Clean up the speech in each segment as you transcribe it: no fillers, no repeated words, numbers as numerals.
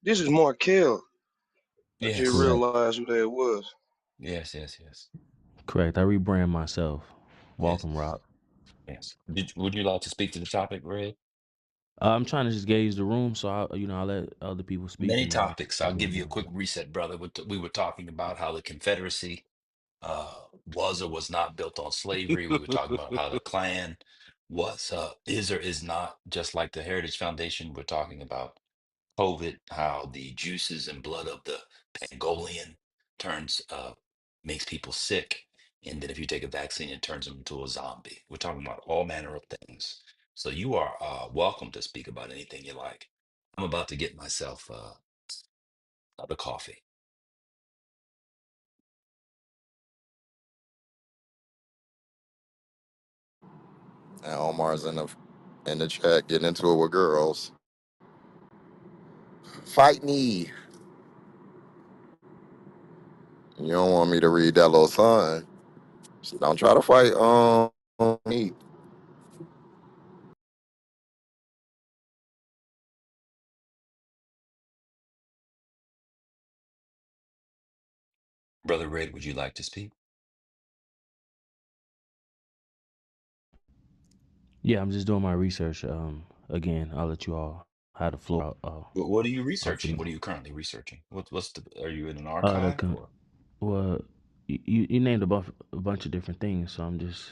This is Markel. I just Yes, Correct. realized who that was. yes. Correct. I rebrand myself. Yes, Welcome, Rob. yes. Would you like to speak to the topic, Red? I'm trying to just gauge the room, so I'll let other people speak, Many and then topics. I'll I'll go give you a down. quick reset, brother. We were talking about how the Confederacy was or was not built on slavery. We were talking about how the Klan was, is or is not, just like the Heritage Foundation. We're talking about COVID, how the juices and blood of the pangolian turns makes people sick, and then if you take a vaccine, it turns them into a zombie. We're talking about all manner of things. So you are welcome to speak about anything you like. I'm about to get myself the coffee. And Omar's in the chat getting into it with girls. Fight me. You don't want me to read that little sign. So don't try to fight me. Brother Red, would you like to speak? Yeah, I'm just doing my research. Again, I'll let you all have the floor. What are you After researching? me. What are you currently researching? What's the, are you in an The archive con- or well, you named a bunch of different things, so I'm just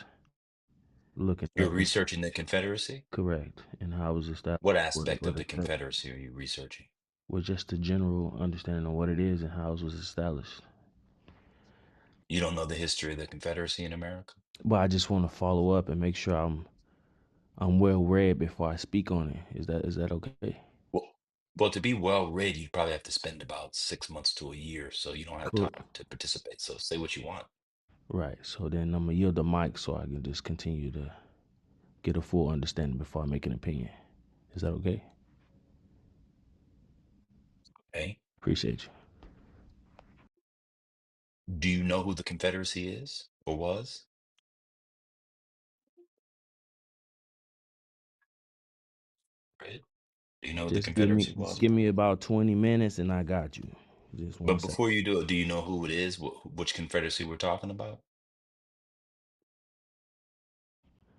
looking you're up and researching the Confederacy? correct and how it was established. What aspect What of the effect Confederacy are you researching? was just a general understanding of what it is and how it was established. You don't know the history of the Confederacy in America? But I just want to follow up and make sure I'm well read before I speak on it. Is that okay? Well, to be well read, you'd probably have to spend about 6 months to a year, so you don't have time Cool. to participate. So say what you want. Right. So then I'm gonna yield the mic so I can just continue to get a full understanding before I make an opinion. Is that okay? Okay. Appreciate you. Do you know who the Confederacy is or was? Right? Do you know who the Just give me Confederacy was? give me about 20 minutes and I got you. Just one But second. before you do it, do you know who it is? Which Confederacy we're talking about?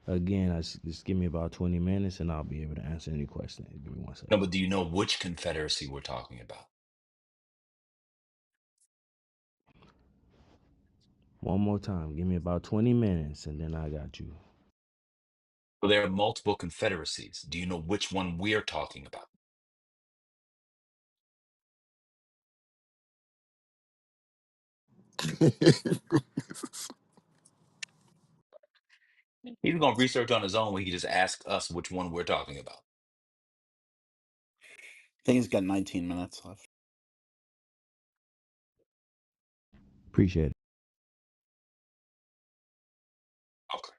Again, just give me about 20 minutes and I'll be able to answer any questions. Give me one No, second. but do you know which Confederacy we're talking about? One more time. Give me about 20 minutes and then I got you. Well, there are multiple confederacies. Do you know which one we're talking about? He's going to research on his own when he just asks us which one we're talking about. think he's got 19 minutes left. Appreciate it. Okay.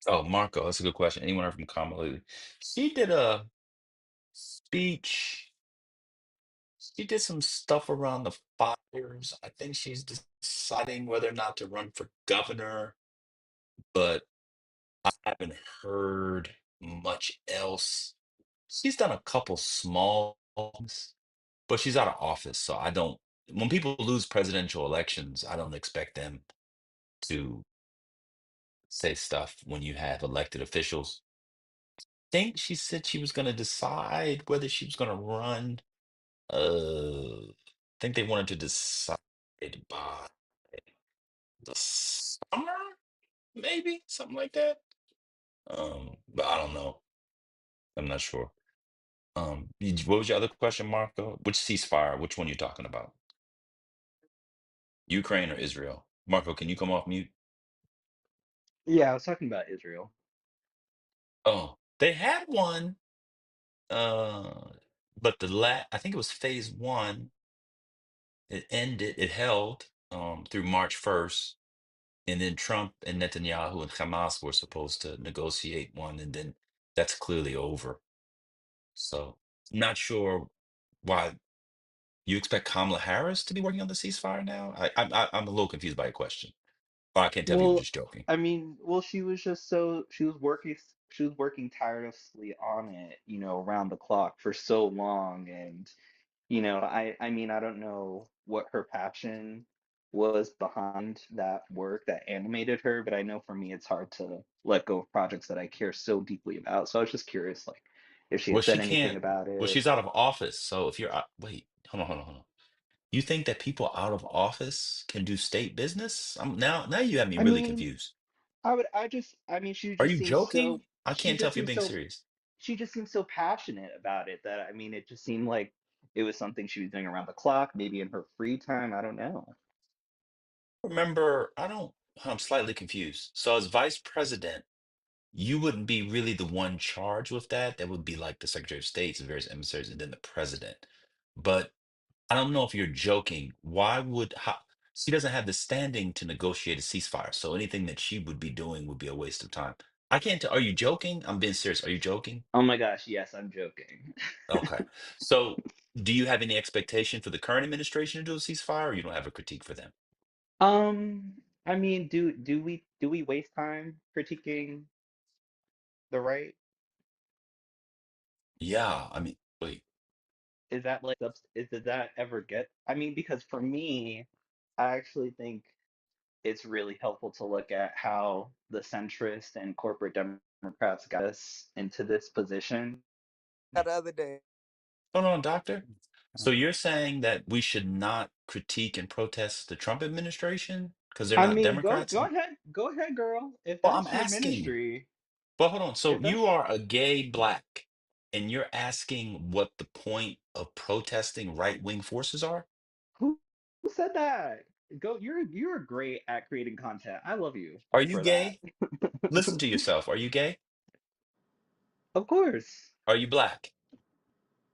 Oh, Marco, that's a good question. Anyone heard from Kamala? She did a speech. She did some stuff around the fires. I think she's deciding whether or not to run for governor, but I haven't heard much else. She's done a couple small things, but she's out of office, so I don't. When people lose presidential elections, I don't expect them to say stuff when you have elected officials. Think she said she was going to decide whether she was going to run. I think they wanted to decide by the summer, maybe something like that. But I don't know. I'm not sure. What was your other question, Marco? Which ceasefire? Which one you talking about? Ukraine or Israel? Marco, can you come off mute? Yeah, I was talking about Israel. Oh, they had one, but I think it was phase one. It held through March 1st, and then Trump and Netanyahu and Hamas were supposed to negotiate one, and then that's clearly over. So, not sure why you expect Kamala Harris to be working on the ceasefire now. I'm a little confused by your question. Or I can't tell if you were Well, just joking. I mean, well, she was just she was working tirelessly on it, around the clock for so long, and I mean, I don't know what her passion was behind that work that animated her, but I know for me it's hard to let go of projects that I care so deeply about. So I was just curious, like, if she Well, had she said anything can't. about Well, it. she's out of office. So if you're wait, hold on. You think that people out of office can do state business? Now you have me I really mean, confused. I mean, Are you joking? I she can't tell just if you're seems being so serious. she just seemed so passionate about it that I mean, it just seemed like it was something she was doing around the clock, maybe in her free time. I don't know. Remember, I'm slightly confused. So as vice president, you wouldn't be really the one charged with that. That would be like the Secretary of State and various emissaries and then the president. But I don't know if you're joking. She doesn't have the standing to negotiate a ceasefire. So anything that she would be doing would be a waste of time. I can't tell. Are you joking? I'm being serious. Are you joking? Oh my gosh, yes, I'm joking. Okay. So do you have any expectation for the current administration to do a ceasefire, or you don't have a critique for them? I mean, do we waste time critiquing the right? Yeah. I mean, wait. Is that like does that ever get? I mean, because for me, I actually think it's really helpful to look at how the centrist and corporate Democrats got us into this position. The other day. Hold on, doctor. So you're saying that we should not critique and protest the Trump administration because they're I not mean, Democrats? go ahead, girl. If Well, I'm that's your asking. ministry, Well, hold on. So if you that's are a gay black, and you're asking what the point of protesting right-wing forces are? who who said that? Go, you're great at creating content. I love you Are you for that. gay? Listen to yourself. Are you gay? Of course, Are you black?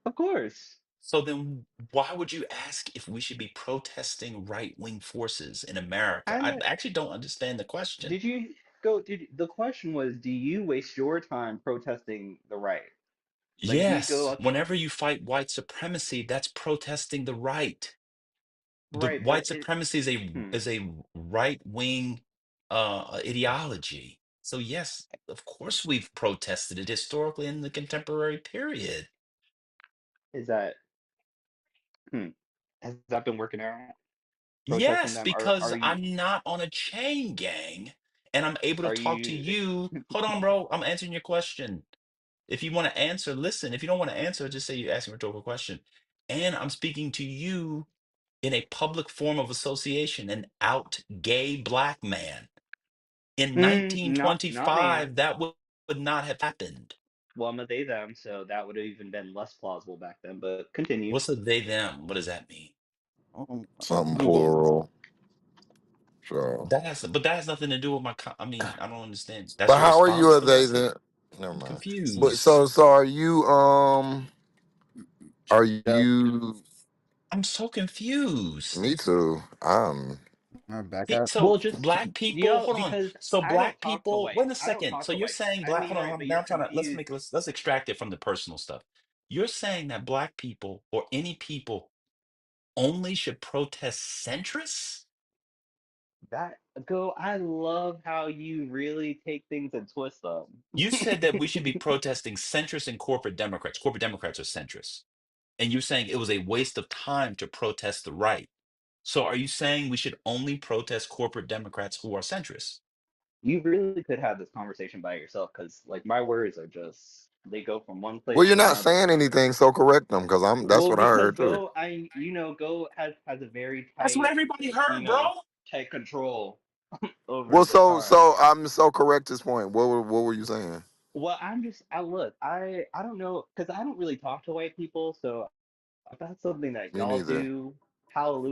of course. So then why would you ask if we should be protesting right-wing forces in America? I'm I a, actually don't understand the question. did you go? Did the question was, do you waste your time protesting the right? Like, do you go Yes, out whenever you fight white supremacy, that's protesting the right. The right? But white supremacy is a right-wing ideology. So yes, of course we've protested it historically in the contemporary period. is that hmm, has that been working out? Protesting Yes, them? because I'm not on a chain gang and I'm able to Are talk to you? you. Hold on, bro. I'm answering your question. If you want to answer, listen. If you don't want to answer, just say you're asking a rhetorical question. And I'm speaking to you in a public form of association, an out gay black man. In Not me. 1925, that would not have happened. Well, I'm a they them, so that would have even been less plausible back then. But continue. What's a they them? What does that mean? Something Google. plural. Sure. That has nothing to do with I mean, I don't understand. That's But your how are you response a to they that? then? Never I'm mind. But confused. so are you are Yeah. you I'm so confused. me too. Back up. So Well, just black people, hold on. because So I don't black talk to people, wait a whites. I don't second. talk So to you're whites. saying I black, mean, hold on, right, but now you're I'm trying to confused. let's extract it from the personal stuff. You're saying that black people or any people only should protest centrists? That go. I love how you really take things and twist them. You said that we should be protesting centrists and corporate Democrats. Corporate Democrats are centrists. And you're saying it was a waste of time to protest the right. So are you saying we should only protest corporate Democrats who are centrists? You really could have this conversation by yourself because, like, my words are just they go from one well, place you're to not another. saying anything, so correct them because that's Well, what I because heard too. Go, Go has a very That's what tight, everybody you heard, bro. know, control over Well, the so time. I'm so correct this point. What were you saying? Well, I look, I don't know, because I don't really talk to white people, so if that's something that Me y'all neither. do,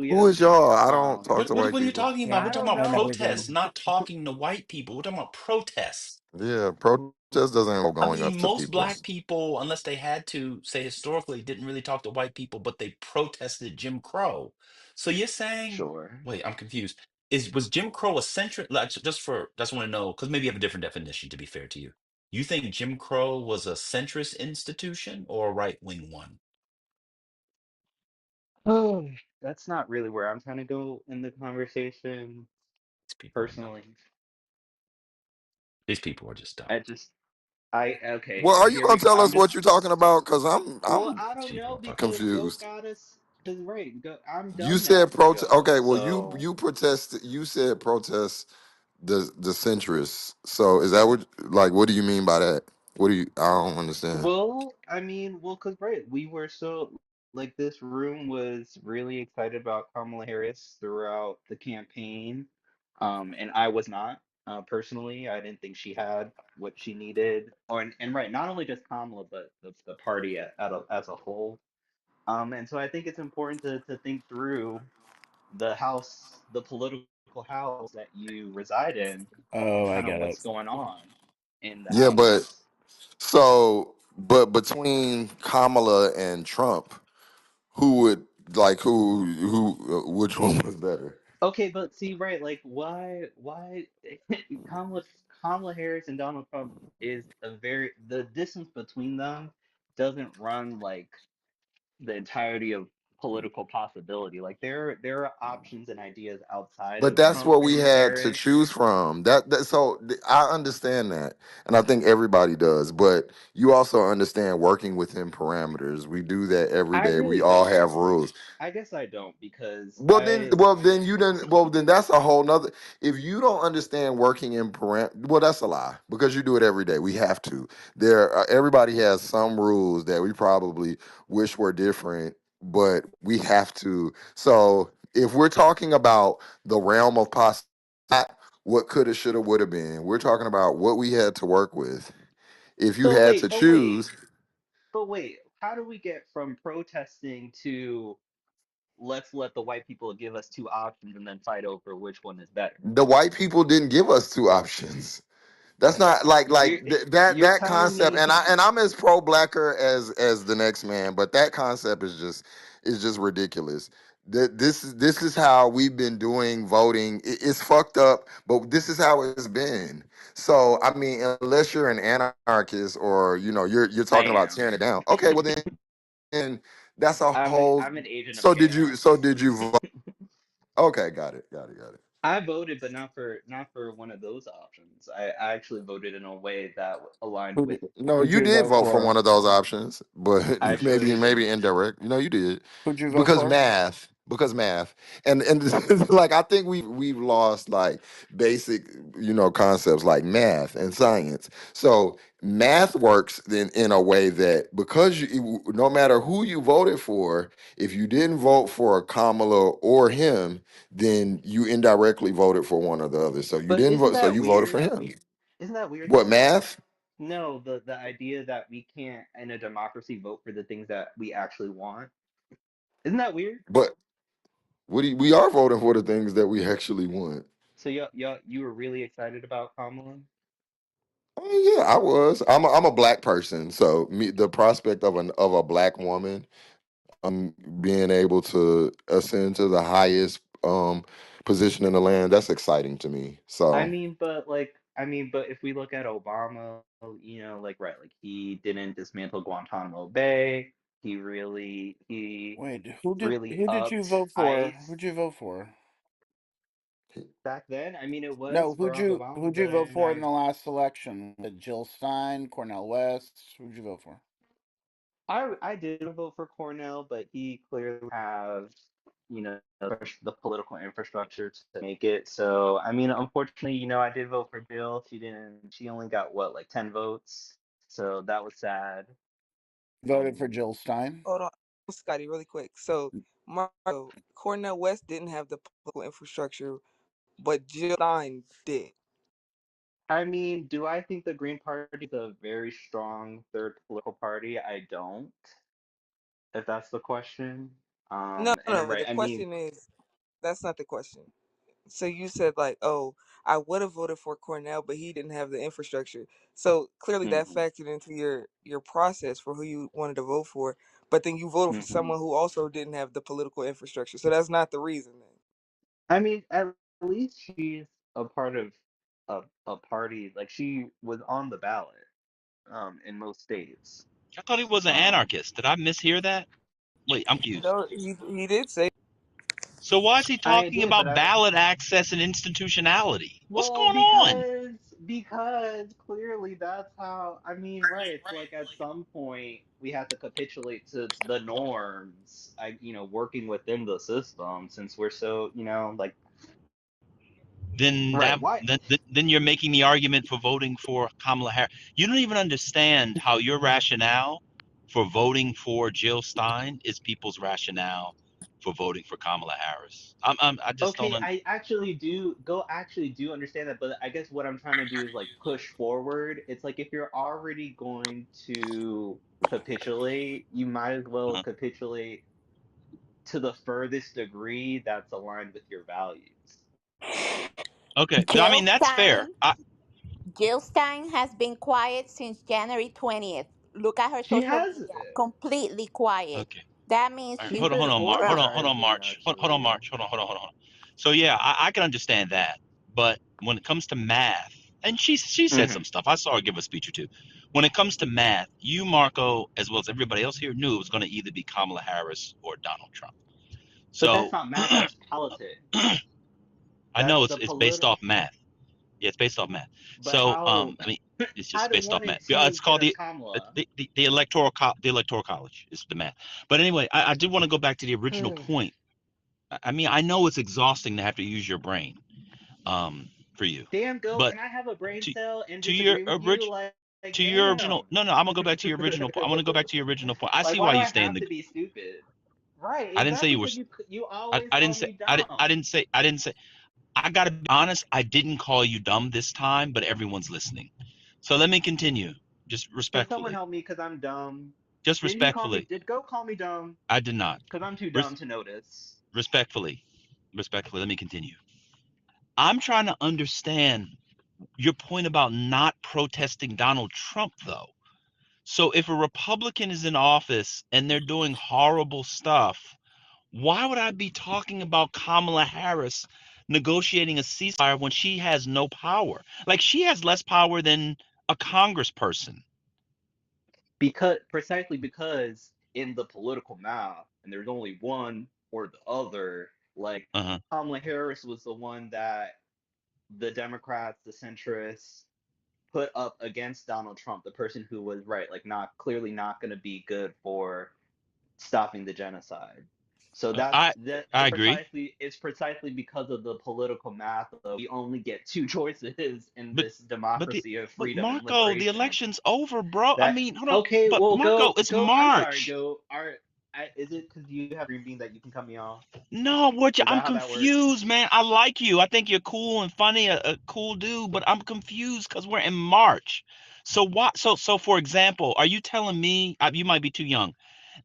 Who hallelujah. is y'all? I don't Um, talk to What white are you people. talking Yeah, about? We're I talking don't about I know. never protests, do. not talking to white people. We're talking about protests. Yeah, protest doesn't involve I going up mean, to most people. black people, unless they had to, say historically, didn't really talk to white people, but they protested Jim Crow. So you're saying, Sure. wait, I'm confused. Was Jim Crow a centrist? Like, just want to know, because maybe you have a different definition, to be fair to you. You think Jim Crow was a centrist institution or a right-wing one? Oh, that's not really where I'm trying to go in the conversation, These people, personally. these people are just dumb. I just, okay, Well, are you here gonna we go. tell us what you're talking about? Cause I'm Well, I'm I These don't people know are fucking because dumb. Goat confused. got us, because, right, I'm You dumb now said for protest. Goat, Okay, well so. you protest. You said protest the centrists. So is that what like? What do you mean by that? What do you? I don't understand. Well, I mean, well, because, right, we were so, like, this room was really excited about Kamala Harris throughout the campaign. And I was not, personally. I didn't think she had what she needed. And right, not only just Kamala, but the party as a whole. And so I think it's important to think through the political house that you reside in, Oh, and I kind of get it. what's going on in the Yeah, but house. but between Kamala and Trump, who would like which one was better? Okay, but see, right, like why Kamala Kamala Harris and Donald Trump is the distance between them doesn't run like the entirety of political possibility. Like there are options and ideas outside But of that's Trump what we and had to Harris. choose from. I understand that, and I think everybody does. But you also understand working within parameters. We do that every I day. We really all don't. have rules. I guess I don't because Well, then you didn't. Well, then that's a whole nother. If you don't understand working in well, that's a lie because you do it every day. We have to. Everybody has some rules that we probably wish were different, but we have to. So if we're talking about the realm of possibility, not what coulda, shoulda, woulda been, we're talking about what we had to work with. If you but had wait, to but wait, choose, but wait, how do we get from protesting to let's let the white people give us two options and then fight over which one is better? the white people didn't give us two options. That's not You're you're that telling concept, me and I'm as pro blacker as the next man, but that concept is just ridiculous. This is how we've been doing voting. It's fucked up, but this is how it's been. So I mean, unless you're an anarchist or you're I talking about am. tearing it down, okay, well then that's a whole. I'm an agent of So did you? So chaos. did you vote? Okay, got it. I voted, but not for one of those options. I actually voted in a way that aligned with. No, Who'd you you did vote vote for for? one of those options, but I surely maybe did. indirect. No, you did Who'd you vote for? because math, and like I think we've lost like basic concepts like math and science. So math works in a way that because no matter who you voted for, if you didn't vote for Kamala or him, then you indirectly voted for one or the other. So you But didn't isn't vote, so that you voted for weird? him. Isn't that weird What though? math? No, the idea that we can't in a democracy vote for the things that we actually want. Isn't that weird? But we are voting for the things that we actually want. So you were really excited about Kamala? I mean, yeah, I was. I'm a black person, so the prospect of a black woman being able to ascend to the highest position in the land, that's exciting to me. So But if we look at Obama, like, right, like he didn't dismantle Guantanamo Bay. He Wait, really who did you upped vote for? ICE Who'd you vote for? back then. I mean, it No, was Barack Obama, who'd you but vote for in the last election? Jill Stein, Cornel West? Who'd you vote for? I did vote for Cornell, but he clearly has, the political infrastructure to make it. So, I mean, unfortunately, I did vote for Jill. She only got what, like 10 votes. So that was sad. Voted for Um, Jill Stein? Hold on, Scotty, really quick. So, Marco, Cornell West didn't have the political infrastructure, but Jill Stein did. I mean, do I think the Green Party is a very strong third political party? I don't, if that's the question. No, no, And but right, the I mean, question is that's not the question. So you said like, oh, I would have voted for Cornell, but he didn't have the infrastructure. So clearly that mhm, factored into your process for who you wanted to vote for. But then you voted for mhm. someone who also didn't have the political infrastructure. So that's not the reason then. I mean, at least she's a part of a party. Like she was on the ballot, in most states. I thought he was an Um, anarchist. Did I mishear that? Wait, I'm confused. No, he did say. So why is he I talking did, but about I ballot access and institutionality? What's well going on? because clearly that's how. I mean, right? It's like at some point we have to capitulate to the norms. Working within the system since we're so like Then right. that Why? then you're making the argument for voting for Kamala Harris. You don't even understand how your rationale for voting for Jill Stein is people's rationale for voting for Kamala Harris. I just don't. Okay, I actually do understand that, but I guess what I'm trying to do is like push forward. It's like if you're already going to capitulate, you might as well Uh, capitulate to the furthest degree that's aligned with your values. okay, I Jill mean that's fair. Stein, Jill Stein has been quiet since January 20th. Look at her She social has media, completely quiet. Okay, That means all right, she's she's hold on, been hold on, Mark, Trump. hold on, organizing March, hold on, actually. March, hold on. So yeah, I can understand that, but when it comes to math, and she said Hmm. some stuff. I saw her give a speech or two. When it comes to math, you, Marco, as well as everybody else here, knew it was going to either be Kamala Harris or Donald Trump. But that's So not math, that's politics. I That's know the it's based political. off math. Yeah, it's based off math. But So how I mean, it's how just did based off one math. and Yeah, two it's get called a the Kamala? the electoral college is the math. But anyway, I do want to go back to the original point. I mean, I know it's exhausting to have to use your brain, for you, Damn, go. but Can I have a brain to cell and to your disagree with you? Like to your damn. original, no, I'm gonna go back to your original point. I want to go back to your original point. I Like, see why why do you I stay in have the. to be stupid? Right, I didn't say exactly, you were. because you always I call didn't say. me dumb. I didn't say. I gotta be honest. I didn't call you dumb this time, but everyone's listening. So let me continue, just Can someone respectfully. help me? Because I'm dumb. Just Did he call me? respectfully. Did Go call me dumb? I did not. Because I'm too dumb Res- to notice. respectfully, respectfully. Let me continue. I'm trying to understand your point about not protesting Donald Trump, though. So if a Republican is in office and they're doing horrible stuff, why would I be talking about Kamala Harris negotiating a ceasefire when she has no power? Like she has less power than a congressperson. Because precisely because in the political math, and there's only one or the other. Like Uh-huh. Kamala Harris was the one that the Democrats, the centrists, put up against Donald Trump, the person who was right, like not clearly not going to be good for stopping the genocide. So that's I that I agree. precisely it's precisely because of the political math of we only get two choices in But this but the democracy of but freedom and Marco, the liberation. election's over, bro. I That mean, hold on. okay, But well Marco, it's I'm sorry, March. go are is it because you have green bean that you can cut me off? No, Is I'm that how that works? confused, man. I like you. I think you're cool and funny, a cool dude, but I'm confused because we're in March. So what? So for example, are you telling me you might be too young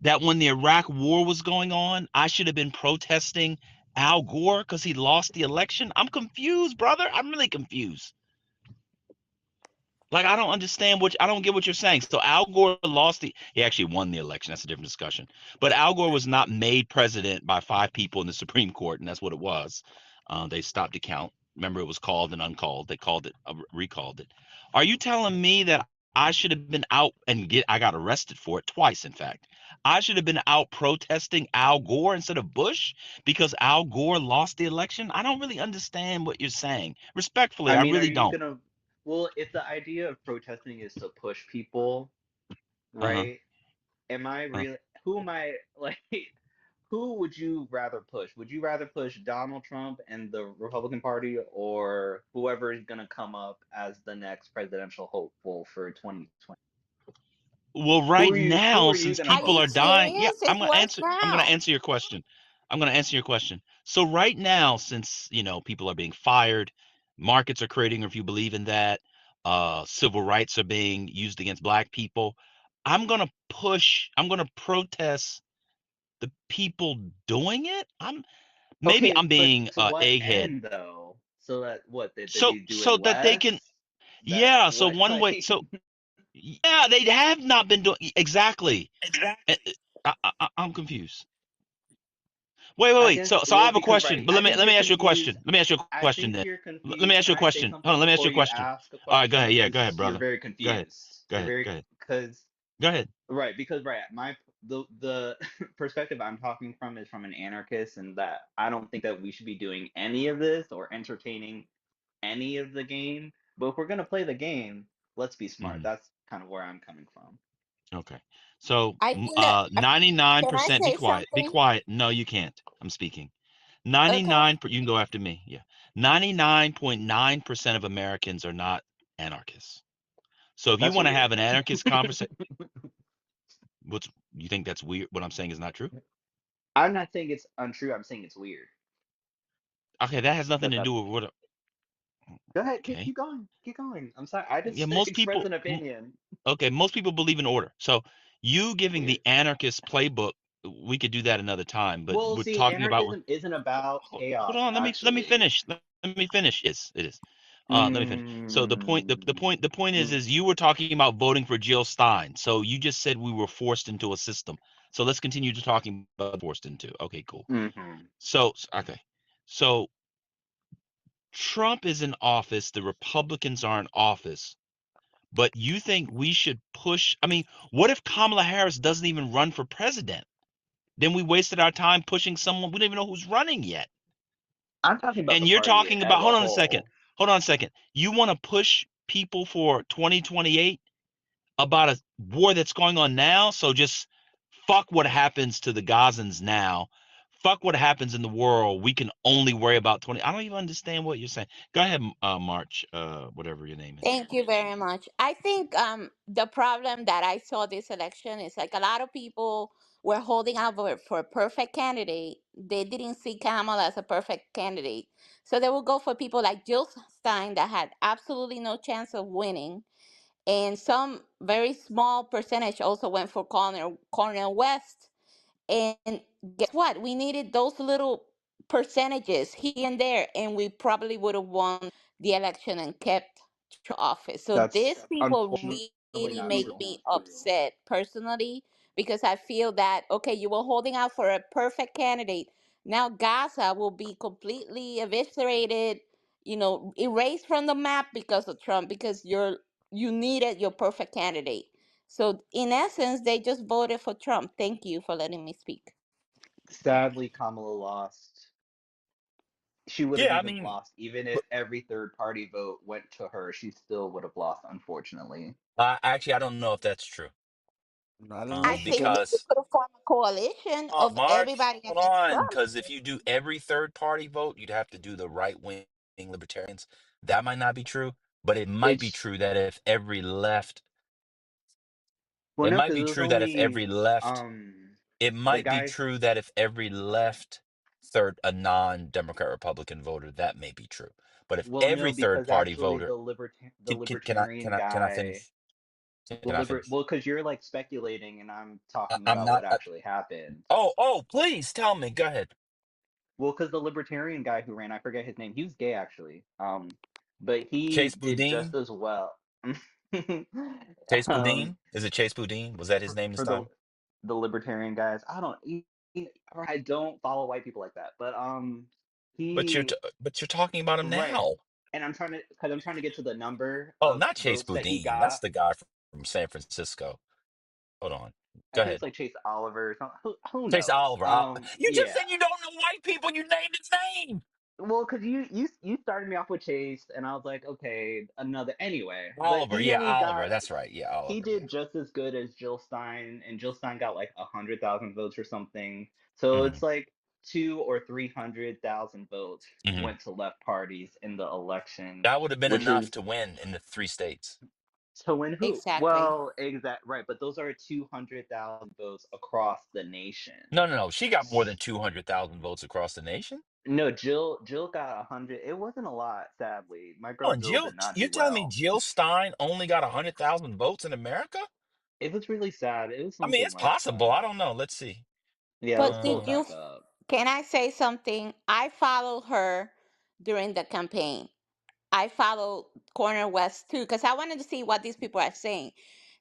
that when the Iraq War was going on, I should have been protesting Al Gore because he lost the election? I'm confused, brother. I'm really confused. Like I don't understand I don't get what you're saying. So Al Gore he actually won the election. That's a different discussion. But Al Gore was not made president by five people in the Supreme Court, and that's what it was. They stopped the count. Remember, it was called and uncalled. They called it, recalled it. Are you telling me that I should have been out and I got arrested for it twice, in fact. I should have been out protesting Al Gore instead of Bush because Al Gore lost the election? I don't really understand what you're saying. Respectfully, I I mean, are really you don't. gonna well, if the idea of protesting is to push people, Uh-huh. right? Am I really who am I like who would you rather push? Would you rather push Donald Trump and the Republican Party or whoever is going to come up as the next presidential hopeful for 2020? Well, Who right are you who now, are you since going to Are people you are focus? dying, yeah, serious? It's worse I'm gonna now. answer your question. I'm gonna answer your question. So right now, since people are being fired, markets are creating, or if you believe in that, civil rights are being used against black people. I'm gonna protest the people doing it. Maybe Okay, I'm but being to what egghead. end though? So that what did So they do it so that they less? can, That's yeah. So what one way, like so yeah, they have not been doing exactly. Uh, I'm confused. I Wait. guess So I well have a because question, right. but I think let you're me ask you a question. confused. Let me ask you a I question think then. you're Let me confused. ask Can you a I say question. Hold something on. Let me ask before you a you question. ask a All right. Go question? ahead. Yeah. Go Because ahead, you're brother. very Go ahead. confused. Go You're ahead. very Go ahead. because Go ahead. right because right my the perspective I'm talking from is from an anarchist, and that I don't think that we should be doing any of this or entertaining any of the game. But if we're gonna play the game, let's be smart. Hmm. That's kind of where I'm coming from. Okay. So, I think that, can I 99%, be say quiet. Be something? quiet. No, you can't. I'm speaking. Okay. 99, you can go after me. Yeah. 99.9% of Americans are not anarchists. So if you That's want to weird. have an anarchist conversation, what's you think that's weird? What I'm saying is not true? I'm not saying it's untrue. I'm saying it's weird. Okay, that has nothing But to that's do with what. go ahead. Keep, Okay. keep going. Keep going. I'm sorry. I Yeah, just most expressed people. an opinion. Okay, most people believe in order. So you giving the Weird. anarchist playbook, we could do that another time. But Well, we're see, talking about. anarchism isn't about Hold chaos, on. Let me actually. finish. Let me finish. Yes, it is. Let me finish. So Mm, the point mm, is you were talking about voting for Jill Stein. So you just said we were forced into a system. So let's continue to talking about forced into. Okay, cool. mm-hmm. So okay. So Trump is in office. The Republicans are in office. But you think we should push? I mean, what if Kamala Harris doesn't even run for president? Then we wasted our time pushing someone we don't even know who's running yet. I'm talking about the And you're party talking as about, a hold on a second. whole. Hold on a second. You want to push people for 2028 about a war that's going on now? So just fuck what happens to the Gazans now. Fuck what happens in the world. We can only worry about 20. I don't even understand what you're saying. Go ahead, March, whatever your name is. Thank you very much. I think the problem that I saw this election is like a lot of people were holding out for a perfect candidate. They didn't see Kamala as a perfect candidate. So they will go for people like Jill Stein that had absolutely no chance of winning. And some very small percentage also went for Cornel West. And guess what? We needed those little percentages here and there, and we probably would have won the election and kept office. So That's these people unfortunately really not make true. me upset personally because I feel that, okay, you were holding out for a perfect candidate. Now Gaza will be completely eviscerated, erased from the map because of Trump, because you needed your perfect candidate. So in essence, they just voted for Trump. Thank you for letting me speak. Sadly, Kamala lost. She would have Yeah, I even mean, lost. Even if but every third party vote went to her, she still would have lost, unfortunately. actually, I don't know if that's true. I don't know I if she think could. that you Because could have formed a coalition of March, everybody hold against on, Trump. because if you do every third party vote, you'd have to do the right wing libertarians. That might not be true, but it might be It's true that if every left, well, it no, might because it be was true that if every only left, it the might be guy. true that if every left third, a non-Democrat Republican voter, that may be true. But if Well, no, every third because party actually voter, the libertarian can I guy, finish? Can I finish? well, because you're like speculating, and I'm talking I'm about not. what actually happened. Oh, please tell me. Go ahead. Well, because the libertarian guy who ran, I forget his name. He was gay actually. But he Chase did just Boudin. as well. Chase um, Boudin. Is it Chase Boudin? Was that his name this for time? the libertarian guys, I don't follow white people like that. But he But you're talking about him right, now. and I'm trying to get to the number Oh, of not Chase votes that he Boudin. That's got. the guy from San Francisco. Hold on. I Go think ahead. it's like Chase Oliver or something. Who Chase knows? Oliver. You just Yeah. said you don't know white people. You named his name. Well, because you started me off with Chase, and I was like, okay, another anyway. But Oliver. Yeah, Oliver. That's right. Yeah, he Oliver. Yeah. did just as good as Jill Stein, and Jill Stein got like 100,000 votes or something. So hmm it's like 2 or 300,000 votes hmm went to left parties in the election, That would have been which enough is to win in the three states. to win who? Exactly. Well, exact right, but those are 200,000 votes across the nation. No. She got more than 200,000 votes across the nation. No, Jill got 100. It wasn't a lot, sadly. My girl Oh, and Jill Jill, did not you're do telling me well. Jill Stein only got 100,000 votes in America? It was really sad. It was I mean, something it's like possible. I don't know. Let's see. yeah, let's But pull did it Uh, you, back up. can I say something? I followed her during the campaign. I followed Corner West too, because I wanted to see what these people are saying.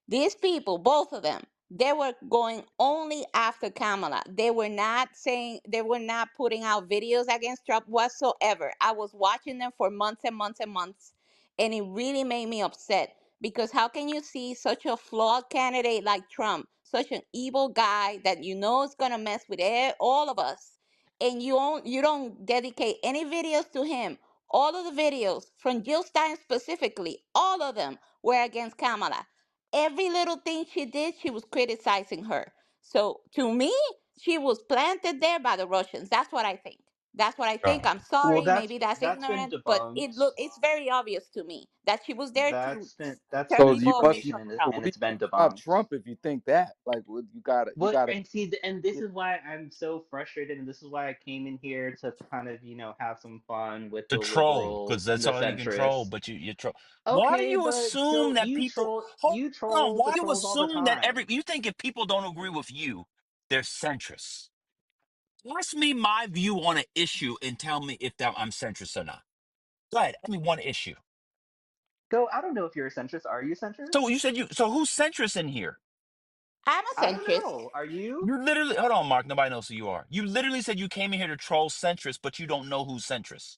These people, both of them, they were going only after Kamala. They were not saying, they were not putting out videos against Trump whatsoever. I was watching them for months and months and months, and it really made me upset because how can you see such a flawed candidate like Trump, such an evil guy that you know is gonna mess with all of us, and you don't dedicate any videos to him? All of the videos from Jill Stein specifically, all of them were against Kamala. Every little thing she did, she was criticizing her. So to me, she was planted there by the Russians. That's what I think. That's what I think. oh, I'm Well, sorry, maybe that's that's been ignorant, but debunked. it's very obvious to me that she was there to That's turn been So you people away must information from not and Trump. and believe it's been about debunked. Trump if you think that. Like, you gotta, you What gotta. and see, and this Yeah, is why I'm so frustrated, and this is why I came in here to kind of, have some fun with to the troll, because liberals and that's the all you can troll. centrists. But you troll. Why do Okay, you but assume so that people? Hold you on. troll Why the do you trolls all the assume that time. you think if people don't agree with you, they're centrists? Ask me my view on an issue and tell me if that I'm centrist or not. Go ahead. Give me one issue. Go, I don't know if you're a centrist. Are you a So centrist? you said you. So who's centrist in here? I'm a I don't centrist. know. Are you? You literally. Hold on, Mark. Nobody knows who you are. You literally said you came in here to troll centrists, but you don't know who's centrist.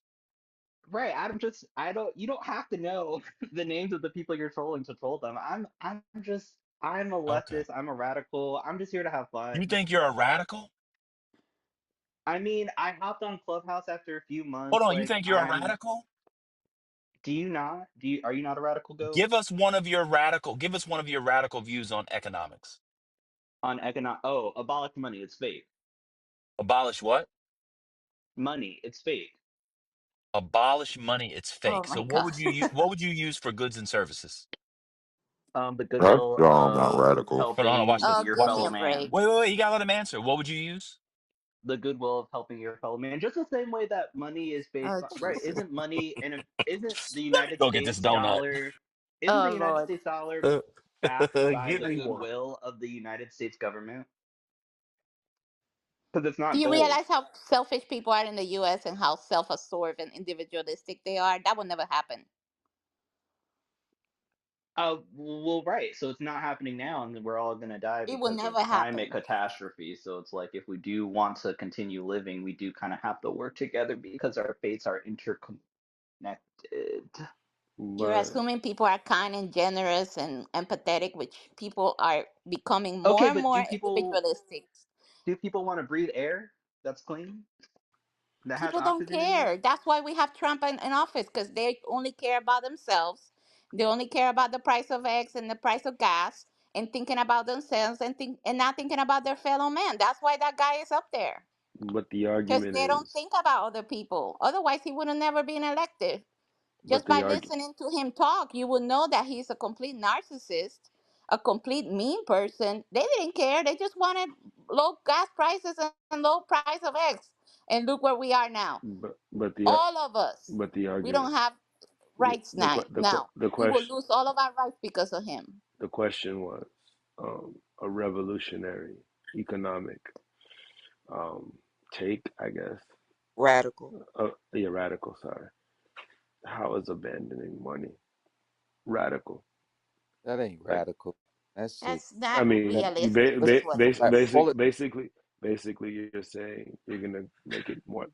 Right. I don't you don't have to know the names of the people you're trolling to troll them. I'm a Okay. leftist, I'm a radical. I'm just here to have You fun. think you're a radical? I mean, I hopped on Clubhouse after a few Hold months. on. You Like think you're a I'm radical? do you not? Are you not a radical, go? Give us one of your radical. Give us one of your radical views on economics. On economic abolish money, it's fake. Abolish what? Money, it's fake. Abolish money. It's Oh fake. So my what God. would you what would you use for goods and services? The That's goodwill not of radical. Hold on. Watch helping this. Oh, your give Watch me fellow a this. break. man. Wait. You gotta let him answer. What would you use? The goodwill of helping your fellow man. Just the same way that money is based Oh, on, right? Jesus. Isn't the Let me United go get this States donut. dollar isn't the Oh, United Lord. States dollar backed by Give the me one. goodwill of the United States government? Because it's Do not you gold. realize how selfish people are in the US and how self absorbed and individualistic they are? That will never happen. Well, right. So it's not happening now, and we're all gonna die It will because of never climate happen. catastrophe. So it's like if we do want to continue living, we do kind of have to work together because our fates are interconnected. You're but assuming people are kind and generous and empathetic, which people are becoming more Okay, and but more individualistic. do people want to breathe air that's clean, that has People don't oxygen in it? care. That's why we have Trump in office because they only care about themselves. They only care about the price of eggs and the price of gas and thinking about themselves and not thinking about their fellow man. That's why that guy is up there but the because argument they don't is, think about other people. Otherwise, he would have never been elected. but Just by the arg, listening to him talk, you would know that he's a complete narcissist, a complete mean person. They didn't care. They just wanted low gas prices and low price of eggs. And look where we are now. All of us. but the We don't argument, have rights now. the We will question, lose all of our rights because of him. the question was, a revolutionary economic um, take, I guess. Radical. Yeah, radical. Sorry. How is abandoning money radical? That ain't Like, radical. That's just That's I not mean, that. you realistic. Is what it Like is. pull it. basically, you're saying you're gonna make it more,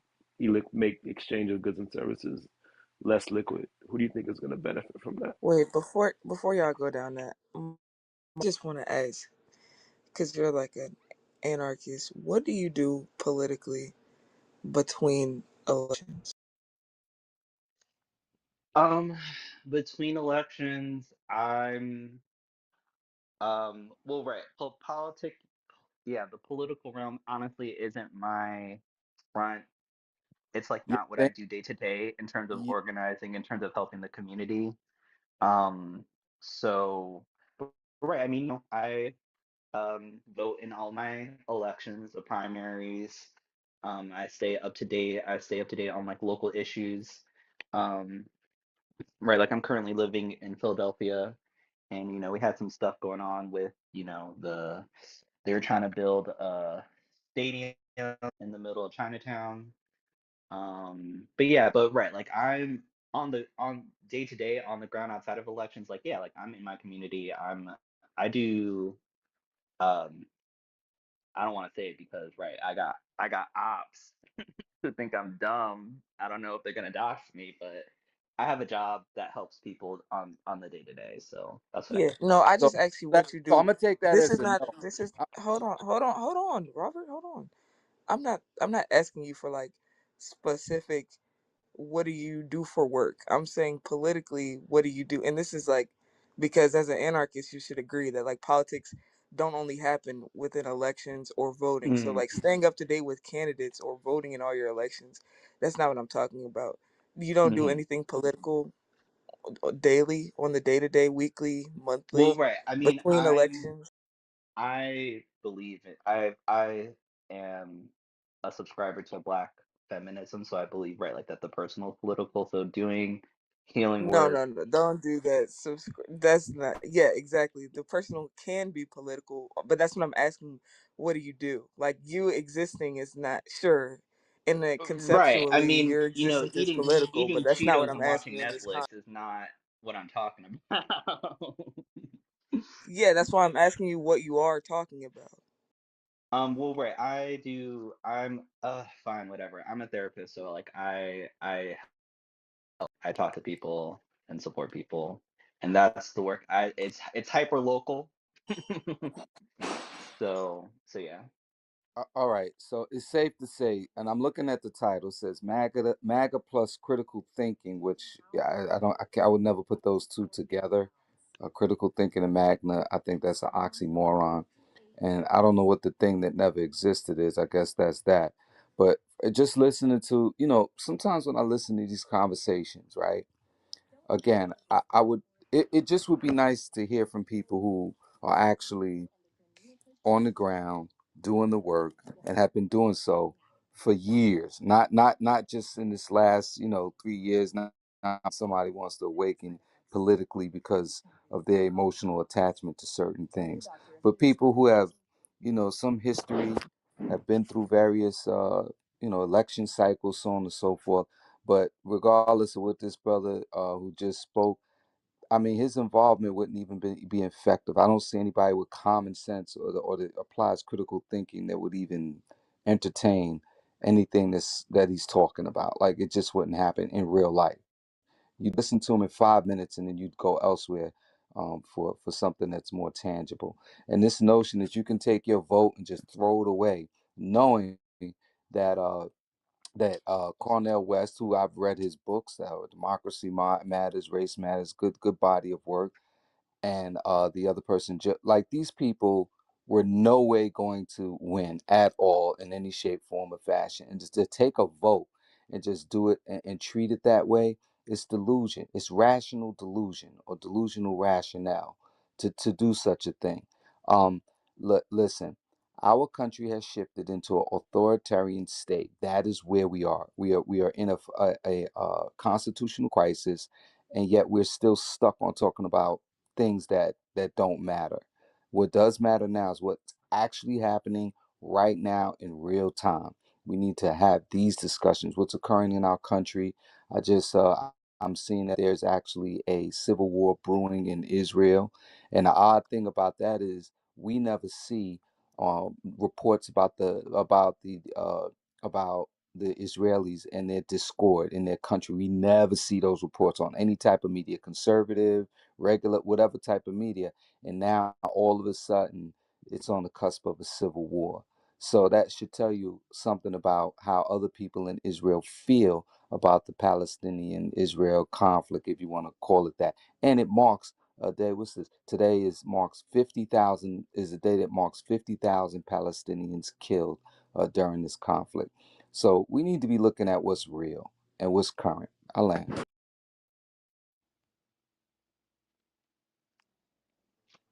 make exchange of goods and services less liquid. Who do you think is gonna benefit from that? Wait, before y'all go down that, I just want to ask, because you're like an anarchist. What do you do politically between elections? Um, Between elections, I'm well, right. Politics, yeah, the political realm honestly isn't my front. It's like You not what I think do day to day in terms of you organizing, in terms of helping the community. Um, so, right. I mean, I vote in all my elections, the primaries. I stay up to date. I stay up to date on like local issues. Um, right, like I'm currently living in Philadelphia, and we had some stuff going on with they were trying to build a stadium in the middle of Chinatown. But yeah, but right, like I'm on day to day on the ground outside of elections. Like yeah, like I'm in my community. I do. Um, I don't want to say it because right, I got ops who think I'm dumb. I don't know if they're gonna dox me, but I have a job that helps people on the day to day. So that's what I Yeah, do. no, I So just asked you that, what you so I'm do. gonna take that This as is a not. no. This is. I, Hold on, Robert. Hold on. I'm not asking you for like specific. What do you do for work? I'm saying politically, what do you do? And this is like because as an anarchist, you should agree that like politics don't only happen within elections or voting. So Mm, like staying up to date with candidates or voting in all your elections, that's not what I'm talking about. You don't do hmm anything political daily, on the day to day, weekly, Well, monthly, right. I mean, between elections. I believe it. I am a subscriber to Black feminism, so I believe right like that the personal political. So doing healing No, work. no, no, don't do that. That's not, yeah, exactly. The personal can be political, but that's what I'm asking. What do you do? Like, you existing is not, sure, in the Right. I conceptually, mean, your existence is political, but eating that's not what Cheetos I'm and watching asking in this Netflix is not what I'm talking about. Yeah, that's why I'm asking you what you are talking about. Well, right. I'm fine, whatever. I'm a therapist, so like I talk to people and support people, and that's the work. It's hyper local. So yeah. all right. So it's safe to say, and I'm looking at the title. It says MAGA plus critical thinking, which yeah, I don't. I would never put those two together. Critical thinking and Magna. I think that's an oxymoron. And I don't know what the thing that never existed is. I guess that's that. But just listening to, sometimes when I listen to these conversations, right? Again, I would, it just would be nice to hear from people who are actually on the ground doing the work and have been doing so for years. Not just in this last, 3 years. Not somebody wants to awaken politically because of their emotional attachment to certain things, but people who have, some history, have been through various, election cycles, so on and so forth. But regardless of what this brother who just spoke, I mean, his involvement wouldn't even be effective. I don't see anybody with common sense or that applies critical thinking that would even entertain anything that he's talking about. Like it just wouldn't happen in real life. You'd listen to him in 5 minutes and then you'd go elsewhere for something that's more tangible. And this notion that you can take your vote and just throw it away, knowing that Cornel West, who I've read his books, Democracy Matters, Race Matters, good body of work, and the other person, like these people were no way going to win at all in any shape, form, or fashion. And just to take a vote and just do it and treat it that way, it's delusion. It's rational delusion or delusional rationale to do such a thing. Um, listen, our country has shifted into an authoritarian state. That is where we are. We are in a constitutional crisis, and yet we're still stuck on talking about things that don't matter. What does matter now is what's actually happening right now in real time. We need to have these discussions. What's occurring in our country? I'm seeing that there's actually a civil war brewing in Israel, and the odd thing about that is we never see reports about the Israelis and their discord in their country. We never see those reports on any type of media, conservative, regular, whatever type of media. And now all of a sudden, it's on the cusp of a civil war. So that should tell you something about how other people in Israel feel about the Palestinian Israel conflict, if you want to call it that. And it marks a day. What's this? Today is marks 50,000. Is a day that marks 50,000 Palestinians killed during this conflict. So we need to be looking at what's real and what's current. I land.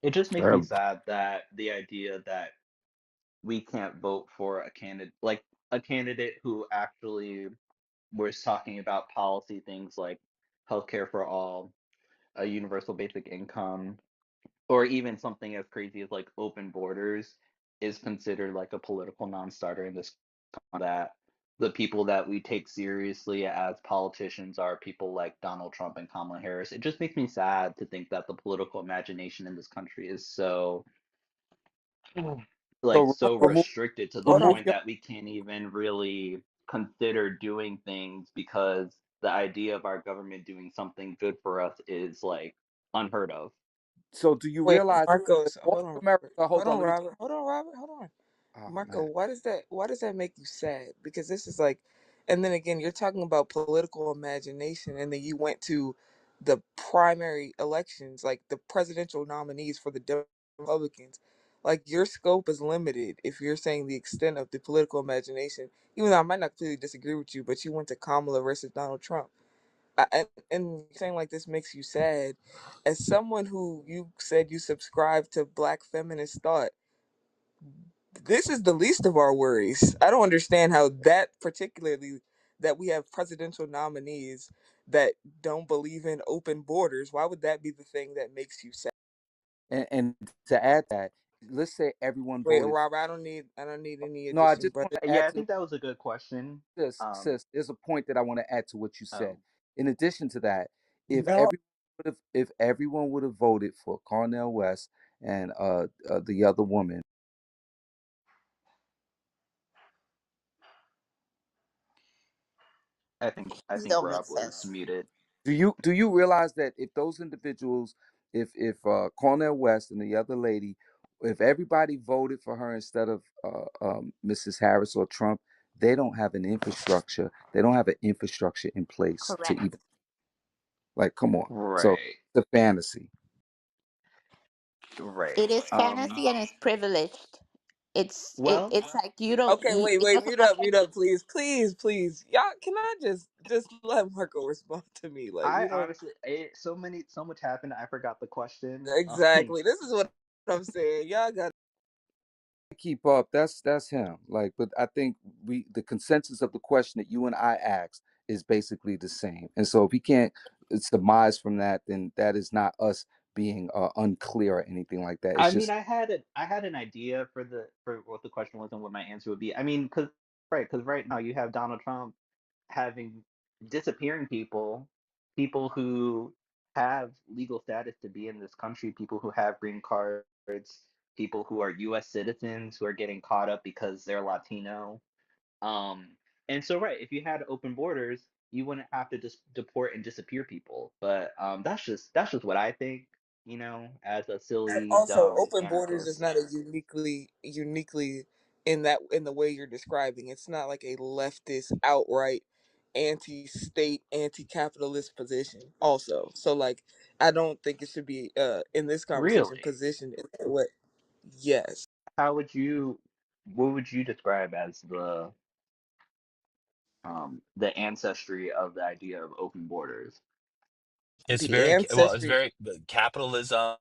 It just makes me Um, sad that the idea that we can't vote for a candidate like a candidate who actually was talking about policy things like healthcare for all, a universal basic income, or even something as crazy as like open borders is considered like a political non-starter in this that the people that we take seriously as politicians are people like Donald Trump and Kamala Harris. It just makes me sad to think that the political imagination in this country is so like So so remove restricted to the Hold on. remove point your. that we can't even really consider doing things because the idea of our government doing something good for us is like unheard of. So do you Wait, realize Marcos, most hold on, of America? Robert. Hold Hold on, on, let me. Robert. Hold on, Robert. Hold on. Oh Marco, man. why does that make you sad? Because this is like, and then again, you're talking about political imagination, and then you went to the primary elections, like the presidential nominees for the Republicans. Like your scope is limited if you're saying the extent of the political imagination. Even though I might not completely disagree with you, but you went to Kamala versus Donald Trump. And saying like this makes you sad. As someone who you said you subscribe to Black feminist thought, this is the least of our worries. I don't understand how that particularly that we have presidential nominees that don't believe in open borders. Why would that be the thing that makes you sad? And to add that, let's say everyone Wait, voted. Robert, I don't need any No, I additions, just brother. want to Yeah, add I to think that was a good question. this, Um, sis. There's a point that I want to add to what you said. oh, In addition to that, No. if everyone would have voted for Cornel West and the other woman, I think Don't Rob make was sense. muted. do you realize that if those individuals, if Cornel West and the other lady, if everybody voted for her instead of Mrs. Harris or Trump, they don't have an infrastructure. They don't have an infrastructure in place to Correct. even, like, come on. So Right, the fantasy. right. It is Um, fantasy and it's privileged. well, It's like you don't. Okay, wait, It wait, doesn't affect mute you. up, please, please, please. Y'all, can I just let Marco respond to me? Like I we don't honestly, so much happened. I forgot the question. exactly. This is what I'm saying. Y'all got. Keep up. That's him. Like, but I think the consensus of the question that you and I asked is basically the same. And so if he can't surmise from that, then that is not us being unclear or anything like that. It's I mean, just I had an idea for the for what the question was and what my answer would be. I mean, because right now you have Donald Trump having disappearing people, people who have legal status to be in this country, people who have green cards, people who are U.S. citizens who are getting caught up because they're Latino. Um, and so, right, if you had open borders, you wouldn't have to just deport and disappear people. But that's just what I think, as a And silly, also, dumb open borders is anarchist. not a uniquely in the way you're describing. It's not like a leftist outright anti-state, anti-capitalist position. Also, so like, I don't think it should be in this conversation Really, positioned in that way. Yes, how would you, what would you describe as the ancestry of the idea of open borders? It's the very well. It's ancestry. very capitalism.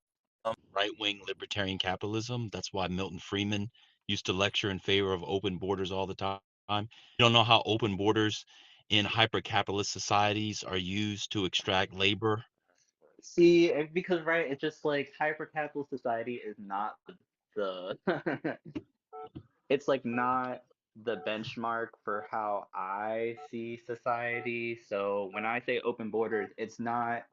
Right wing libertarian capitalism. That's why Milton Friedman used to lecture in favor of open borders all the time. You don't know how open borders in hyper capitalist societies are used to extract labor. See, because right, it's just like hyper-capitalist society is not the it's like not the benchmark for how I see society. So when I say open borders, it's not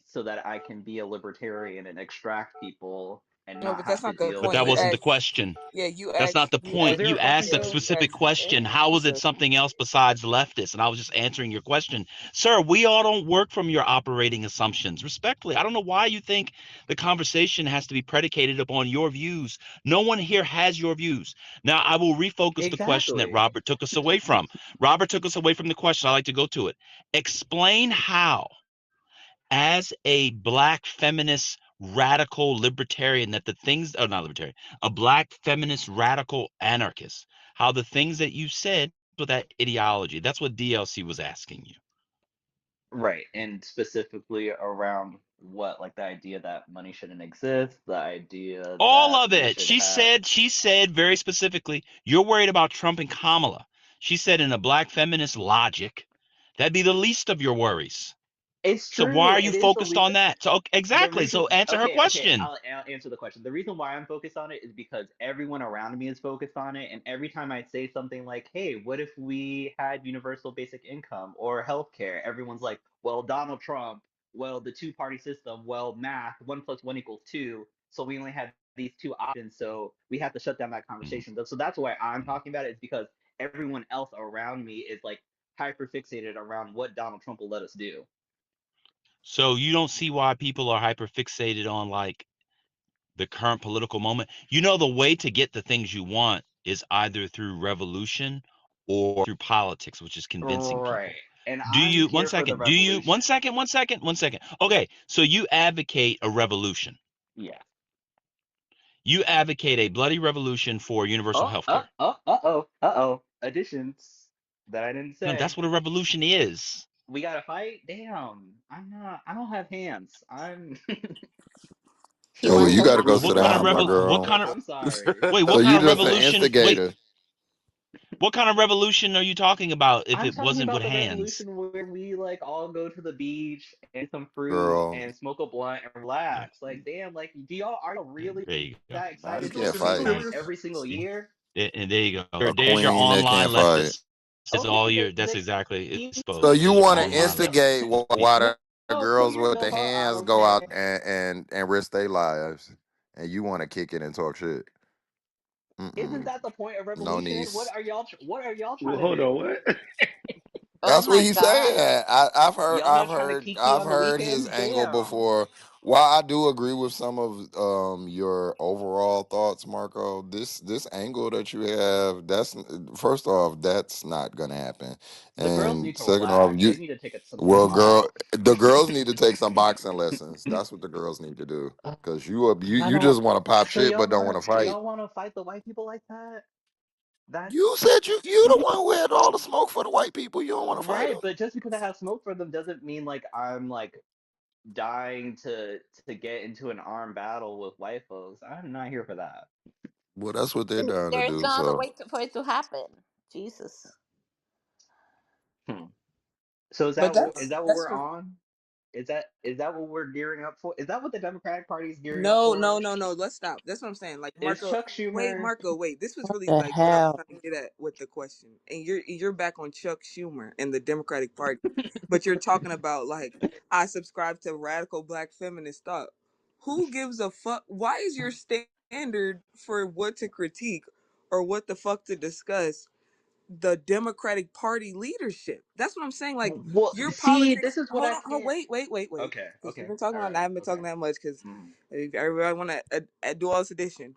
so that I can be a libertarian and extract people and No, not but that's have to not the deal But point. that You wasn't the with. asked. question. Yeah, you That's not asked. the You Was point. there asked. a You question asked a though? You specific asked question. How was it ancestry. something else besides leftist? And I was just answering your question. Sir, we all don't work from your operating assumptions. Respectfully, I don't know why you think the conversation has to be predicated upon your views. No one here has your views. Now, I will refocus the question that Exactly. Robert took us away from. Robert took us away from the question. I like to go to it. Explain how, as a black feminist radical libertarian, that the things, oh, not libertarian, a black feminist radical anarchist, how the things that you said with that ideology, that's what DLC was asking you. Right. And specifically around what, like the idea that money shouldn't exist, the idea All that of we it. should She have. said very specifically, you're worried about Trump and Kamala. She said, in a black feminist logic, that'd be the least of your worries. It's So why true. are you It is the focused least. on that? So The exactly. reason, So answer her okay, question. I'll answer the question. The reason why I'm focused on it is because everyone around me is focused on it, and every time I say something like, "Hey, what if we had universal basic income or healthcare?" Everyone's like, "Well, Donald Trump, well, the two-party system, well, math, 1 + 1 = 2, so we only have these two options, so we have to shut down that conversation." So that's why I'm talking about it, is because everyone else around me is like hyper fixated around what Donald Trump will let us do. So you don't see why people are hyper fixated on like the current political moment. You know, the way to get the things you want is either through revolution or through politics, which is convincing Right. people. And Do I'm you, one here for the second, do you, revolution. one second. Okay. So you advocate a revolution. Yeah. You advocate a bloody revolution for universal Oh, health care. Additions that I didn't No, say. that's what a revolution is. We gotta fight? Damn. I don't have hands. I'm He Oh, well, wants you a got to go What sit kind of down, my revolution. what girl. kind of, I'm sorry. wait, So what kind you of just an revolution? Wait, instigator, what kind of revolution are you talking about if I'm it talking wasn't with about the hands? revolution where we like all go to the beach and some fruit girl. and smoke a blunt and relax. Like, damn, like, do y'all are y'all really There you go. that Nah, you excited to can't see me fight. dance every single See, year? and there you go. A There's your queen that online can't fight. leftist. Is Okay, all your. That's exactly it's So exposed. you There's your want to online leftist. instigate See, why the no, put girls your with the Nova. I hands don't go out care. and risk their lives, and you want to kick it and talk shit. Isn't Mm-mm. that the point of No revolution? niece. What are y'all Well, trying to hold do? on, what? Oh That's what my he's God. saying. Y'all not trying to kiki I've on the heard his weekends? angle Damn. before. While I do agree with some of your overall thoughts, Marco, this angle that you have, that's first off, that's not gonna happen, The girls and need to second off, relax. you They need to take some well, time girl, off. the girls need to take some boxing lessons. That's what the girls need to do, because I you don't. just want to pop So shit but don't want to fight. y'all wanna fight the white people like that? That's You said you the one who had all the smoke for the white people. You don't want to fight right. them. But just because I have smoke for them doesn't mean like I'm like dying to get into an armed battle with white folks. I'm not here for that. Well, that's what they're down to There's do. no other So. way for it to happen. Jesus. Hmm. So But is that's that what that's we're on? Is that what we're gearing up for? Is that what the Democratic Party is gearing up no, for? no, no, no. Let's stop. That's what I'm saying. Like Is Marco, Chuck wait, Schumer? Marco, wait. This was really The like what I was hell? trying to get at with the question. And you're back on Chuck Schumer and the Democratic Party, but you're talking about like I subscribe to radical black feminist thought. Who gives a fuck? Why is your standard for what to critique or what the fuck to discuss the Democratic Party leadership? That's what I'm saying. Like Well, your see, politics. this is what Hold I on. Oh, can't. wait. Okay, Because you've okay, been talking all about. I right, haven't been okay. talking that much because Mm, everybody want to do all this addition.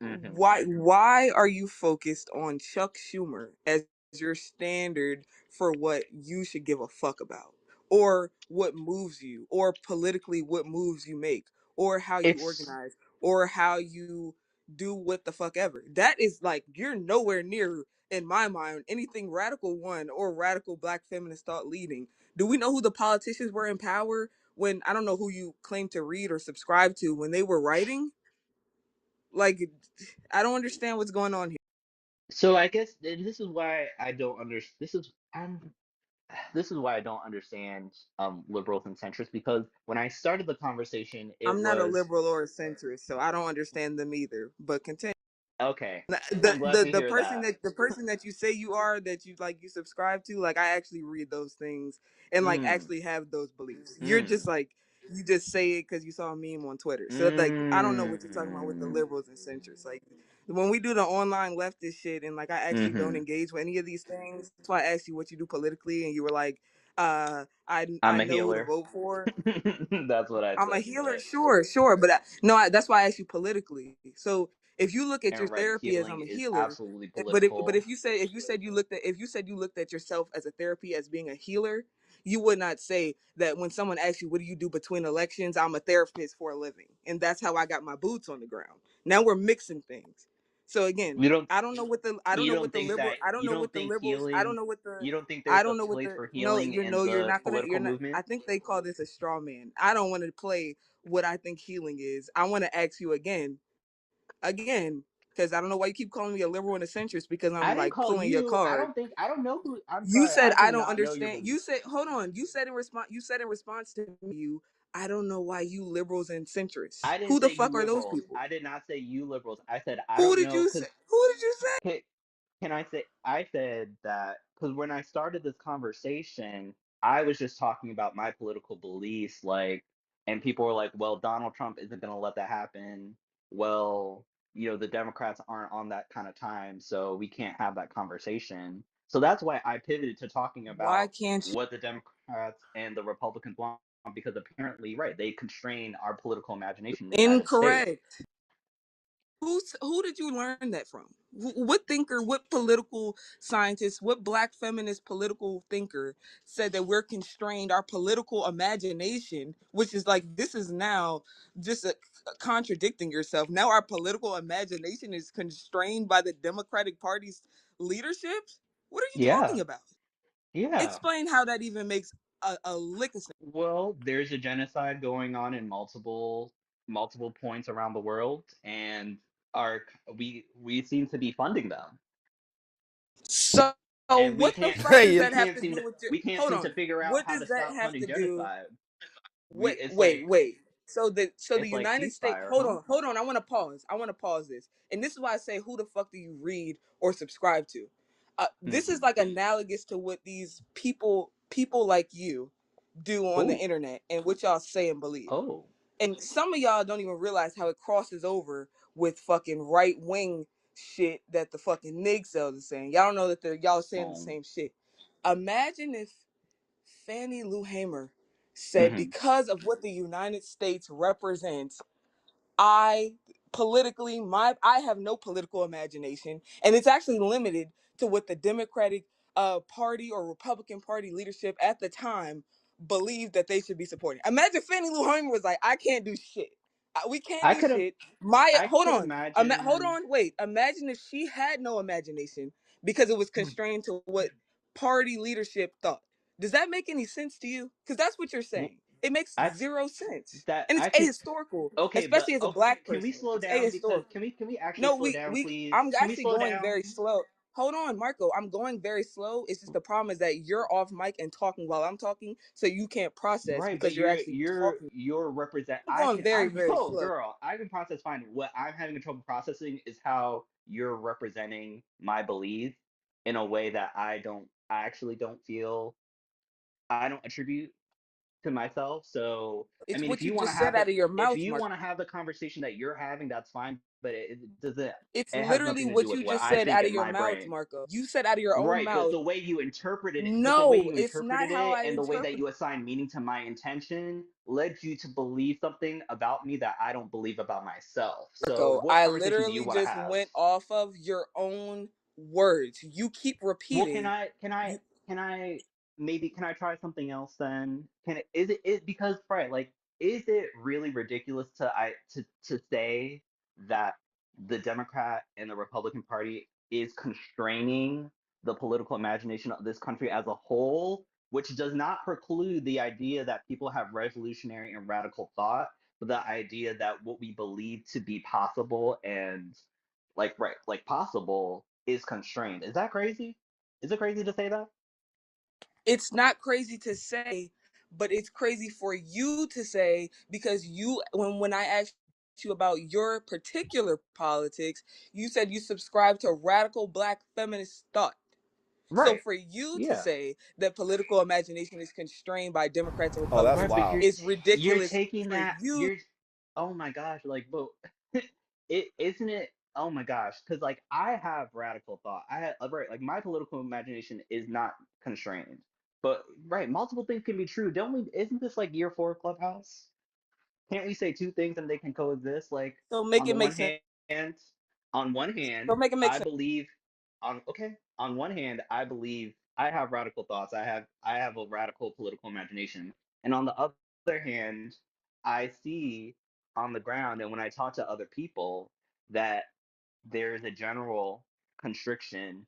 hmm Why are you focused on Chuck Schumer as your standard for what you should give a fuck about, or what moves you, or politically what moves you make, or how you It's organize, or how you do what the fuck ever? That is like you're nowhere near, in my mind, anything radical one or radical black feminist thought leading. Do we know who the politicians were in power when I don't know who you claim to read or subscribe to when they were writing? Like, I don't understand what's going on here. so I guess this is why I don't understand. This is why I don't understand liberals and centrists, because when I started the conversation, it I'm not a was liberal or a centrist, so I don't understand them either. But continue. okay. The I'm glad the to the hear person that. that the person that you say you are, that you like, you subscribe to, like, I actually read those things and like Mm, actually have those beliefs. You're mm, just like, you just say it because you saw a meme on Twitter. So like, I don't know what you're talking about with the mm, liberals and centrists. Like when we do the online leftist shit and like I actually don't hmm engage with any of these things. That's why I asked you what you do politically, and you were like, I'm I a know who to healer. vote for. That's what I I'm a said healer, today. sure, but no, that's why I asked you politically. So if you look at your And right, therapy as I'm healing a is healer, absolutely but political. if you said you looked at yourself as a therapy as being a healer, you would not say that when someone asks you what do you do between elections, I'm a therapist for a living, and that's how I got my boots on the ground. Now we're mixing things. So again, You don't I don't you know don't what the think liberal that I don't you know don't what the think liberals I don't healing know what the you don't think I there's a don't know what place the for no, healing in you're the not gonna political you're not. movement? I think they call this a straw man. I don't want to play what I think healing is. I want to ask you again. Because I don't know why you keep calling me a liberal and a centrist because I I'm didn't like call pulling your you. card. I don't know who. I'm You sorry. said I do I don't not know your understand. You beliefs. said hold on. You said in response to you, I don't know why you liberals and centrists. I didn't Who the say you fuck are those liberals. people? I did not say you liberals. I said I Who don't did know you say? because Who did you say? can I say I said that because when I started this conversation, I was just talking about my political beliefs, like, and people were like, "Well, Donald Trump isn't going to let that happen." Well, the Democrats aren't on that kind of time, so we can't have that conversation. So that's why I pivoted to talking Why about can't you? what the Democrats and the Republicans want, because apparently, right, they constrain our political imagination in the United States. Incorrect. Who did you learn that from? What thinker, what political scientist, what black feminist political thinker said that we're constrained our political imagination, which is like this is now just contradicting yourself. Now our political imagination is constrained by the Democratic Party's leadership? What are you Yeah, talking about? yeah. Explain how that even makes a lick of sense. Well, there's a genocide going on in multiple points around the world, and our we seem to be funding them, So and what the fuck does Hey, that have to do with your we can't hold seem to on? figure out What how to does that stop have funding to do? genocide. We Wait, wait, wait. So the it's like United States. ceasefire, Hold huh? on, hold on. I want to pause. I want to pause this, and this is why I say, who the fuck do you read or subscribe to? This is Hmm. like analogous to what these people like you, do on the Oh, internet and what y'all say and believe. oh, And some of y'all don't even realize how it crosses over with fucking right wing shit that the fucking nig cells are saying. Y'all don't know that y'all saying the oh. same shit. Imagine if Fannie Lou Hamer said, Hmm. because of what the United States represents, I I have no political imagination, and it's actually limited to what the Democratic Party or Republican Party leadership at the time believed that they should be supporting. Imagine Fannie Lou Hamer was like, "I can't do shit. We can't I do could shit." Maya, I hold could on, hold imagine. on, wait. Imagine if she had no imagination because it was constrained to what party leadership thought. Does that make any sense to you? Because that's what you're Well, saying. It makes I zero sense, that and it's I could. ahistorical, Okay, but especially as a okay, black can we person. slow It's down? Because ahistorical. can we actually No, slow down, please? I'm Can we actually slow going down? very slow. Hold on, Marco. I'm going very slow. It's just the problem is that you're off mic and talking while I'm talking, so you can't process Right, but because you're actually talking. you're represent. I'm going very, I very yo slow. girl, I can process fine. What I'm having trouble processing is how you're representing my belief in a way that I actually don't feel, I don't attribute to myself. So I It's mean, what you just said out of your if mouth, you Marco. want to have the conversation that you're having, that's fine. But it doesn't. It's It has literally nothing to do what with you what just I said think out in of your my mouth, brain. Marco. You said out of your own Right, but mouth. the way you interpreted it, but the way No, you it's not interpreted how it I and the way that interpret. you assign meaning to my intention led you to believe something about me that I don't believe about myself. So, Marco, what I conversation do you literally want to just have? went off of your own words. You keep Well, repeating. You can I try something else then? Is it because right, like is it really ridiculous to say that the Democrat and the Republican Party is constraining the political imagination of this country as a whole, which does not preclude the idea that people have revolutionary and radical thought, but the idea that what we believe to be possible and like possible is constrained. Is that crazy? Is it crazy to say that? it's not crazy to say, but it's crazy for you to say because when I asked you about your particular politics, you said you subscribe to radical black feminist thought. So Right. for you to Yeah. say that political imagination is constrained by Democrats and oh, that's Right, Republicans but wild. is you're ridiculous taking for that you. you're oh my gosh, like but it isn't it oh my gosh, because like I have radical thought. I have right, like my political imagination is not constrained. But right, multiple things can be true. Don't we isn't this like year four of Clubhouse? Can't we say two things and they can coexist? Like So make on it the make one sense. hand, on one hand, So make it make I sense. believe on one hand, I believe I have radical thoughts. I have a radical political imagination. And on the other hand, I see on the ground and when I talk to other people that there is a general constriction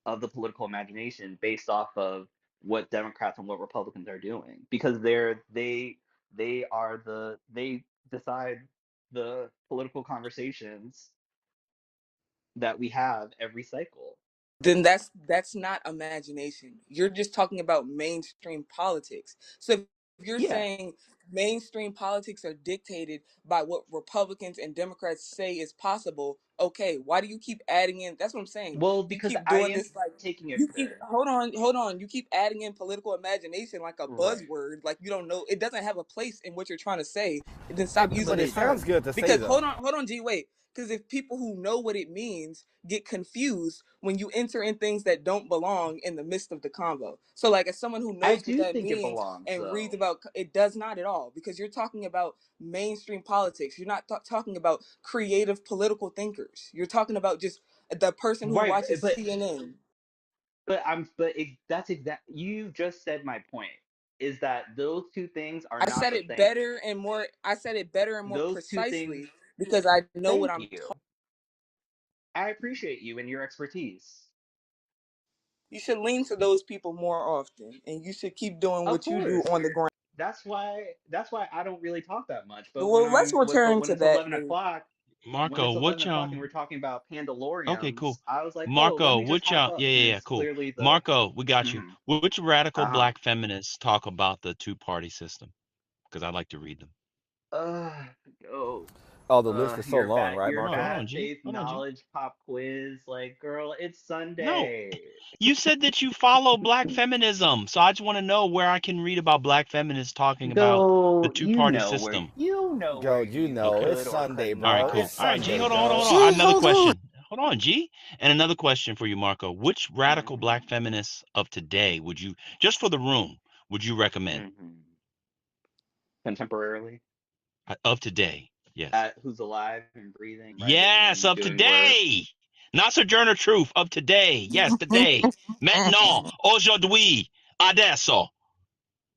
of the political imagination based off of what Democrats and what Republicans are doing because they decide the political conversations that we have every cycle. Then that's not imagination. You're just talking about mainstream politics. So if you're Yeah. saying mainstream politics are dictated by what Republicans and Democrats say is possible, okay, why do you keep adding in? That's what I'm saying. Well, You because keep I doing am this like taking it you keep there. hold on. You keep adding in political imagination like a Right. buzzword, like you don't know it doesn't have a place in what you're trying to say. Then Hey, stop using But but the it it sounds term. does. good to say Because though. hold on, G, wait. Because if people who know what it means get confused when you enter in things that don't belong in the midst of the convo. So, like, as someone who I knows what do that think it means belongs, and reads though. about it, does not at all, because you're talking about mainstream politics. You're not talking about creative political thinkers. You're talking about just the person who Right, watches CNN. that's exact. You just said my point. Is that those two things are I not said the it same. better and more. I said it better and more Those two things. precisely because I know what Thank I'm. you. I appreciate you and your expertise. You should lean to those people more often, and you should keep doing Of what you do course. on the ground. That's why I don't really talk that much. But Well, let's return when to it's that 11 o'clock, when Marco, it's eleven which o'clock and we're talking about okay, cool. Pandalorians, I was like, oh, let Marco, me just which hop yeah, up, and yeah, yeah, it's cool. clearly the. Marco, we got you. Mm-hmm. Which radical Uh-huh. black feminists talk about the two-party system? Because I like to read them. Uh oh. Oh, the list is so long, right, Your No, hold Marco? on, bad G. faith Hold on, G. knowledge pop quiz, like, girl, it's No, Sunday. you said that you follow black feminism, so I just want to know where I can read about black feminists talking about the Go, two-party system. Go, you you know, Okay. it's could or Sunday, could All right, bro. not. It's cool. All right, G. Sunday, Hold on, hold on, bro. hold on. Gee, Another hold on. question. Hold on, G. And another question for you, Marco. Which radical black Mm-hmm. feminists of today would you, just for the room, would you recommend? Mm-hmm. Contemporarily, Of today? Yes. who's alive and breathing, writing Yes, and of doing work. today. Not Sojourner Truth, of today. Yes, today. Maintenant, aujourd'hui, adesso.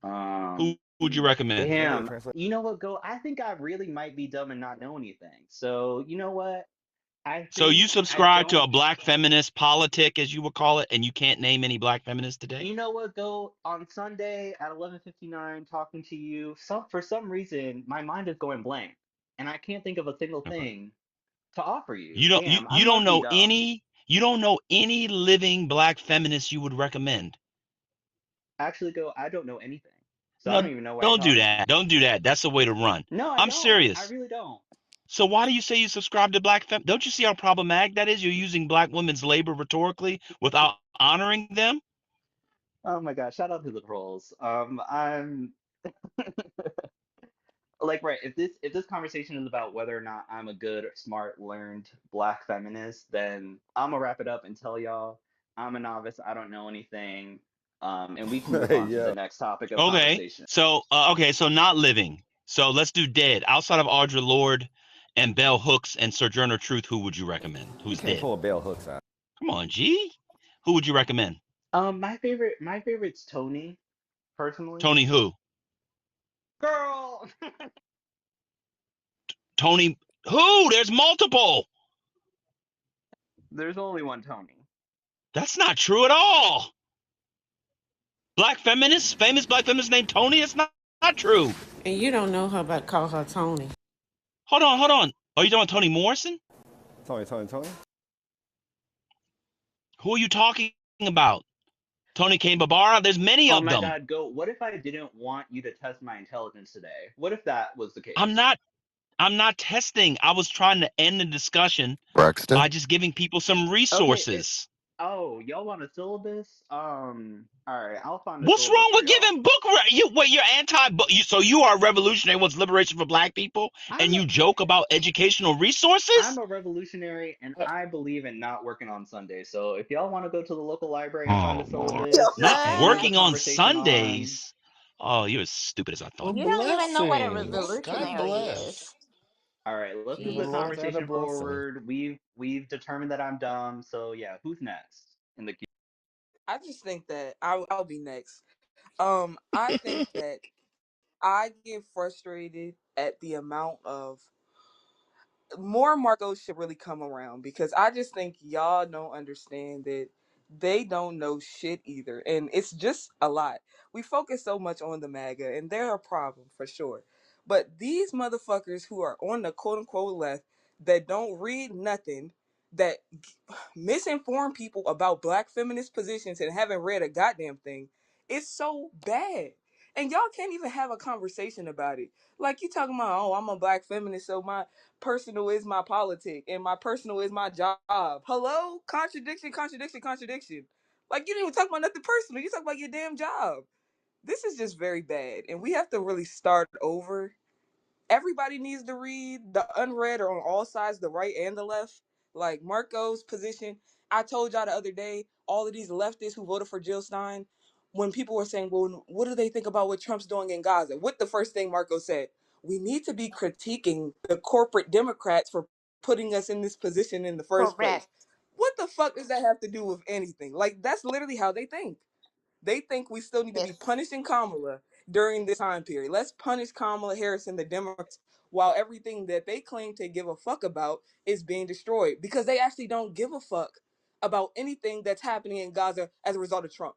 Um, Who would you recommend? Can I get a damn. translation? You know what, Go? I think I really might be dumb and not know anything. So you know what? I So you think I subscribe to don't. a black feminist politic, as you would call it, and you can't name any black feminists today? You know what, Go? On Sunday at 11:59, talking to you. For some reason, my mind is going blank, and I can't think of a single Okay. thing to offer you. You don't you, Damn, I you don't must be know dumb. any you don't know any living black feminists you would recommend. Actually, Go, I don't know anything, so I No, don't even know what you're don't do talking that. about. Don't do that. That's the way to run. No, I I'm don't. I serious. really don't. So why do you say you subscribe to black fem? Don't you see how problematic that is? You're using black women's labor rhetorically without honoring them. Oh my God, shout out to the trolls. I'm like, right, if this conversation is about whether or not I'm a good, smart, learned black feminist, then I'm gonna wrap it up and tell y'all I'm a novice, I don't know anything, and we can move Hey, on to the yo. next topic of Okay. conversation. So not living. So let's do dead. Outside of Audre Lorde and Bell Hooks and Sojourner Truth, who would you recommend? You Who's can't dead? pull a bell hooks out. Come on, G. Who would you recommend? My favorite's Tony, personally. Tony who? Girl, Tony who? There's multiple. there's only one Tony. That's not true at all. Black feminist, famous black feminist named Tony. It's not true. And you don't know her but call her Tony. Hold on. Are you talking about Toni Morrison? Tony. Who are you talking about? Tony Kane Barbara? There's many Oh of my them. God, Go. What if I didn't want you to test my intelligence today? What if that was the I'm case? not I'm not testing. I was trying to end the discussion by Braxton. just giving people some Okay, resources. oh, y'all want a syllabus? All right, I'll find a What's syllabus wrong for with y'all. giving you're anti-book. So you are revolutionary what's liberation for black people and I'm a, you joke about educational I'm resources? a revolutionary and I believe in not working on Sunday. So if y'all want to go to the local library and find a Oh Lord. syllabus Not and move the working on conversation on, Sundays. Oh, you're as stupid as I thought. You don't even know what a Blessings. God revolutionary is. bless. all right, let's move Give the the Jesus. Lord that a conversation blessing. forward. We've determined that I'm dumb. So yeah, who's next in the queue? I just think that I'll be next. I think that I get frustrated at the amount of more Marcos should really come around because I just think y'all don't understand that they don't know shit either. And it's just a lot. We focus so much on the MAGA, and they're a problem for sure. But these motherfuckers who are on the quote unquote left that don't read nothing, that misinform people about black feminist positions and haven't read a goddamn thing is so bad. And y'all can't even have a conversation about it. Like you talking about, oh, I'm a black feminist, so my personal is my politic and my personal is my job. Hello? Contradiction, contradiction, contradiction. Like you didn't even talk about nothing personal. You talk about your damn job. This is just very bad. And we have to really start over. Everybody needs to read. The unread are on all sides, the right and the left. Like Marco's position. I told y'all the other day, all of these leftists who voted for Jill Stein, when people were saying, well, what do they think about what Trump's doing in Gaza? What the first thing Marco said? We need to be critiquing the corporate Democrats for putting us in this position in the first place. Correct. What the fuck does that have to do with anything? Like, that's literally how they think. They think we still need to be Yes. punishing Kamala during this time period. Let's punish Kamala Harris and the Democrats while everything that they claim to give a fuck about is being destroyed because they actually don't give a fuck about anything that's happening in Gaza as a result of Trump.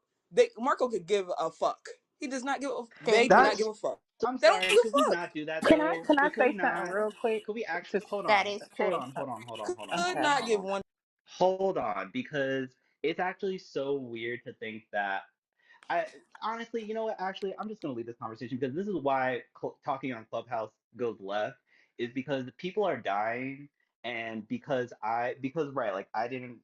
Marco could give a fuck. He does not give a. They Thank do you. not That's give a fuck. I'm They don't sorry, give could we a fuck. not do that Can I though? can I Could we say something not? real quick? Could we actually Just hold That on? is Hold true. on, hold on, hold on, hold on, Could hold okay. on, not hold give on. one. Hold on, because it's actually so weird to think that I honestly, you know what? Actually, I'm just gonna leave this conversation because this is why talking on Clubhouse goes left is because people are dying, and because right, like I didn't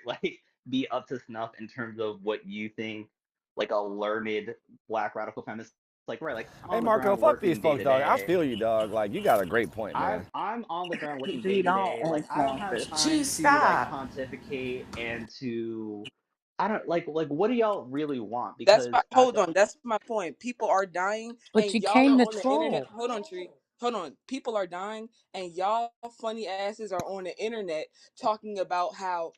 like be up to snuff in terms of what you think like a learned black radical feminist like right like I'm Hey, on the Marco, ground fuck these working day folks, to dog. I day. feel you, dog. Like, you got a great point, man. I'm on the ground working day G, to don't day. Like I don't have influence. Gee, time to like stop. pontificate and to I don't like what do y'all really want? That's Because my at hold the on. That's my point. People are dying, But and you y'all came are to on the internet. troll. Hold on, Tree. Hold on. People are dying, and y'all funny asses are on the internet talking about how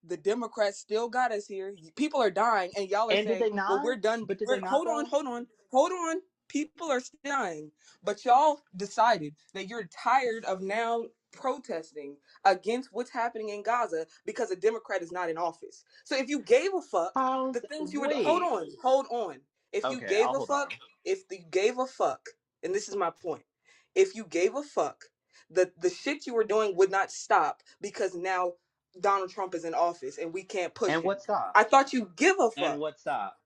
the Democrats still got us here. People are dying, and y'all are and did saying, they "Well, not? we're done." But did they We're not hold on, though? hold on, hold on. People are still dying, but y'all decided that you're tired of now protesting against what's happening in Gaza because a Democrat is not in office. So if you gave a fuck the How's things you would wait? hold on. If you Okay, gave I'll a hold fuck, on. if you gave a fuck, and this is my point, if you gave a fuck, the shit you were doing would not stop because now Donald Trump is in office and we can't push And him. what stopped? I thought you give a And fuck. what stopped?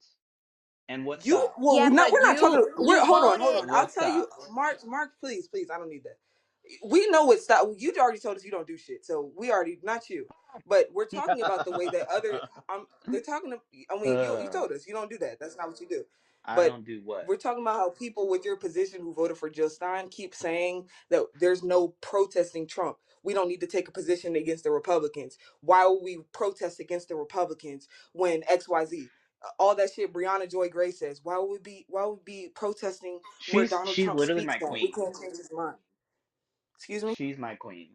And what You stopped? well, Yeah, not but we're not talking. We're you hold voted. on. I'll What tell you, stopped? Mark, please, please. I don't need that. We know what stop. You already told us you don't do shit, so we already not you. But we're talking about the way that other they're talking. I mean, you Uh, told us you don't do that. That's not what you do. I But don't do what? we're talking about how people with your position who voted for Jill Stein keep saying that there's no protesting Trump. We don't need to take a position against the Republicans. Why would we protest against the Republicans when XYZ? All that shit Brianna Joy Gray says. Why would we be protesting where Donald She's Trump literally speaks my at? We queen. can't change his mind. Excuse me? She's my queen.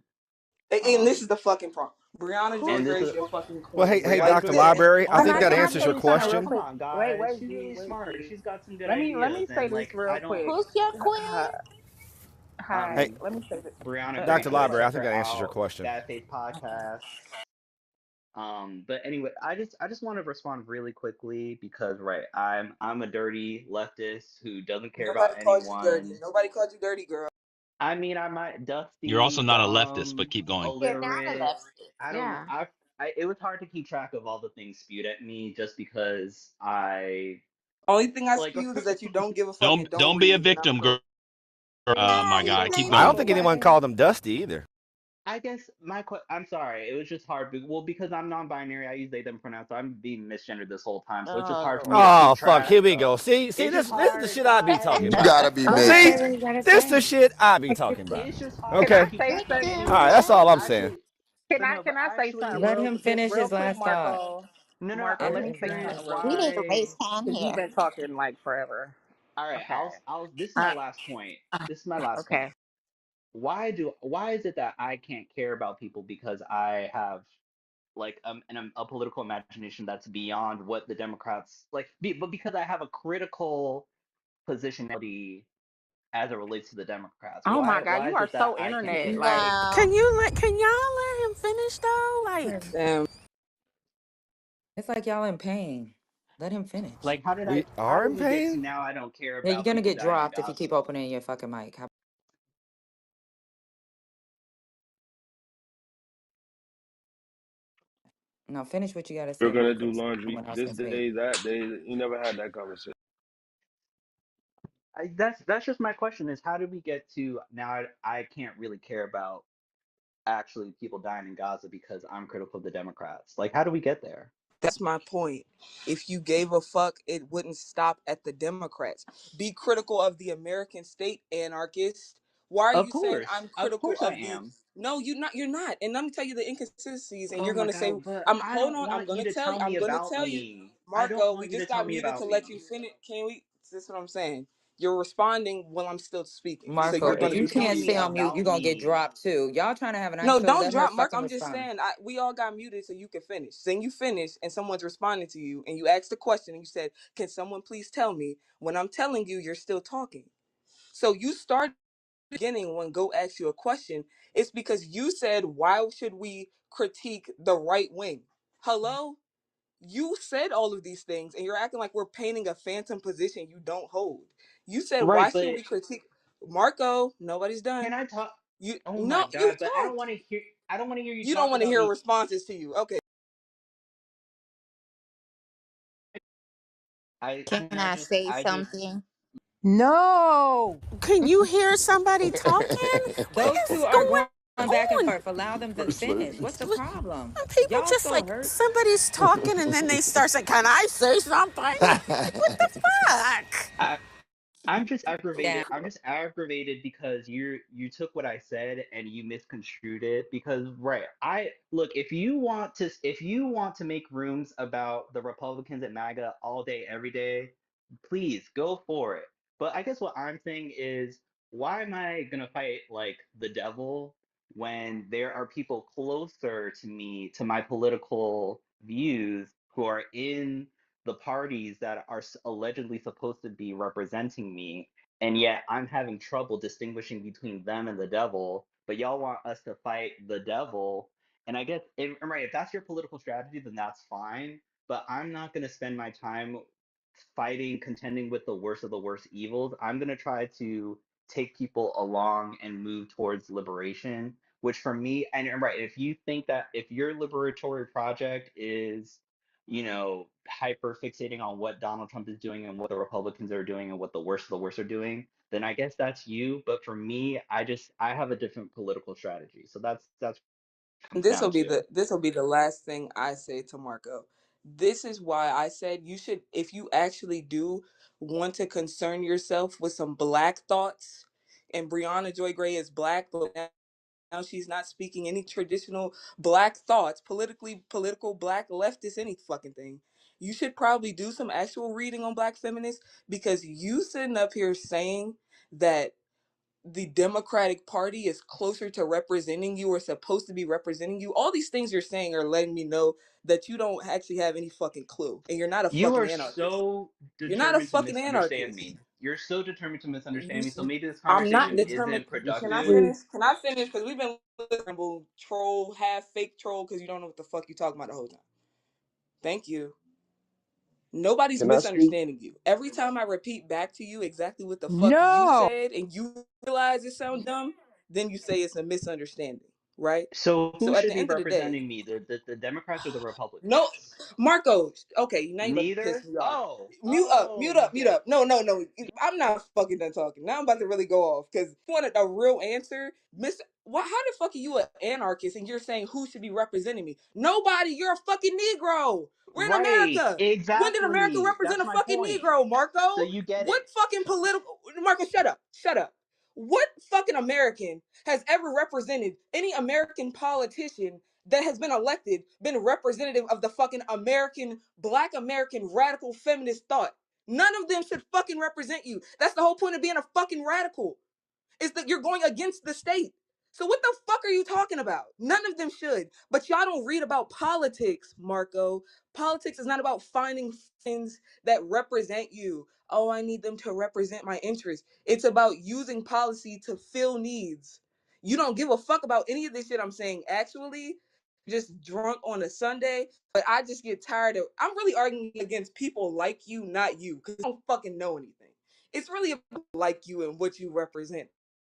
And this is the fucking problem. Brianna Who Joy And this Gray is is your fucking Well, queen. hey, Brianna Like, Dr. Joy. yeah. Library, I Oh think my that can I answers tell your you God! something real question. Come quick? on, Wait, guys. wait, She's G, really wait, smart. G. She's got some good Let me ideas, say and this like real I don't. quick. Who's your queen? Hi, Hey, hi. Let me say this. Brianna Dr. Green. Go Library, I check think her that answers your out. question. Bad Faith Podcast. But anyway, I just want to respond really quickly because right, I'm a dirty leftist who doesn't care about Nobody called you dirty. anyone. Nobody called you dirty, girl. I mean, I might You're also dusty, not a leftist, but dumb, keep going. You're not a illiterate. lefty. I don't know. Yeah. It was hard to keep track of all the things spewed at me just because I Only thing I like. spew is that you don't give a fuck and don't Don't be a read, and I'm victim, cool. girl. Yeah, My his guy, keep name I is don't going. think Brian. anyone called him Dusty either. I guess I'm sorry. It was just hard. Well, because I'm non-binary, I use they them pronouns, so I'm being misgendered this whole time. So it's just Oh hard for me to Lord. keep Oh, fuck, track here we go. of. See, It's just this is the hard, shit I be guys. talking You about. gotta be Let me See, say mixed. what you gotta this the say. shit I be talking about. It's just hard Can to I Okay? keep say track of something? All Victim, right, anyone. that's all I'm saying. Actually, Can but I no, but can I say something Let actually, him finish real his quick, last thought. Marco? no. Marco, let me say Here's something real we quick need to why. raise hand because you've here. been talking like forever. All right, Okay. This is my Uh, last point. This is my last point. okay. Why is it that I can't care about people because I have like a political imagination that's beyond what the Democrats but because I have a critical positionality as it relates to the Democrats. Oh my God, Why you is are it that so I can't internet. care? Like, No. Can y'all let him finish though? Like, Damn. It's like y'all in pain. Let him finish. Like We how are did in we get to pain? now I don't care Yeah, you're about gonna people get dying in dropped if you Gaza? keep opening your fucking mic. No, finish what you gotta You're say, gonna do Marcos. laundry Someone else this can speak. day, that day. You never had that conversation. That's just my question is how did we get to now I can't really care about actually people dying in Gaza because I'm critical of the Democrats. Like how do we get there? That's my point. If you gave a fuck, it wouldn't stop at the Democrats. Be critical of the American state, anarchist. Why are you saying I'm Of critical course I of the? am. No, you're not. And let me tell you the inconsistencies. And Oh you're my gonna say, God, but I'm I hold don't on. want you to tell I'm me gonna about tell you, me. I don't Marco. We want you to just tell got me muted about to let you me. finish. Can we? That's what I'm saying. You're responding while I'm still speaking. So Marco, you're Right, if gonna you you be tell can't me stay continuing. on mute, you're about gonna get me. dropped too. Y'all trying to have a nice No, bill. don't Let her drop, Mark. fucking I'm just respond. saying, we all got muted so you can finish. Then you finish, and someone's responding to you, and you asked a question, and you said, "Can someone please tell me?" When I'm telling you, you're still talking. So you start beginning when Go asks you a question. It's because you said, "Why should we critique the right wing?" Hello, you said all of these things, and you're acting like we're painting a phantom position you don't hold. You said, "Why Right, should but we critique?" Marco, nobody's can done. I talk? You Oh my no, you God, but talked. I don't want to hear you You don't talk want to about hear me. responses to you. Okay. Can I say something? No. Can you hear somebody talking? What Those two is are going going back and on? forth. Allow them to First lady. finish. What's the problem? People Y'all just so like hurt. somebody's talking and then they start saying, "Can I say something?" Like, what the fuck? I, I'm just Down. aggravated. I'm just aggravated because you took what I said and you misconstrued it because right. I look, if you want to make rooms about the Republicans at MAGA all day every day, please go for it. But I guess what I'm saying is why am I going to fight like the devil when there are people closer to me to my political views who are in the parties that are allegedly supposed to be representing me, and yet I'm having trouble distinguishing between them and the devil. But y'all want us to fight the devil, and I guess right, if that's your political strategy, then that's fine. But I'm not going to spend my time fighting, contending with the worst of the worst evils. I'm going to try to take people along and move towards liberation. Which for me, and right, if you think that if your liberatory project is hyper fixating on what Donald Trump is doing and what the Republicans are doing and what the worst of the worst are doing, then I guess that's you. But for me, I have a different political strategy. So that's what it comes This down will be to. the last thing I say to Marco. This is why I said you should, if you actually do want to concern yourself with some black thoughts, and Breonna Joy Gray is black, but now she's not speaking any traditional black thoughts, political black leftist, any fucking thing. You should probably do some actual reading on black feminists because you sitting up here saying that the Democratic Party is closer to representing you or supposed to be representing you. All these things you're saying are letting me know that you don't actually have any fucking clue and you're not a You fucking are anarchist. so You're not a determined to fucking misunderstand anarchist. me. You're so determined to misunderstand me. So maybe this I'm not conversation determined. isn't Can I productive. finish? Can I finish? Because we've been listening troll, half fake troll, because you don't know what the fuck you're talking about the whole time. Thank you. Nobody's Can I speak? misunderstanding you. Every time I repeat back to you exactly what the fuck you No. said and you realize it sounds dumb, then you say it's a misunderstanding, right? So who So at should the be end of the day, representing me? The Democrats or the no, Republicans? Marco. Okay, now you're about to piss Neither? me off. Oh, Mute up, oh, mute you up, mute get up. No, no, no. I'm not fucking done talking. Now I'm about to really go off because you wanted a real answer, Miss. What? How the fuck are you an anarchist and you're saying who should be representing me? Nobody. You're a fucking Negro. We're in right. America. When did America Exactly. represent That's a my fucking point. Negro, So Marco? you get What it. fucking political? Marco, shut up, shut up. What fucking American has ever represented any American politician that has been elected, been representative of the fucking American, black American radical feminist thought? None of them should fucking represent you. That's the whole point of being a fucking radical is that you're going against the state. So what the fuck are you talking about? None of them should. But y'all don't read about politics, Marco. Politics is not about finding things that represent you. Oh, I need them to represent my interests. It's about using policy to fill needs. You don't give a fuck about any of this shit I'm saying. Actually, just drunk on a Sunday. But I just get tired of. I'm really arguing against people like you, not you, because I don't fucking know anything. It's really about like you and what you represent.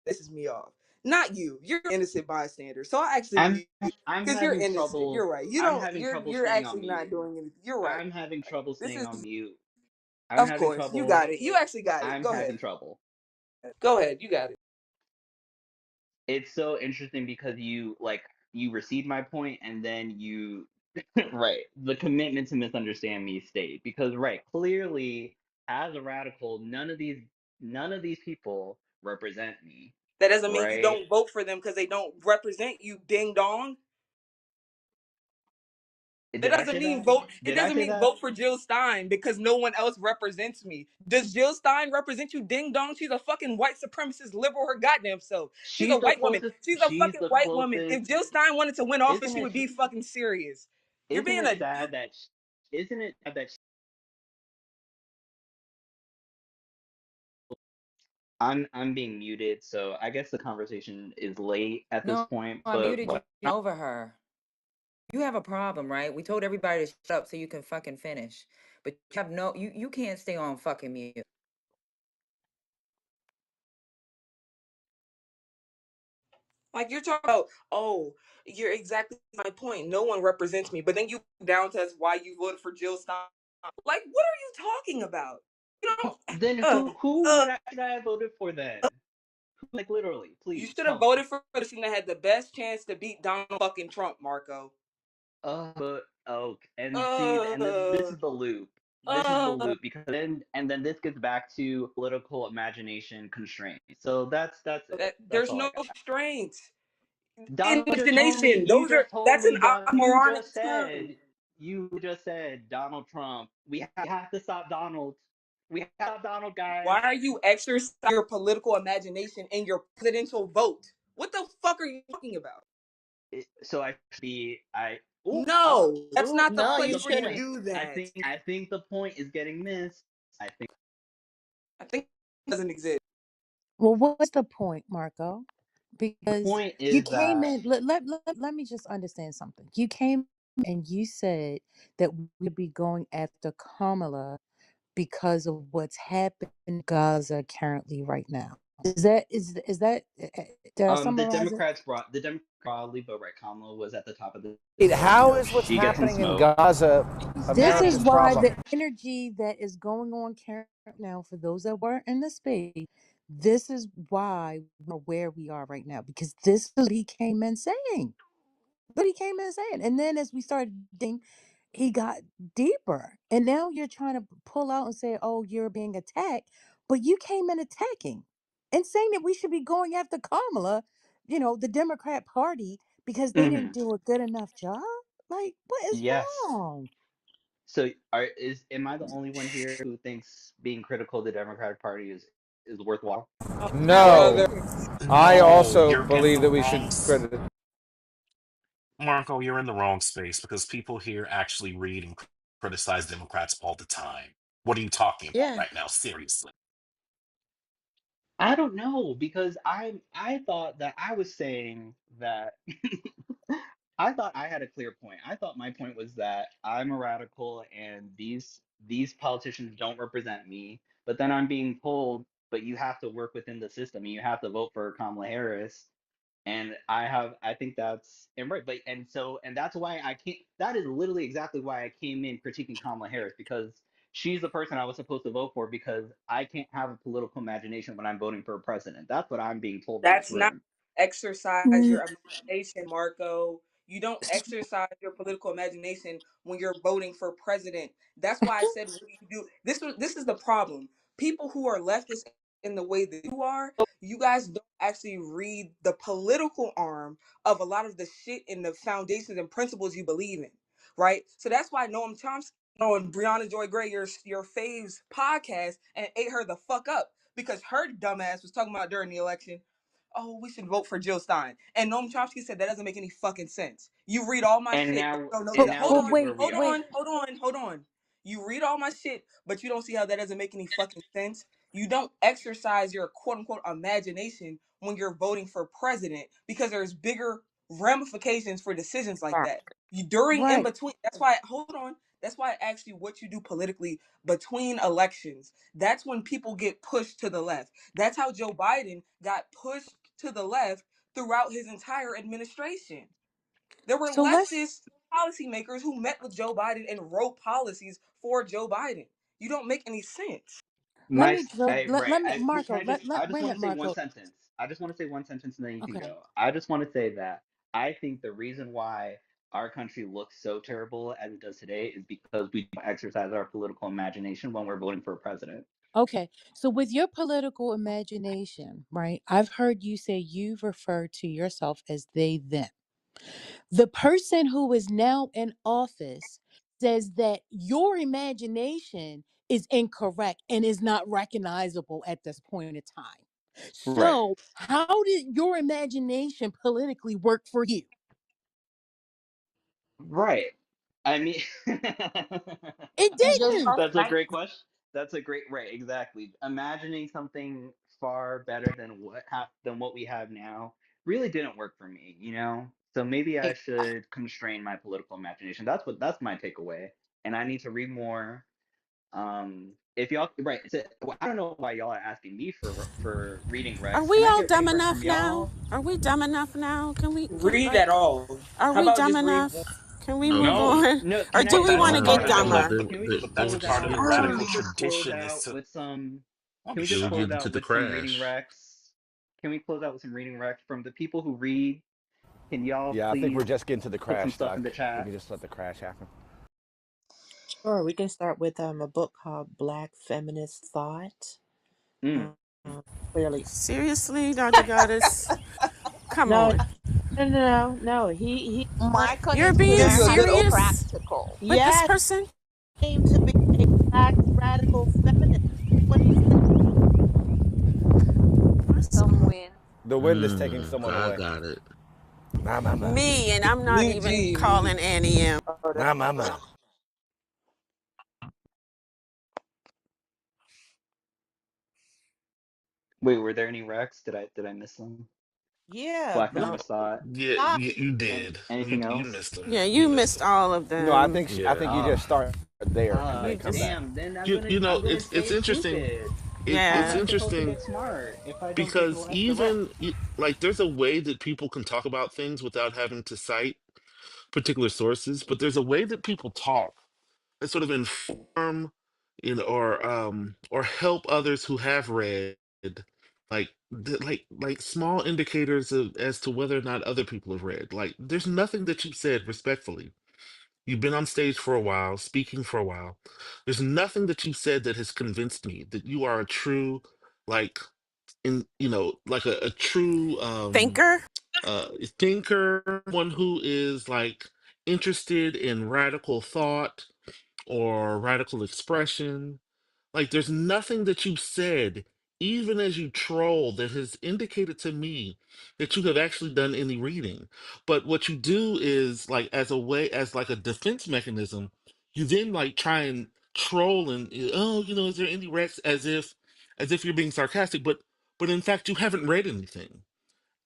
This is me off. Not you. You're an innocent bystander. So I actually I'm view you I'm because you're having innocent. You're trouble. right. You I'm don't. having trouble You're staying on actually mute. not doing anything. You're right. I'm having trouble This staying is, on mute. I'm of having course, you trouble. got it. You actually got it. I'm Go ahead. having trouble. Go ahead. You got it. It's so interesting because you received my point and then you right, the commitment to misunderstand me stayed because right, clearly as a radical, none of these people represent me, That doesn't mean you right? don't vote for them because they don't represent you. Ding dong. That Did I doesn't say mean that? vote. It Did I doesn't say mean that? vote for Jill Stein because no one else represents me. Does Jill Stein represent you? Ding dong. She's a fucking white supremacist liberal her goddamn self. She's a She's the white woman. closest. She's a She's fucking the white woman. closest. If Jill Stein wanted to win office, Isn't she it? would be fucking serious. You're Isn't being it a sad that? Isn't it sad that? I'm being muted, so I guess the conversation is late at this No, point. I But muted what? you over her. You have a problem, right? We told everybody to shut up so you can fucking finish. But you have no you can't stay on fucking mute. like you're talking about. Oh, you're exactly my point. No one represents me. But then you down to us why you voted for Jill Stein. Like, what are you talking about? You don't. Then Uh, who uh, would I should I have voted for then? Like literally, you please should have tell me. voted for the person that had the best chance to beat Donald fucking Trump, Marco. But oh, and see, and this Uh, is the loop. This is the uh, loop because then this gets back to political imagination constraints. So that's it. That's there's all I no got. restraints. Donald just told me. Imagination. That's an oxymoronic term. You just said Donald Trump. We have to stop Donald. We have to stop Donald, guys. Why are you exercising your political imagination in your presidential vote? What the fuck are you talking about? So I should be I. Oh, No, that's not the No, you place the where you shouldn't. point. do I that. think I think the point is getting missed. I think I think it doesn't exist. Well, what's the point, Marco? the Because point you is came that in, let me just understand something. You came and you said that we'd be going after Kamala because of what's happening in Gaza currently right now. Is that did I the summarize it? Democrats broadly, but right, Kamala was at the top of the. How is what's She gets some happening in smoke. Gaza This is America's why problem? the energy that is going on current now, for those that were in the space, this is why we're where we are right now, because this is what he came in saying. What he came in saying. And then as we started digging, he got deeper. And now you're trying to pull out and say, oh, you're being attacked. But you came in attacking and saying that we should be going after Kamala, the Democrat Party, because they didn't Hmm. do a good enough job. Like, what is Yes. wrong? So am I the only one here who thinks being critical of the Democratic Party is worthwhile? Oh, No. brother. I No, also you're in believe the that we wrong should credit. Marco, you're in the wrong space because people here actually read and criticize Democrats all the time. What are you talking about Yeah. right now? Seriously. I don't know because I thought that I was saying that I thought I had a clear point. I thought my point was that I'm a radical and these politicians don't represent me. But then I'm being told, but you have to work within the system and you have to vote for Kamala Harris. And I think that's and right, but and that's why I can't. That is literally exactly why I came in critiquing Kamala Harris because she's the person I was supposed to vote for because I can't have a political imagination when I'm voting for a president. That's what I'm being told in this That's not room. exercise Mm, your imagination, Marco. You don't exercise your political imagination when you're voting for president. That's why I said, what do you do? This is the problem. People who are leftists in the way that you are, you guys don't actually read the political arm of a lot of the shit and the foundations and principles you believe in, right? So that's why Noam Chomsky on Brianna Joy Gray, your faves podcast, and ate her the fuck up because her dumbass was talking about during the election, oh, we should vote for Jill Stein. And Noam Chomsky said that doesn't make any fucking sense. You read all my And shit, but now you don't know and that. but now Hold but look on, at where wait, we hold are. wait. on, hold on, hold on. You read all my shit, but you don't see how that doesn't make any fucking sense. You don't exercise your quote unquote imagination when you're voting for president because there's bigger ramifications for decisions like that. You during in Right. between. That's why. Hold on. That's why I asked you what you do politically between elections. That's when people get pushed to the left. That's how Joe Biden got pushed to the left throughout his entire administration. There were So let's leftist policymakers who met with Joe Biden and wrote policies for Joe Biden. You don't make any sense. let My, me so right. let me Can Marco, I just, I just wait a want minute, to say one Marco. sentence. I just want to say one sentence and then you can Okay. go. I just want to say that I think the reason why our country looks so terrible as it does today is because we don't exercise our political imagination when we're voting for a president. Okay. So with your political imagination, right? I've heard you say you've referred to yourself as they them. The person who is now in office says that your imagination is incorrect and is not recognizable at this point in time. Right. So, how did your imagination politically work for you? Right. I mean, It And just didn't. that's a like great question. That's a great, right, exactly. Imagining something far better than what we have now really didn't work for me, you know? So maybe I should constrain my political imagination. That's my takeaway. And I need to read more. If y'all, right, well, I don't know why y'all are asking me for reading Are Rex. Can we I all get reading dumb Rex from enough now? y'all? Are we dumb enough now? Can Read like at all. are How we about dumb just read enough? one? Can we move No, No, on? No, Or can do I we can want we to no, get close no. out? dumber? Can we But just that's close part of out? the Can political we just close tradition is out to. with some? I'll Can be we just You'll shot. close get into out the with some reading crash. Rex? Can we close out with some reading Rex from the people who read? Can y'all Yeah, I think we're please just getting to the put some crash, stuff in Doc. the We chat? can just let the crash happen. sure, we can start with a book called Black Feminist Thought. Mm. Um, clearly, Seriously, Dr. Goddess? Come no, on. no. He Michael You're needs to being Give learn you a how to good be open. serious practical. with this yes person? claimed to be a black radical feminist. What he said. What's Some win. The wind is taking someone I away. got it. Ma. me? And I'm not even Eugene. calling Annie M. Oh, Ma. Wait, were there any Rex? Did I miss them? yeah, Black black Mm, feminist thought. yeah, thought. you did. Anything You else? missed them. Yeah, You you missed missed them. all of No, them. I Yeah. think you just Ah, start there and You then come back. just, damn. Then You know, I'm gonna it's say interesting. stupid. It's yeah. I'm supposed to interesting get smart if I don't get because the Rex. like there's a way that people can talk about things without having to cite particular sources, but there's a way that people talk that sort of inform, or help others who have read, like small indicators of as to whether or not other people have read. Like there's nothing that you've said respectfully. You've been on stage for a while, speaking for a while. There's nothing that you've said that has convinced me that you are a true, like, like a true Thinker? thinker, one who is like interested in radical thought or radical expression. Like, there's nothing that you've said, even as you troll, that has indicated to me that you have actually done any reading. But what you do is, like, as like a defense mechanism, you then like try and troll and, oh, is there any Rex, as if you're being sarcastic, but in fact, you haven't read anything.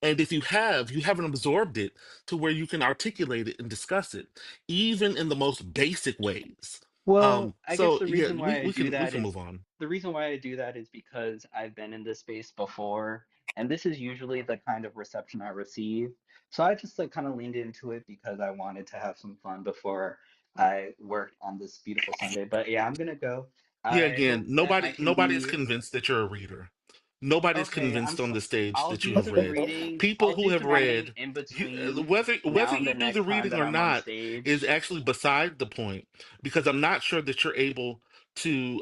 And if you have, you haven't absorbed it to where you can articulate it and discuss it, even in the most basic ways. Well, I guess So the yeah, reason we, why I we do can we that can is move on. because I've been in this space before, and this is usually the kind of reception I receive. So I just like kind of leaned into it because I wanted to have some fun before I worked on this beautiful Sunday. But yeah, I'm gonna go. Yeah, I again, hope that I can nobody is be convinced that you're a reader. Nobody's okay. convinced on the stage I'll that you do have some read. reading. People I'll who do have some reading read, in you, between whether now and you the do the next time reading that or I'm on not is stage. actually beside the point, because I'm not sure that you're able to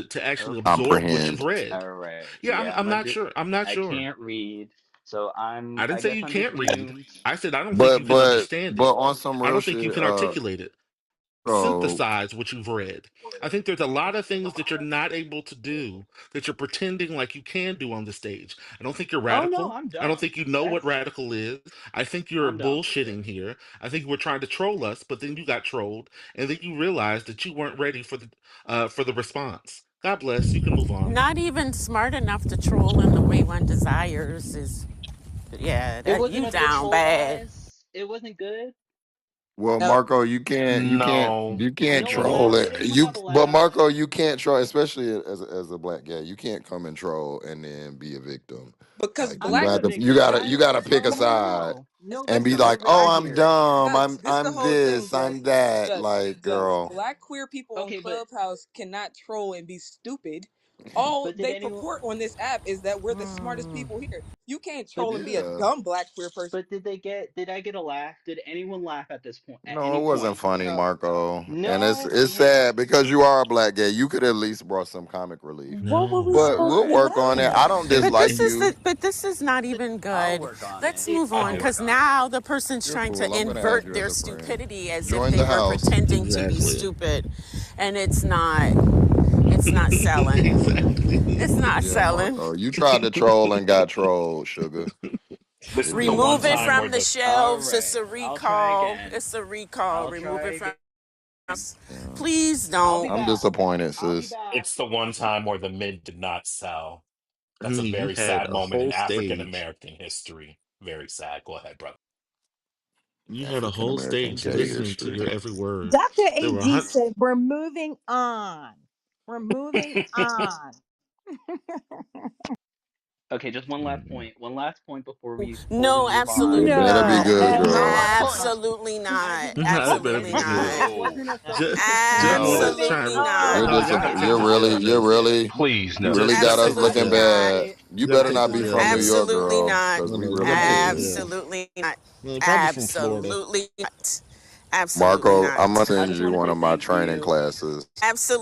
to actually Okay. absorb what you've Comprehend. read. All right. Yeah, Yeah, I'm not sure. I'm not I sure. can't read. So I didn't I say guess you I'm just can't read. doomed. I said I don't think you But can but understand it. but on some I real don't think you shit, can articulate it, so synthesize what you've read. I think there's a lot of things that you're not able to do that you're pretending like you can do on the stage. I don't think you're Oh no, radical. I'm I don't dumb. think you know what That's radical is. I think you're I'm dumb. bullshitting here. I think we're trying to troll us, but then you got trolled, and then you realized that you weren't ready for the response. God bless. You can move on. Not even smart enough to troll in the way one desires is, yeah, It that wasn't you a good down troll, bad. guys. It wasn't good. well, No. Marco, No, you can't No, it's troll not no. good. it. I'm gonna have a But laugh. Marco, you can't troll, especially as a black guy. You can't come and troll and then be a victim. because Like I'm you black not had a to, big you gotta, fan you of. gotta pick a No, no, no, side no, no. and That's be not like, what oh, I I'm hear. dumb, Judge, this the I'm whole thing, this, Judge. I'm that. Judge, Like, Judge. girl, Black queer people on Okay, Clubhouse cannot troll and be stupid. All but did they anyone? purport on this app is that we're the smartest people here. You can't But troll and be a yeah. dumb black queer person. but did they get? Did I get a laugh? Did anyone laugh at this point? At No, any it wasn't point? funny, Marco. And No. it's sad because you are a black gay. You could at least brought some comic relief. What were we But No. supposed we'll to work on it. I laugh? don't And But dislike this and is you. the but this is not even I'll good. work on Let's it. move I'll on do it. because I'll work on it. now the person's You're trying to cool. I'm gonna add invert you as their a friend. stupidity as if Join they the were house. pretending to be Exactly. stupid, and it's not selling. Exactly. It's not Yeah, selling. Marco. You tried to troll and got trolled, sugar. This It is the didn't one Remove it time work. where from the the All shelves. It's right. a I'll try recall. again. It's a recall. I'll Remove try it from. again. Yeah. Please I'll be don't. I'm back. disappointed, I'll be sis. back. it's the one time where the mid did not sell. I That's a mean, you very had sad a moment in whole African stage. American history. Very sad. Go ahead, brother. You had a African whole American stage gay listening to history. your every word. Dr. There were AG said, we're moving on. We're moving on. Okay, just one last Mhm. point. One last point before we No, move on. It absolutely better be not. good, Just one girl. last point. No. Absolutely not. it better Absolutely be good. not. This No. wasn't a Just know this that No. Moving Absolutely trying You're not. on. no, dis- y'all gotta take you're this a step really, back. Please you no. really got us Just Absolutely looking not. bad. I You you gotta better take not this be to the from next New level. York, Absolutely girl, not. because No, we no, you really gotta take it could. there. Absolutely not. No, probably from Florida. Absolutely not. Absolutely Marco, I'm gonna not. I send just you want to one say of my thank training you. classes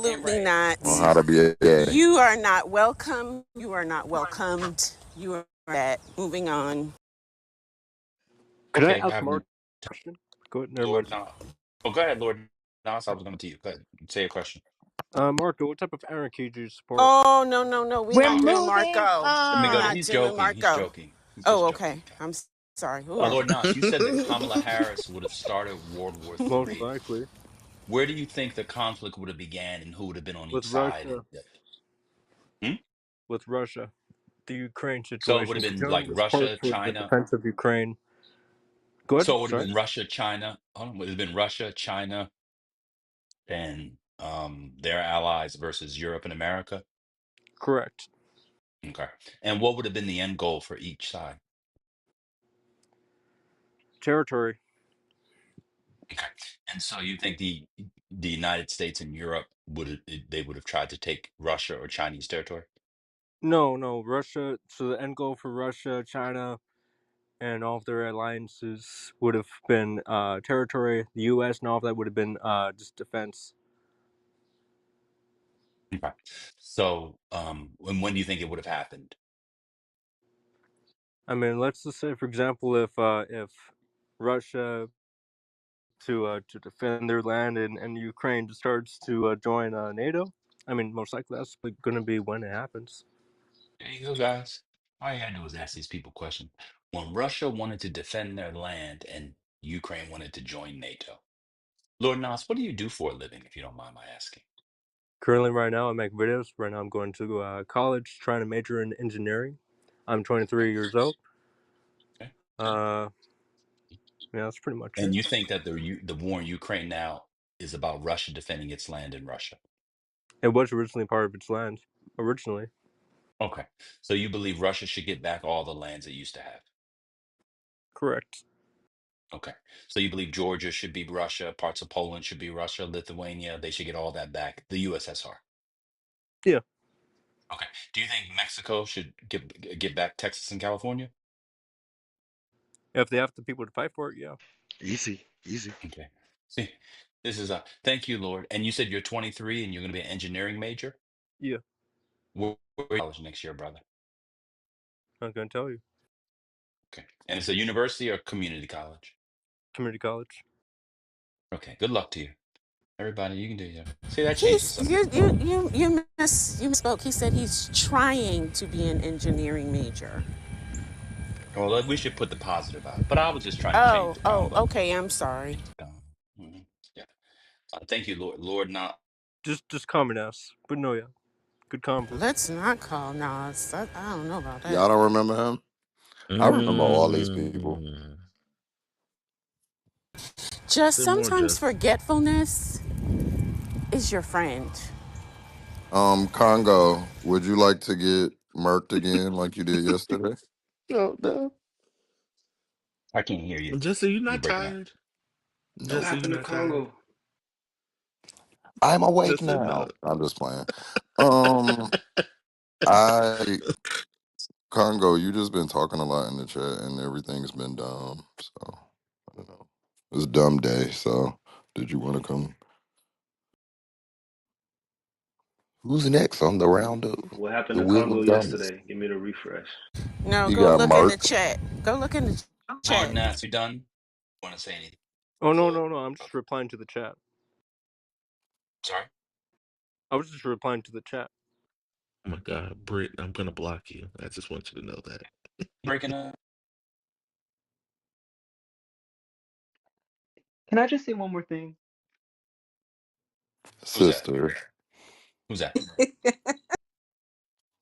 And Absolutely right. on not. how to be a gay. You are not welcome. You are not welcomed. You are that. Moving on. Could I Okay, ask have Mark a question? Go ahead, never mind. Lord Nas. Oh, go ahead, Lord Nas. I was coming to you. Go ahead. Say a question. Marco, what type of anarchy do you support? Oh, no, no, no. We're We're not doing moving Marco. Let me We're go to. on. not He's doing joking. He's Marco. joking. He's Oh, just okay. joking. Okay. Sorry. Oh, Lord Nas, you said that Kamala Harris would have started World War most III. likely Where do you think the conflict would have began, and who would have been on with each side? Russia. Hmm? With Russia, the Ukraine So it would situation. have We're been doing like this part Russia, for the China. defense of Ukraine. Go ahead. So it would have Sorry. been Russia, China. Hold on, it would have been Russia, China, and their allies versus Europe and America. Correct. Okay. And what would have been the end goal for each side? Territory. Okay. And so you think the United States and Europe would have tried to take Russia or Chinese territory? No, no. Russia. So the end goal for Russia, China, and all of their alliances would have been territory. The U.S. and all of that would have been just defense. Okay. So and when do you think it would have happened? I mean, let's just say, for example, if Russia to defend their land and Ukraine starts to join NATO, I mean, most likely that's going to be when it happens. There you go, guys. All you gotta do is ask these people questions. When Russia wanted to defend their land and Ukraine wanted to join NATO, Lord Nas, what do you do for a living, if you don't mind my asking? Currently, right now, I make videos. Right now, I'm going to college, trying to major in engineering. I'm Okay. 23 years old. Okay. Uh, yeah, that's pretty much And it. you think that the war in Ukraine now is about Russia defending its land in Russia? It was originally part of its land. Originally, Okay. So you believe Russia should get back all the lands it used to have? correct. Okay. So you believe Georgia should be Russia, parts of Poland should be Russia, Lithuania, they should get all that back, the USSR. Yeah. Okay. Do you think Mexico should get back Texas and California? If they have the people to fight for it, yeah. Easy, easy. Okay. See, this is a thank you, Lord. And you said you're 23 and you're going to be an engineering major? Yeah. Where college next year, brother? I'm gonna tell you. Okay. And it's a university or community college? Community college. Okay. Good luck to you. Everybody, you can do it. See, that changes He's something. you misspoke. He said he's trying to be an engineering major. Well, we should put the positive out. But I was just trying to change Oh, the oh, combo. okay. I'm sorry. Mhm. Yeah. Thank you, Lord. Lord, not. Just common ass. But no, yeah. Good combo. Let's not call Nas. I don't know about that. Y'all don't remember him? I remember all these people. Mm. Just Say more, sometimes Jeff. forgetfulness is your friend. Congo, would you like to get murked again like you did yesterday? Oh no, I can't hear you. Jesse, you You're not breaking up. tired? What Jesse, Nope. you happened to not tired? Congo? I'm awake Jesse, now. no. I'm just playing. Um, I Congo, you just been talking a lot in the chat, and everything's been dumb. So I don't know. It's a dumb day. So did you want to come? Who's next on the roundup? What happened The to wheel Congo of dumbness. yesterday? Give me the refresh. No, You go got look in the Mark. chat. Go look in the Lord chat. Nats, you done? Want to say anything? Oh no, Floor. no, no! I'm just replying to the chat. Sorry. I was just replying to the chat. Oh my God, Britt, I'm gonna block you. I just want you to know that. Breaking up. Can I just say one more thing? Who's that? Sister, Who's that?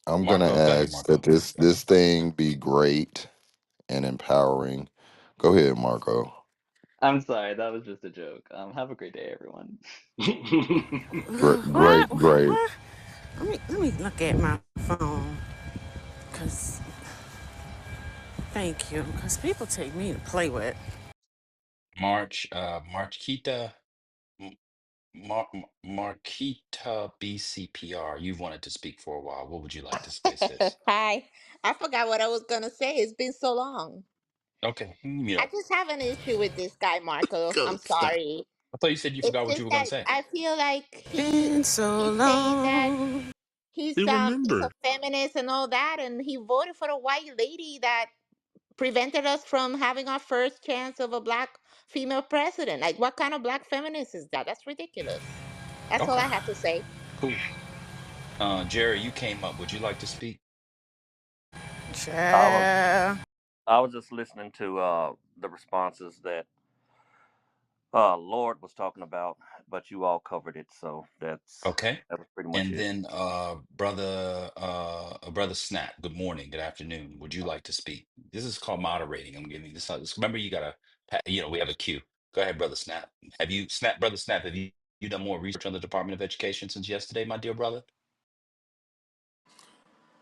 I'm gonna Marco. Go ahead, ask that Marco. this thing be great and empowering. Go ahead, Marco. I'm sorry, that was just a joke. Have a great day, everyone. Great, What? great, great. What? Let me look at my phone. Cause thank you. Cause people take me to play with. Marquita, Marquita BCPR. You've wanted to speak for a while. What would you like to say, sis? Hi. I forgot what I was going to say. It's been so long. Okay, mute I up. just have an issue with this guy, Marco. Go I'm stop. sorry. I thought you said you It's forgot what you just were going to that say. I feel like Been so he's saying that long. You he's a remember? feminist and all that, and he voted for a white lady that prevented us from having our first chance of a black female president. Like, what kind of black feminist is that? That's ridiculous. That's all Okay, I have to say. cool. Jerry, you came up. Would you like to speak? I was Child. I was just listening to the responses that Lord was talking about, but you all covered it, so Okay. that was pretty much And it. then brother Snap, good morning, good afternoon. Would you like to speak? This is called moderating. I'm giving you this. Remember, you gotta, we have a queue. Go ahead, brother Snap. Brother Snap, have you done more research on the Department of Education since yesterday, my dear brother?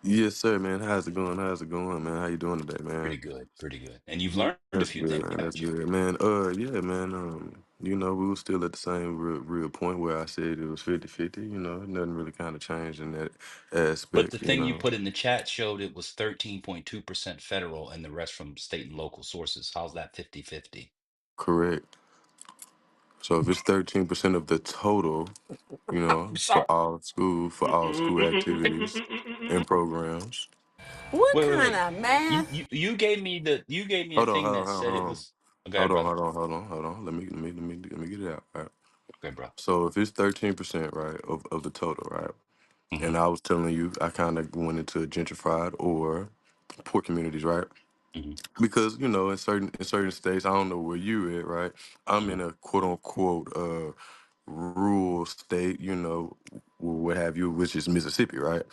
Yes, sir, man. How's it going? How's it going, man? How you doing today, man? Pretty good, pretty good. And you've learned a That's few good, things, man. That's haven't you? good, man. Yeah, man. We were still at the same real point where I said it was 50-50. Nothing really kind of changed in that But the aspect. thing you put in the chat showed it was 13.2% federal and the rest from state and local sources. How's that 50-50? Correct. So if it's 13% of the total, I'm sorry. for all school activities and programs. What Wait, wait, kind wait. of You math? you you you gave me a Hold on, thing hold on, that hold on, said hold it on. was. Go ahead, brother. Hold on. Let me get it out. Right. Okay, bro. So if it's 13%, right, of the total, right, Hmm. and I was telling you, I kind of went into gentrified or poor communities, right? Hmm. Because in certain states, I don't know where you at, right? I'm Hmm. in a quote unquote rural state, what have you, which is Mississippi, right?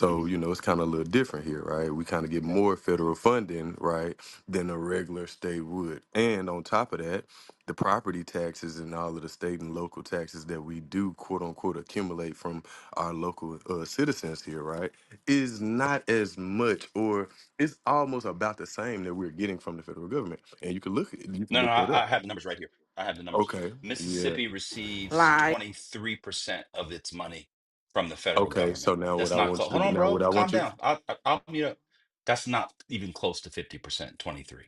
Hmm. So it's kind of a little different here, right? We kind of get more federal funding, right, than a regular state would, and on top of that, the property taxes and all of the state and local taxes that we do quote unquote accumulate from our local citizens here, right, is not as much, or it's almost about the same that we're getting from the federal government. And you can No, no, look that I up. have the numbers right here. I have the numbers. Okay. Yeah. Mississippi receives Like, 23% of its money from the federal Okay. government. So now what That's I not want close. you Hold to on, now what bro. I Calm want you down. I'll mute up. That's not even close to 50%. 23.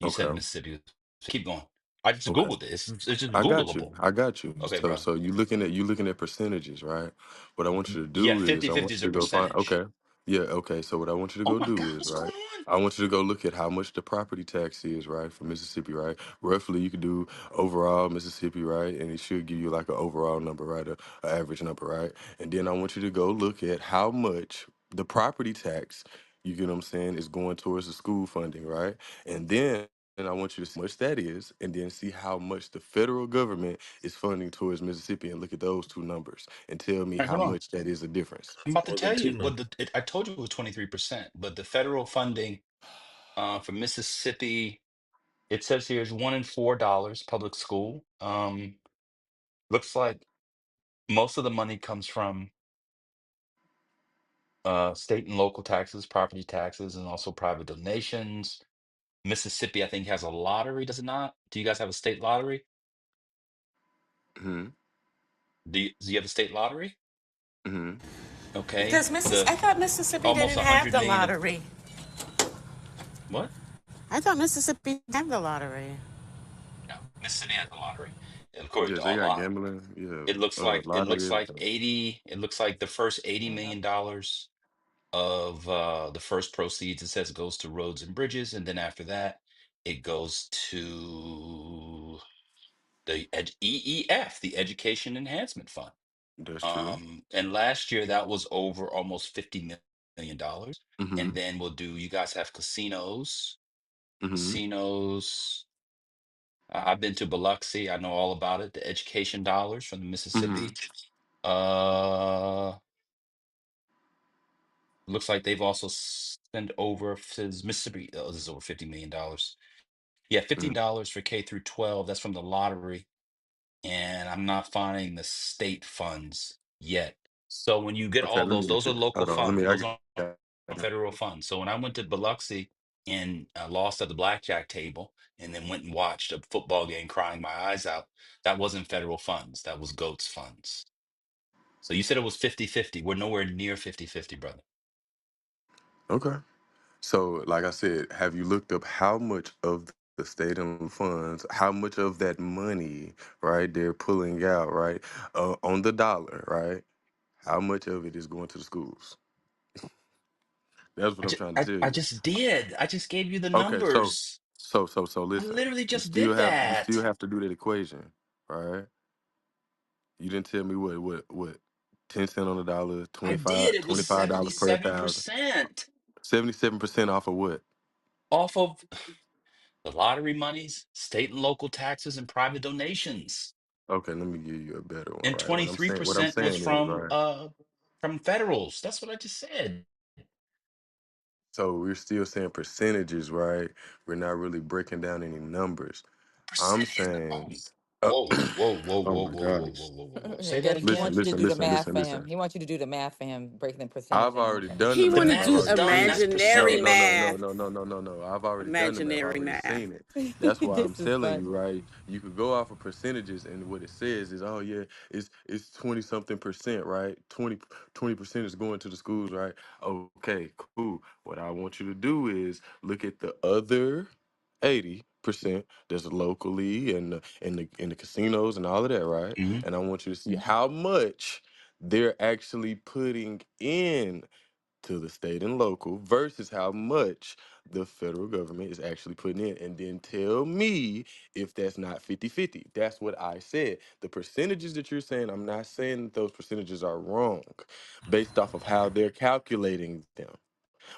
You said okay. Mississippi. Keep going. I just Okay. Googled it. It's just I got you. Googleable. I got you. Okay, So bro. so you looking at percentages, right? What I want you to Yeah, do is I 50-50 want is you a to go find percentage. okay. Yeah, okay. So what I want you to Oh go my God, do is, what's going right? on? I want you to go look at how much the property tax is, right, for Mississippi, right? Roughly you could do overall Mississippi, right? And it should give you like an overall number, right? A average number, right? And then I want you to go look at how much the property tax, you get what I'm saying, is going towards the school funding, right? And then I want you to see how much that is, and then see how much the federal government is funding towards Mississippi, and look at those two numbers, and tell me All right, how hold on. much that is a difference. I'm about to Or the tell two you numbers. I told you it was 23%, but the federal funding for Mississippi, it says here is $1 in $4 public school. Looks like most of the money comes from state and local taxes, property taxes, and also private donations. Mississippi, I think, has a lottery, does it not? Do you guys have a state lottery? Hmm. Do you have a state lottery? Hmm. Okay. Does The I thought Mississippi almost didn't have 100 the million of lottery. what? I thought Mississippi didn't have the lottery. No, Mississippi has a lottery. And according Yes, to they a got lot, gambling. it Lottery. looks like 80, it looks like the first $80 million of the first proceeds, it says, goes to roads and bridges, and then after that it goes to the EEF, the Education Enhancement Fund. That's true. And last year that was over almost $50 million. Hmm. And then we'll do, you guys have Hmm. casinos. I've been to Biloxi, I know all about it, the education dollars from the Hmm. Mississippi. uh Looks like they've also sent over, says Mississippi, oh, this is over $50 million. Yeah, Hmm. $15 for K through 12. That's from the lottery. And I'm not finding the state funds yet. So when you get Okay, all let me those get are you. local Hold on. Let funds. me. I Those aren't got it. federal funds. So when I went to Biloxi and lost at the blackjack table and then went and watched a football game crying my eyes out, that wasn't federal funds. That was GOAT's funds. So you said it was 50-50. We're nowhere near 50-50, brother. Okay. So, like I said, have you looked up how much of the state and funds, how much of that money, right, they're pulling out, right, on the dollar, right? How much of it is going to the schools? That's what I'm trying to tell I you. just did. I just gave you the Okay, numbers. so I listen. literally just did You still that. have to do that equation, right? You didn't tell me what 10 cent on the dollar, I did. It was $25 per 1,000, 77% 77% off of what? off of the lottery monies, state and local taxes, and private donations. Okay, let me give you a better one, And right? What I'm 23% was saying is, right? from federals. That's what I just said. So we're still saying percentages, right? We're not really breaking down any numbers. I'm Percentage. Oh, saying, uh, whoa, whoa, whoa, oh whoa, my whoa, whoa, gosh. whoa, whoa, whoa, whoa. I Say that guess he Listen, wants again. you to listen, do the listen, math listen, for him. listen. He wants you to do the math for him, breaking the I've percentages. already done the He The want math. to I've math do is already done. seen it. That's No, imaginary percentage. no, no, no, math. no, no, no, no, no. I've already done the math. I've Imaginary already math. seen it. That's why I'm This is telling you, funny. right? You could go off of percentages, and what it says is, oh yeah, it's 20 something percent, right? 20% is going to the schools, right? Okay, cool. What I want you to do is look at the other 80% that's locally and in the casinos and all of that, right? Hmm. And I want you to see how much they're actually putting in to the state and local versus how much the federal government is actually putting in, and then tell me if that's not 50-50. That's what I said. The percentages that you're saying, I'm not saying that those percentages are wrong based off of how they're calculating them.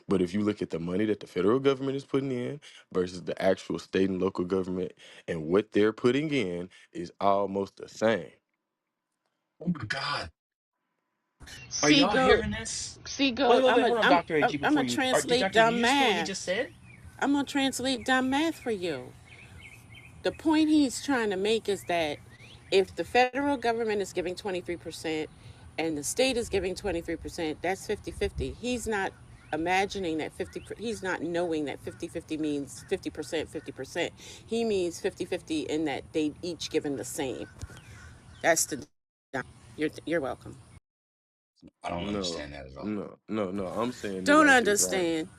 But if you look at the money that the federal government is putting in versus the actual state and local government, and what they're putting in is almost the same. Oh my God. Are See, y'all go, hearing this? see, Wait, go. wait, wait. Hold on, Dr. AG, I'm before a you. translate Did dumb you just hear what he math. just said? I'm gonna translate dumb math for you. The point he's trying to make is that if the federal government is giving 23% and the state is giving 23%, that's 50-50. He's not imagining that 50, he's not knowing that 50-50 means 50%, 50%. He means 50-50 in that they each given the same. That's the, you're welcome. I don't No, understand that at all. no. I'm saying it Don't like this, right? understand.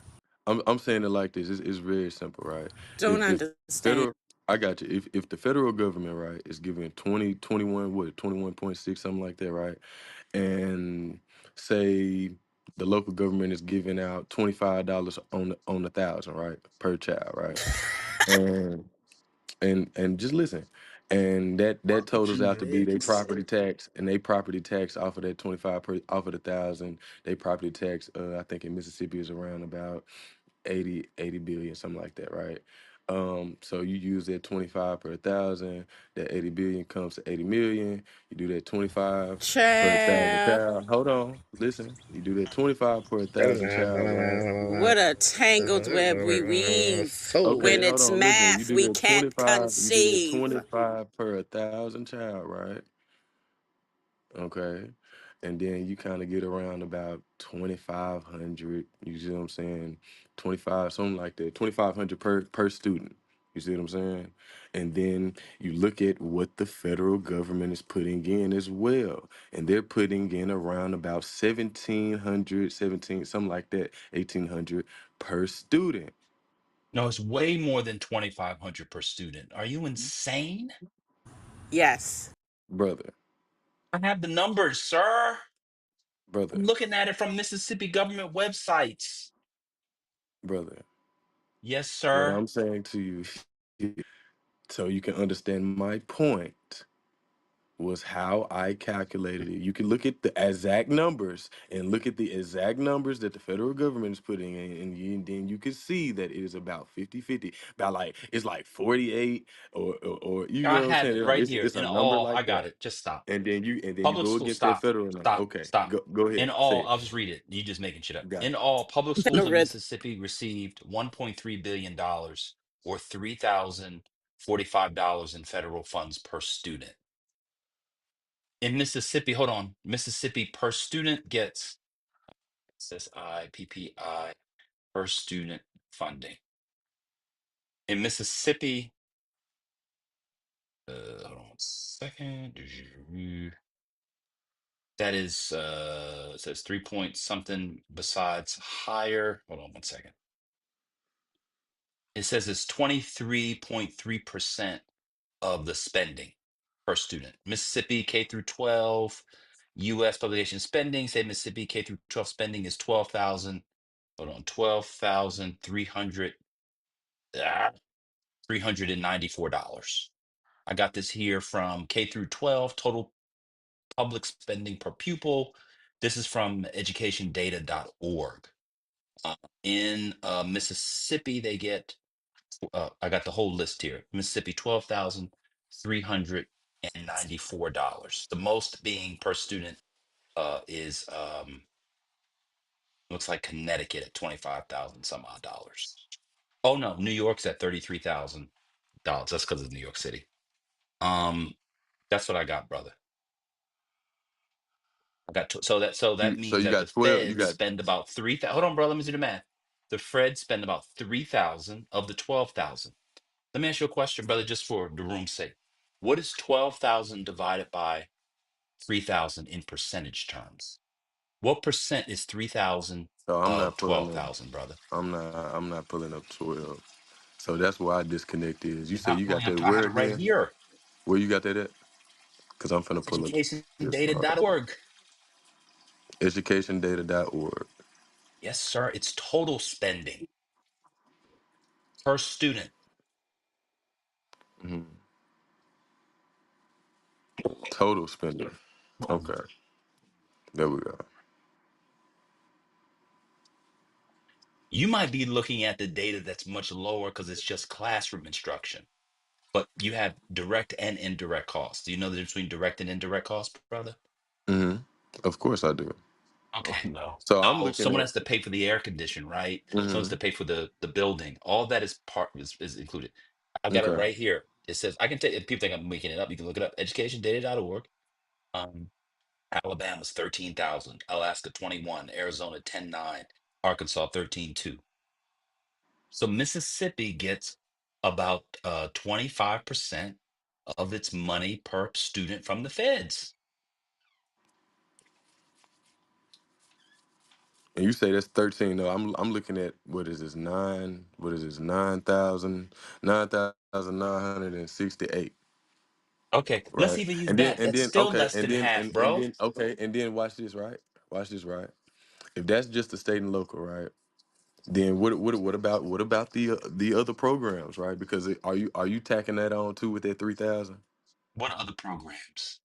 I'm saying it like this. It's very simple, right? Don't If understand. federal, I got you. If the federal government, right, is giving 21, what, 21.6, something like that, right? And say the local government is giving out $25 on the thousand, right, per child, right? And and just listen. And that What totals the out to be heck their is property tax, and they property tax off of that 25 per off of the thousand. They property tax, I think in Mississippi is around about 80 billion, something like that, right? So you use that 25 per thousand, that 80 billion comes to 80 million. You do that 25 per thousand Child. child. Hold on, listen. You do that 25 per thousand child, right? What a tangled web we weave. Okay, When hold it's on, listen. math, we can't You do that conceive. 25 per thousand child, right? Okay. and then you kind of get around about 2,500. You see what I'm saying? 25, something like that. 2,500 per student. You see what I'm saying? And then you look at what the federal government is putting in as well, and they're putting in around about 1,700, 17, something like that, 1,800 per student, No, it's way more than 2,500 per student. Are you insane? Yes. brother, I have the numbers, sir. I'm brother, looking at it from Mississippi government websites. brother. Yes, What sir. I'm saying to you, so you can understand my point, was how I calculated it. You can look at the exact numbers and look at the exact numbers that the federal government is putting in, and then you can see that it is about 50-50. About like it's like 48 or you I know what I'm have saying? it right It's, here it's a in number all. I like got that. it. Just stop. And then you Public go school, against that stop. federal number. Stop. Okay, Stop. go ahead. In Say all, it. I'll just read it. You just making shit up. Got In it. all, public No schools in rhythm. Mississippi received $1.3 billion dollars, or $3,045 in federal funds per student. In Mississippi, hold on. Mississippi per student gets SSI, PPI per student funding. In Mississippi, hold on one second. That is, it says 3 point something besides higher. Hold on one second. It says it's 23.3% of the spending per student. Mississippi K through 12, U.S. publication spending, say Mississippi K through 12 spending is 12,000, hold on, 12,300, $394. I got this here from K through 12, total public spending per pupil. This is from educationdata.org. In Mississippi, they get, I got the whole list here. Mississippi, $12,394. The most being per student is looks like Connecticut at 25,000 some odd dollars. Oh no, New York's at $33,000. That's because of New York City. Um, that's what I got, brother. I got so that So means you that the got 12. You feds got spend about 3,000. Hold on, bro. Let me do the math. The feds spend about 3,000 of the 12,000. Let me ask you a question, brother, just for the room's sake. What is 12,000 divided by 3,000 in percentage terms? What percent is 3,000 so I'm not of pulling up. 12,000, brother? I'm not pulling up 12. So that's where I disconnect is. You You're say not you got pulling up. that I have where it right again? here. Where you got that at? Because I'm finna pull up this part. Educationdata.org. Educationdata.org. Yes, sir. It's total spending per student. Mhm. Total spending. Okay, there we go. You might be looking at the data that's much lower because it's just classroom instruction, but you have direct and indirect costs. Do you know the difference between direct and indirect costs, brother? hmm Of course I do. Oh, Okay. no. So I'm So looking someone at. has to pay for the air condition, right? Someone has hmm to pay for the building. All that is is included. I've got it Okay. right here. It says I can take if people think I'm making it up, you can look it up. Educationdata.org. Um, Alabama's 13,000, Alaska 21, Arizona 10,9, Arkansas 13,2. So Mississippi gets about 25% of its money per student from the feds. And you say that's 13. No, I'm looking at what is this, 9? What is this, 9,968, Okay, let's right? even use And then that. and That's then still okay, less and than then half, and bro. then okay, and then watch this, right? Watch this, right? If that's just the state and local, right? Then what about the other programs, right? Because are you tacking that on too with that 3,000? What other programs?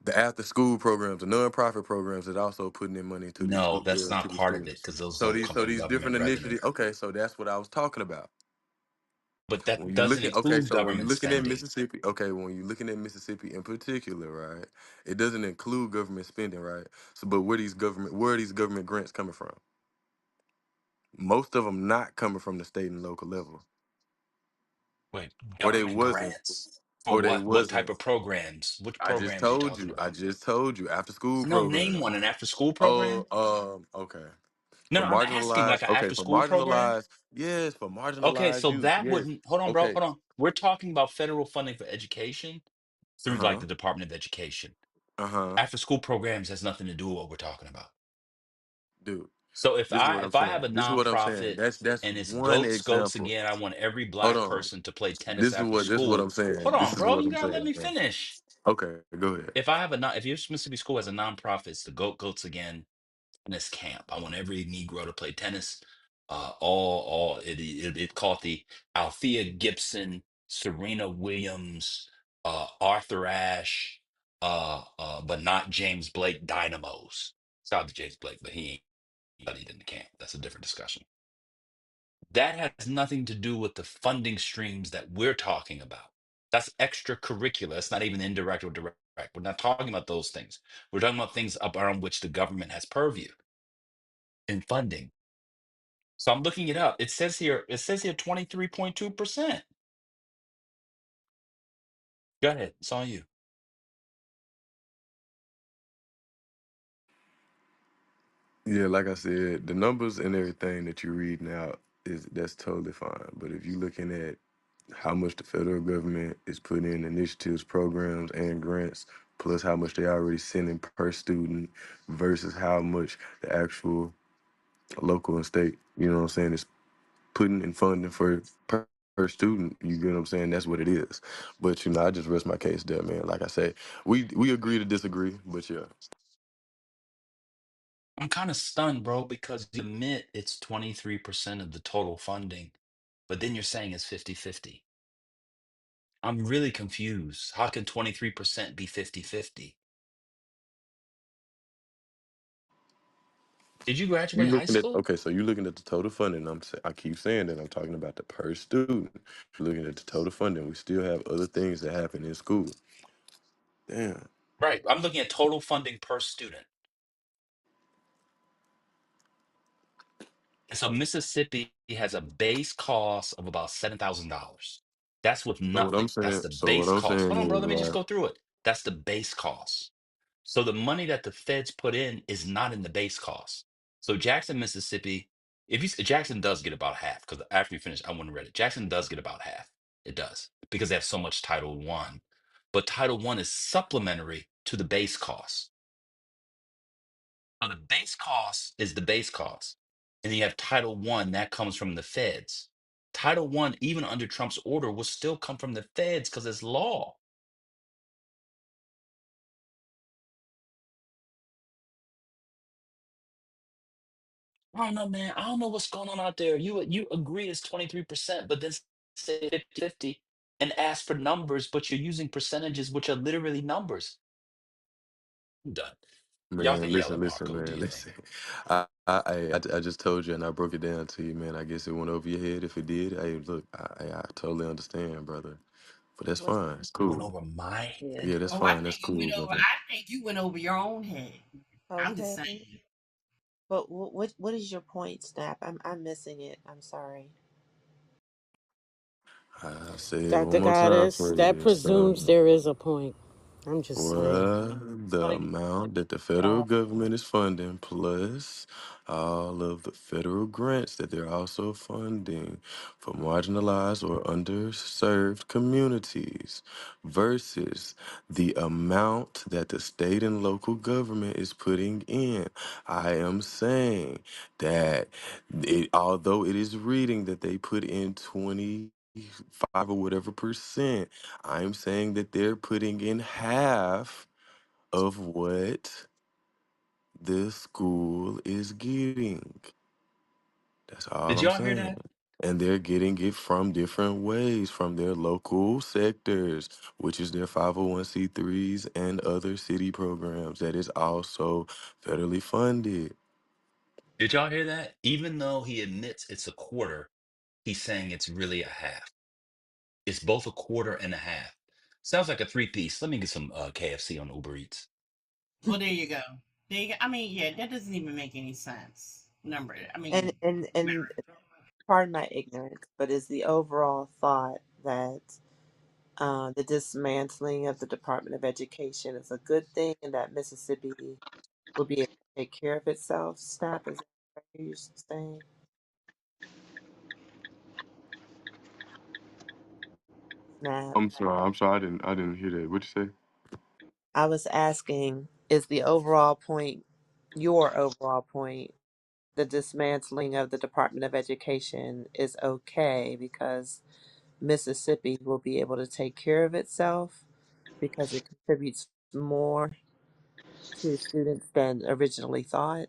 The after school programs, the nonprofit programs that also putting in money to these No, that's not to these part of it students. because those So don't these come so from these government different revenue. initiatives. Okay, so that's what I was talking about. But When that you doesn't look at okay, include so when you're government looking at spending. Mississippi, okay, when you're looking at Mississippi in particular, right, it doesn't include government spending, right? So, but where are these government grants coming from? Most of them not coming from the state and local level, Wait, or they government wasn't. grants? For or they what? What type wasn't. of programs? Which I just programs are you told talking you. about? After school No, name program. one. An after school Oh, program? okay. No, For no, I'm asking like marginalized, an okay, after for school program. marginalized, yes, for Okay, marginalized so youth, that yes. wouldn't, hold on, bro, Okay. hold on. We're talking about federal funding for education through like Uh-huh. the Department of Education. Uh-huh. After school programs has nothing to do with what we're talking about. Dude, So if this is I what I'm if I have saying. a This is what I'm saying. nonprofit That's and it's one goats example. again, I want every Hold black on. person to play tennis This is after what I'm school. Hold saying. This on, is bro, what you I'm gotta let saying, me man. finish. Okay, go ahead. If Mississippi School has a nonprofit, it's the goats again tennis camp. I want every Negro to play tennis. It called the Althea Gibson, Serena Williams, Arthur Ashe, but not James Blake Dynamos. Shout out to James Blake, but he ain't studied in the camp. That's a different discussion. That has nothing to do with the funding streams that we're talking about. That's extracurricular. It's not even indirect or direct. We're not talking about those things. We're talking about things up around which the government has purview in funding. So I'm looking it up. It says here 23.2%. Go ahead. It's on you. Yeah, like I said, the numbers and everything that you're reading out that's totally fine. But if you're looking at how much the federal government is putting in initiatives, programs, and grants, plus how much they already sending per student versus how much the actual local and state, you know what I'm saying, is putting in funding for per student, you get what I'm saying? That's what it is. But I just rest my case there, man. Like I say, we agree to disagree, but yeah. I'm kind of stunned, bro, because you admit it's 23% of the total funding, but then you're saying it's 50-50. I'm really confused. How can 23% be 50-50? Did you You graduate high looking at school? okay, so you looking at the total funding. I keep saying that I'm talking about the per student. You're looking at the total funding. We still have other things that happen in school. Damn. Right. I'm looking at total funding per student. So Mississippi has a base cost of about $7,000. That's with So what I'm nothing. That's saying, the so what base I'm cost. saying Hold on, bro. is, Let me just right? go through it. That's the base cost. So the money that the feds put in is not in the base cost. So Jackson, Mississippi, Jackson does get about half because after you finish, I want to read it. Jackson does get about half. It does because they have so much Title One, but Title One is supplementary to the base cost. Now, the base cost is the base cost. And then you have Title One that comes from the feds. Title One, even under Trump's order, will still come from the feds because it's law. I don't know, man. I don't know what's going on out there. You agree it's 23%, but then say 50 and ask for numbers, but you're using percentages which are literally numbers. I'm done. Y'all Man, can yell listen, at listen, Marco. Do man, your thing. listen. I just told you and I broke it down to you, man. I guess it went over your head. If it did, hey, look, I totally understand, brother. But that's What's fine. It's It went cool. over my head. Yeah, that's Oh, I fine. That's think you went cool, over. brother. I think you went over your own head. I'm just Okay. saying. But what is your point, Snap? I'm missing it. I'm sorry. I say it one Dr. more time Goddess, for that you. presumes So, there is a point. I'm just saying. well, the Like, amount that the federal uh, government is funding, plus all of the federal grants that they're also funding for marginalized or underserved communities, versus the amount that the state and local government is putting in. I am saying that although it is reading that they put in 25 or whatever percent, I'm saying that they're putting in half of what the school is getting. That's all Did I'm y'all hear saying. that? And they're getting it from different ways, from their local sectors, which is their 501c3s and other city programs that is also federally funded. Did y'all hear that? Even though he admits it's a quarter, he's saying it's really a half. It's both a quarter and a half. Sounds like a three-piece. Let me get some KFC on Uber Eats. Well, there you go. There you go. I mean, yeah, that doesn't even make any sense. Number. I and mean, and and pardon my ignorance, but is the overall thought that The dismantling of the Department of Education is a good thing, and that Mississippi will be able to take care of itself. Snap, is that what you're saying? Snap. I'm sorry. I'm sorry. I didn't hear that. What you say? I was asking, is the overall point, your overall point, the dismantling of the Department of Education is okay because Mississippi will be able to take care of itself because it contributes more to students than originally thought?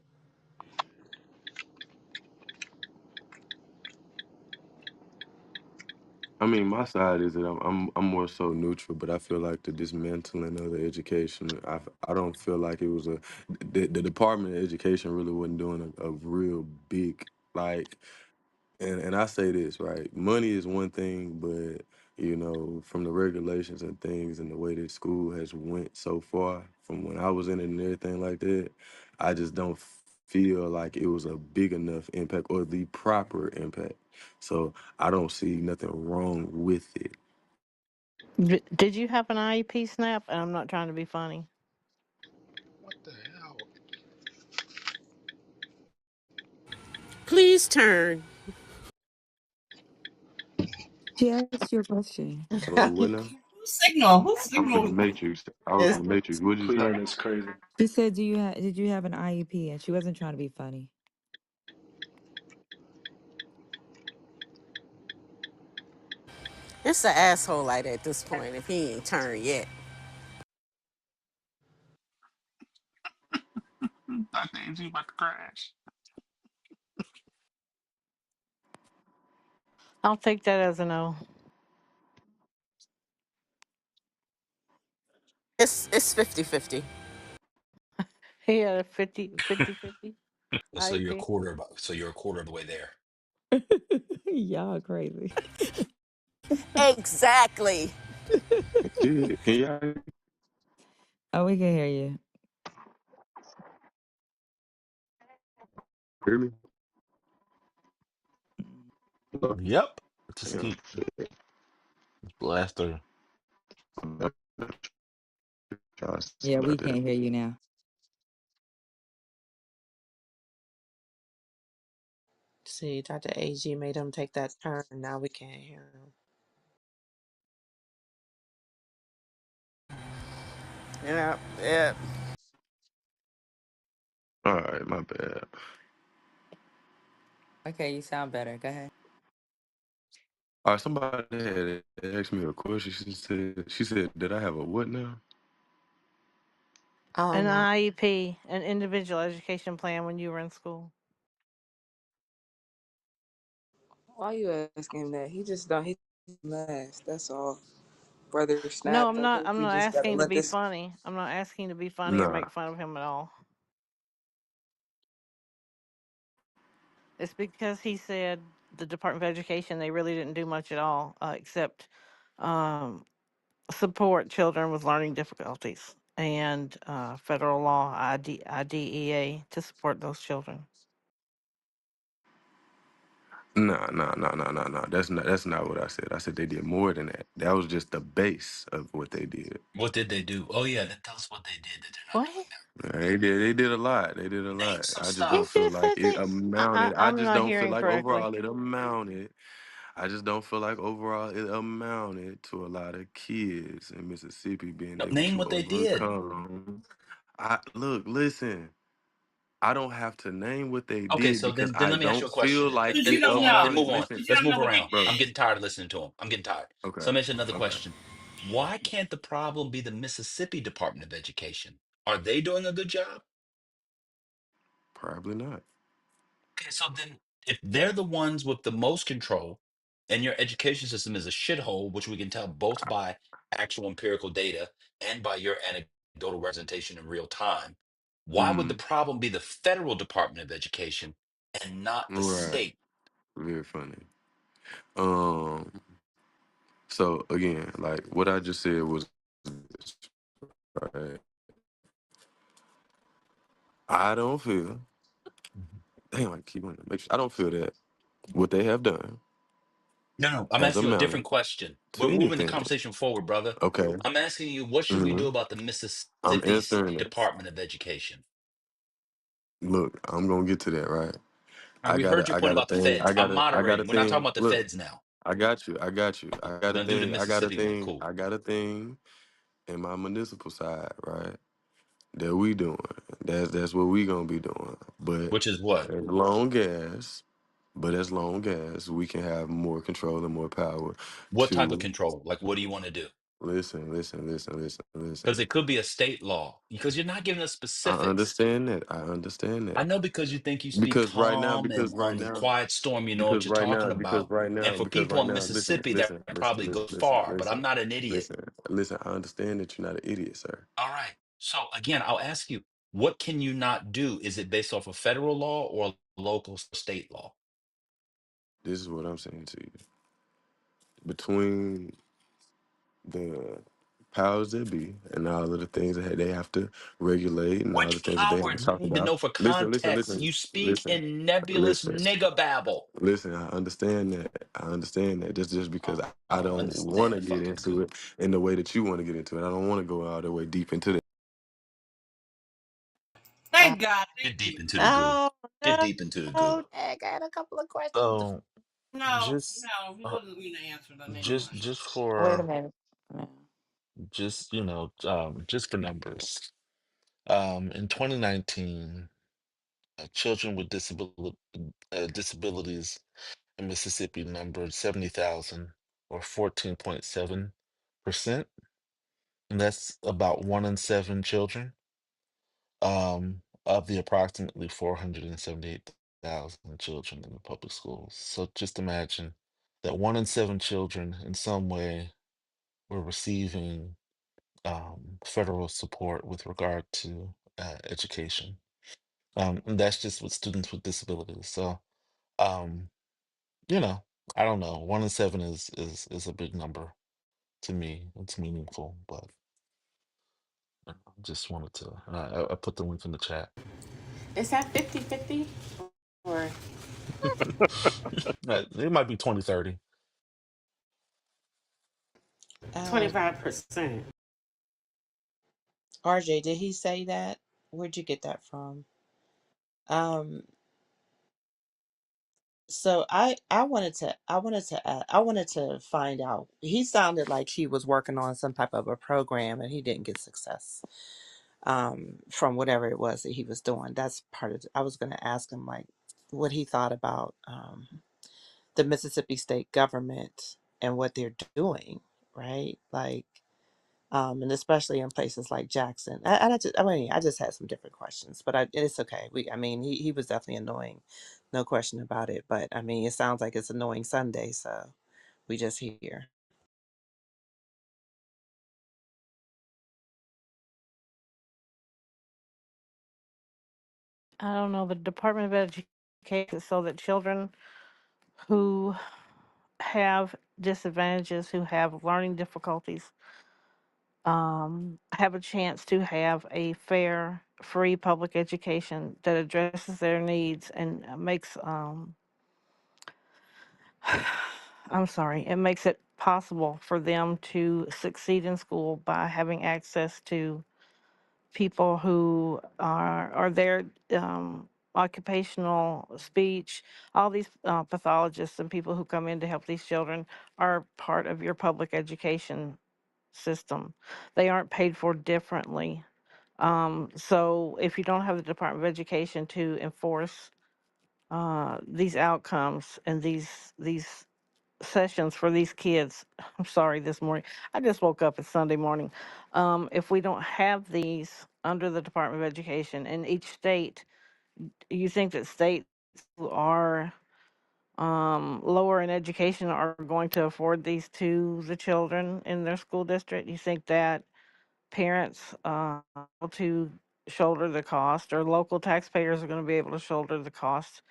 I mean, my side is that I'm more so neutral, but I feel like the dismantling of the education, I don't feel like it was the Department of Education really wasn't doing a real big like. And I say this, right? Money is one thing, but from the regulations and things and the way that school has went so far from when I was in it and everything like that, I just don't feel like it was a big enough impact or the proper impact. So I don't see nothing wrong with it. Did you have an IEP, Snap? And I'm not trying to be funny. What the hell? Please turn. She asked you a question. So what now? Whose signal? Whose I'm from signal the is this? Matrix. I was It's in the Matrix. What did you say? Clearing is crazy. She said, did you have an IEP?" And she wasn't trying to be funny. It's an asshole like at this point if he ain't turned yet. Thought they was about to crash. I'll take that as a no. It's 50-50. He had a 50 So you're a IEP. quarter of the way there. Y'all crazy. Exactly. Can y'all Oh, we can hear you. hear me? Yep. Just Hang keep blaster. on. Yeah, we About that. can't hear you now. see, Dr. AG made him take that turn. Now we can't hear him. Yeah, yeah. All right, my bad. Okay, you sound better. Go ahead. All right, somebody had asked me a question. She said, did I have a what now? An I IEP, an individual education plan when you were in school. Why you asking him that? He just don't. He laugh. That's all, brother No, Snap. I'm I not. think I'm you not just gotta asking to let be this. funny. I'm not asking to be funny or Nah. make fun of him at all. It's because he said the Department of Education, they really didn't do much at all, except um, support children with learning difficulties and federal law IDEA to support those children. Nah. That's not what I said. I said they did more than that. That was just the base of what they did. What did they do? Oh yeah, tell us what they did that they're not What? doing now. They did a lot. They did a Name lot. some I just He don't stuff. feel just like said it they. amounted. I I'm just not don't feel hearing like correctly. overall it amounted. I just don't feel like overall it amounted to a lot of kids in Mississippi being No, able name to what they did. overcome. Listen. I don't have to name what they Okay, did so because then I let me ask you don't a question. feel like Because you it don't Then know. move amounted. on. Listen, Because you Let's don't move know what they around. did. I'm bro. getting tired of listening to him. I'm getting tired. Okay. So let me ask you another Okay. question. Why can't the problem be the Mississippi Department of Education? Are they doing a good job? Probably not. Okay, so then if they're the ones with the most control and your education system is a shithole, which we can tell both by actual empirical data and by your anecdotal representation in real time, why would the Mm. problem be the federal Department of Education and not the Right. state? Very funny. Um. So again, like what I just said was this, right. I don't feel. Mhm. Damn, I keep wanting to make sure. I don't feel that what they have done No, no, I'm as a asking you a manner different question. to We're moving the anything. conversation forward, brother. Okay. I'm asking you, what should we hmm do about the I'm Mississippi answering it. Department of Education? Look, I'm gonna get to that, right? All right, we heard your I point got a about the thing. feds. I'm I got a moderating. We're not talking thing. about the Look, feds now. I got you. I got you. We're gonna do the Mississippi one. Cool. I got a thing in my municipal side, right? That we doing. That's what we gonna be doing. But Which is what? as long as as long as we can have more control and more power What type of to control? Like, what do you want to do? listen. Because it could be a state law. Because you're not giving us I specifics. understand that. I understand I that. know because you think you speak Because right now, calm and on the quiet storm, you know what you're talking about. And for people in Mississippi, that probably goes far, but I'm not an idiot. listen. I understand that you're not an idiot, sir. All right. So again, I'll ask you, what can you not do? Is it based off of federal law or local state law? This is what I'm saying to you. Between the powers that be and all of the things that they have to regulate and all the Which things that they have to powers? We talk need to about. know for context. You speak Listen, in nebulous listen, nigga babble. listen. I understand that. I understand that. Just because I I don't don't want understand to a get fucking into goo. it in the way that you want to get into it. I don't want to go all the way deep into that. Uh, Thank God. Get Thank deep you. into the goo. oh Get no, deep into the goo. no, I got a couple of questions. So No, just no, he uh, wasn't going to answer the nigga question. just Wait a for minute. Yeah. just for numbers. In 2019, children with disabilities in Mississippi numbered 70,000, or 14.7%, and that's about 1 in 7 children of the approximately 478,000 children in the public schools. So just imagine that 1 in 7 children in some way were receiving federal support with regard to education. And that's just with students with disabilities. So, um, I don't know. 1 in 7 is a big number to me. It's meaningful, but just wanted to. And I put the link in the chat. Is that 50-50 or It might be 2030. 25%? RJ, did he say that? Where'd you get that from? Um, so I wanted to find out. He sounded like he was working on some type of a program and he didn't get success. From whatever it was that he was doing. That's part of. I was going to ask him like what he thought about the Mississippi state government and what they're doing, right? Like, and especially in places like Jackson. I just had some different questions, but it's okay. I mean, he was definitely annoying, no question about it. But I mean, it sounds like it's annoying Sunday, so we just here. I don't know. The Department of Education is so that children who have disadvantages, who have learning difficulties, have a chance to have a fair, free public education that addresses their needs and makes, I'm sorry, it makes it possible for them to succeed in school by having access to people who are there, occupational speech, all these pathologists and people who come in to help these children are part of your public education system. They aren't paid for differently. So if you don't have the Department of Education to enforce these outcomes and these sessions for these kids, I'm sorry, this morning, I just woke up, it's Sunday morning. If we don't have these under the Department of Education in each state, you think that states who are lower in education are going to afford these to the children in their school district? You think that parents able to shoulder the cost, or local taxpayers are going to be able to shoulder the cost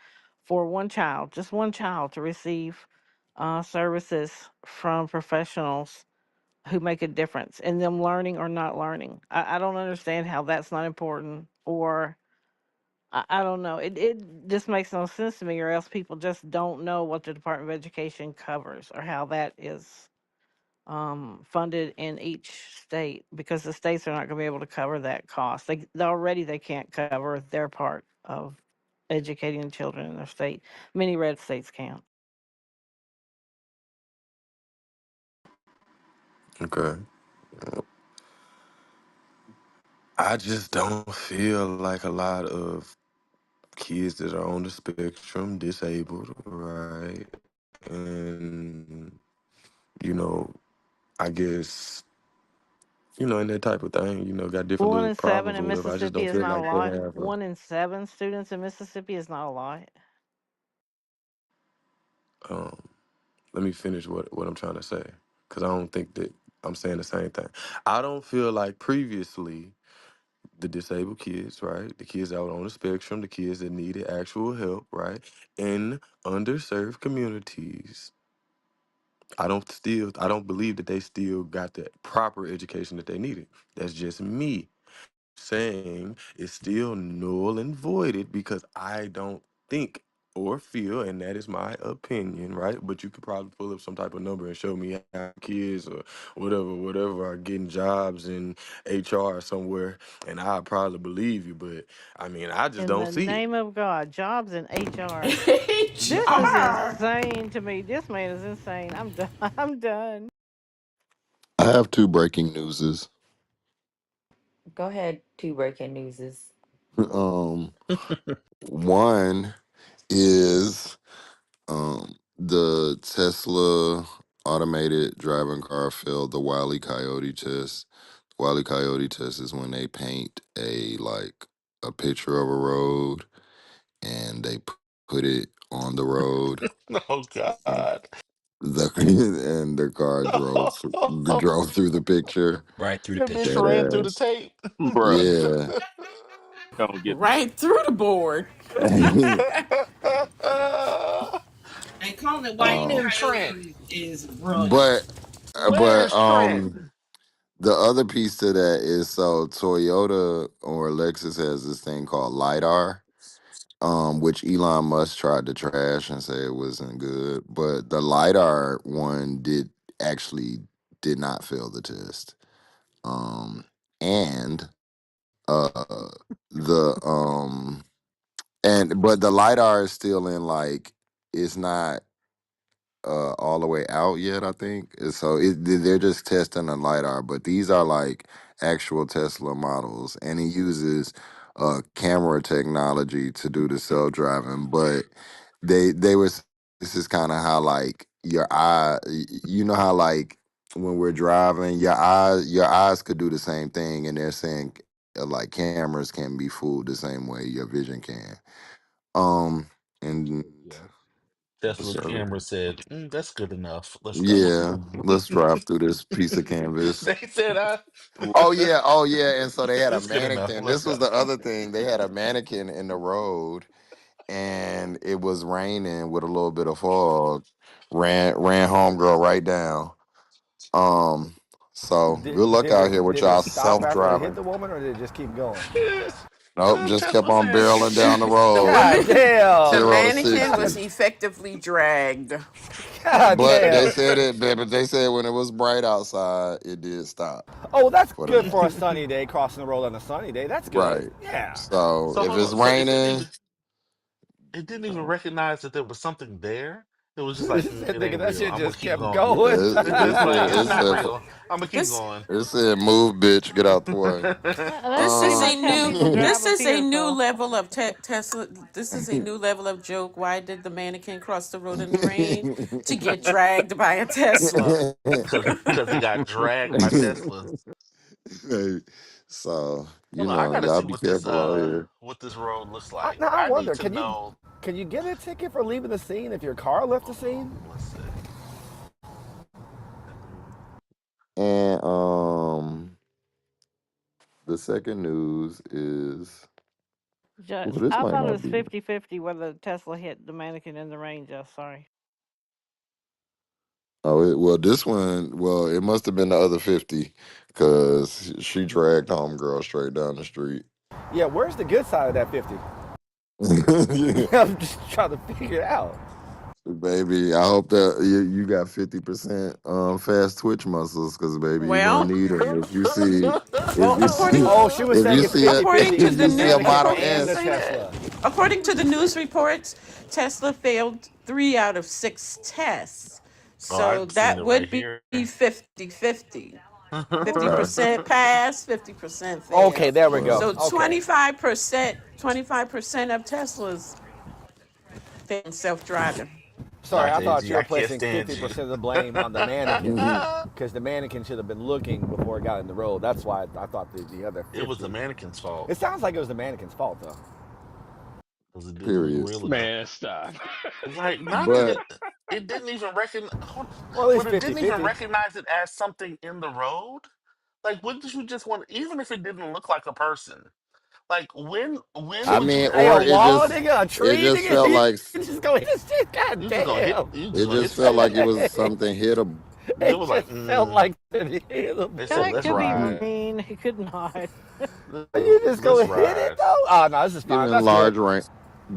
for one child, just one child, to receive services from professionals who make a difference in them learning or not learning? I don't understand how that's not important, or I don't know. It just makes no sense to me, or else people just don't know what the Department of Education covers or how that is funded in each state, because the states are not going to be able to cover that cost. They can't cover their part of educating the children in their state. Many red states can. Okay. I just don't feel like a lot of kids that are on the spectrum, disabled, right? And, you know, I guess, and that type of thing, got different One little in seven problems or in whatever. I just Mississippi don't is feel not a like they lot. have a. 1 in 7 students in Mississippi is not a lot. Um, let me finish what I'm trying to say, because I don't think that I'm saying the same thing. I don't feel like previously the disabled kids, right? The kids that were on the spectrum, the kids that needed actual help, right? In underserved communities, I don't believe that they still got the proper education that they needed. That's just me saying it's still null and voided because I don't think or feel, and that is my opinion, right? But you could probably pull up some type of number and show me how kids or whatever are getting jobs in HR somewhere, and I'll probably believe you. But I mean, I just In don't the see it. name of God, jobs in HR. This is HR. insane to me. This man is insane. I'm done. I'm done. I have two breaking newses. Go ahead. Two breaking newses. Um, one is the Tesla automated driving car failed the Wile E. Coyote test. Wile E. Coyote test is when they paint a picture of a road and they put it on the road. Oh God. The and the car That drove through the picture. Right through the bitch picture. That ran through the ass. tape. Bruh, Yeah. don't get me. Right through the board. And calling it White Ain't um, in Trent. Coyote is but brilliant. but Where's Trent? the other piece to that is so Toyota or Lexus has this thing called LiDAR, which Elon Musk tried to trash and say it wasn't good. But the LiDAR one did not fail the test. And uh the and but the LiDAR is still in it's not all the way out yet, I think. So they're just testing the lidar, but these are like actual Tesla models, and it uses camera technology to do the self driving. But they was this is kind of how your eye, you know how when we're driving, your eyes could do the same thing, and they're saying cameras can be fooled the same way your vision can. Um, and Yeah. Tesla's so camera said, "That's good enough. Let's go." yeah, let's drive through this piece of canvas. They said, Oh yeah, and so they had a it's good enough. mannequin. Let's This go." was the other thing. They had a mannequin in the road, and it was raining with a little bit of fog. Ran homegirl right down. Um, so good luck out here with Did it y'all stop self after it hit driving. the woman, or did it just keep going? Nope, just kept Tesla on said, barreling down the The road. God woman, the damn! mannequin0 to was God, 60. effectively dragged. God But they damn! said it, but they said when it was bright outside, it did stop Oh, that's for the good for a mannequin. sunny day, crossing the road on a sunny day. That's good. Right. Yeah. So "So if hold it's on. So raining, it didn't even recognize that there was something there. It was just like, That it nigga, ain't that real. shit I'm gonna just keep kept going. going. It's like it's it not said real. I'm gonna keep This going." it said move, bitch, get out the way. That's this pretty is a much how new people Um, drive this up is a here. new So level of Tesla. This is a new level of joke. Why did the mannequin cross the road in the rain? To get dragged by a Tesla. Because it got dragged by Teslas. so Hold on, I gotta y'all see be careful out here. what this road looks like. Now I I need wonder, to know. can you get a ticket for leaving the scene if your car left the Hold scene? on, let's see. And the second news is well, this I might thought it not was be. 50-50 whether Tesla hit the mannequin in the rain. Just sorry. Well, this one, well, it must have been the other 50 because she dragged homegirl straight down the street. Yeah, where's the good side of that 50? I'm just trying to figure it out. Baby, I hope that you got 50% fast twitch muscles, because baby, you're gonna Well, need them. If you see, if well, you see, Oh, she was if saying you it's see a, according fifty-fifty to if the the you see new, a mannequin Model according, and didn't the S, say that. Tesla. According to the news reports, Tesla failed 3 out of 6 tests. Oh, I So seen that it right would be here. 50-50. Fifty okay, percent pass, 50% Okay, fail. there we well, go. So Okay. 25% of Teslas fail self-driving. Sorry, I Dr. thought AG, you were I can't placing stand you. 50% of the blame on the mannequin because the mannequin should have been looking before it got in the road. That's why I thought the other It was 50. the mannequin's fault It sounds like it was the mannequin's fault, though. because it didn't look period. real enough. Man, stop. Like, not But even, it didn't even recognize, Well, at least but it didn't even 50-50. recognize it as something in the road. Like, wouldn't you just want, even if it didn't look like a person, like, when I would you mean, Hey, or a ever wall, use, nigga, a it tree, just nigga. felt You like just go hit the shit. God damn. you just it gonna just hit felt like it something? was something hittable. It It was like, just felt like the they No, said, it let's could be ride. rain. It could not. You just go Let's hit it, ride. though? Oh, no, this is fine. Giving That's good. large rain,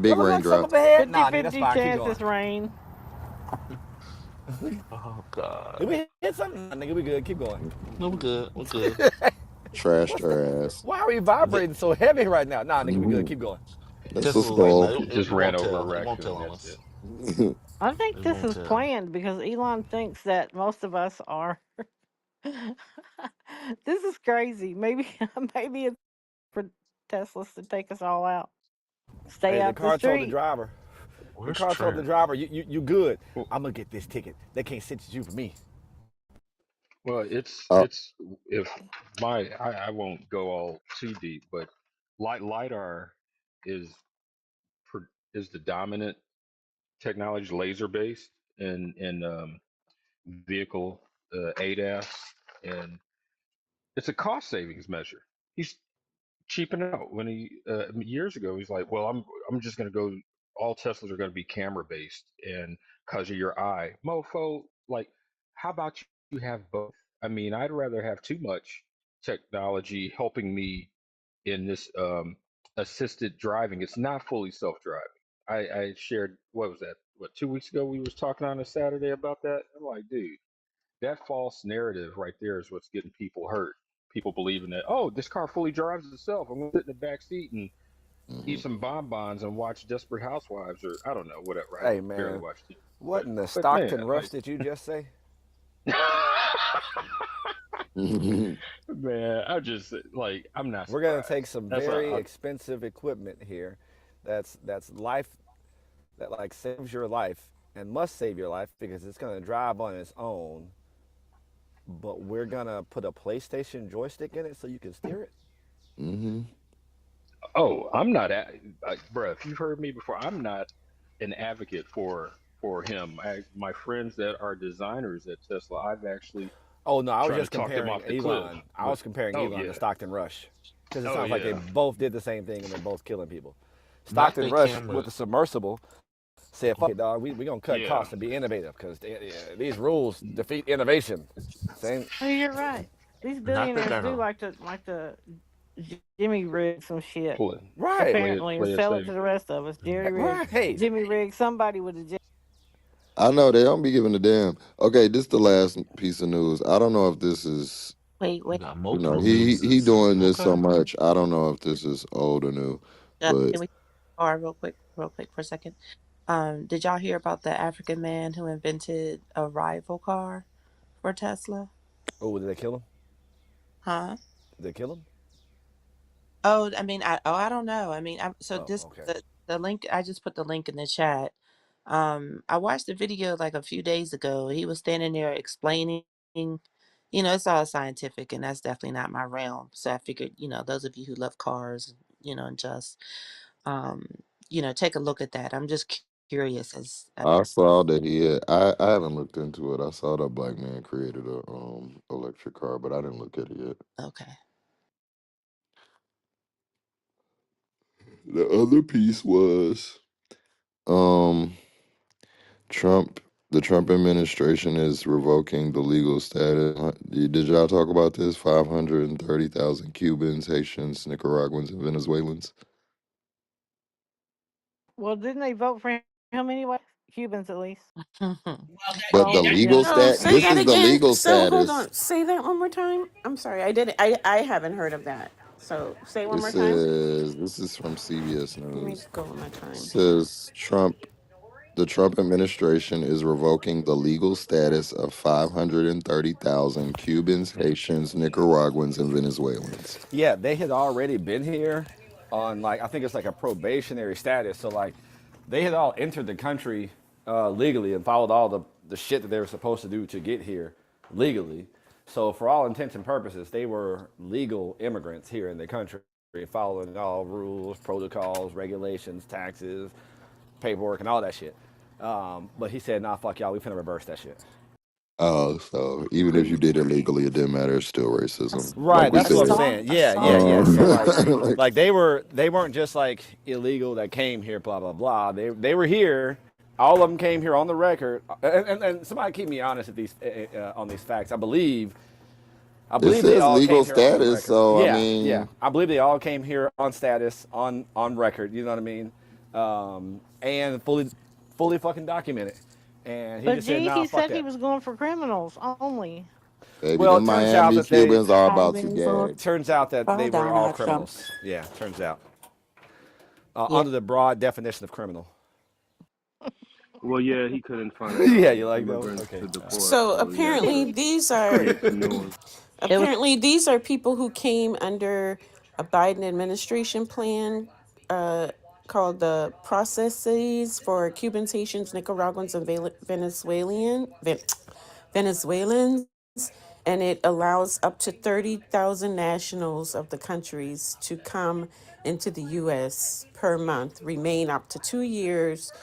That big look like something raindrops. up ahead? Nah, nigga, that's 50-50 fine. Keep chance going. it's rain. Oh, Did God. we hit something? Nah, nigga, we good. Keep going. No, we're good. We're good. Trashed What's the? her ass. Why are we The, vibrating so heavy right now? Nah, nigga, we good. Mhm. Keep going. That's a Tesla was like, skull. no, Just it ran won't over a tell. It won't tell raccoon. on That's us. it. I think It this won't is tell. planned because Elon thinks that most of us are. This is crazy. Maybe maybe it's for Teslas to take us all out. Stay Hey, the out the car told the street. driver. The Where's car told the Trent? driver, you good. Well, I'm gonna get this ticket. They can't sentence you for me. well, uh, it's if I won't go all too deep, but lidar is is the dominant technology, laser based in vehicle ADAS, and it's a cost savings measure. He's cheaping out when he years ago he's like, well, I'm just going to go. All Teslas are going to be camera based, and because of your eye, mofo. Like, how about you have both? I mean, I'd rather have too much technology helping me in this assisted driving. It's not fully self driving. I shared, what was that? What, 2 weeks ago we was talking on a Saturday about that. I'm like, dude, that false narrative right there is what's getting people hurt. People believing that, oh, this car fully drives itself. I'm gonna sit in the back seat and eat mhm. some bonbons and watch Desperate Housewives, or I don't know, whatever. I Hey barely man, watch TV, what in the but man, Stockton rush like, did you just say? man, I'm just like, I'm not We're gonna take surprised. some That's very expensive equipment here, that's life that like saves your life and must save your life because it's gonna drive on its own. But we're gonna put a PlayStation joystick in it so you can steer it. Mhm. oh, I'm not bruh, if you've heard me before, I'm not an advocate for him. My friends that are designers at Tesla, I've actually Oh no, I was trying to just talk them comparing off the cliff. Elon. I But was comparing oh Elon to yeah, Stockton Rush because it oh sounds like they yeah, both did the same thing and they're both killing people. Not Stockton their Rush with camera. the submersible said, "Fuck it, dog. We gonna cut yeah. costs and be innovative because these rules defeat innovation." Same. Oh, you're right. These Not that billionaires they're do no. like to Jimmy rig some shit. Pull it, Right. Apparently, and play it sell it safe. to the rest of us. Jerry rig, Right. Jimmy rig, somebody with a. I know they don't be giving a damn. Okay, this the last piece of news. I don't know if this is, Wait, We wait. got you know, multiple he newses. doing this so Okay. much. I don't know if this is old or new, but Can we real quick for a second? Did y'all hear about the African man who invented a rival car for Tesla? Oh, did they kill him? Huh? Did they kill him? Oh, I mean, I don't know. I mean, so Oh, this okay. the link. I just put the link in the chat. I watched the video like a few days ago. He was standing there explaining. It's all scientific, and that's definitely not my realm. So I figured, those of you who love cars, and just, um, take a look at that. I'm just curious as I saw that he had. I haven't looked into it. I saw that black man created a electric car, but I didn't look at it yet. okay. The other piece was um Trump. The Trump administration is revoking the legal status. Did y'all talk about this? 530,000 Cubans, Haitians, Nicaraguans, and Venezuelans. Well, didn't they vote for him anyway? Cubans, at least. Well, that, But yeah, the Oh, that yeah. legal No, stat, say this that is the yes. again. legal So hold status. on. Say that one more time. I'm sorry. I didn't. I haven't heard of that. So say It one more time. says, this is from CBS Let me News. go on my It times. says the Trump administration is revoking the legal status of 530,000 Cubans, Haitians, Nicaraguans, and Venezuelans. Yeah, they had already been here on like I think it's like a probationary status. So like they had all entered the country legally and followed all the shit that they were supposed to do to get here legally. So for all intents and purposes, they were legal immigrants here in the country, following all rules, protocols, regulations, taxes, paperwork, and all that shit. But he said, "Nah, fuck y'all. We finna reverse that shit." Oh, so even if you did it legally, it didn't matter. It's still racism, Ass- like Right, we that's what I'm said. Assault, saying. Yeah, yeah, assault. yeah. Um, So like, like, like they weren't just like illegal that came here, blah blah blah. They were here. All of them came here on the record. And somebody keep me honest at these on these facts. I it believe they says all legal came here on status, record. so I Yeah, yeah. mean, I believe they all came here on status on record. You know what I mean? And fully fucking documented. And he But just said, gee, "Nah, he fuck said he that." was going for criminals only. baby, Well, them it turns out Miami that they Cubans are about to Highway gag. turns out that fall they were down all our Trump. criminals. Yeah, turns out. Yeah. Under the broad definition of criminal. Well, yeah, he couldn't find Yeah, enough you like those? immigrants Okay. to deport, So so he had to apparently create some new ones. It was these are people who came under a Biden administration plan called the Processes for Cubans, Haitians, Nicaraguans, and Venezuelans, and it allows up to 30,000 nationals of the countries to come into the U.S. per month, remain up to 2 years,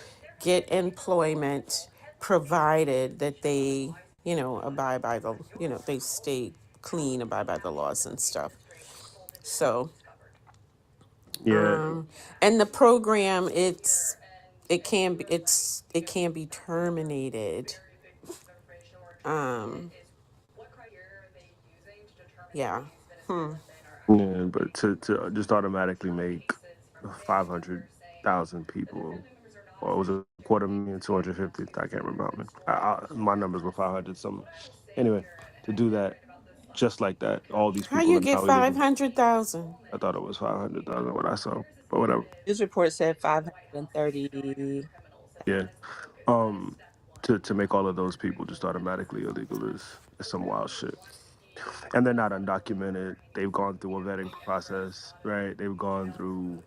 get employment, provided that they, abide by the, they stay clean, abide by the laws and stuff. So, Yeah, and the program, it can be terminated. Um, yeah. yeah, but to just automatically make 500,000 people, or was it a quarter million, 250? I can't remember. My numbers were 500 something. Anyway, to do that just like that, all these How people you are get now illegal. 500,000? I thought it was 500,000 what I saw, but whatever. News report said 530. Yeah. Um, to make all of those people just automatically illegal is some wild shit. And they're not undocumented. They've gone through a vetting process, right? They've gone through.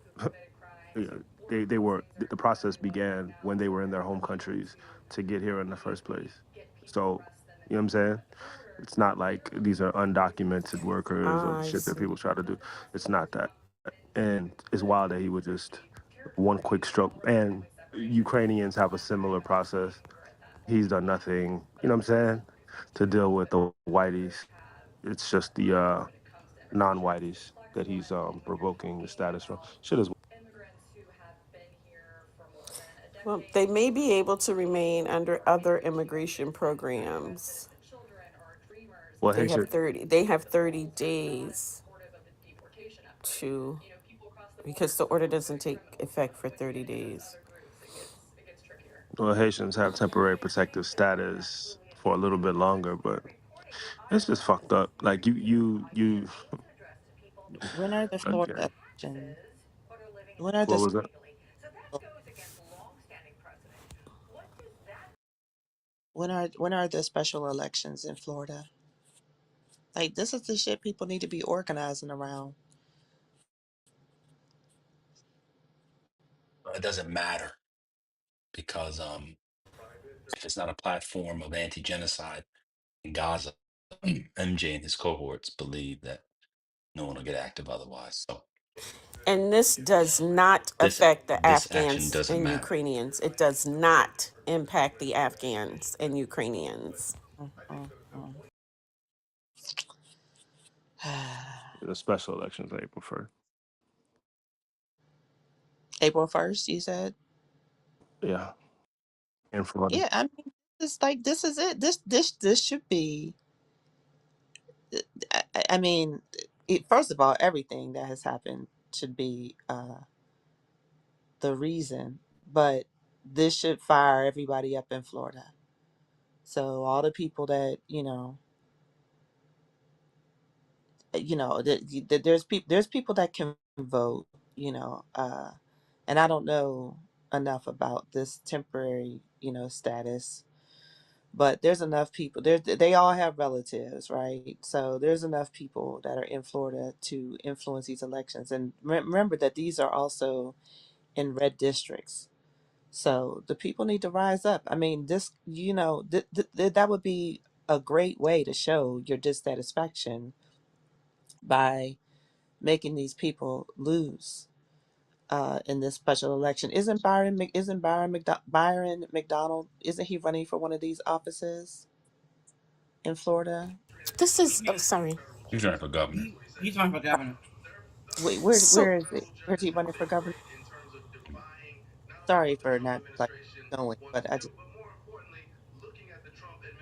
They were the process began when they were in their home countries to get here in the first place. So you know what I'm saying? It's not like these are undocumented workers or the I shit that see. people try to do. It's not that. And it's wild that he would just one quick stroke. And Ukrainians have a similar process. He's done nothing, you know what I'm saying, to deal with the whiteys. It's just the non-whiteys that he's revoking the status from. Shit is Well, they may be able to remain under other immigration programs. well, They have Haitian. 30 they have 30 days to, because the order doesn't take effect for 30 days. Well, Haitians have temporary protective status for a little bit longer, but it's just fucked up. Like you. When are the Again, Florida elections? When are what the was that? when are the special elections in Florida? Like this is the shit people need to be organizing around. It doesn't matter because if it's not a platform of anti-genocide in Gaza, MJ and his cohorts believe that no one will get active otherwise. So And this does not this affect the this action Afghans doesn't and matter. Ukrainians. It does not impact the Afghans and Ukrainians. Mm, mm, mm. The special elections April 1st. April 1st, you said? Yeah, in Florida. Yeah, I mean, it's like this is it. This should be. I mean, first of all, everything that has happened should be the reason. but this should fire everybody up in Florida. So all the people that there's people that can vote, you know, and I don't know enough about this temporary, status, but there's enough people there. They all have relatives, right? So there's enough people that are in Florida to influence these elections. And remember that these are also in red districts. So the people need to rise up. I mean, this, that would be a great way to show your dissatisfaction by making these people lose in this special election. Byron McDonald? Isn't he running for one of these offices in Florida? This is, oh, sorry. He's running for governor. He's running for governor. Wait, So where is it? Where's he running for governor? Sorry for not like knowing, but I just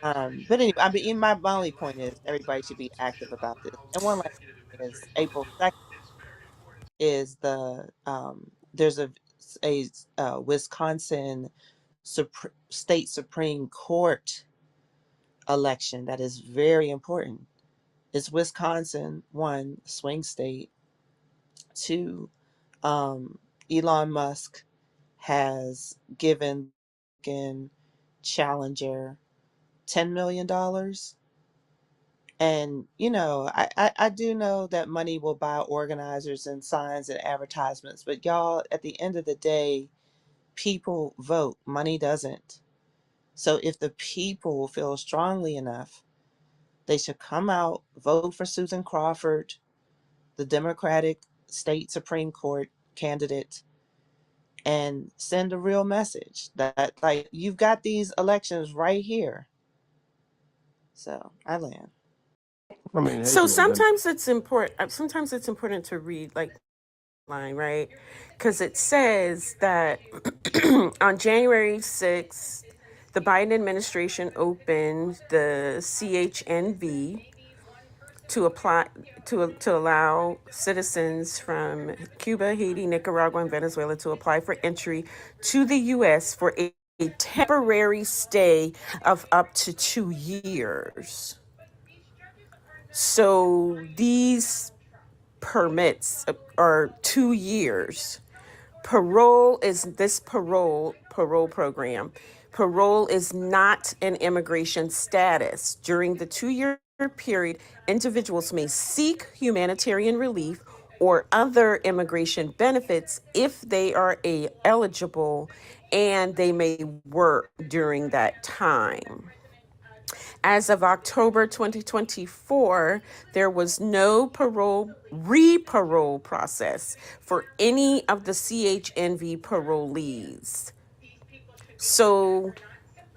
but anyway, I mean, my only point is everybody should be active about this. And one last thing is April 2nd is there's a Wisconsin state Supreme Court election that is very important. It's Wisconsin, one, swing state, two, Elon Musk has given the challenger $10 million. And I do know that money will buy organizers and signs and advertisements, but y'all, at the end of the day, people vote, money doesn't. So if the people feel strongly enough, they should come out, vote for Susan Crawford, the Democratic state Supreme Court candidate, and send a real message that, like, you've got these elections right here. So I land. I mean, so Haitians been. sometimes it's important to read like line, right? Because it says that on January 6th, the Biden administration opened the CHNV to apply to allow citizens from Cuba, Haiti, Nicaragua, and Venezuela to apply for entry to the U.S. for a temporary stay of up to 2 years. So these permits are 2 years. Parole program. Parole is not an immigration status. During the 2 year period, individuals may seek humanitarian relief or other immigration benefits if they are eligible, and they may work during that time. As of October 2024, there was no re-parole process for any of the CHNV parolees. So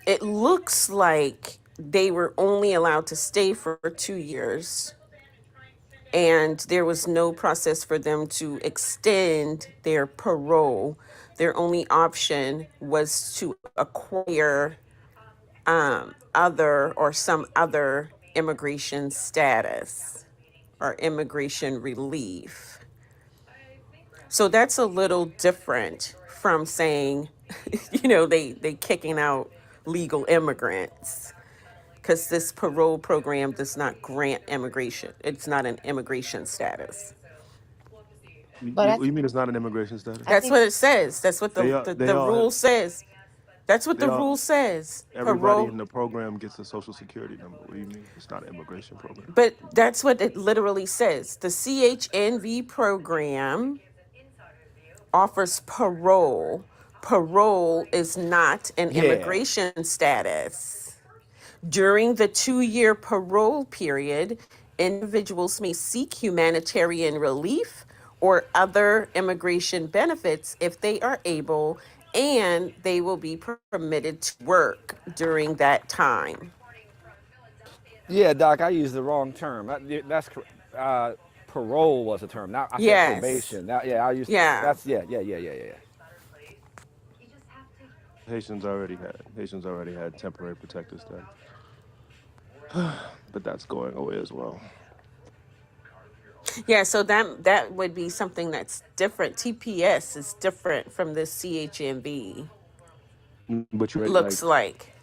it looks like they were only allowed to stay for 2 years, and there was no process for them to extend their parole. Their only option was to acquire other or some other immigration status or immigration relief. So that's a little different from saying, they kicking out legal immigrants, because this parole program does not grant immigration. It's not an immigration status. But You mean it's not an immigration status? I That's think what it says. That's what They are. They the all have. rule says. That's what They the all. rule says. Everybody Parole. in the program gets a social security number. What do you mean? It's not an immigration program. But that's what it literally says. The CHNV program offers parole. Parole is not an Yeah. immigration status. During the 2 year parole period, individuals may seek humanitarian relief or other immigration benefits if they are able, and they will be permitted to work during that time. Yeah, Doc, I used the wrong term. That's parole was the term. Now I said Yes. probation. Now, yeah, I used Yeah. that's yeah. Haitians already had temporary protected status, but that's going away as well. Yeah, so that would be something that's different. TPS is different from this CHMB. But you're like, Looks like.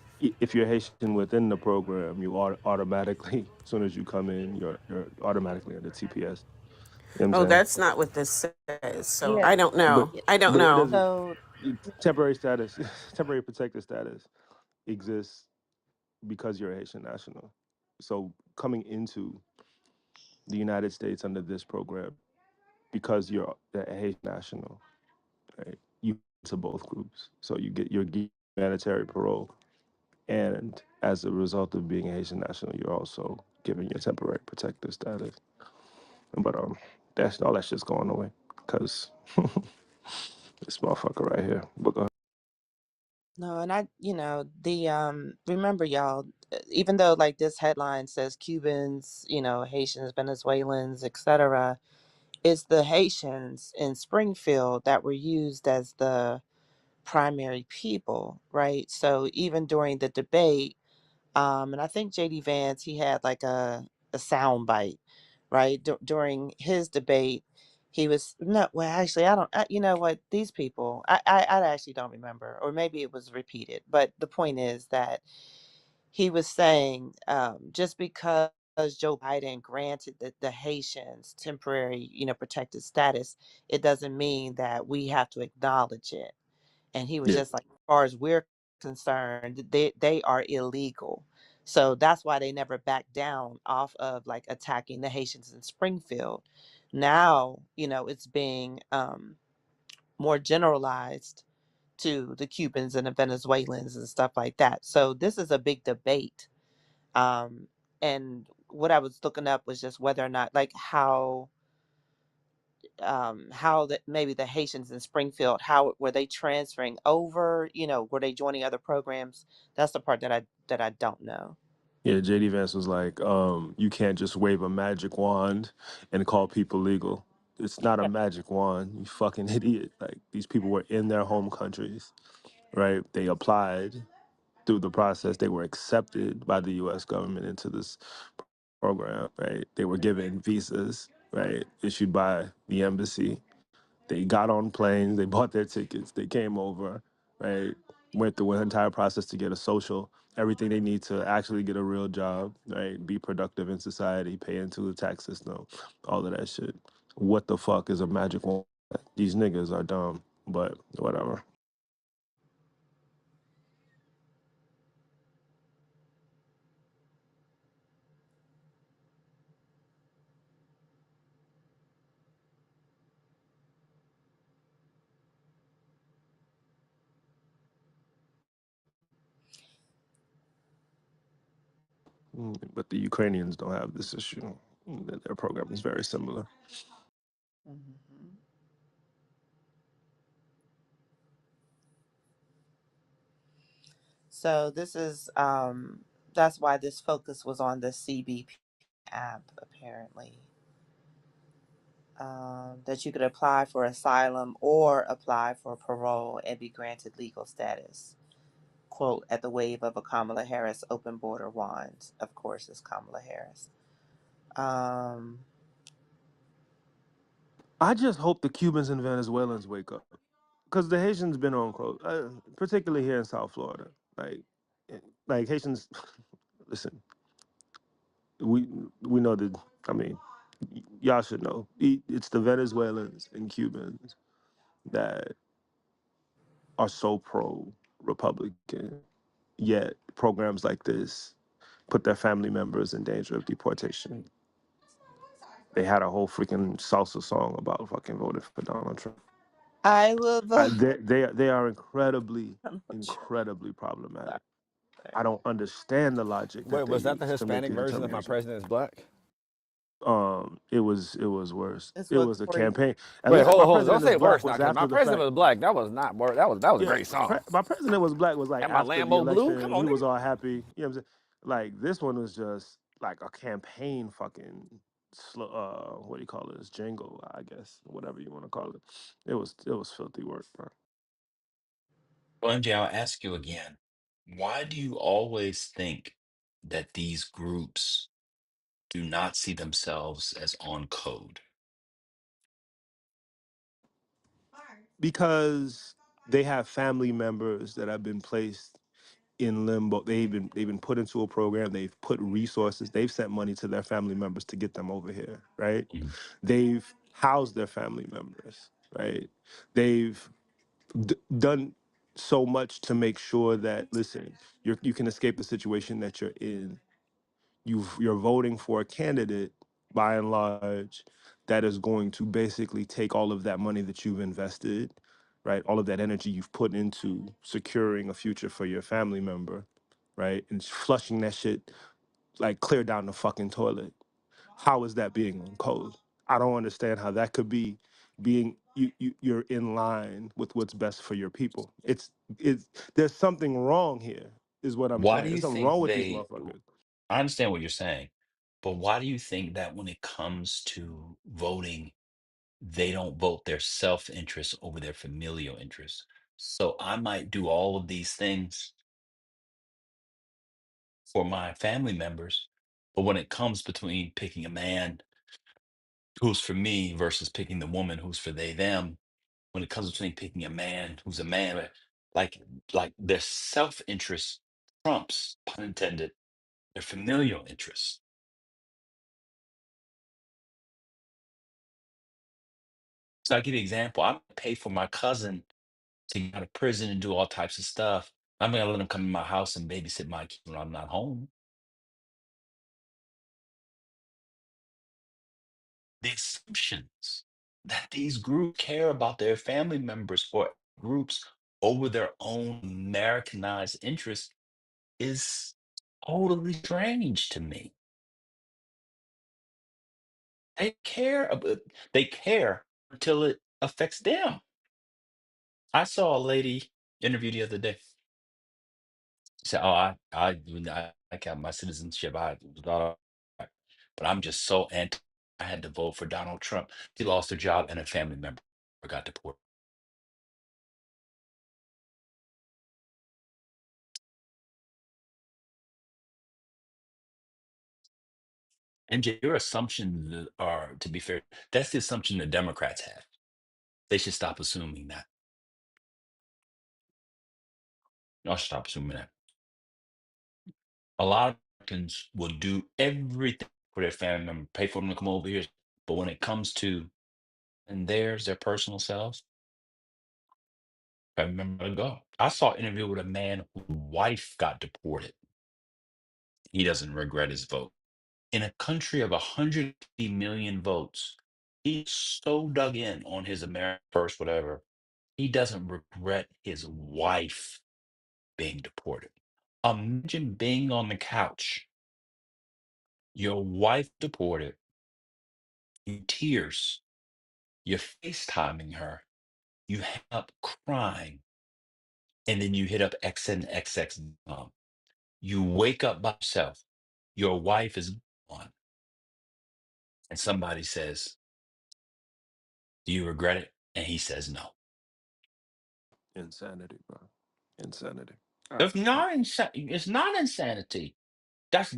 if you're Haitian within the program, you are automatically, as soon as you come in, you're automatically under TPS. You know what I'm Oh, saying? that's not what this says. So Yeah. I don't But know. I don't but it know. doesn't. So Temporary status, temporary protected status exists because you're a Haitian national. So coming into the United States under this program, because you're a Haitian national, right? You to both groups, so you get your humanitarian parole, and as a result of being a Haitian national, you're also given your temporary protected status. But that's all that shit's going away because this motherfucker right here. But go ahead. no, and the remember y'all, even though like this headline says Cubans, Haitians, Venezuelans, etc., it's the Haitians in Springfield that were used as the primary people, right? So even during the debate, and I think JD Vance, he had like a sound bite, right? During his debate, he was no, well, actually, I don't, you know what, these people, I actually don't remember, or maybe it was repeated, but the point is that he was saying, just because Joe Biden granted the Haitians temporary, protected status, it doesn't mean that we have to acknowledge it. And he was Yeah, just like, as far as we're concerned, they are illegal. So that's why they never backed down off of like attacking the Haitians in Springfield. Now, it's being more generalized to the Cubans and the Venezuelans and stuff like that. So this is a big debate. And what I was looking up was just whether or not, like, how that maybe the Haitians in Springfield, how were they transferring over? Were they joining other programs? That's the part that I don't know. yeah. JD Vance was like, you can't just wave a magic wand and call people legal. It's not a magic wand, you fucking idiot. Like these people were in their home countries, right? They applied through the process. They were accepted by the U.S. government into this program, right? They were given visas, right, issued by the embassy. They got on planes, they bought their tickets, they came over, right? Went through an entire process to get a social, everything they need to actually get a real job, right? Be productive in society, pay into the tax system, all of that shit. What the fuck is a magic wand? These niggas are dumb, but whatever. But the Ukrainians don't have this issue. Their program is very similar. Mhm. So this is that's why this focus was on the CBP app, apparently. That you could apply for asylum or apply for parole and be granted legal status. Quote, at the wave of a Kamala Harris open border wand. Of course, it's Kamala Harris. Um, I just hope the Cubans and Venezuelans wake up because the Haitians been on quote, particularly here in South Florida. Like, like Haitians, listen, we we know that. I mean, y'all should know. It's the Venezuelans and Cubans that are so pro Republican. Yet programs like this put their family members in danger of deportation. They had a whole freaking salsa song about fucking voting for Donald Trump. I will vote. They are incredibly Donald Trump. incredibly problematic. Sorry. I don't understand the logic Wait, that they was that the use to make Hispanic the version of My determination. President is Black? It was worse. It's It what was a Corey. campaign. At Wait, least my hold on. Don't president say is it black worse now, was because My after the President fact. was Black. That was not word. That was a Yeah, great song. my president was black was like And my after the Lambo blue. Come election. He on, was nigga. all happy. You know what I'm saying? Like this one was just like a campaign fucking what do you call this? Jingle, I guess, whatever you want to call it. It was filthy work, bro. Well, MJ, I'll ask you again. Why do you always think that these groups do not see themselves as on code? Because they have family members that have been placed in limbo. They've been put into a program. They've put resources. They've sent money to their family members to get them over here, right? Mhm. They've housed their family members, right? They've done so much to make sure that, listen, you can escape the situation that you're in. You're voting for a candidate, by and large, that is going to basically take all of that money that you've invested, right, all of that energy you've put into securing a future for your family member, right, and flushing that shit like clear down the fucking toilet. How is that being on code? I don't understand how that could be being you're in line with what's best for your people. It's there's something wrong here, is what I'm Why saying. do There's you something think wrong with these they, motherfuckers. I understand what you're saying, but why do you think that when it comes to voting, they don't vote their self-interest over their familial interest? So I might do all of these things for my family members, but when it comes between picking a man who's for me versus picking the woman who's for they them, when it comes between picking a man who's a man, like like their self-interest trumps, pun intended, their familial interests. So I give you an example. I pay for my cousin to get out of prison and do all types of stuff. I'm gonna let him come to my house and babysit my kid when I'm not home. The assumptions that these groups care about their family members or groups over their own Americanized interests is totally strange to me. They care until it affects them. I saw a lady interview the other day. She said, "Oh, I got my citizenship. I thought, but I'm just so anti. I had to vote for Donald Trump. She lost her job and a family member got deported. And your assumptions are, to be fair, that's the assumption the Democrats have. They should stop assuming that. Y'all should stop assuming that. A lot of Americans will do everything for their family member, pay for them to come over here. But when it comes to and their personal selves, I remember to go. I saw an interview with a man whose wife got deported. He doesn't regret his vote. In a country of 150 million votes, he's so dug in on his America First, whatever. He doesn't regret his wife being deported. Imagine being on the couch, your wife deported, in tears, you're FaceTiming her, you hang up crying, and then you hit up XNXX. You wake up by yourself, your wife is gone, and somebody says, "Do you regret it?" And he says, "No." Insanity, bro. Insanity. It's not it's not insanity. That's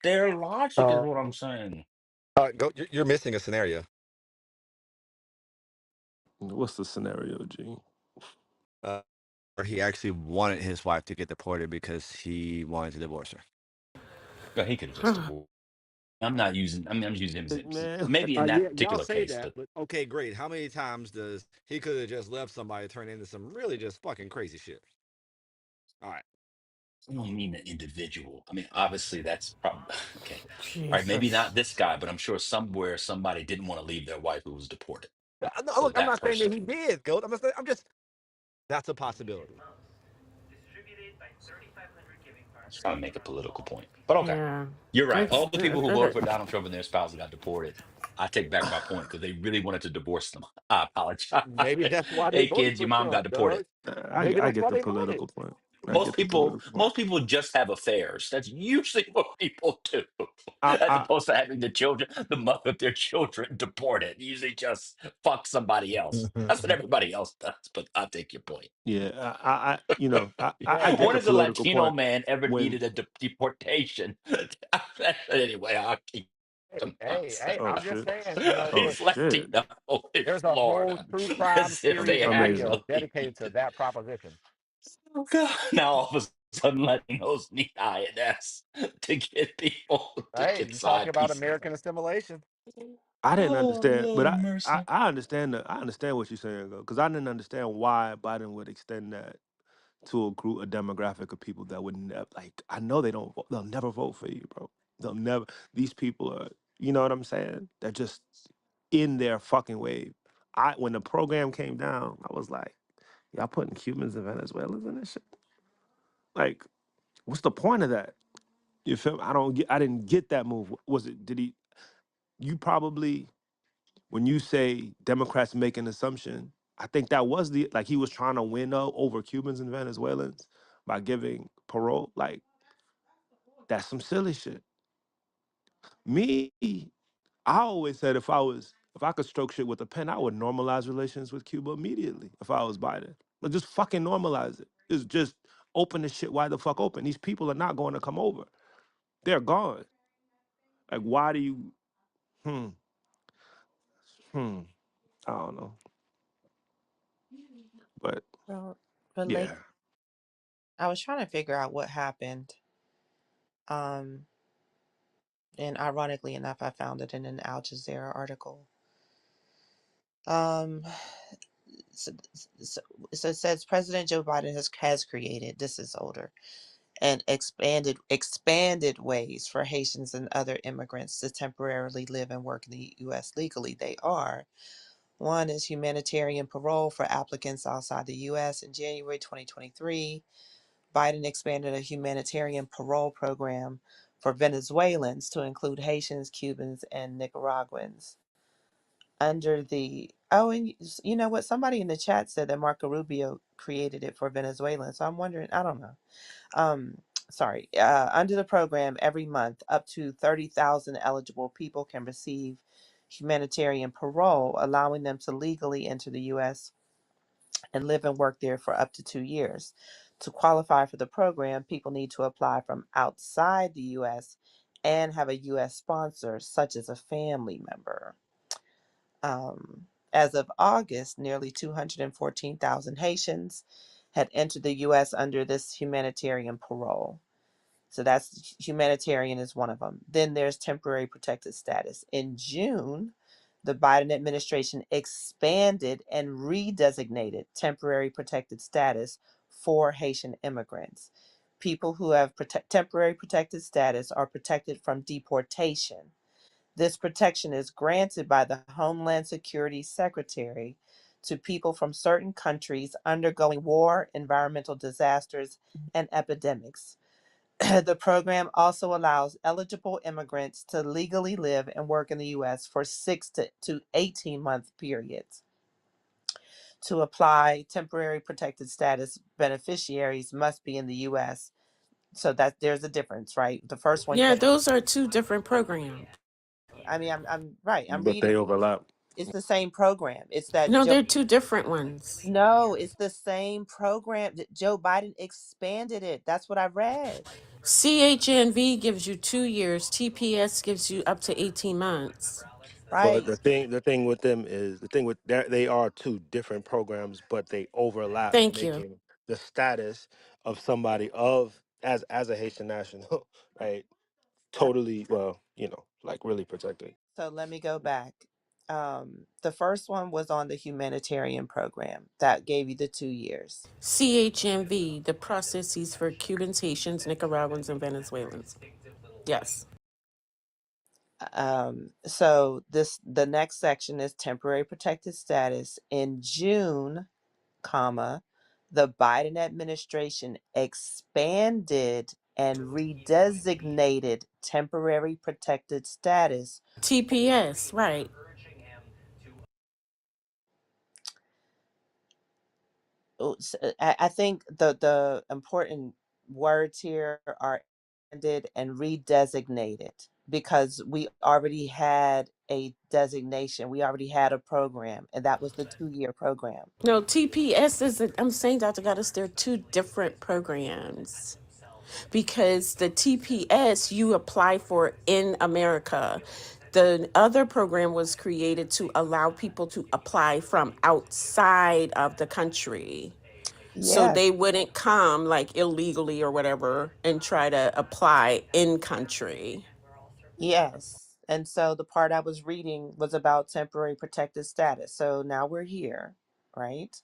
their logic, is Uh, what I'm saying. Go. You're missing a scenario. What's the scenario, G? Uh, where he actually wanted his wife to get deported because he wanted to divorce her. But he could have just divorced. I'm not using. I mean, I'm using him as Man, maybe in that Yeah, y'all particular say case, that, but but okay, great. How many times does he could have just left somebody turn into some really just fucking crazy shit? All right, I don't mean the individual. I mean, obviously that's probably okay. All right, maybe Jesus. not this guy, but I'm sure somewhere somebody didn't want to leave their wife who was deported. no, So look, I'm that not saying that person. he did, Goat. I'm just that's a possibility. I was trying to make a political point, but okay, Yeah. you're right. It's All the people who voted for Donald Trump and their spouses got deported. I take back my point because they really wanted to divorce them. I apologize. Maybe that's why they Hey, voted kids, for your mom got Trump, deported. dog. Maybe I that's get why the they voted. political point. I get the political point. Most people just have affairs. That's usually what people do, as I opposed to having the children, the mother of their children deported. Usually just fuck somebody else. That's what everybody else does. But I take your point. yeah, I get When the has a political Latino point man ever when needed a deportation? Anyway, I'll keep. Oh I'm just shit. saying, Oh look, He's shit. Latino in there's a whole Florida, true crime as if series they of Amazing. videos actually. dedicated to that proposition. Oh God! Now all of a sudden, Latinos need INS to get people to Hey, get you talking side about pieces. American assimilation? I didn't Oh understand, but Lord I of I, mercy! I understand I understand what you're saying though, because I didn't understand why Biden would extend that to a group, a demographic of people that would never like. I know they don't. They'll never vote for you, bro. They'll never. These people are. You know what I'm saying? They're just in their fucking wave. I when the program came down, I was like, y'all putting Cubans and Venezuelans in this shit. Like, what's the point of that? You feel? I don't get. I didn't get that move. Was it? Did he? You probably when you say Democrats make an assumption. I think that was the like he was trying to win over Cubans and Venezuelans by giving parole. Like that's some silly shit. Me, I always said if I could stroke shit with a pen, I would normalize relations with Cuba immediately if I was Biden. But just fucking normalize it. Just open the shit wide the fuck open. These people are not going to come over. They're gone. Like why do you hmm hmm I don't know. But Well, relate. yeah. I was trying to figure out what happened. Um, and ironically enough, I found it in an Al Jazeera article. Um, so, so, so it says President Joe Biden has created. This is older and expanded ways for Haitians and other immigrants to temporarily live and work in the U.S. legally. They are one is humanitarian parole for applicants outside the U.S. In January 2023, Biden expanded a humanitarian parole program for Venezuelans to include Haitians, Cubans, and Nicaraguans. Under the and you know what? Somebody in the chat said that Marco Rubio created it for Venezuelans. So I'm wondering. I don't know. Um, sorry. Under the program, every month, up to 30,000 eligible people can receive humanitarian parole, allowing them to legally enter the U.S. and live and work there for up to 2 years. To qualify for the program, people need to apply from outside the U.S. and have a U.S. sponsor, such as a family member. As of August, nearly 214,000 Haitians had entered the U.S. under this humanitarian parole. So that's humanitarian is one of them. Then there's temporary protected status. In June, the Biden administration expanded and redesignated temporary protected status for Haitian immigrants. People who have temporary protected status are protected from deportation. This protection is granted by the Homeland Security Secretary to people from certain countries undergoing war, environmental disasters, and epidemics. The program also allows eligible immigrants to legally live and work in the U.S. for 6 to 18 month periods. To apply, temporary protected status beneficiaries must be in the U.S. So that there's a difference, right? The first one, Yeah, those are two different programs. I mean, I'm right. I'm But reading. they overlap. It's the same program. It's that No, Joe. they're two different ones. No, it's the same program that Joe Biden expanded it. That's what I read, CHNV gives you 2 years. TPS gives you up to 18 months. But right? the thing with them is the thing with they are two different programs, but they overlap, Thank you. making the status of somebody of as a Haitian national, right? Totally, well, like really protected. So let me go back. The first one was on the humanitarian program that gave you the 2 years. CHMV, the processes for Cubans, Haitians, Nicaraguans, and Venezuelans. Yes. So the next section is temporary protected status. In June, comma, the Biden administration expanded and redesignated temporary protected status. TPS, right. I think the important words here are ended and redesignated because we already had a designation. We already had a program, and that was the 2 year program. No, TPS isn't. I'm saying, Dr. Goddess, they're two different programs. Because the TPS you apply for in America. The other program was created to allow people to apply from outside of the country. So Yes. they wouldn't come like illegally or whatever and try to apply in country. Yes. And so the part I was reading was about temporary protected status. So now we're here, right?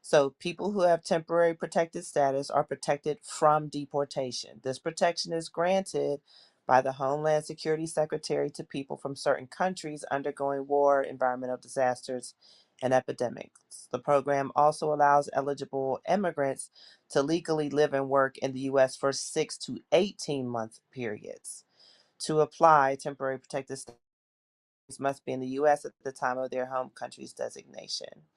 So people who have temporary protected status are protected from deportation. This protection is granted by the Homeland Security Secretary to people from certain countries undergoing war, environmental disasters, and epidemics. The program also allows eligible immigrants to legally live and work in the U.S. for 6 to 18 month periods. To apply, temporary protected status must be in the U.S. at the time of their home country's designation.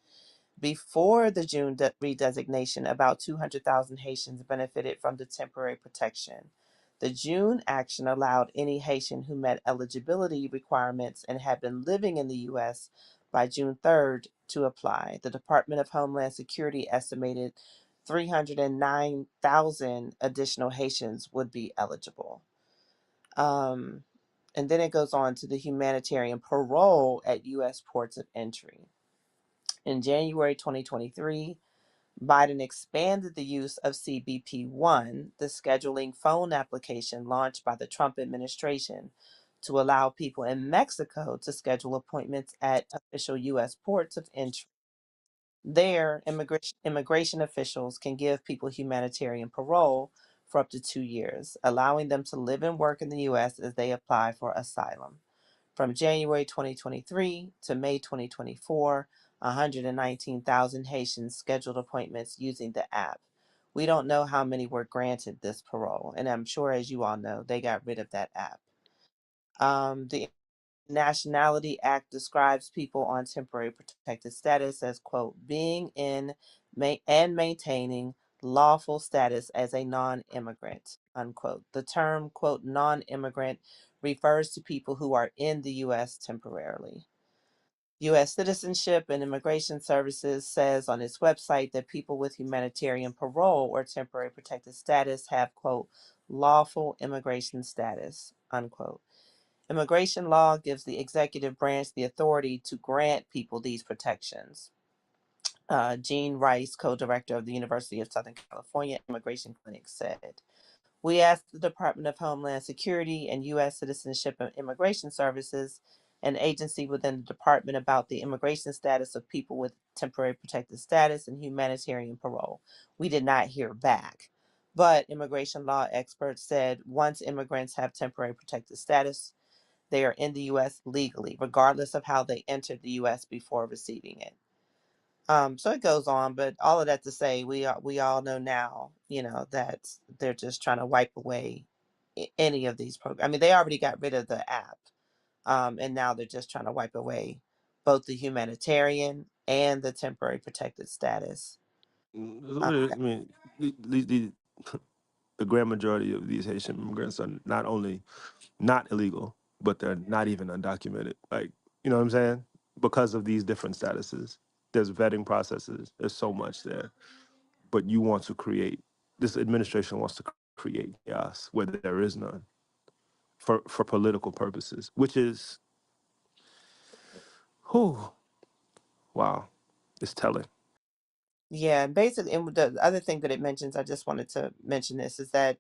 Before the June redesignation, about 200,000 Haitians benefited from the temporary protection. The June action allowed any Haitian who met eligibility requirements and had been living in the U.S. by June 3rd to apply. The Department of Homeland Security estimated 309,000 additional Haitians would be eligible. Um, and then it goes on to the humanitarian parole at U.S. ports of entry. In January 2023, Biden expanded the use of CBP One, the scheduling phone application launched by the Trump administration, to allow people in Mexico to schedule appointments at official U.S. ports of entry. There, immigration officials can give people humanitarian parole for up to 2 years, allowing them to live and work in the U.S. as they apply for asylum. From January 2023 to May 2024, 119,000 Haitians scheduled appointments using the app. We don't know how many were granted this parole, and I'm sure, as you all know, they got rid of that app. The Nationality Act describes people on temporary protected status as, quote, being in and maintaining lawful status as a non immigrant, unquote. The term, quote, non immigrant refers to people who are in the U.S. temporarily. U.S. Citizenship and Immigration Services says on its website that people with humanitarian parole or temporary protected status have, quote, lawful immigration status, unquote. Immigration law gives the executive branch the authority to grant people these protections. Gene Rice, co-director of the University of Southern California Immigration Clinic, said, "We asked the Department of Homeland Security and U.S. Citizenship and Immigration Services, an agency within the department, about the immigration status of people with temporary protected status and humanitarian parole. We did not hear back. But immigration law experts said once immigrants have temporary protected status, they are in the U.S. legally, regardless of how they entered the U.S. before receiving it." So it goes on, but all of that to say, we all know now, that they're just trying to wipe away any of these programs. I mean, they already got rid of the app, and now they're just trying to wipe away both the humanitarian and the temporary protected status. I mean, the grand majority of these Haitian immigrants are not only not illegal, but they're not even undocumented. Like, you know what I'm saying? Because of these different statuses, there's vetting processes. There's so much there. But you want to create, this administration wants to create chaos where there is none for political purposes, which is, whew, wow, it's telling. Yeah, basically, and the other thing that it mentions, I just wanted to mention this, is that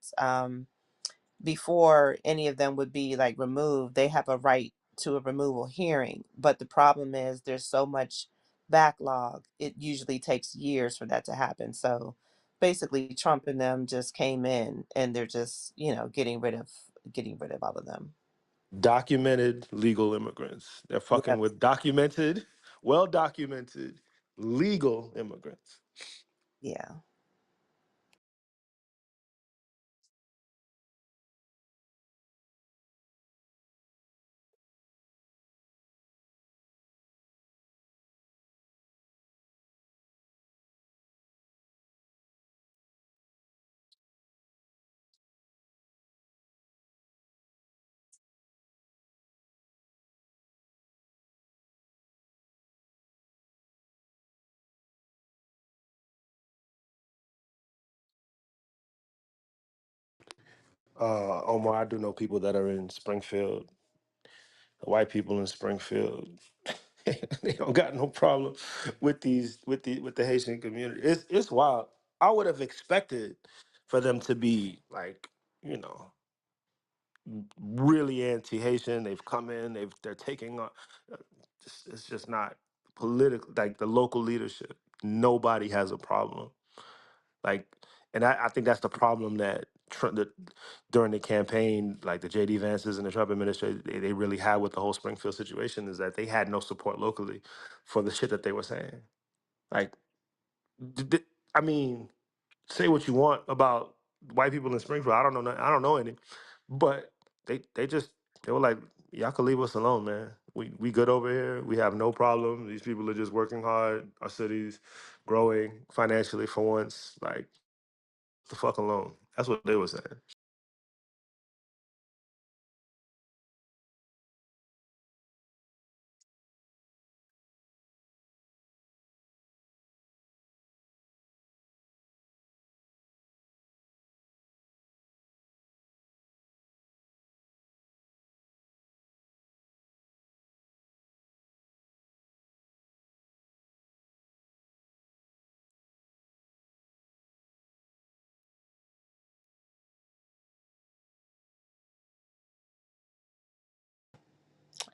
before any of them would be like removed, they have a right to a removal hearing. But the problem is there's so much backlog. It usually takes years for that to happen. So basically Trump and them just came in and they're just, getting rid of all of them. Documented legal immigrants. They're fucking Yep. with documented, well documented legal immigrants. Yeah. Omar, I do know people that are in Springfield, The white people in Springfield, they don't got no problem with the Haitian community. It's wild. I would have expected for them to be like, you know, really anti-Haitian. They've come in. They're taking on. It's just not political. Like the local leadership, nobody has a problem. Like, and I think that's the problem that during the campaign, like the JD Vances and the Trump administration, they really had with the whole Springfield situation is that they had no support locally for the shit that they were saying. Like, I mean, say what you want about white people in Springfield. I don't know. I don't know any, but they were like, y'all can leave us alone, man. We good over here. We have no problem. These people are just working hard. Our city's growing financially for once. Like the fuck alone. That's what they were saying.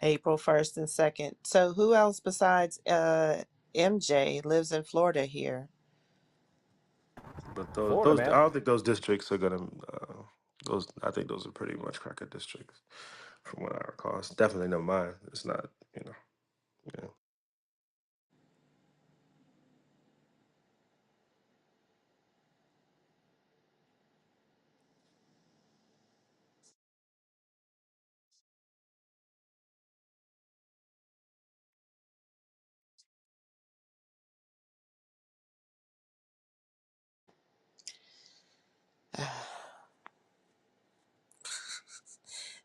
April 1st and 2nd. So who else besides MJ lives in Florida here? But Florida, those I man. don't think those districts are gonna. Those I think those are pretty much cracker districts, from what I recall. It's definitely not mine. It's not. You know. Yeah.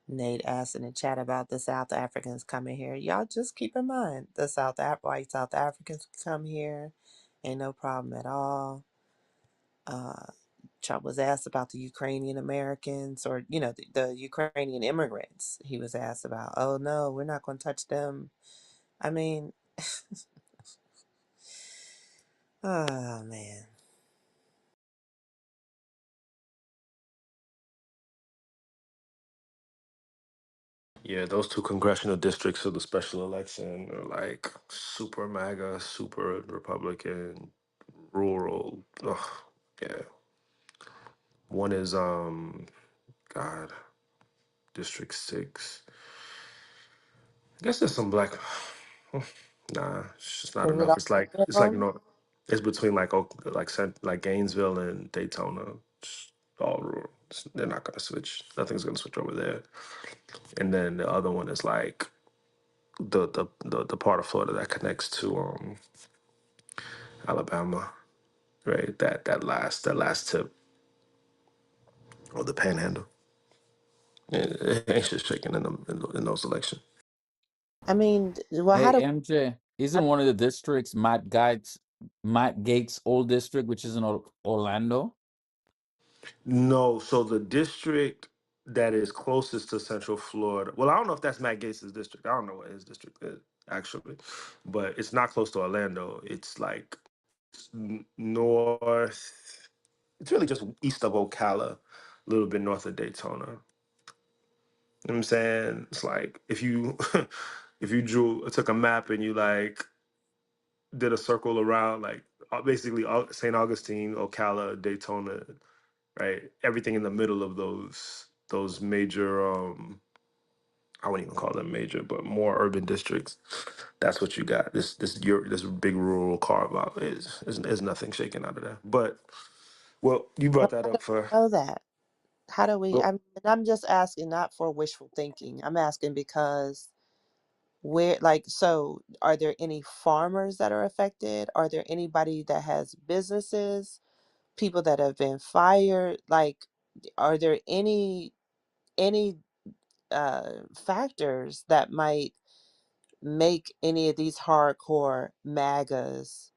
Nate asked in the chat about the South Africans coming here. Y'all just keep in mind the white South Africans come here, ain't no problem at all. Uh, Trump was asked about the Ukrainian Americans, or the Ukrainian immigrants. He was asked about. Oh no, we're not going to touch them. I mean, oh man. Yeah, those two congressional districts of the special election are like super MAGA, super Republican, rural. Ugh, yeah. One is God, District 6. I guess there's some black. Nah, it's just not Is it enough. all It's like rural? no, it's between like like Gainesville and Daytona. It's all rural. They're not gonna switch. Nothing's gonna switch over there. And then the other one is like the part of Florida that connects to Alabama, right? That last tip or the Panhandle. It ain't shit shaking in those elections. I mean, well, how Hey, do MJ, isn't one of the districts Matt Gates' old district, which is in Orlando? No, so the district that is closest to Central Florida. Well, I don't know if that's Matt Gates' district. I don't know what his district is actually, but it's not close to Orlando. It's like north. It's really just east of Ocala, a little bit north of Daytona. You know what I'm saying? It's like if you if you took a map and you like did a circle around like basically St. Augustine, Ocala, Daytona, right? Everything in the middle of those major I wouldn't even call them major, but more urban districts. That's what you got. This big rural carve out is nothing shaken out of that. But well, you brought well, that how do up for we know that? How do we? well, I'm just asking, not for wishful thinking. I'm asking because where, like, so are there any farmers that are affected? Are there anybody that has businesses? People that have been fired? Like, are there any factors that might make any of these hardcore MAGAs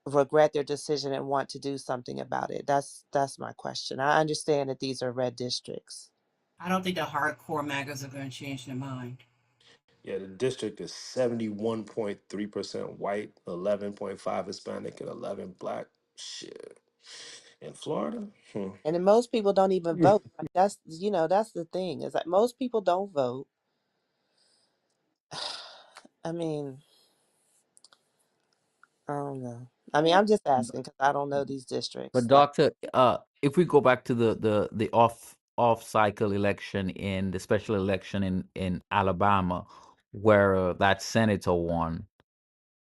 regret their decision and want to do something about it? That's my question. I understand that these are red districts. I don't think the hardcore MAGAs are going to change their mind. Yeah, the district is 71.3% white, 11.5 Hispanic, and 11 black. Shit. In Florida? Hmm. And then most people don't even vote. Like, that's that's the thing. Is like most people don't vote. I mean, I don't know. I mean, I'm just asking because I don't know these But districts. Like, doctor, if we go back to the off cycle election in the special election in Alabama, where that senator won,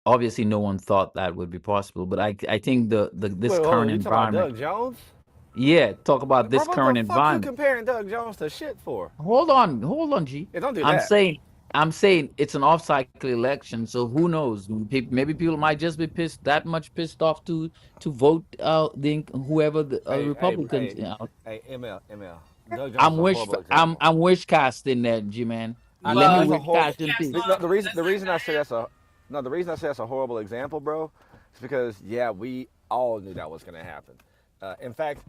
obviously no one thought that would be possible. But I think the this Wait, hold on. current You talking about environment, Doug Jones? yeah, talk about Bro, this what the current fuck you environment. comparing Doug Jones to shit for? Hold on, G. Yeah, don't do I'm that. saying, I'm saying it's an off-cycle election, so who knows? Maybe people might just be that much pissed off to vote whoever the Hey, hey, Republicans. hey, hey, ML. Doug Jones I'm is a wish horrible I'm example. I'm wish casting that, G man. I Let know me that's Well, a wish horrible. cast in peace. No, that's the not reason I gonna say that's a no, the reason I say that's a horrible example, bro, is because yeah, we all knew that was gonna happen. In fact,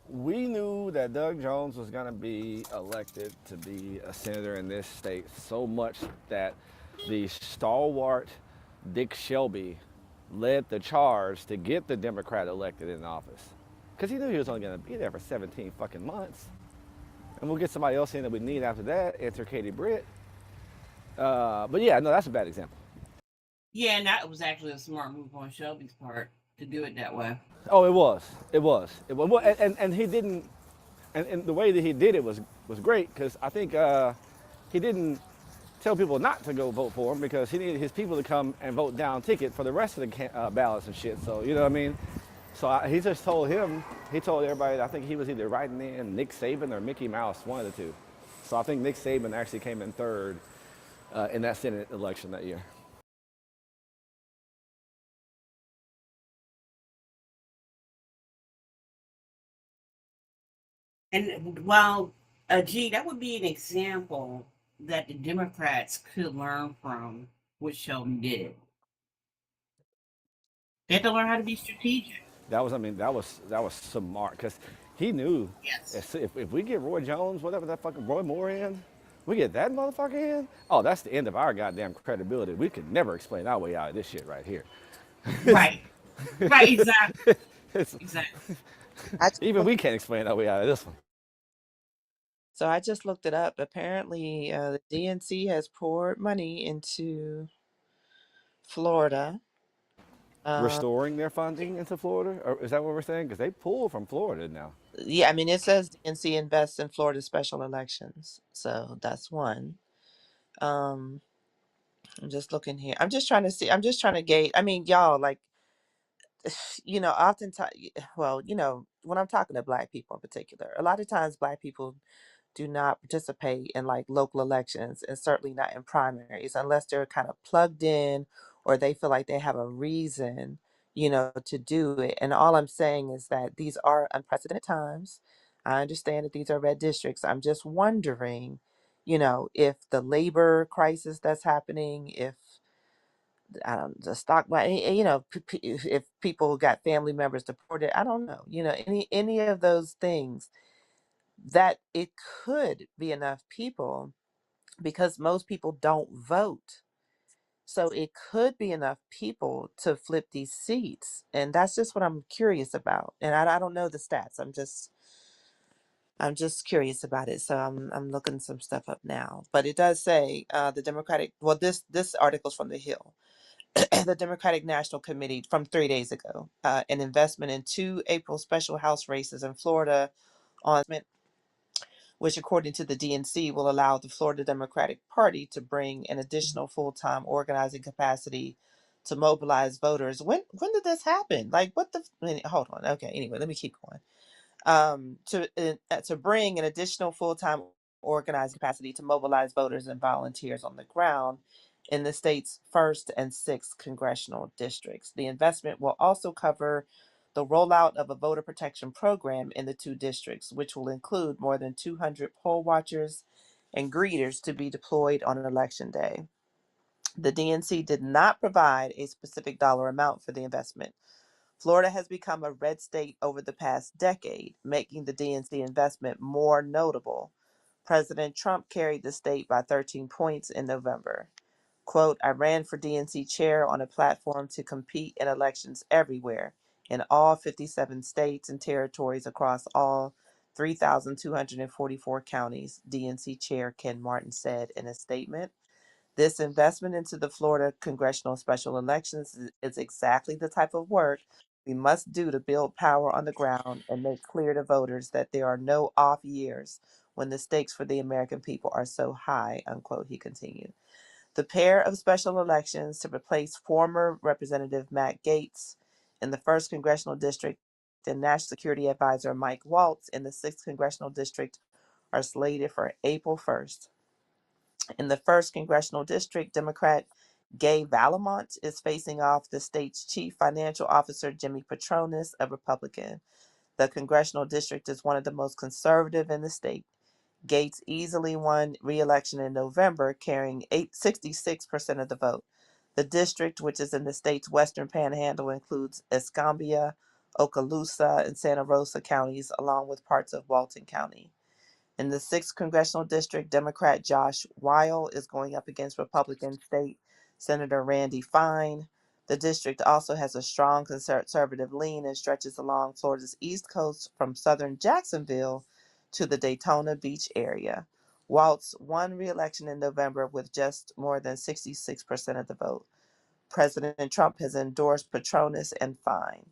we knew that Doug Jones was gonna be elected to be a senator in this state so much that the stalwart Dick Shelby led the charge to get the Democrat elected in office, because he knew he was only gonna be there for 17 fucking months. And we'll get somebody else in that we need after that, enter Katie Britt. But yeah, no, that's a bad example. Yeah, and that was actually a smart move on Shelby's part to do it that way. Oh, it was. It was. It was. Well, and he didn't. And the way that he did it was great because I think he didn't tell people not to go vote for him because he needed his people to come and vote down ticket for the rest of the ballots and shit. So you know what I mean. So he just told him. He told everybody. I think he was either writing in Nick Saban or Mickey Mouse, one of the two. So I think Nick Saban actually came in third in that Senate election that year. And while, gee, that would be an example that the Democrats could learn from what Sheldon did. They have to learn how to be strategic. That was, I mean, that was smart because he knew Yes. if we get Roy Jones, whatever that fucking Roy Moore in, we get that motherfucker in. Oh, that's the end of our goddamn credibility. We could never explain our way out of this shit right here. Right. Right. Exactly. It's, Exactly. I just even we can't explain our way out of this one. I just looked it up. Apparently, the DNC has poured money into Florida. Uh, Restoring their funding into Florida, or is that what we're saying? Because they pull from Florida now. yeah, I mean, it says DNC invests in Florida special elections, so that's one. Um, I'm just looking here. I'm just trying to see. I'm just trying to gauge. I mean, y'all, like, oftentimes, well, when I'm talking to Black people in particular, a lot of times Black people do not participate in like local elections and certainly not in primaries unless they're kind of plugged in or they feel like they have a reason, to do it. And all I'm saying is that these are unprecedented times. I understand that these are red districts. I'm just wondering, if the labor crisis that's happening, if the stock market, if people got family members deported, I don't know, any of those things, that it could be enough people because most people don't vote. So it could be enough people to flip these seats. And that's just what I'm curious about. And I don't know the stats. I'm just curious about it. So I'm looking some stuff up now. But it does say the Democratic, well, this article's from the Hill. The Democratic National Committee from 3 days ago, an investment in two April special House races in Florida on which, according to the DNC, will allow the Florida Democratic Party to bring an additional full-time organizing capacity to mobilize voters. When did this happen? Like, what the? Hold on. Okay. Anyway, let me keep going. To bring an additional full-time organized capacity to mobilize voters and volunteers on the ground in the state's first and sixth congressional districts. The investment will also cover the rollout of a voter protection program in the two districts, which will include more than 200 poll watchers and greeters to be deployed on election day. The DNC did not provide a specific dollar amount for the investment. Florida has become a red state over the past decade, making the DNC investment more notable. President Trump carried the state by 13 points in November. Quote, I ran for DNC chair on a platform to compete in elections everywhere in all 57 states and territories across all 3,244 counties, DNC chair Ken Martin said in a statement. This investment into the Florida congressional special elections is exactly the type of work we must do to build power on the ground and make clear to voters that there are no off years when the stakes for the American people are so high, unquote, he continued. The pair of special elections to replace former Representative Matt Gaetz in the 1st Congressional District and National Security Advisor Mike Waltz in the 6th Congressional District are slated for April 1st. In the 1st Congressional District, Democrat Gay Vallamont is facing off the state's chief financial officer, Jimmy Patronis, a Republican. The congressional district is one of the most conservative in the state. Gates easily won re-election in November, carrying 66% of the vote. The district, which is in the state's western panhandle, includes Escambia, Okaloosa, and Santa Rosa counties, along with parts of Walton County. In the 6th Congressional District, Democrat Josh Weil is going up against Republican State Senator Randy Fine. The district also has a strong conservative lean and stretches along Florida's east coast from southern Jacksonville to the Daytona Beach area. Waltz won re-election in November with just more than 66% of the vote. President Trump has endorsed Petronis and Fine.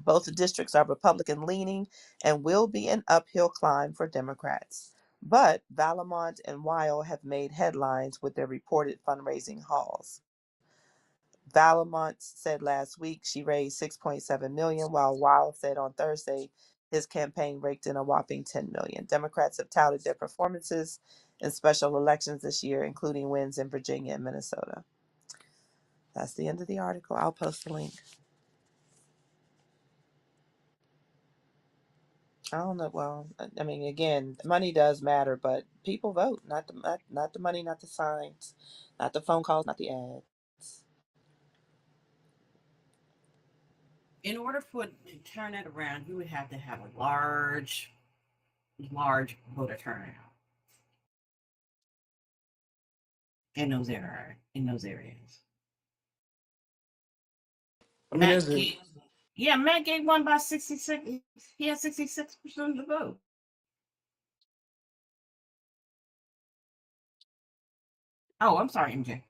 Both districts are Republican leaning and will be an uphill climb for Democrats. But Valamont and Weil have made headlines with their reported fundraising hauls. Valamont said last week she raised 6.7 million, while Weil said on Thursday his campaign raked in a whopping 10 million. Democrats have touted their performances in special elections this year, including wins in Virginia and Minnesota. That's the end of the article. I'll post the link. I don't know. Well, I mean, again, money does matter, but people vote, not the money, not the signs, not the phone calls, not the ads. In order for to turn it around, you would have to have a large voter turnout in those areas. I mean, Matt there's a Gaetz, yeah, Matt Gaetz won by 66. He had 66% of the vote. Oh, I'm sorry, MJ.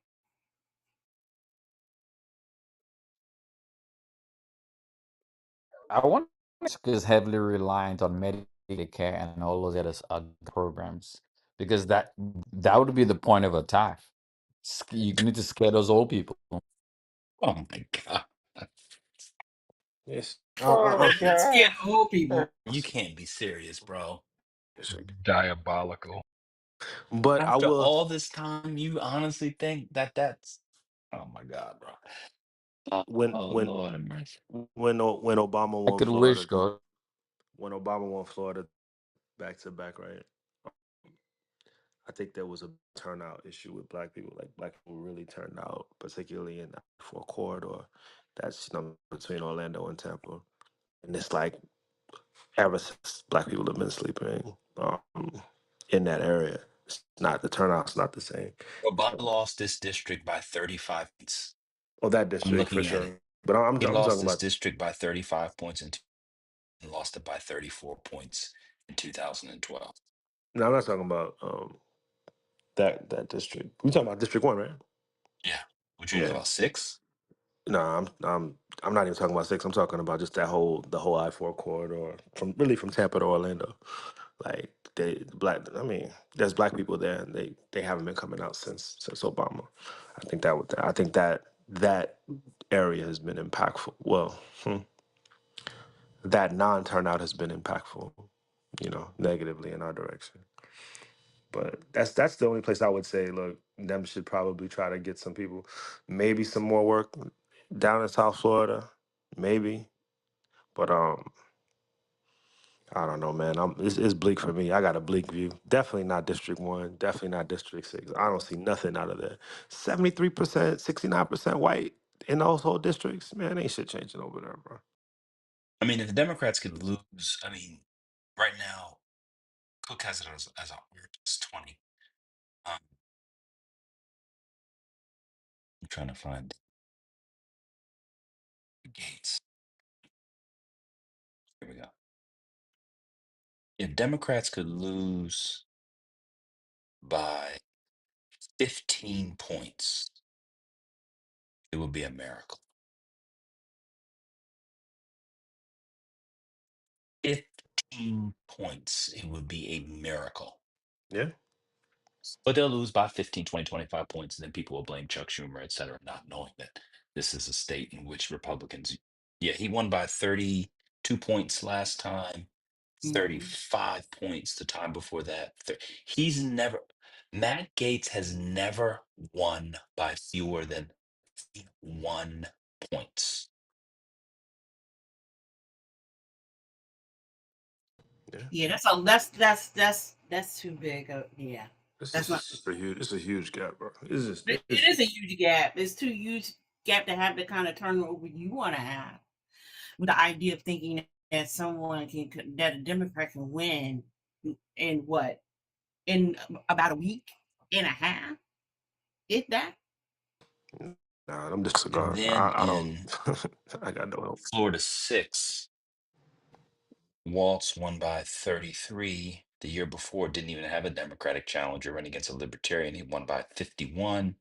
I want is heavily reliant on Medicare and all those other programs because that would be the point of attack. You need to scare those old people. Oh my God. yes. Oh my Not God. scared old people. You can't be serious, bro. Diabolical. But I After will all this time, you honestly think that that's oh my God, bro. when Oh when Lord have mercy. when Obama I won could wish, Florida, God. when Obama won Florida back to back, right? I think there was a turnout issue with black people. Like black people really turned out, particularly in the four corridor. That's between Orlando and Tampa. And it's like ever since black people have been sleeping in that area, it's not the turnout's not the same. Obama lost this district by 35 points. Oh, that I'm district for looking at it. sure. But He I'm lost talking this about district by 35 points and lost it by 34 points in 2012. no, I'm not talking about that district. We talking about District 1, right? Yeah. What you talking Yeah. about? Six? No, I'm not even talking about six. I'm talking about just that whole the whole I-4 corridor from Tampa to Orlando. Like they black. I mean, there's black people there, and they haven't been coming out since Obama. I think that area has been impactful. Well, that non-turnout has been impactful. Negatively in our direction. But that's the only place I would say. Look, them should probably try to get some people, maybe some more work down in South Florida, maybe. But I don't know, man. It's bleak for me. I got a bleak view. Definitely not District 1. Definitely not District 6. I don't see nothing out of there. 73%, 69% white in those whole districts. Man, ain't shit changing over there, bro. I mean, if the Democrats could lose, I mean, right now, Cook has it as a plus 20. Um, I'm trying to find Gates. Here we go. If Democrats could lose by 15 points, it would be a miracle. 15 points, it would be a miracle. Yeah. But they'll lose by 15, 20, 25 points, and then people will blame Chuck Schumer, et cetera, not knowing that this is a state in which Republicans, yeah, he won by 32 points last time, Mhm. 35 points the time before that. He's never, Matt Gates has never won by fewer than 1 points. Yeah. Yeah, that's too big. Yeah, that's not. It's a huge gap, bro. It's just It is a huge gap. It's too huge gap to have the kind of turnover you want to have. With the idea of thinking that someone that a Democrat can win in what, in about a week and a half, if that. nah, I'm just And cigar. then I don't in I got no hope. Florida 6, Waltz won by 33. The year before, didn't even have a Democratic challenger running against a Libertarian. He won by 51.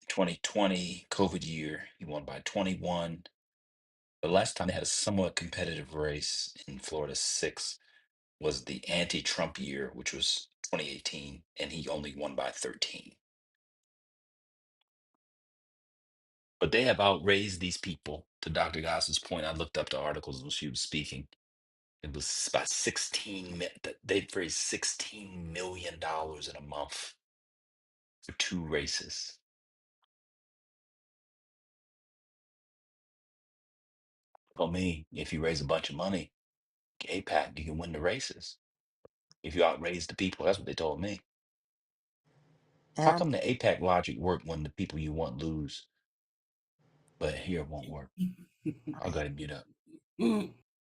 2020, COVID year, he won by 21. The last time they had a somewhat competitive race in Florida 6 was the anti Trump year, which was 2018, and he only won by 13. But they have outraised these people. To Dr. Goss's point, I looked up the articles when she was speaking. It was about 16, they've raised $16 million in a month for two races. For me, if you raise a bunch of money, APAC, you can win the races. If you outraise the people, that's what they told me. And How come the APAC logic work when the people you want lose, but here it won't work? I'll go ahead and mute up.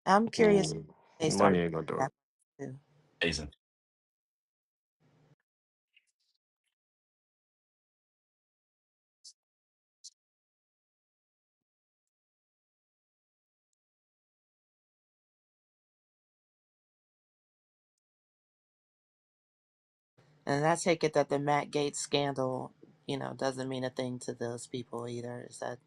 I'm curious if Mm, they money started ain't gonna do it. that too. Jason. And I take it that the Matt Gates scandal, doesn't mean a thing to those people either. Is that?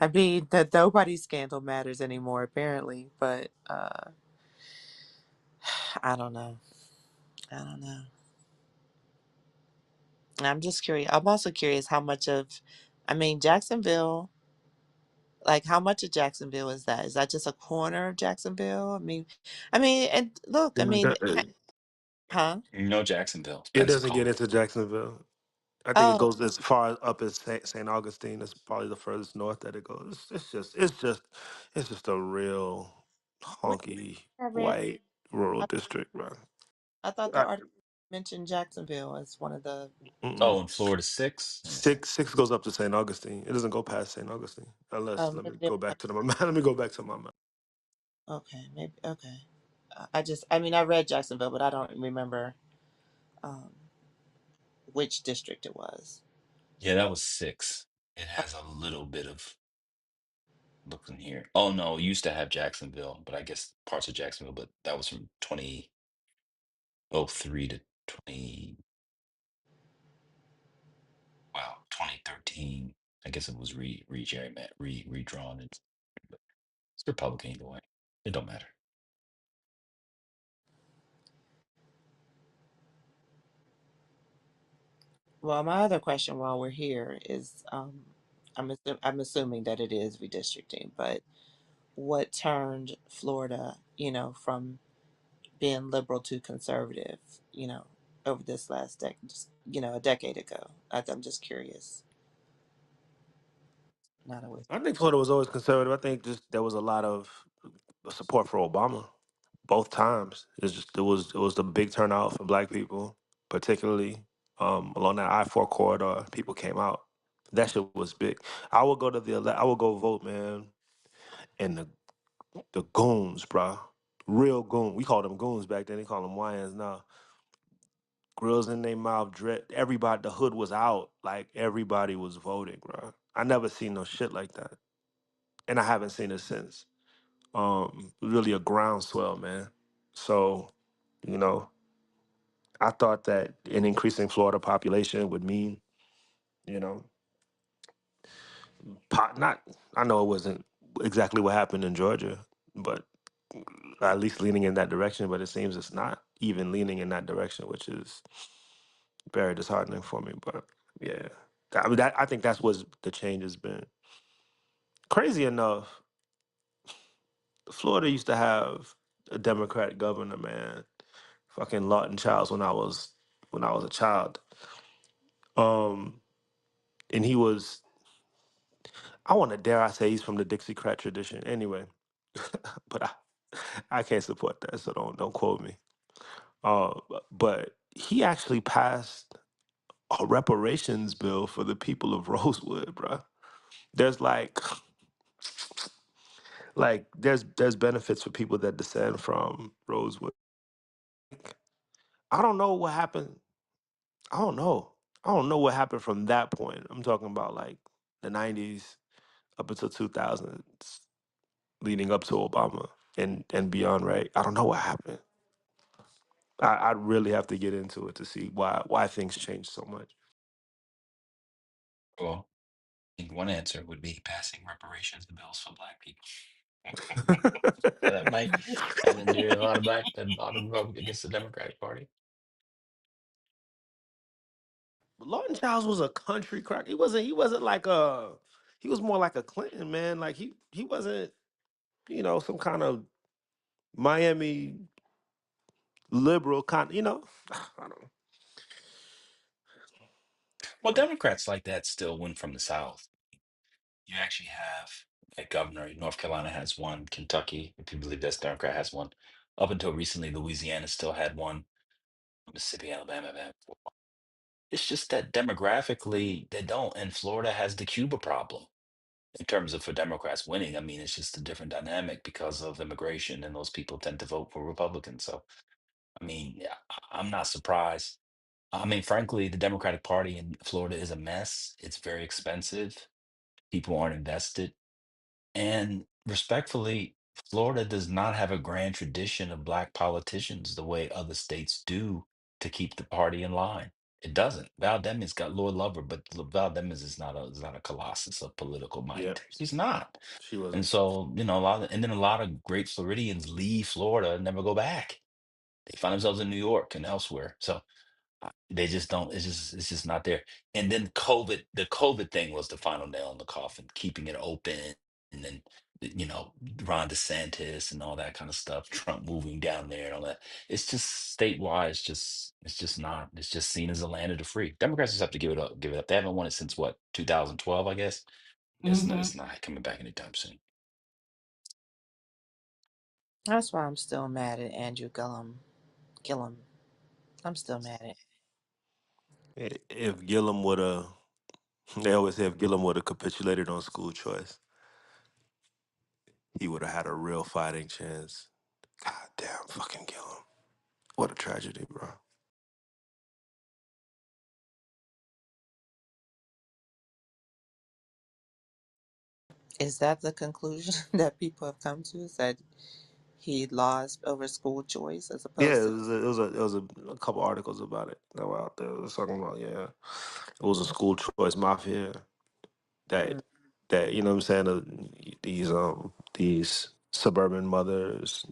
I mean, that nobody's scandal matters anymore, apparently. But I don't know. I don't know. I'm just curious. I'm also curious how much of, I mean, Jacksonville. Like, how much of Jacksonville is that? Is that just a corner of Jacksonville? I mean, and look, I mean, huh? No, Jacksonville, It doesn't get Pensacola. into Jacksonville. I think it Oh, goes as far up as St. Augustine. That's probably the furthest north that it goes. It's just a real wait, honky I read. white rural I, district, bro. I thought the I, article mentioned Jacksonville as one of the. mm-mm. Oh, in Florida 6? Let me see. Six goes up to St. Augustine. It doesn't go past St. Augustine. Unless let me Maybe they go were. back to the let me go back to my map. Okay, maybe. Okay. I mean, I read Jacksonville, but I don't remember um, which district it was. Yeah, that was 6. It has a little bit of looking here. Oh no, it used to have Jacksonville, but I guess parts of Jacksonville, but that was from 2003 to 20, wow, 2013. I guess it was redrawn. It's Republican either way. It don't matter. Well, my other question while we're here is, I'm assuming that it is redistricting, but what turned Florida, from being liberal to conservative, over this last decade, a decade ago? I'm just curious. Not a. I think Florida was always conservative. I think just there was a lot of support for Obama both times. It was the big turnout for Black people, particularly along that I-4 corridor. People came out. That shit was big. I would go vote, man, in the The goons, bro. Real goon. We called them goons back then. They call them YNs now. Grills in their mouth, dread. Everybody, the hood was out. Like everybody was voting, bro. I never seen no shit like that, and I haven't seen it since. Really a groundswell, man. So, you know, I thought that an increasing Florida population would mean, you know, not. I know it wasn't exactly what happened in Georgia, but at least leaning in that direction. But it seems it's not even leaning in that direction, which is very disheartening for me. But yeah, I mean, I think that's what the change has been. Crazy enough, Florida used to have a Democratic governor, man. Fucking Lawton Childs when I was a child. Um, and he was, I want to dare I say he's from the Dixiecrat tradition anyway, but I can't support that, so don't quote me. But he actually passed a reparations bill for the people of Rosewood, bro. There's there's benefits for people that descend from Rosewood. I don't know what happened. I don't know. I don't know what happened from that point. I'm talking about like the '90s up until 2000s, leading up to Obama and beyond. Right? I don't know what happened. I'd really have to get into it to see why things changed so much. Well, I think one answer would be passing reparations bills for black people. That might that endear a lot of vote against the Democratic Party. Lawton Childs was a country crack. He wasn't like a he was more like a Clinton man. Like he wasn't, some kind of Miami liberal kind, I don't Well, Democrats like that still win from the South. You actually have a governor. North Carolina has one. Kentucky, if you believe that's Democrat, has one. Up until recently, Louisiana still had one. Mississippi, Alabama have had four. It's just that demographically they don't. And Florida has the Cuba problem in terms of for Democrats winning. I mean, it's just a different dynamic because of immigration, and those people tend to vote for Republicans. So, I mean, yeah, I'm not surprised. I mean, frankly, the Democratic Party in Florida is a mess. It's very expensive. People aren't invested. And respectfully, Florida does not have a grand tradition of black politicians the way other states do to keep the party in line. It doesn't. Val Demings got Lord Lover, but Val Demings is not a colossus of political yeah, might. He's not. she And wasn't. so, and then a lot of great Floridians leave Florida and never go back. They find themselves in New York and elsewhere. So they just don't. It's just not there. And then the COVID thing was the final nail in the coffin, keeping it open, and then Ron DeSantis and all that kind of stuff, Trump moving down there and all that. It's just statewide. It's just not. It's just seen as a land of the free. Democrats just have to give it up. Give it up. They haven't won it since what 2012, I guess. It's not coming back anytime soon. That's why I'm still mad at Andrew Gillum. I'm still mad at. If Gillum would have, they always say if Gillum would have capitulated on school choice, he would have had a real fighting chance. God damn, fucking Gillum. What a tragedy, bro. Is that the conclusion that people have come to? Is that he lost over school choice as Yeah, opposed to? it was a couple articles about it that were out there. It was talking about, yeah, it was a school choice mafia Mm, that you know what I'm saying, these suburban mothers,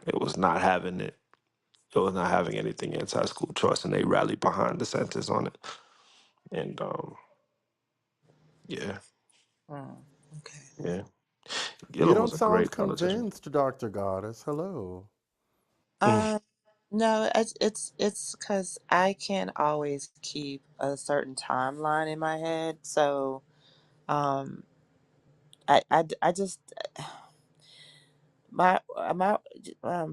it was not having it. It was not having anything anti-school choice, and they rallied behind the DeSantis on it. And yeah, mm, okay. yeah, You Gillum don't was a sound great politician. convinced, Dr. Goddess. Hello. Mm. Um, no, it's because I can't always keep a certain timeline in my head. So, um, I just my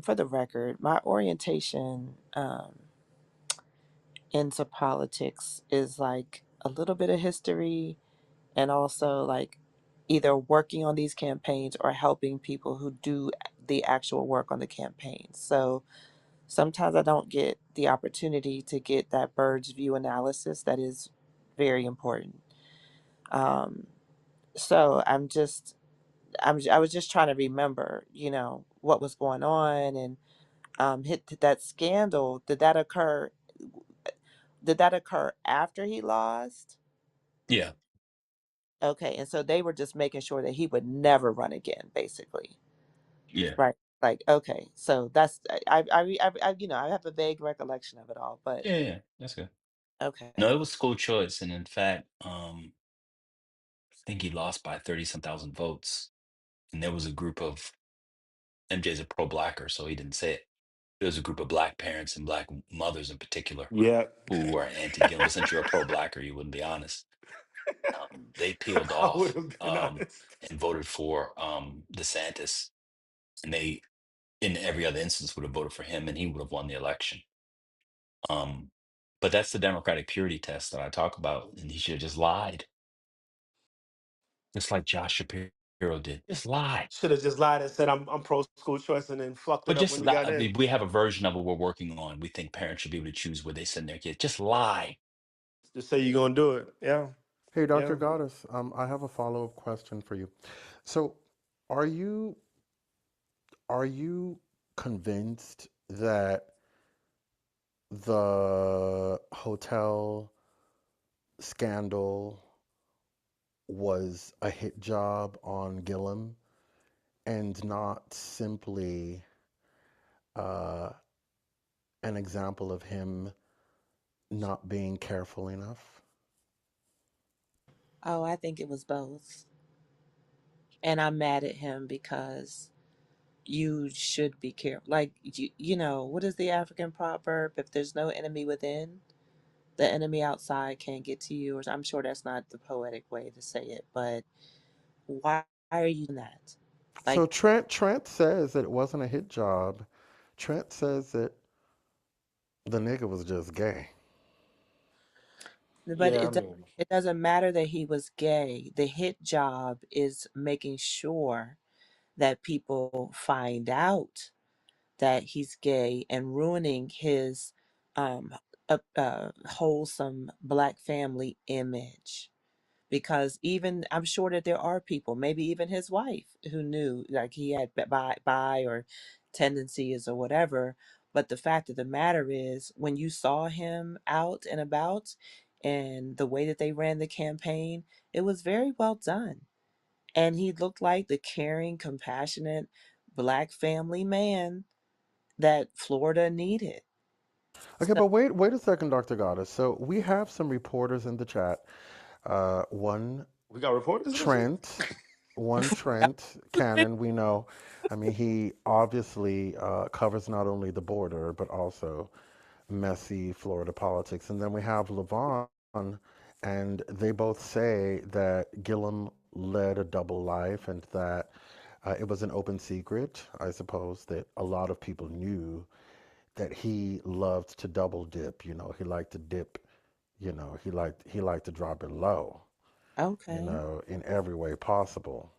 for the record, my orientation into politics is like a little bit of history and also like either working on these campaigns or helping people who do the actual work on the campaigns. So sometimes I don't get the opportunity to get that bird's view analysis that is very important. Um, so I was just trying to remember, what was going on, and hit that scandal. Did that occur after he lost? Yeah, Okay, and so they were just making sure that he would never run again, basically. yeah, Right. Like, okay, so that's I have a vague recollection of it all, but yeah, yeah. That's good. No, okay. it was school choice, and in fact, I think he lost by 30 some thousand votes. And there was a group of MJ's a pro-blacker, so he didn't say it. There was a group of black parents and black mothers in particular Yeah, who are anti-gun. But since you're a pro-blacker, you wouldn't be honest. They peeled I would off have been honest. and voted for DeSantis, and they, in every other instance, would have voted for him, and he would have won the election. Um, but that's the Democratic purity test that I talk about, and he should have just lied, just like Josh Shapiro did. Just lie. Should have just lied and said I'm pro school choice and then fucked it But up just when he lie. got I in. mean, we have a version of it we're working on. We think parents should be able to choose where they send their kids. Just lie. Just say you're gonna do it. Yeah, Hey, Dr. yeah. Goddess, I have a follow-up question for you. So, are you are you convinced that the hotel scandal was a hit job on Gillum and not simply uh, an example of him not being careful enough? Oh, I think it was both. And I'm mad at him because you should be careful. Like, what is the African proverb? If there's no enemy within, the enemy outside can't get to you. Or I'm sure that's not the poetic way to say it, but why are you doing that? So Like, Trent says that it wasn't a hit job. Trent says that the nigga was just gay. but Yeah, I mean, it doesn't matter that he was gay. The hit job is making sure that people find out that he's gay and ruining his um, wholesome black family image. Because even I'm sure that there are people, maybe even his wife, who knew like he had bi or tendencies or whatever. But the fact of the matter is, when you saw him out and about and the way that they ran the campaign, it was very well done. And he looked like the caring, compassionate black family man that Florida needed. Okay, So, but wait a second, Dr. Goddess. So we have some reporters in the chat. One we got reporters in this shit. Trent, one Trent Cannon. We know. I mean, he obviously covers not only the border but also messy Florida politics. And then we have Levon, and they both say that Gillum led a double life and that it was an open secret, I suppose, that a lot of people knew that he loved to double dip. He liked to dip. He liked to drop it low. okay, In every way possible.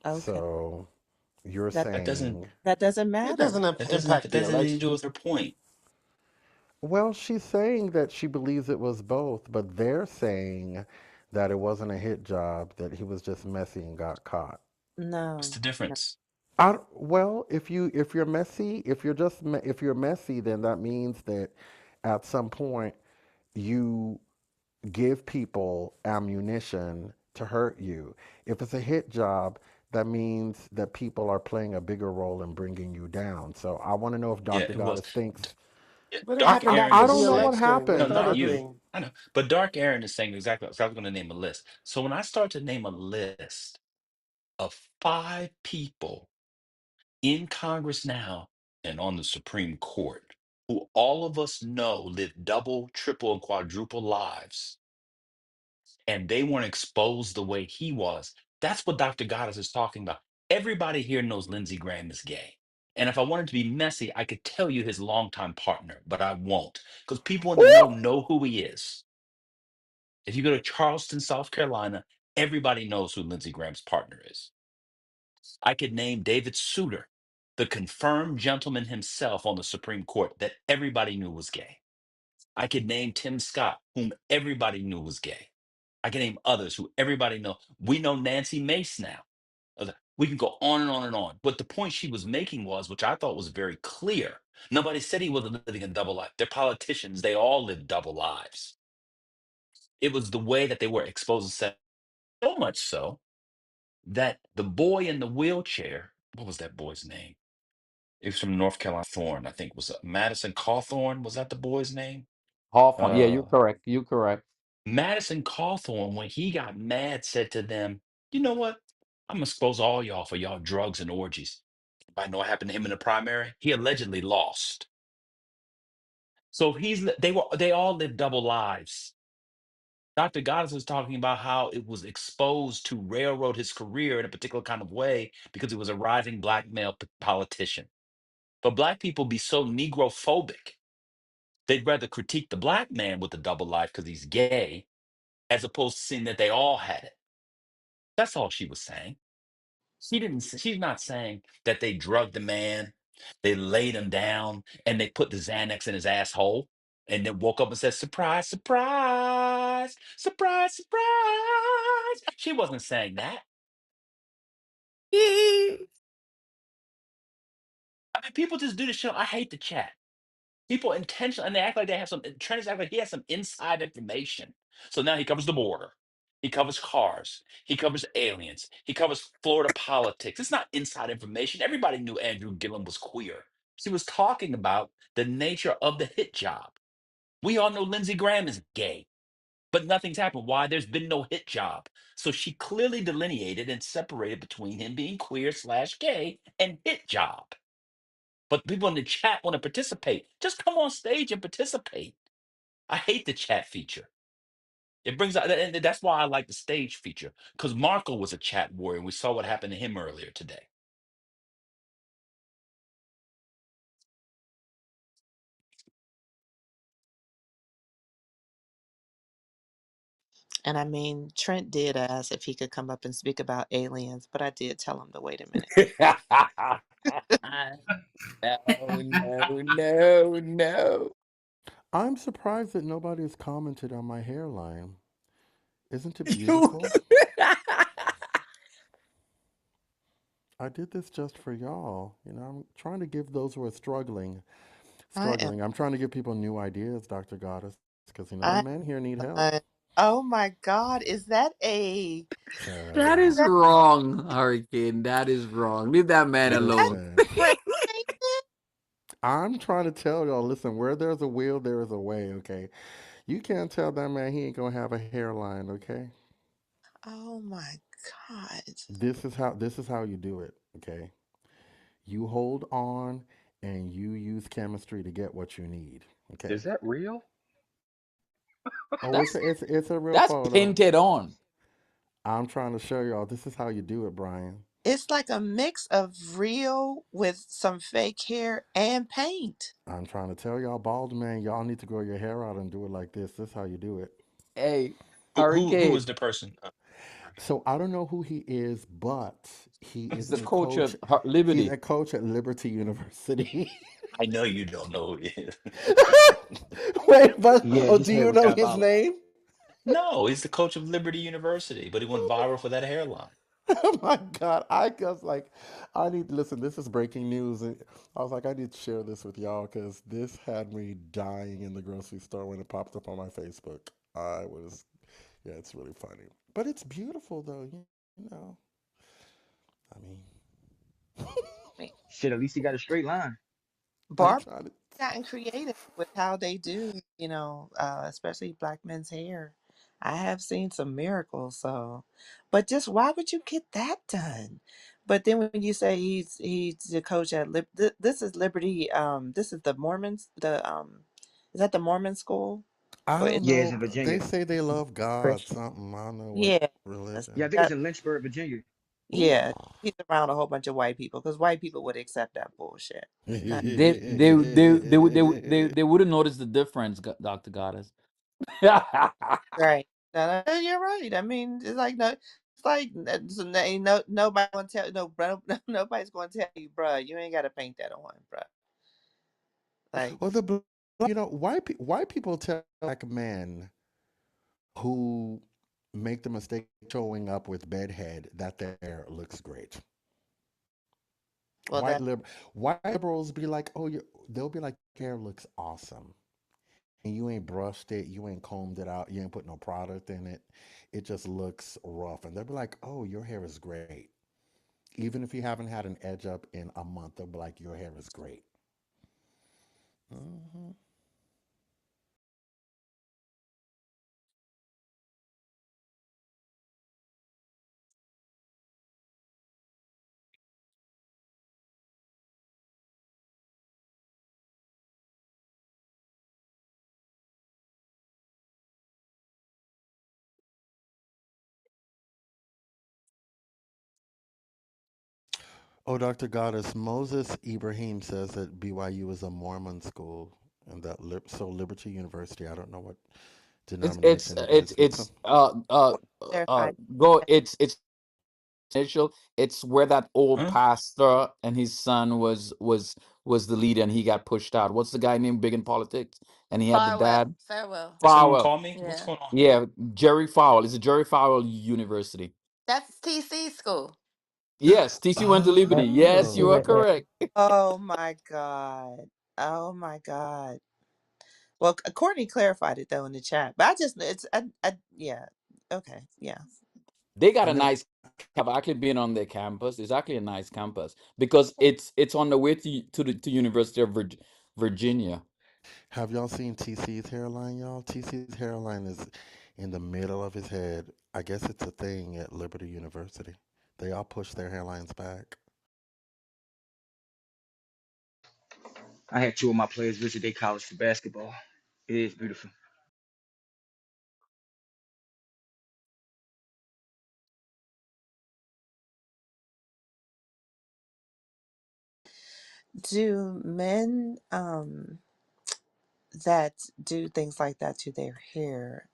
okay, So you're that That doesn't saying, that doesn't It matter. doesn't impact that the doesn't even election. do with her point. well, she's saying that she believes it was both, but they're saying that it wasn't a hit job, that he was just messy and got caught. What's No, the no, difference? Well, if you're messy, if you're messy, then that means that at some point you give people ammunition to hurt you. If it's a hit job, that means that people are playing a bigger role in bringing you down. So I want to know if Yeah, Dr. it was. Goddess thinks. Yeah, But it Dark happened Aaron I after is the don't know what saying, election. no, That's happened. the not other you. thing. I know. But Dark Aaron is saying exactly what, so I was going to name a list. So when I start to name a list of 5 people in Congress now and on the Supreme Court who all of us know live double, triple, and quadruple lives, and they weren't exposed the way he was. That's what Dr. Goddess is talking about. Everybody here knows Lindsey Graham is gay. And if I wanted to be messy, I could tell you his longtime partner, but I won't because people in the Ooh! know who he is. If you go to Charleston, South Carolina, Everybody knows who Lindsey Graham's partner is. I could name David Souter, the confirmed gentleman himself on the Supreme Court that everybody knew was gay. I could name Tim Scott, whom everybody knew was gay. I can name others who everybody know. We know Nancy Mace now. We can go on and on and on. But the point she was making was, which I thought was very clear, nobody said he wasn't living a double life. They're politicians. They all live double lives. It was the way that they were exposed to sex, so much so that the boy in the wheelchair, what was that boy's name? It was from North Carolina. Thorne, I think, was Madison Cawthorn. Was that the boy's name? Hawthorne. Yeah, you're Uh, correct. You're correct. Madison Cawthorn, when he got mad, said to them, "You know what? I'm gonna expose all y'all for y'all drugs and orgies." I know what happened to him in the primary. He allegedly lost. So they all lived double lives. Dr. Goddess was talking about how it was exposed to railroad his career in a particular kind of way because he was a rising black male politician. But black people be so negrophobic, they'd rather critique the black man with the double life because he's gay, as opposed to seeing that they all had it. That's all she was saying. She's not saying that they drugged the man, they laid him down, and they put the Xanax in his asshole, and then woke up and said, "Surprise, surprise, surprise, surprise." She wasn't saying that. I mean, people just do the show. I hate the chat. People intentionally, and they act like they have some. Trends act like he has some inside information. So now he covers the border, he covers cars, he covers aliens, he covers Florida politics. It's not inside information. Everybody knew Andrew Gillum was queer. She was talking about the nature of the hit job. We all know Lindsey Graham is gay, but nothing's happened. Why? There's been no hit job. So she clearly delineated and separated between him being queer/gay and hit job. But people in the chat want to participate. Just come on stage and participate. I hate the chat feature. It brings out, and that's why I like the stage feature, because Marco was a chat warrior, and we saw what happened to him earlier today. And I mean, Trent did ask if he could come up and speak about aliens, but I did tell him to wait a minute. No, no, no, no. I'm surprised that nobody has commented on my hairline. Isn't it You. beautiful? I did this just for y'all. I'm trying to give those who are struggling, I am, struggling. I'm trying to give people new ideas, Dr. Goddess, because the I men here need help. am. Oh my God, is that a That Child, is that, wrong, Hurricane. That is wrong. Leave that man that alone. listen. Trent? I'm trying to tell y'all, listen, where there's a will, there is a way, okay? You can't tell that man he ain't gonna have a hairline, okay? Oh my God. This is how you do it, okay? You hold on and you use chemistry to get what you need, Is okay? that real? Oh, it's That's a, it's it's a real that's photo. painted on. I'm trying to show y'all this is how you do it, Brian. It's like a mix of real with some fake hair and paint. I'm trying to tell y'all, bald man, y'all need to grow your hair out and do it like this. This is how you do it. Hey, Who was Hurricane the person? So I don't know who he is, but he is is the a coach coach. of He's Liberty. a coach at Liberty University. I know you don't know who he is. Wait, but Yeah, oh, his do hair you was know his diabolical. name? No, he's the coach of Liberty University, but he went viral for that hairline. Oh my God. I was like, I need to listen. This is breaking news. I was like, I need to share this with y'all because this had me dying in the grocery store when it popped up on my Facebook. Yeah, it's really funny. But it's beautiful though, you know. I mean, Shit, at least he got a straight line. I'm Barb trying to. gotten creative with how they do, especially black men's hair. I have seen some miracles, so but just why would you get that done? But then when you say he's the coach at this is Liberty, this is the Mormons, the is that the Mormon school? I Or is don't Yeah, it's know. in They Virginia. say they love God, Christian? something. I don't know what Yeah, that's, Yeah, I religion. think it's that, in Lynchburg, Virginia. Ooh. yeah. He's around a whole bunch of white people because white people would accept that bullshit. Not They would have noticed the difference, Doctor Goddess. right. No, no, you're right. I mean, it's like no, it's like so ain't nobody gonna tell no, bro, nobody's gonna tell you, bruh, you ain't gotta paint that on, bruh. Like, Well, why people tell black men who make the mistake showing up with bedhead that their hair looks great. well, that White liberals be like, oh, they'll be like, hair looks awesome, and you ain't brushed it, you ain't combed it out, you ain't put no product in it. It just looks rough, and they'll be like, oh, your hair is great. Even if you haven't had an edge up in a month, they'll be like, your hair is great. Hmm. Oh, Dr. Goddess, Moses Ibrahim says that BYU is a Mormon school and that Liberty University, I don't know what It's denomination it it's is, but some. it's clarified. go it's initial. It's where that old Huh? pastor and his son was the leader and he got pushed out. What's the guy named big in politics? And he had the Farewell, dad farewell. Did someone Farwell. call me? What's Yeah, going on? Yeah, Jerry Farwell. It's a Jerry Farwell University. that's TC school. Yes, TC went to Liberty. Yes, you are Oh. correct. Oh my God. Oh my God. Well, Courtney clarified it though in the chat, but I just it's yeah, okay, yeah. They got I a never. nice I've actually been on their campus. It's actually a nice campus because it's on the way to University of Virginia. Have y'all seen TC's hairline, y'all? TC's hairline is in the middle of his head. I guess it's a thing at Liberty University. They all push their hairlines back. I had two of my players visit their college for basketball. It is beautiful. Do men that do things like that to their hair,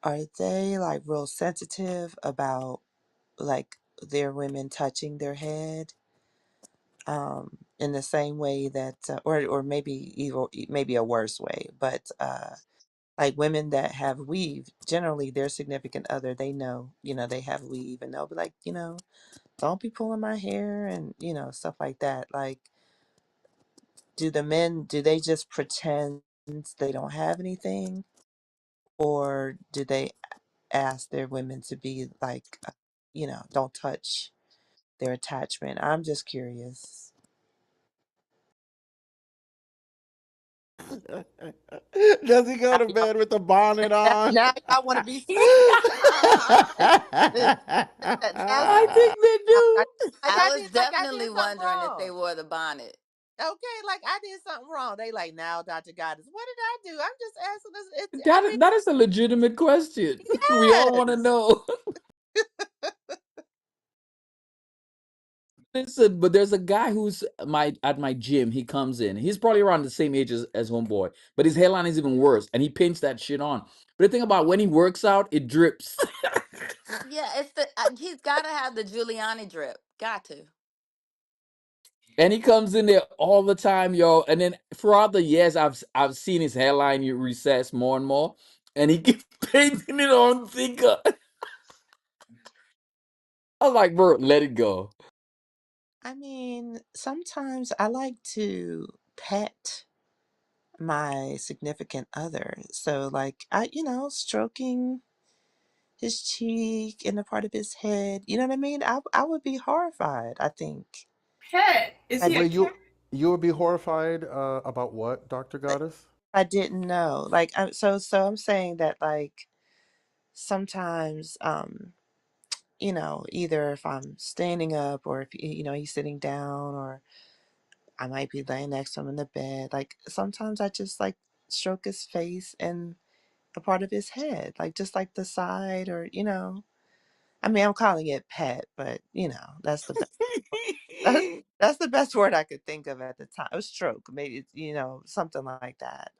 are they like real sensitive about like their women touching their head in the same way that or maybe evil maybe a worse way, but like women that have weave, generally their significant other, they know, they have weave and they'll be like, don't be pulling my hair and, stuff like that. Like, do the men, do they just pretend they don't have anything? Or do they ask their women to be like, don't touch their attachment? I'm just curious. Does he go Now to y'all, bed with the bonnet on? now y'all want to be now, I think they I- do. I was like I did definitely something wondering if they wrong. wore the bonnet. Okay, like I did something wrong. They like now, Dr. Goddess. What did I do? I'm just asking this. It's I mean, That is a legitimate question. We all want to yes. know. Listen, but there's a guy who's my at my gym. He comes in. He's probably around the same age as homeboy, but his hairline is even worse, and he paints that shit on. But the thing about when he works out, it drips. Yeah, it's the he's got to have the Giuliani drip. Got to. And he comes in there all the time, yo. And then throughout the years, I've seen his hairline recess more and more, and he keeps painting it on thicker. I was like, bro, let it go. I mean, sometimes I like to pet my significant other. So like stroking his cheek and a part of his head. You know what I mean? I would be horrified, I think. Cat. Is I he did a Wait, cat? you would be horrified about what, Dr. Goddess? I didn't know. Like so I'm saying that like sometimes either if I'm standing up or if he's sitting down or I might be laying next to him in the bed. Like sometimes I just like stroke his face and a part of his head, like just like the side or I mean I'm calling it pet, but that's the best. That's the best word I could think of at the time. A stroke, maybe something like that.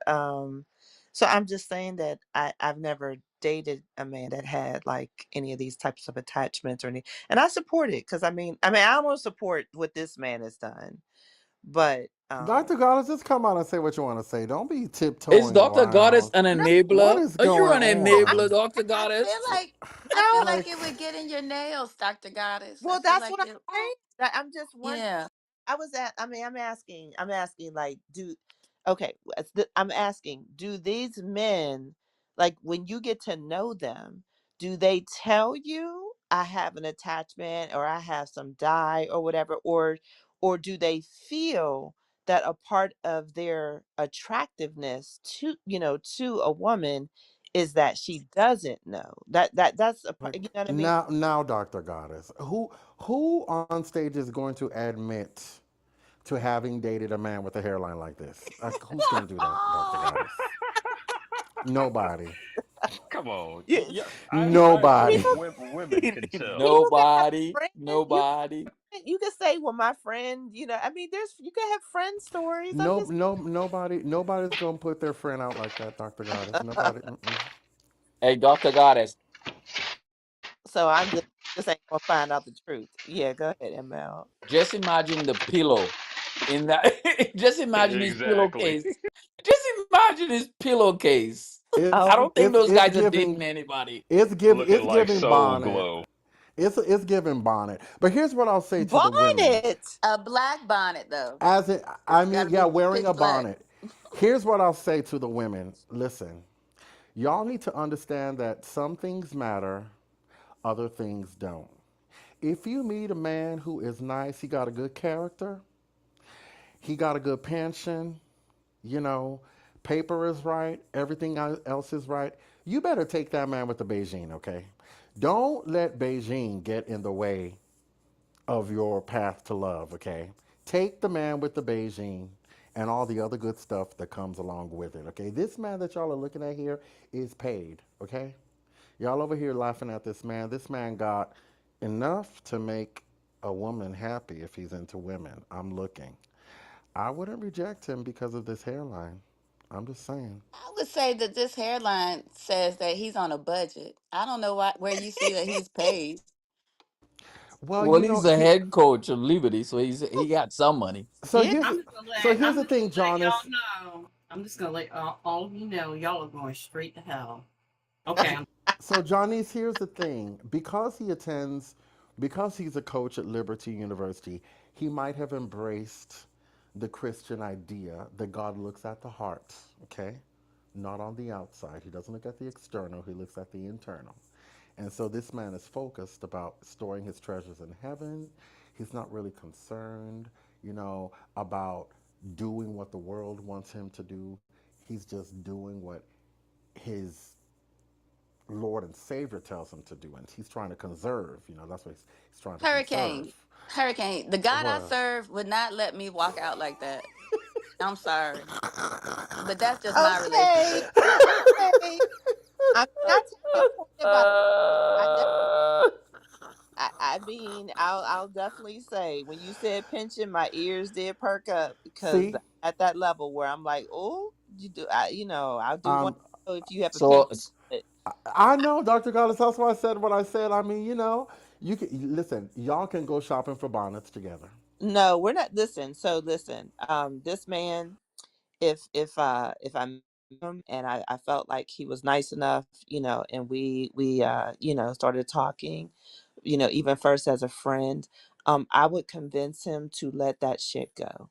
So I'm just saying that I've never dated a man that had like any of these types of attachments or any, and I support it because I mean I don't support what this man has done, but Dr. Goddess, just come out and say what you want to say. Don't be Is tiptoeing Dr. Goddess around. an no, What enabler? is Are you going an I enabler, on? Dr. I feel Goddess? like I feel no. like Like, it would get in your nails, Dr. Goddess. I Well, feel that's like what I'm it. saying. I'm just wondering. Yeah. I was at. I mean, I'm asking. Like, okay? I'm asking. Do these men, like, when you get to know them, do they tell you I have an attachment or I have some die or whatever, or do they feel that a part of their attractiveness to to a woman is that she doesn't know that's a like you know what I mean? now, Dr. Goddess, who on stage is going to admit to having dated a man with a hairline like this? Like, who's going to do that, Dr. Goddess? Nobody. Come on. Yes. Yeah, I Nobody. think People women can tell. people can have Nobody. friends. Nobody. You can say, well, my friend, I mean, there's you can have friend stories. I'm No, just no, nobody's gonna put their friend out like that, Dr. Goddess. Nobody. Mm-mm. Hey, Dr. Goddess, so I'm just ain't gonna find out the truth. Yeah, go ahead, ML. just imagine the pillow in that. Just imagine his Exactly. pillowcase. Just imagine his pillowcase. It's I Oh, don't think those it's guys are dating giving anybody. Looking it's like giving Soul bonnet. Glow. It's giving bonnet. But here's what I'll say to the women. Bonnet. A black bonnet though. As it, I It's mean, gotta yeah, be wearing pitch a black. bonnet. Here's what I'll say to the women. Listen, y'all need to understand that some things matter, other things don't. If you meet a man who is nice, he got a good character, he got a good pension, you know, paper is right, everything else is right, you better take that man with the Beijing, okay? Don't let Beijing get in the way of your path to love, okay? Take the man with the Beijing and all the other good stuff that comes along with it, okay? This man that y'all are looking at here is paid, okay? Y'all over here laughing at this man. This man got enough to make a woman happy if he's into women. I'm looking. I wouldn't reject him because of this hairline. I'm just saying. I would say that this hairline says that he's on a budget. I don't know where you see that he's paid. Well, Well, you know, he's the head coach of Liberty, so he got some money. so Yeah. here's I'm just gonna so let here's the thing, y'all Jonas. know. I'm just gonna let all of you know y'all are going straight to hell. Okay, So Johnny's, here's the thing. Because he's a coach at Liberty University, he might have embraced the Christian idea that God looks at the heart, okay? Not on the outside. He doesn't look at the external, he looks at the internal. And so this man is focused about storing his treasures in heaven. He's not really concerned, about doing what the world wants him to do. He's just doing what his Lord and Savior tells him to do, and he's trying to conserve. That's what he's trying to conserve. Hurricane. Hurricane. The God I What? serve would not let me walk out like that. I'm sorry. But that's just my Okay. relationship. Okay. I take your point about I def- I mean I'll definitely say when you said pension, my ears did perk up because See, at that level where I'm like, oh, I do want um, to know if you have a pension. So But I know, Dr. Goddess. That's why I said what I said. I mean, you can listen. Y'all can go shopping for bonnets together. no, we're not. Listen. This man, if I met him and I felt like he was nice enough, and we started talking, even first as a friend, I would convince him to let that shit go.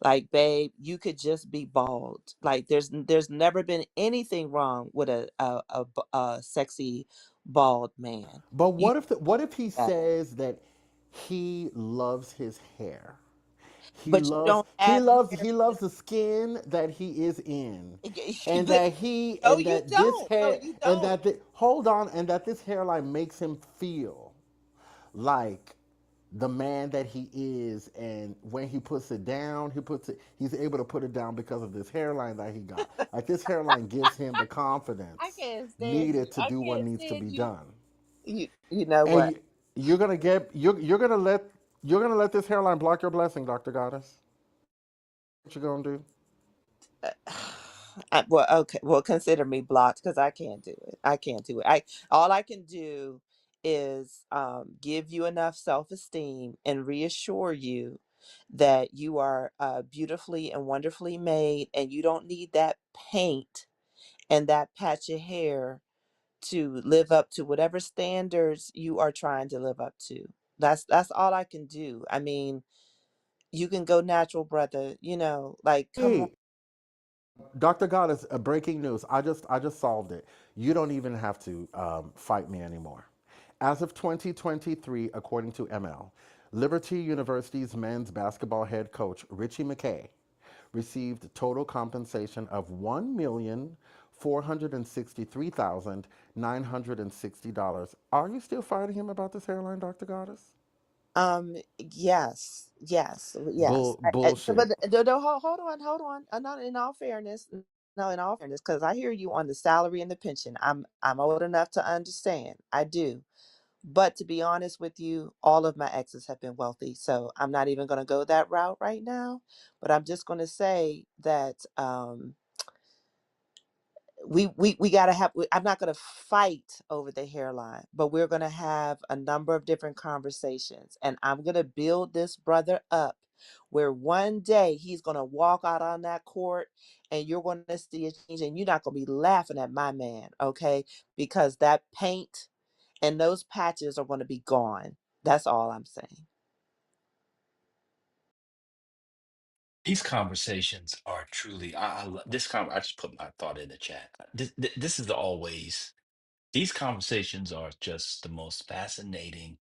Like, babe, you could just be bald. Like, there's never been anything wrong with a sexy bald man. But You what if he that, says that he loves his hair? He but you loves don't he have loves hair. he loves the skin that he is in. And But that he no, and you that this don't. No, hair you and don't. that hold on, and that this hairline makes him feel like the man that he is, and when he puts it down, he's able to put it down because of this hairline that he got. Like, this hairline gives him the I confidence can't stand you. needed to I do what can't needs to stand be you. done. You know And what? you're gonna let this hairline block your blessing, Dr. Goddess. What you gonna do? Well, okay. Well, consider me blocked because I can't do it. I can't do it. I All I can do is give you enough self-esteem and reassure you that you are beautifully and wonderfully made, and you don't need that paint and that patch of hair to live up to whatever standards you are trying to live up to. That's all I can do. I mean, you can go natural, brother. Like, come on. Hey, Dr. Goddess, breaking news. I just solved it. You don't even have to fight me anymore. As of 2023, according to ML, Liberty University's men's basketball head coach Richie McKay received total compensation of $1,463,960. Are you still fighting him about this hairline, Dr. Goddess? Yes, yes, yes. But Bullshit. no, hold on. Not in all fairness, no, in all fairness, because I hear you on the salary and the pension. I'm old enough to understand. I do. But to be honest with you, all of my exes have been wealthy, so I'm not even going to go that route right now. But I'm just going to say that we got to have, I'm not going to fight over the hairline, but we're going to have a number of different conversations, and I'm going to build this brother up where one day he's going to walk out on that court and you're going to see a change, and you're not going to be laughing at my man, okay? Because that paint and those patches are going to be gone. That's all I'm saying. These conversations are truly. I just put my thought in the chat. This is always. These conversations are just the most fascinating.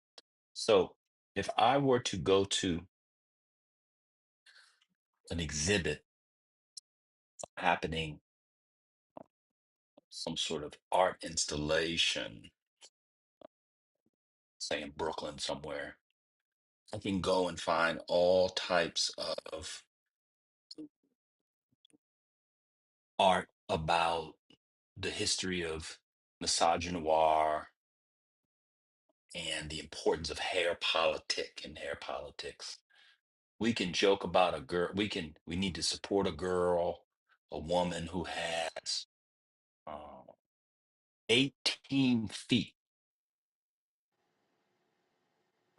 So, if I were to go to an exhibit happening, some sort of art installation, say in Brooklyn somewhere, I can go and find all types of art about the history of misogynoir and the importance of hair politic and hair politics. We can joke about a girl. We need to support a girl, a woman who has uh, 18 feet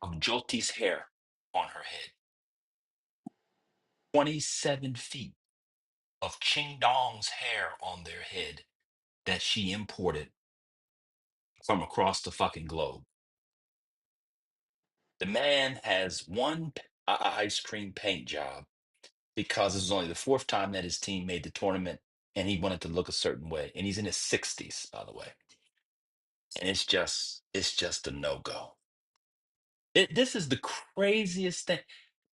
of Jyoti's hair on her head, 27 feet of Ching Dong's hair on their head that she imported from across the fucking globe. The man has one ice cream paint job because this was only the fourth time that his team made the tournament and he wanted to look a certain way. And he's in his 60s, by the way. And it's just a no-go. This is the craziest thing.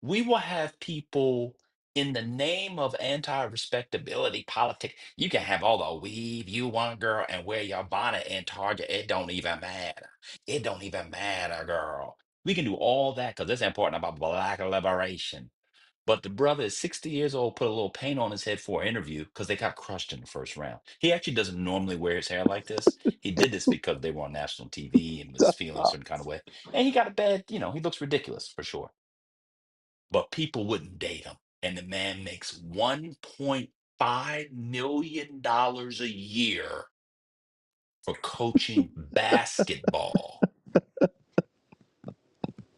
We will have people in the name of anti-respectability politics. You can have all the weave you want, girl, and wear your bonnet in Target. It don't even matter. It don't even matter, girl. We can do all that because it's important about black liberation. But the brother is 60 years old, put a little paint on his head for an interview because they got crushed in the first round. He actually doesn't normally wear his hair like this. He did this because they were on national TV and was feeling a certain kind of way. And he got a bad, he looks ridiculous for sure. But people wouldn't date him. And the man makes $1.5 million a year for coaching basketball.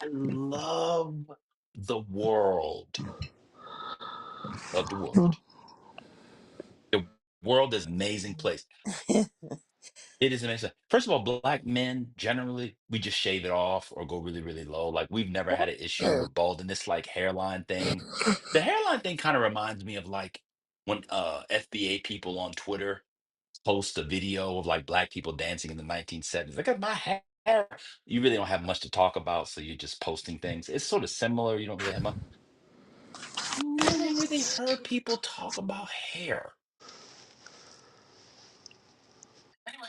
I love the world of the world. The world is an amazing place. It is amazing. First of all, black men generally we just shave it off or go really, really low. Like we've never had an issue with balding. This like hairline thing. The hairline thing kind of reminds me of like when FBA people on Twitter post a video of like black people dancing in the 1970s. Look at my hair. You really don't have much to talk about, so you're just posting things. It's sort of similar. You don't really have much. Never really heard people talk about hair. Anyway,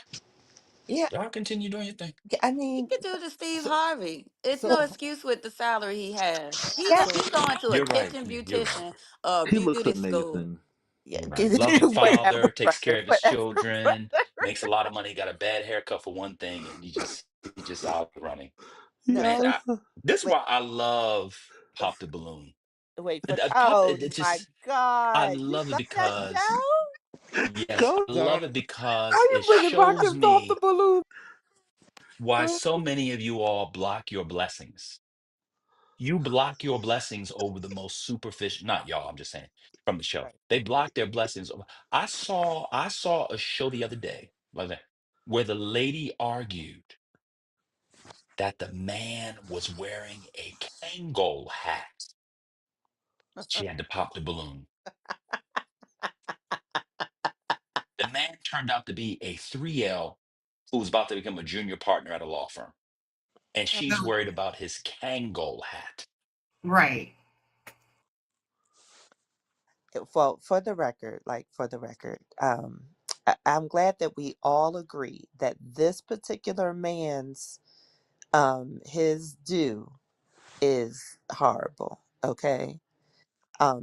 Yeah, y'all continue doing your thing. I He mean, could do the Steve So, Harvey. It's no so, excuse with the salary he has. yeah, so He going to a You're right. kitchen You're right. beautician He looks beauty school. amazing. yeah, You're right. Loving whatever, father, takes care brother, of his whatever, children, brother. makes a lot of money, got a bad haircut for one thing, and he just out running. Man, No, this is wait, why I love Pop the Balloon. wait for. Pop Oh it my just I God, you love it love that because show? Yes, Go. I love Zach, it How because you it bringing shows pockets off the me balloon? why so many of you all block your blessings. You block your blessings over the most superficial, not y'all, I'm just saying from the show. Right. They block their blessings over. I saw a show the other day like that, where the lady argued that the man was wearing a Kangol hat. She had to pop the balloon. The man turned out to be a 3L who was about to become a junior partner at a law firm. And she's worried about his Kangol hat. Right. For the record, like for the record, I'm glad that we all agree that this particular man's his due is horrible. Okay.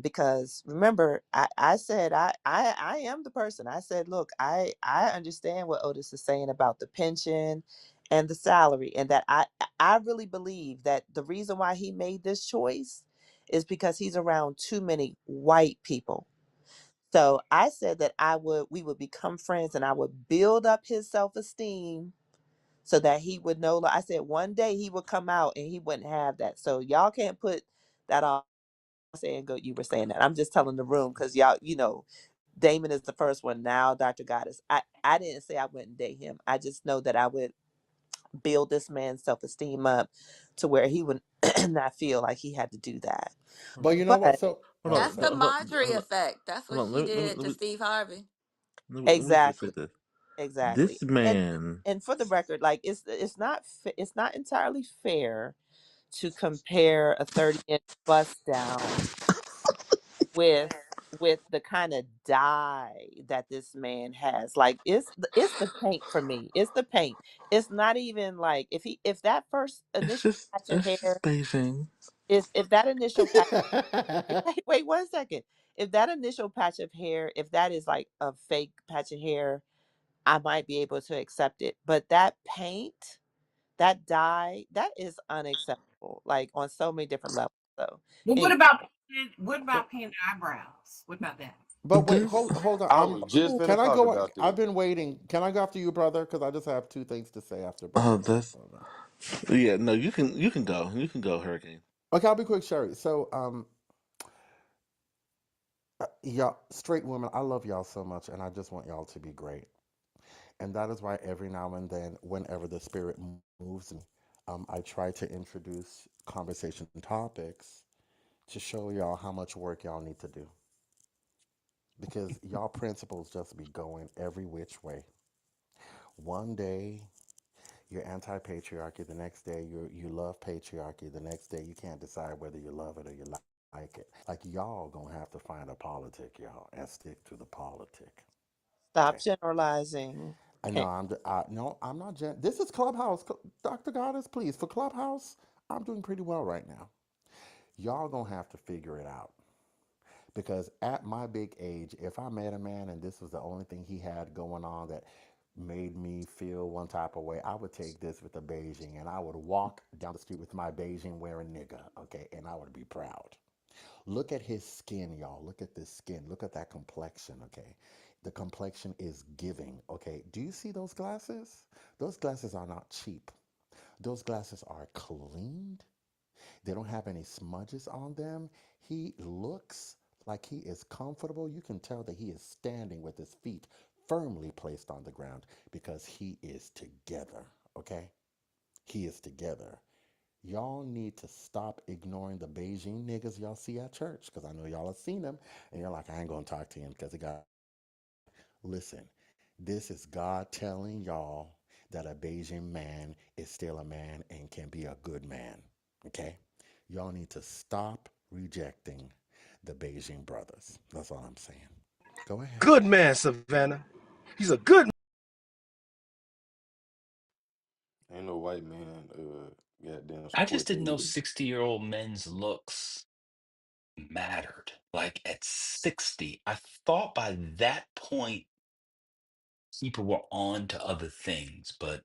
Because remember, I said I am the person. I said, look, I understand what Otis is saying about the pension and the salary, and that I really believe that the reason why he made this choice is because he's around too many white people. So I said that we would become friends, and I would build up his self esteem so that he would know. I said one day he would come out and he wouldn't have that. So y'all can't put that on saying go you were saying that. I'm just telling the room because y'all, Damon is the first one. Now Dr. Goddess. I didn't say I wouldn't date him. I just know that I would build this man's self-esteem up to where he would not feel like he had to do that. But you know what? But So, Hold oh, on. That's the sorry. Marjorie Hold on. effect. That's Hold what on. she did Let to me, Steve Harvey. let me just say exactly, this. exactly. This man. And for the record, like it's not entirely fair to compare a 30-inch bust down with the kind of dye that this man has. Like it's the paint for me. It's the paint. It's not even like if that first initial patch of It's hair just Beijing. is if that initial patch wait 1 second. If that initial patch of hair, if that is like a fake patch of hair, I might be able to accept it. But that paint, that dye, that is unacceptable. Like on so many different levels. So But anyway, what So, about painting eyebrows? What about that? but wait, This. hold on. I was just Can finna I talk go? about I've this. been waiting. Can I go after you, brother? Because I just have two things to say after Oh, brother goes. that's. Yeah. No, you can. You can go. You can go, Hurricane. Okay, I'll be quick, Sherry. So, y'all, straight women, I love y'all so much, and I just want y'all to be great. And that is why every now and then, whenever the spirit moves me, I try to introduce conversation topics to show y'all how much work y'all need to do. Because y'all principles just be going every which way. One day you're anti-patriarchy, the next day you love patriarchy, the next day you can't decide whether you love it or you like it. Like y'all gonna have to find a politic, y'all, and stick to the politic. stop Okay. generalizing. I know Okay. no, I'm not. This is Clubhouse, Dr. Goddess. Please, for Clubhouse, I'm doing pretty well right now. Y'all gonna have to figure it out because at my big age, if I met a man and this was the only thing he had going on that made me feel one type of way, I would take this with a Beijing and I would walk down the street with my Beijing wearing nigga, okay, and I would be proud. Look at his skin, y'all. Look at this skin. Look at that complexion, okay? The complexion is giving, okay? Do you see those glasses? Those glasses are not cheap. Those glasses are cleaned. They don't have any smudges on them. He looks like he is comfortable. You can tell that he is standing with his feet firmly placed on the ground because he is together, okay? He is together. Y'all need to stop ignoring the Beijing niggas y'all see at church because I know y'all have seen them and you're like, I ain't going to talk to him because he got. Listen, this is God telling y'all that a Beijing man is still a man and can be a good man. Okay? Y'all need to stop rejecting the Beijing brothers. That's all I'm saying. Go ahead. Good man, Savannah. He's a good. Ain't no white man goddamn I just support that didn't know either. 60-year-old men's looks mattered. Like at 60, I thought by that point people were on to other things, but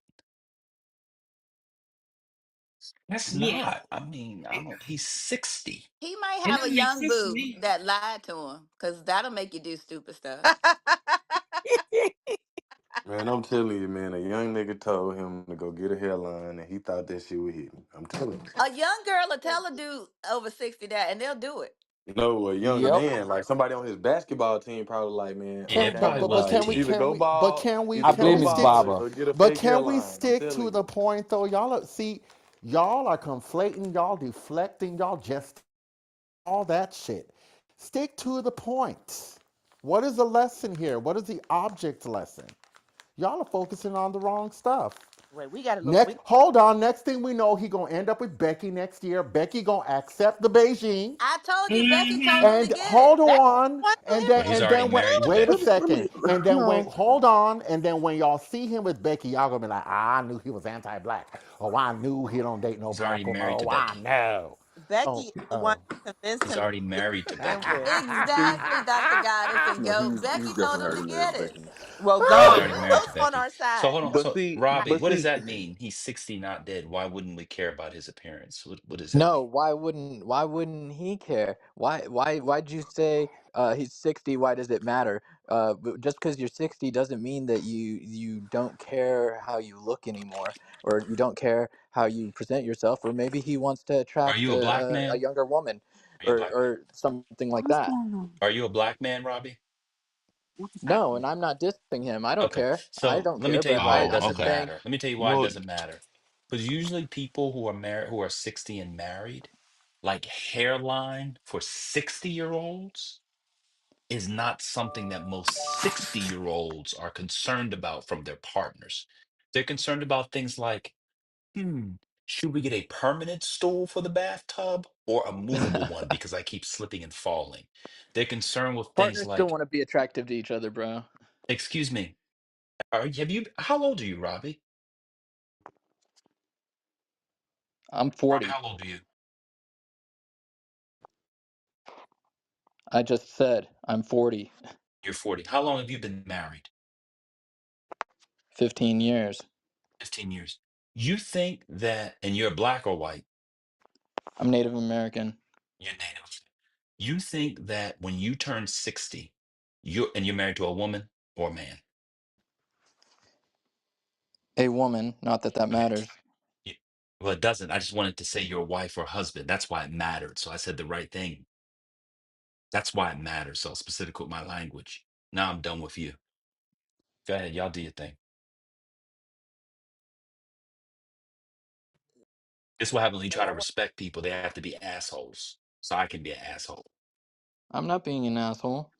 that's Yeah, not. I mean, I it, don't, he's 60. He might it have a don't make young sense to boo me. that lied to him, because that'll make you do stupid stuff. Man, I'm telling you, man, a young nigga told him to go get a hairline and he thought that shit would hit him. I'm telling you. A young girl will tell a dude over 60 that, and they'll do it. No, a young Yep. man, like somebody on his basketball team, probably like, man, Yeah, Can it okay, but probably but was but the nah, can we team. can we but I either can go blame we his stick bald barber. or get a but fake can we hairline. I'm stick telling to you. the point though? Y'all are conflating, y'all deflecting, y'all just all that shit. Stick to the point. What is the lesson here? What is the object lesson? Y'all are focusing on the wrong stuff. Wait, we got to look. Next, hold on. Next thing we know, he gonna end up with Becky next year. Becky gonna accept the Beijing. I told you, Becky told Hmm. him to And get it. hold That's on, one and Well, then he's and already then when married to wait a Becky. second, and then when no. hold on, and then when y'all see him with Becky, y'all gonna be like, I knew he was anti-black. Oh, I knew he don't date no He's already black woman. married to Oh, I Becky. know. Becky Oh, is the one oh. who convinced He's him to already get married it to to begin Becky. with. Exactly, Dr. Goddess. And No, yo, he's Becky told definitely him to already married get to it. Becky. Well, He's go. already married to Ghost on Becky. our So side. hold on. But So see, Robbie, but what does see, that mean? He's 60, not dead. Why wouldn't we care about his appearance? What does that No, mean? why wouldn't he care? Why'd you say he's 60, why does it matter? But just because you're 60 doesn't mean that you don't care how you look anymore, or you don't care how you present yourself, or maybe he wants to Are attract you a black a man? younger woman, Are you a or black man? or something like What's that. going on? Are you a black man, Robbie? What is No, happening? and I'm not dissing him. I don't Okay. care. I So don't let me care, tell you but why it Oh, I'm doesn't just okay. saying. matter. Let me tell you why it Well, doesn't matter. Because usually people who are married, who are 60 and married, like hairline for 60-year-olds is not something that most 60-year-olds are concerned about from their partners. They're concerned about things like, hmm, should we get a permanent stool for the bathtub or a movable one because I keep slipping and falling? They're concerned with things Partners still like, want to be attractive to each other, bro. excuse me, how old are you, Robbie? I'm Robbie, 40. how old are you? I just said I'm 40. You're 40. How long have you been married? 15 years. 15 years. You think that, and you're black or white? I'm Native American. You're native. You think that when you turn 60, you're married to a woman or a man? A woman, not that that Okay. matters. You- Well, it doesn't. I just wanted to say your wife or husband. That's why it mattered. So I said the right thing. That's why it matters. So specific with my language. Now I'm done with you. Go ahead. Y'all do your thing. This is what happens when you try to respect people. They have to be assholes. So I can be an asshole. I'm not being an asshole.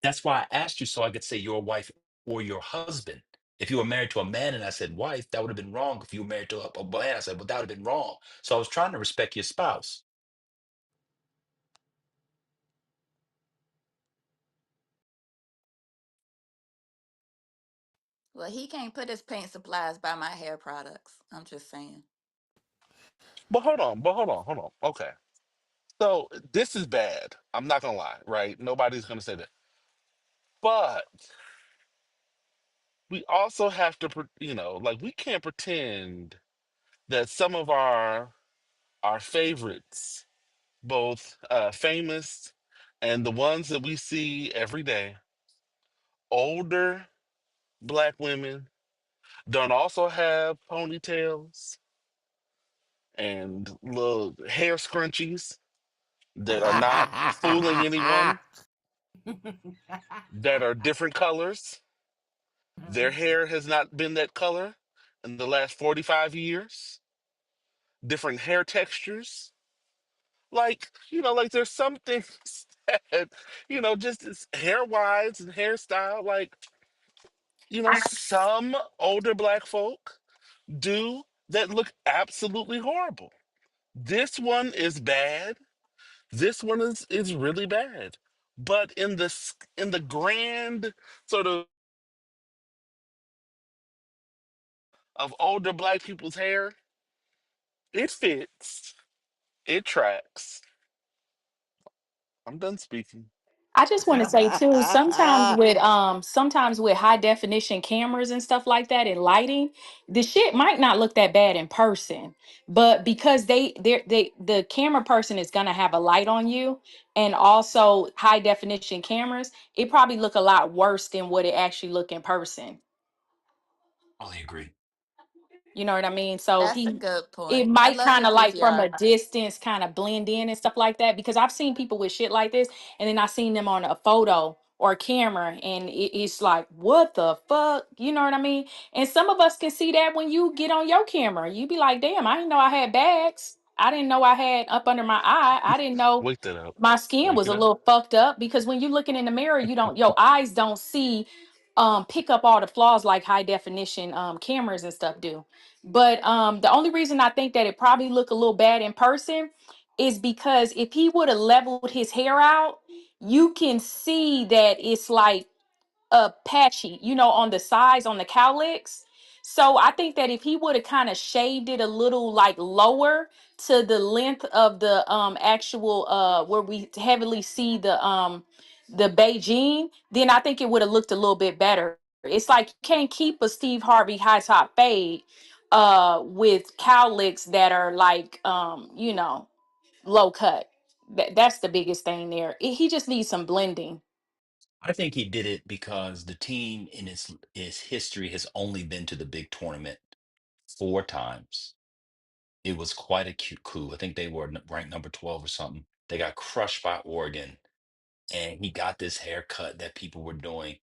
That's why I asked you so I could say your wife or your husband. If you were married to a man and I said wife, that would have been wrong. If you were married to a man, I said, well, that would have been wrong. So I was trying to respect your spouse. Well, he can't put his paint supplies by my hair products. I'm just saying. but hold on, hold on. Okay. So this is bad. I'm not gonna lie, right? Nobody's gonna say that. But we also have to, like we can't pretend that some of our favorites, both famous and the ones that we see every day, older black women, don't also have ponytails and little hair scrunchies that are not fooling anyone, that are different colors. Their hair has not been that color in the last 45 years, different hair textures. Like, like there's some things that, just hair wise and hairstyle, like, some older black folk do that look absolutely horrible. This one is bad. This one is really bad. But in the grand sort of older black people's hair, it fits. It tracks. I'm done speaking. I just want to say too, sometimes with high definition cameras and stuff like that and lighting, the shit might not look that bad in person. But because they the camera person is gonna have a light on you and also high definition cameras, it probably look a lot worse than what it actually look in person. I agree. You know what I mean? So That's a he good it point. I might love kind your of like from a PTR. distance kind of blend in and stuff like that because I've seen people with shit like this and then I seen them on a photo or a camera and it's like what the fuck, you know what I mean? And some of us can see that when you get on your camera you be like damn, I didn't know I had bags, I didn't know I had up under my eye, I didn't know Wake that up. my skin Wake was it a up. little fucked up because when you're looking in the mirror you don't, your eyes don't see pick up all the flaws like high definition cameras and stuff do. But the only reason I think that it probably look a little bad in person is because if he would have leveled his hair out, you can see that it's like patchy, you know, on the sides, on the cowlicks. So I think that if he would have kind of shaved it a little like lower to the length of the actual where we heavily see the Beijing, then I think it would have looked a little bit better. It's like you can't keep a Steve Harvey high top fade with cowlicks that are like you know, low cut. That's the biggest thing there. He just needs some blending. I think he did it because the team in its history has only been to the big tournament 4 times. It was quite a cute coup. I think they were ranked number 12 or something. They got crushed by Oregon, and he got this haircut that people were doing,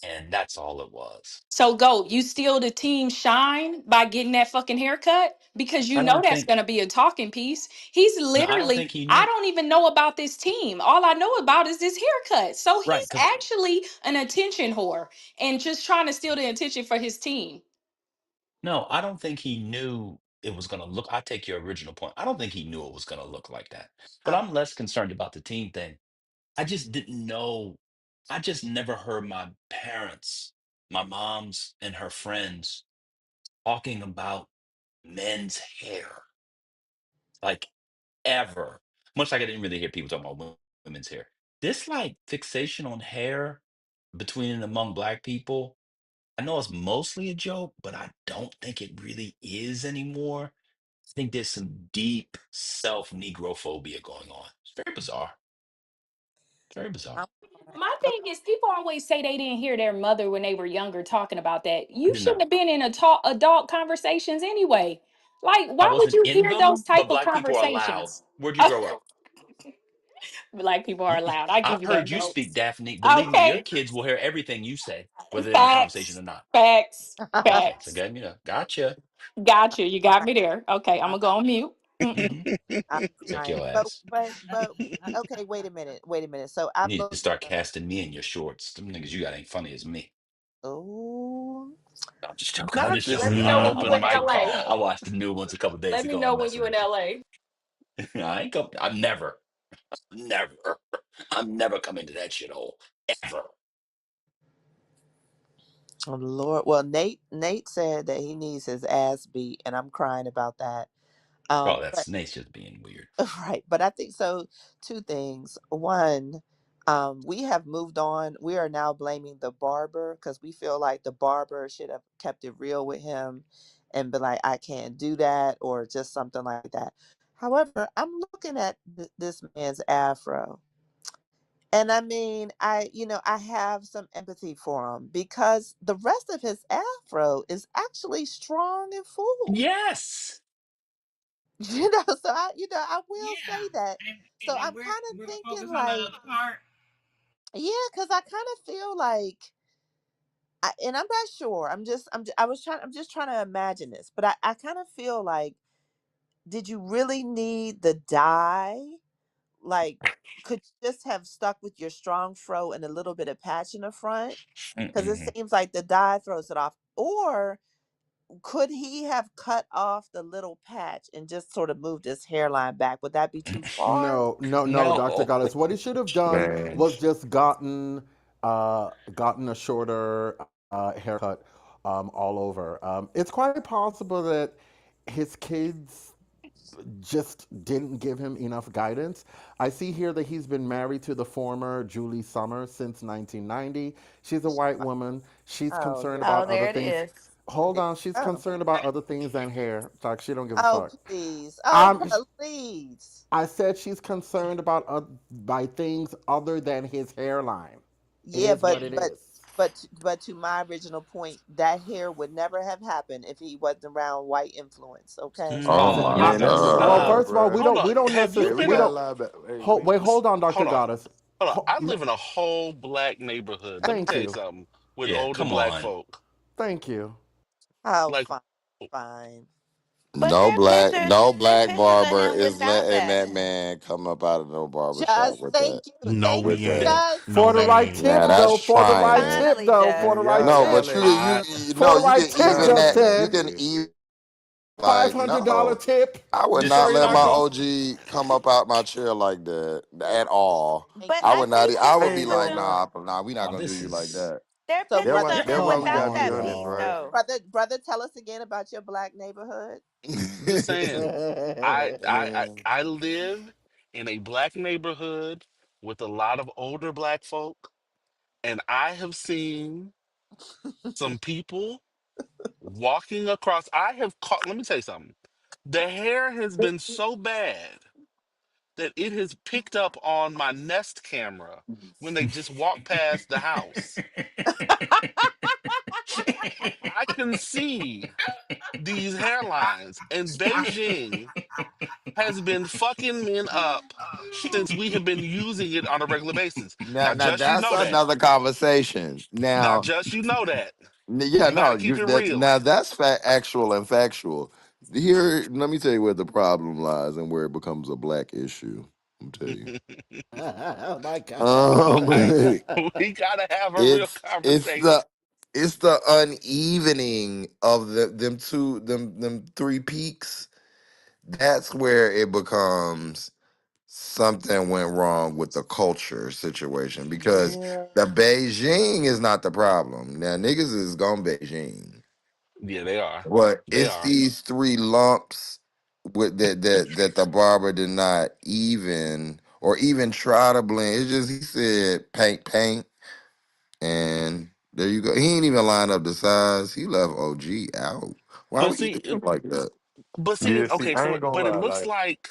and that's all it was. So go, you steal the team shine by getting that fucking haircut because you I know don't that's think. gonna be a talking piece. He's No, I don't literally, think he I knew. don't even know about this team. All I know about is this haircut. So Right, he's because actually an attention whore and just trying to steal the attention for his team. no, I don't think he knew it was going to look. I take your original point. I don't think he knew it was going to look like that. But Um, I'm less concerned about the team thing. I just didn't know. I just never heard my parents, my mom's and her friends talking about men's hair like ever. Much like I didn't really hear people talking about women's hair. This like fixation on hair between and among black people, I know it's mostly a joke, but I don't think it really is anymore. I think there's some deep self negrophobia going on. It's very bizarre. Very bizarre. I'm My thing is, people always say they didn't hear their mother when they were younger talking about that. I You did shouldn't not. have been in a talk adult conversations anyway. Like, I why would wasn't you in hear those them, type but of black people are loud. conversations? Where'd you grow up? Like people are You, allowed. I give I've you that heard you vote. speak, Daphne. Believe me, your Okay. kids will hear everything you say, whether they're in the conversation Facts. or not. Facts. Okay, so Facts. gotcha. Gotcha. You got crying. me there. Okay, I'm I'm, gonna go on mute. Hmm. Mm-mm. I'm Check crying. your But ass. but but okay, wait a minute. Wait a minute. So You I'm need to looking. start casting me in your shorts. Them niggas you got ain't funny as me. Oh, No, I'm just joking. I'm not just This is Let an me joking. know when I you open in watched them. mic LA. I call. watched the new ones a couple days Let me ago. I'm know when messing you in with you. LA. I ain't come. I'm never, never. I'm never coming to that shithole ever. oh Lord. Well, Nate said that he needs his ass beat, and I'm crying about that. Oh, But that's Nate's just being weird. right. But I think so. Two things. One, we have moved on. We are now blaming the barber because we feel like the barber should have kept it real with him and be like, I can't do that, or just something like that. However, I'm looking at this man's afro. And I mean, I have some empathy for him because the rest of his afro is actually strong and full. Yes. So I will Yeah, say that. and So then I'm we're kind of we're thinking focused on the like, other part. yeah, because I kind of feel like, and I'm not sure. I'm just trying to imagine this, but I kind of feel like, did you really need the dye? Like, could you just have stuck with your strong fro and a little bit of patch in the front? Because it Mm-mm. seems like the dye throws it off. Or could he have cut off the little patch and just sort of moved his hairline back? Would that be too far? No, no, no, Dr. No. Goddess. What he should have done Man, was just gotten a shorter haircut all over. It's quite possible that his kids just didn't give him enough guidance. I see here that he's been married to the former Julie Summers since 1990. She's a white woman. She's Oh, concerned here we Oh, about go. other there it things. is. Hold Here on, she's we go. concerned about other things than hair. Like she don't give a Oh, fuck. please. Oh, I'm. please. I said she's concerned about by things other than his hairline. It Yeah, is but what it but is. but to my original point, that hair would never have happened if he wasn't around white influence. Okay. Oh So, Oh, my y'all I'm Man, gotta that's a well. lie, stop. First of all, bruh. Hold on. we don't Have Hey, you necessarily we been we a gotta don't lie back. Hey, hold, we wait. Hold on, hold Doctor on? Goddess. Hold on. Ho- I l- live in a whole black neighborhood. Let me thank tell you you, something. With Yeah, older come black on. folk. thank you. Oh, Like fine, fine. But No there are black pictures of barber him is without letting that. that man come up out of no barber shop Just with thank that. you, no, thank we With you, that. ain't. just No, For the we right ain't. tip, Now though. that's For the right trying. tip, Finally, though. For Jay. the Man, right y'all No, tip. but trolling, I man. For no, the you right can tip, Y'all even that. trolling You Justin. over can here. even like $500 no. tip. I would just not Straight let my up. Marco. OG come up out my chair like that at all. thank But you. I I would not. see I would I be ain't pictures like, of gonna him. lie. nah, we not Oh, gonna do this you like is. that. There are So, pictures of That's him why we without got to be that Come honest, piece, right? on. though. brother, tell us again about your black neighborhood. I'm just saying. I live in a black neighborhood with a lot of older black folk, and I have seen some people walking across. I have caught. Let me tell you something. The hair has been so bad that it has picked up on my Nest camera when they just walk past the house. I can see these hairlines, and Beijing has been fucking men up since we have been using it on a regular basis. Now, Now, now just you that's know that. another conversation. Now, Now, just you know that. yeah, You got no, to keep you it that real. now that's actual and factual. Here, let me tell you where the problem lies and where it becomes a black issue. I'm tell you. Oh my Um, Hey, God. we got to have a real it's conversation. the unevening of them three peaks. That's where it becomes something went wrong with the culture situation because Yeah. the Beijing is not the problem. Now niggas is gone Beijing. Yeah, they are. But They it's are. these three lumps with that the barber did not even or even try to blend. It's just he said paint, and there you go. He ain't even line up the size. He left OG out. Why But would you see, do him like that? Yeah, see, okay, I so ain't gonna but lie. Like,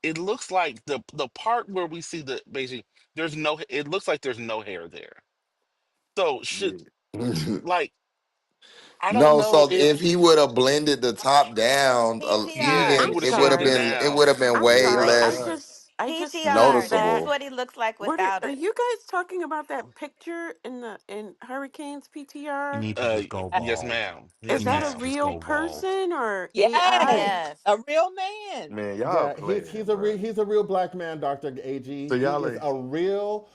it looks like the part where we see the Beijing, there's no it looks like there's no hair there. So should yeah, like I don't No, know so if if he would have blended the top down yeah, if PTR. he I'm even, would have it would have shaved it sorry. been down. I'm way sorry. right, less right. I just PTR. noticed This is that. noticeable. what he looks like without What are it. you guys talking about that picture in Hurricane's You PTR? need to just go Yes, bald. ma'am. Is Yes, You that need a to ma'am. just real go bald. person or Yes, AI? Yes. a real man. Man, y'all Yeah, he's playing, a bro. he's a real black man, Doctor So Ag. He y'all is ain't. a real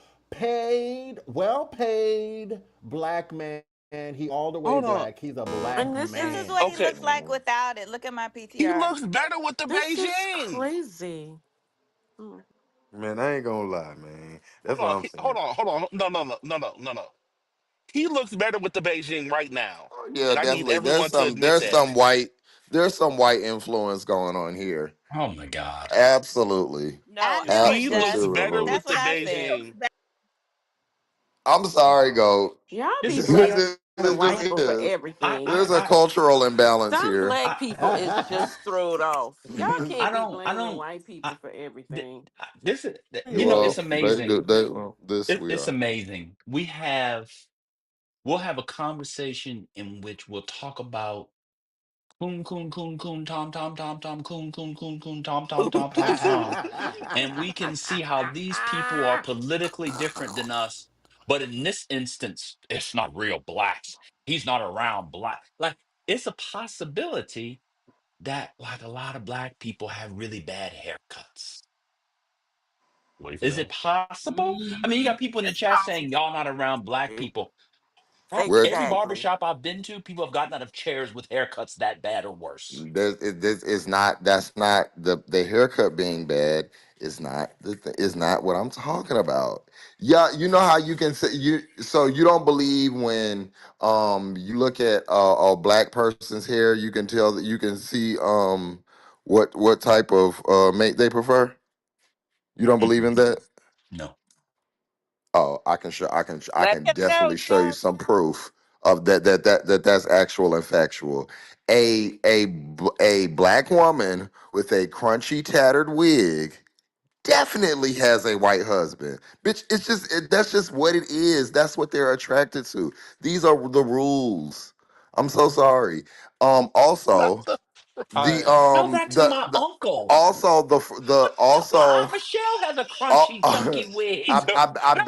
well paid black man. He all the way Hold on. black. He's a black And this This is is what man. he Okay. looks like without it. Look at my He PTR. looks better with the this is Beijing. crazy. Mm. Man, I ain't gonna lie, man. That's what I'm Hold saying. on, hold on. No. He looks better with the Beijing right now. Oh, yeah, And I need definitely. everyone to admit that. There's some white influence going on here. Oh my God. Absolutely. I No, knew it, He looks Jess. better Absolutely. with That's the what I said. Beijing. I'm sorry, Goat. Y'all be This is. blaming It white just people for is. I everything. I There's a I cultural imbalance Some here. black people is just throwed off. Y'all I can't be don't. I blaming don't. white I, people for th- everything. this is. It's Well, they do. amazing. This we It's are. amazing. We'll have a conversation in which we'll talk about coon coon coon coon tom tom tom tom coon coon coon coon tom tom tom tom tom, and we can see how these people are politically different than us. But in this instance, it's not real blacks. He's not around black. Like it's a possibility that like a lot of black people have really bad haircuts. Wait for Is it that. possible? I mean, you got people in the It's chat possible. saying y'all not around black people. At Where every Exactly. barbershop I've been to, people have gotten out of chairs with haircuts that bad or worse. this is not. That's not the haircut being bad. Is not is not what I'm talking about. Yeah, you know how you can say you. So you don't believe when you look at a black person's hair, you can tell that you can see What type of mate they prefer? You don't believe Mm-mm, in that? no. Oh, I Let can him know, definitely show you Joe. some proof of that's actual and factual. A black woman with a crunchy tattered wig definitely has a white husband. Bitch, that's just what it is. That's what they're attracted to. These are the rules. I'm so sorry. Also, All the right. Tell that to my the uncle. also the My also Aunt Michelle has a uh, crunchy, I, chunky wig.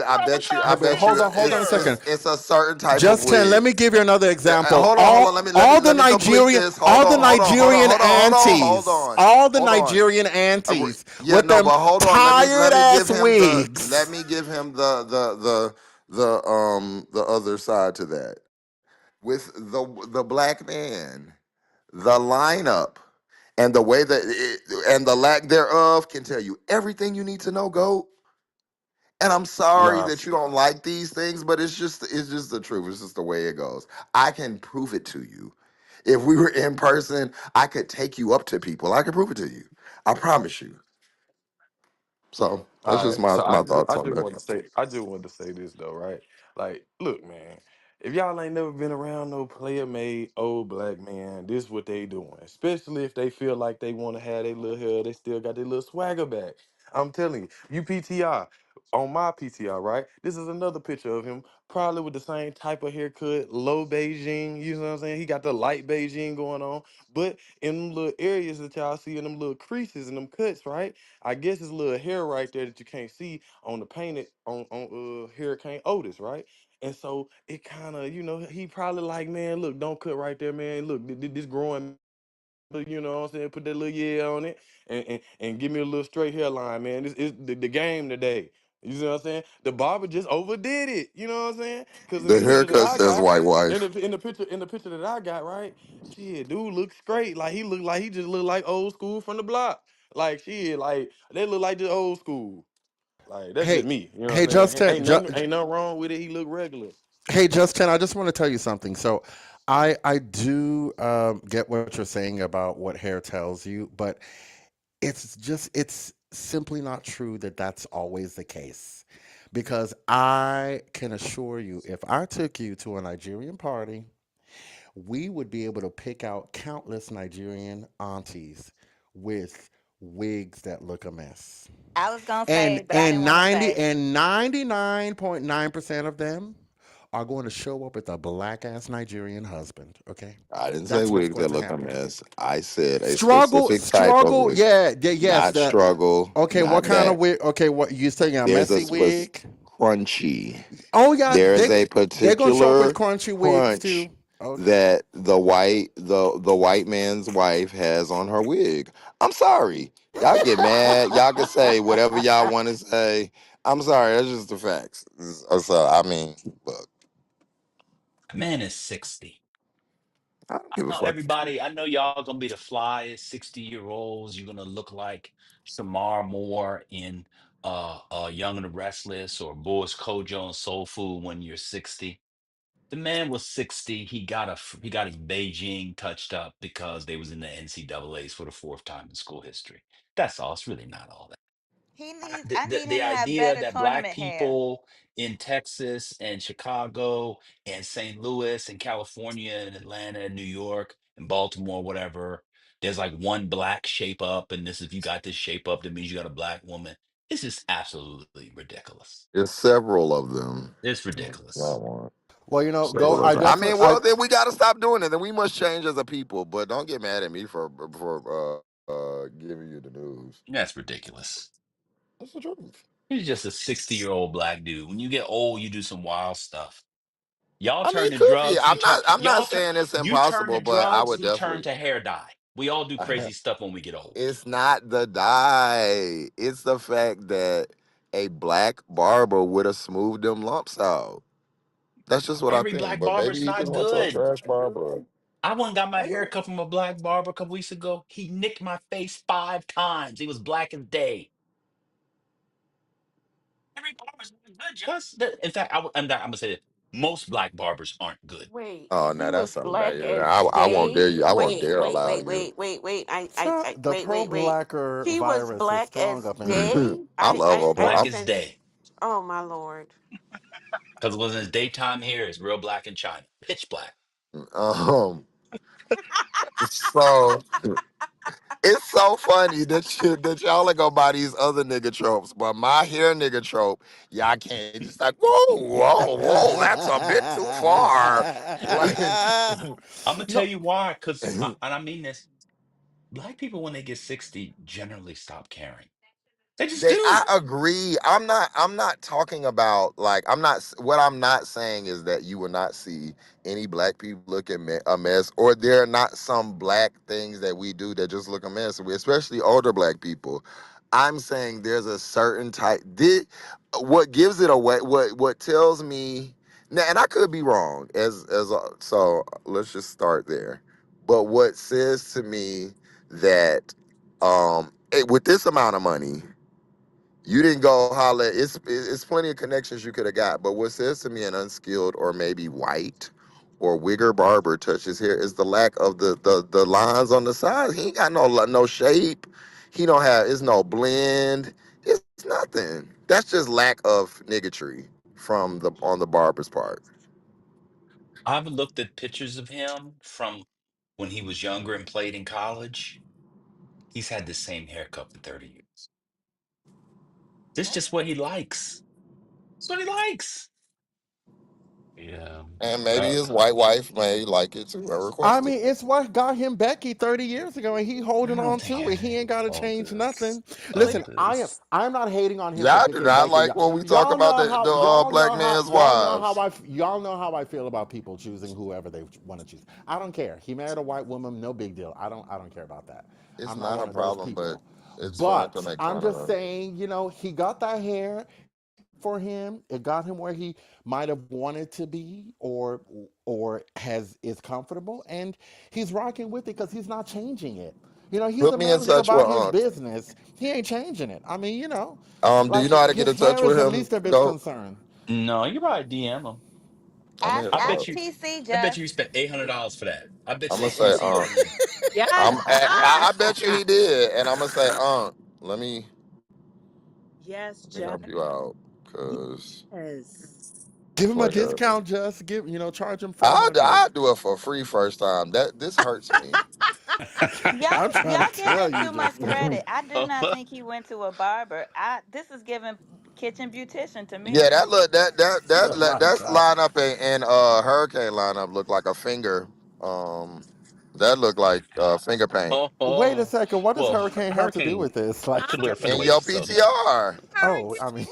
I Remember bet you Michelle I Hey, but bet you hold said on, hold on a second. it's a certain type of Just 10, let wig. me give you another example. Hold on. All the Let me complete Nigerian, this. Nigerian Hold aunties, on, all the hold on. Nigerian aunties Yeah, with no, them but hold on. tired ass Let wigs. me give him the other side to that. With the black man, the lineup and the way and the lack thereof can tell you everything you need to know. Go. And I'm sorry Nah, that you don't like these things, but it's just the truth. It's just the way it goes. I can prove it to you. If we were in person, I could take you up to people. I could prove it to you. I promise you. So that's all just right. my So my thoughts on that. I just wanted to say this though, right? Like, look, man, if y'all ain't never been around no player made old black man, this what they doing. Especially if they feel like they want to have their little hair, they still got their little swagger back. I'm telling you, PTR on my PTR, right? This is another picture of him, probably with the same type of haircut, low Beijing. You know what I'm saying? He got the light Beijing going on, but in them little areas that y'all see in them little creases and them cuts, right? I guess his little hair right there that you can't see on the painted on Hurricane Otis, right? And so it kind of, he probably like, man, look, don't cut right there, man. Look, this growing, you know what I'm saying? Put that little yeah on it and give me a little straight hairline, man. This is the game today. You see what I'm saying? The barber just overdid it. You know what I'm saying? Because in The the picture that haircut I says got, white wife. in the picture that I got, right? Shit, dude looks straight. Like he looked like he just looked like old school from the block. Like shit, like they look like just old school. Like that's Hey, just me. You know what hey, I'm saying? Justin, Ain't nothing wrong with it. He look regular. hey, Justin, I just want to tell you something. So, I do get what you're saying about what hair tells you, but it's simply not true that that's always the case. Because I can assure you, if I took you to a Nigerian party, we would be able to pick out countless Nigerian aunties with wigs that look a mess. I was gonna And say, but I didn't and want to 90 say. and 99.9% of them are going to show up with a black ass Nigerian husband, okay? I didn't say That's what's wigs going that to look a happen. mess. I said a Struggle, specific type of struggle, wig, yeah, yes, not that struggle, okay, what not kind of that. wig? Okay, what you saying a There's a messy specific wig? crunchy. Oh yeah, There's they a they're going to show up with particular crunchy wigs crunch too. Okay. that the white man's wife has on her wig. I'm sorry. Y'all get mad. Y'all can say whatever y'all want to say. I'm sorry. That's just the facts. So I mean, look, The man is 60. I don't I give a know fuck. everybody, I know y'all gonna be the flyest 60-year-olds. You're gonna look like Shamar Moore in Young and the Restless or Boris Kojo in Soul Food when you're 60. The man was 60. He got his Beijing touched up because they was in the NCAAs for the fourth time in school history. That's all. It's really not all that. He needs. The, I the, need him the to have idea better that black tournament hair. people in Texas and Chicago and St. Louis and California and Atlanta and New York and Baltimore, whatever, there's like one black shape up, and this if you got this shape up, that means you got a black woman. It's just absolutely ridiculous. There's several of them. It's Not ridiculous. one. Well, go. Several of I them. I definitely. mean, well, then we got to stop doing it. Then we must change as a people. But don't get mad at me for giving you the news. That's ridiculous. That's the truth. He's just a 60-year-old black dude. When you get old, you do some wild stuff. Y'all I mean, turn it to could be. drugs, you turn I'm not y'all turn saying it's you turn to impossible, but I drugs, would we turn definitely. to hair dye. We all do crazy stuff when we get old. It's not the dye. It's the fact that a black barber would have smoothed them lumps out. That's just what I Every think. black But maybe barber's he just not went to a good. trash barber. I went and got my I hair know. cut from a black barber a couple weeks ago. He nicked my face 5 times. He was black as day. Every barber's not good. Just in fact, I'm gonna say this. Most black barbers aren't good. Wait, Oh he no, that's was something bad. black Yeah, as I won't dare day. you. I won't Wait, dare wait, allow wait, you. wait, wait, wait. The pro Wait. blacker He was virus is black strong as up in here. day. I love I Black Obama. as said, day. oh my lord. Because when it's daytime here, it's real black in China. Pitch black. Um, so it's so funny that that y'all are gonna buy these other nigga tropes, but my hair nigga trope, y'all can't just like whoa, that's a bit too far. Like I'm gonna tell No, you why, because and I mean this, black people when they get 60 generally stop caring. They just I do. agree. I'm not talking about like what I'm not saying is that you will not see any black people look at a mess, or there are not some black things that we do that just look a mess, especially older black people. I'm saying there's a certain type what gives it away, what tells me now, and I could be wrong so let's just start there. But what says to me that with this amount of money you didn't go holler. It's plenty of connections you could have got. But what says to me an unskilled or maybe white or wigger barber touches hair is the lack of the lines on the sides. He ain't got no shape. He don't have. It's no blend. It's nothing. That's just lack of niggatry from the on the barber's part. I've looked at pictures of him from when he was younger and played in college. He's had the same haircut for 30 years. This is just what he likes. It's what he likes. Yeah. And maybe Uh, his white wife may like it too or I request it. mean, it's what got him Becky 30 years ago, and he I holding don't on think to it. He ain't got to Fuck change this. nothing. Fuck Listen, But this. I'm not hating on him for Y'all do picking not Becky. like when we talk about the black man's wives. Y'all know how I feel about people choosing whoever they want to choose. I don't care. He married a white woman, no big deal. I don't care about that. It's I'm not not a one of those problem, but people. it's fun to But make I'm fun of just them. saying, he got that hair. It worked for him. It got him where he might have wanted to be, or has is comfortable, and he's rocking with it because he's not changing it. He's Put a me in man who's touch with about his business. He ain't changing it. I mean, Do you like know how to get his in touch hair is with the him? least of his Go. concern. no, you're right, DM him. I Ask bet Look, you TC I bet you Just. he spent $800 for that. I bet I'm you gonna he say, didn't see it in. I'm. yes, I bet you he did, and I'm gonna say, let yes, me Jeff. help you out, cause Yes. Give him a for the discount. Just charge him 400. I'll do it for free first time. That this hurts me. I'm trying to Y'all give tell him you, too much just credit. I do not think he went to a barber. This is giving kitchen beautician to Yeah, me. that look oh my that's god. lineup and hurricane lineup look like a finger. Um, that look like finger paint Wait a second. What does Well, Hurricane have to do Hurricane with this? Like, should wear finger in your waves, so he PTR. oh, I mean,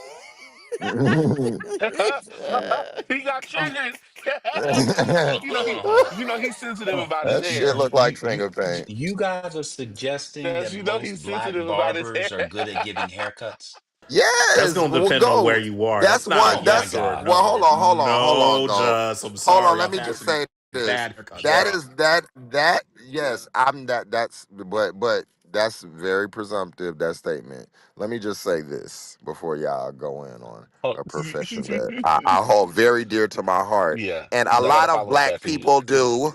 He got triggers. He's sensitive about his That shit hair. look like finger paint. you guys are suggesting That's that most he's black sensitive about his hair. barbers are good at giving haircuts? That's Yes, gonna well, depend on where go. you are. That's That's not a Oh one. my yes That's or God, well. no. Hold on, No, go. just I'm Hold on. sorry. Let I've me had just some say this. bad haircuts, That Jeff. bro. is that. Yes, I'm that. But that's very presumptive. That statement. Let me just say this before y'all go in on Oh, a profession that I hold very dear to my heart, yeah, and a because I got to lot of follow this black after you. people do.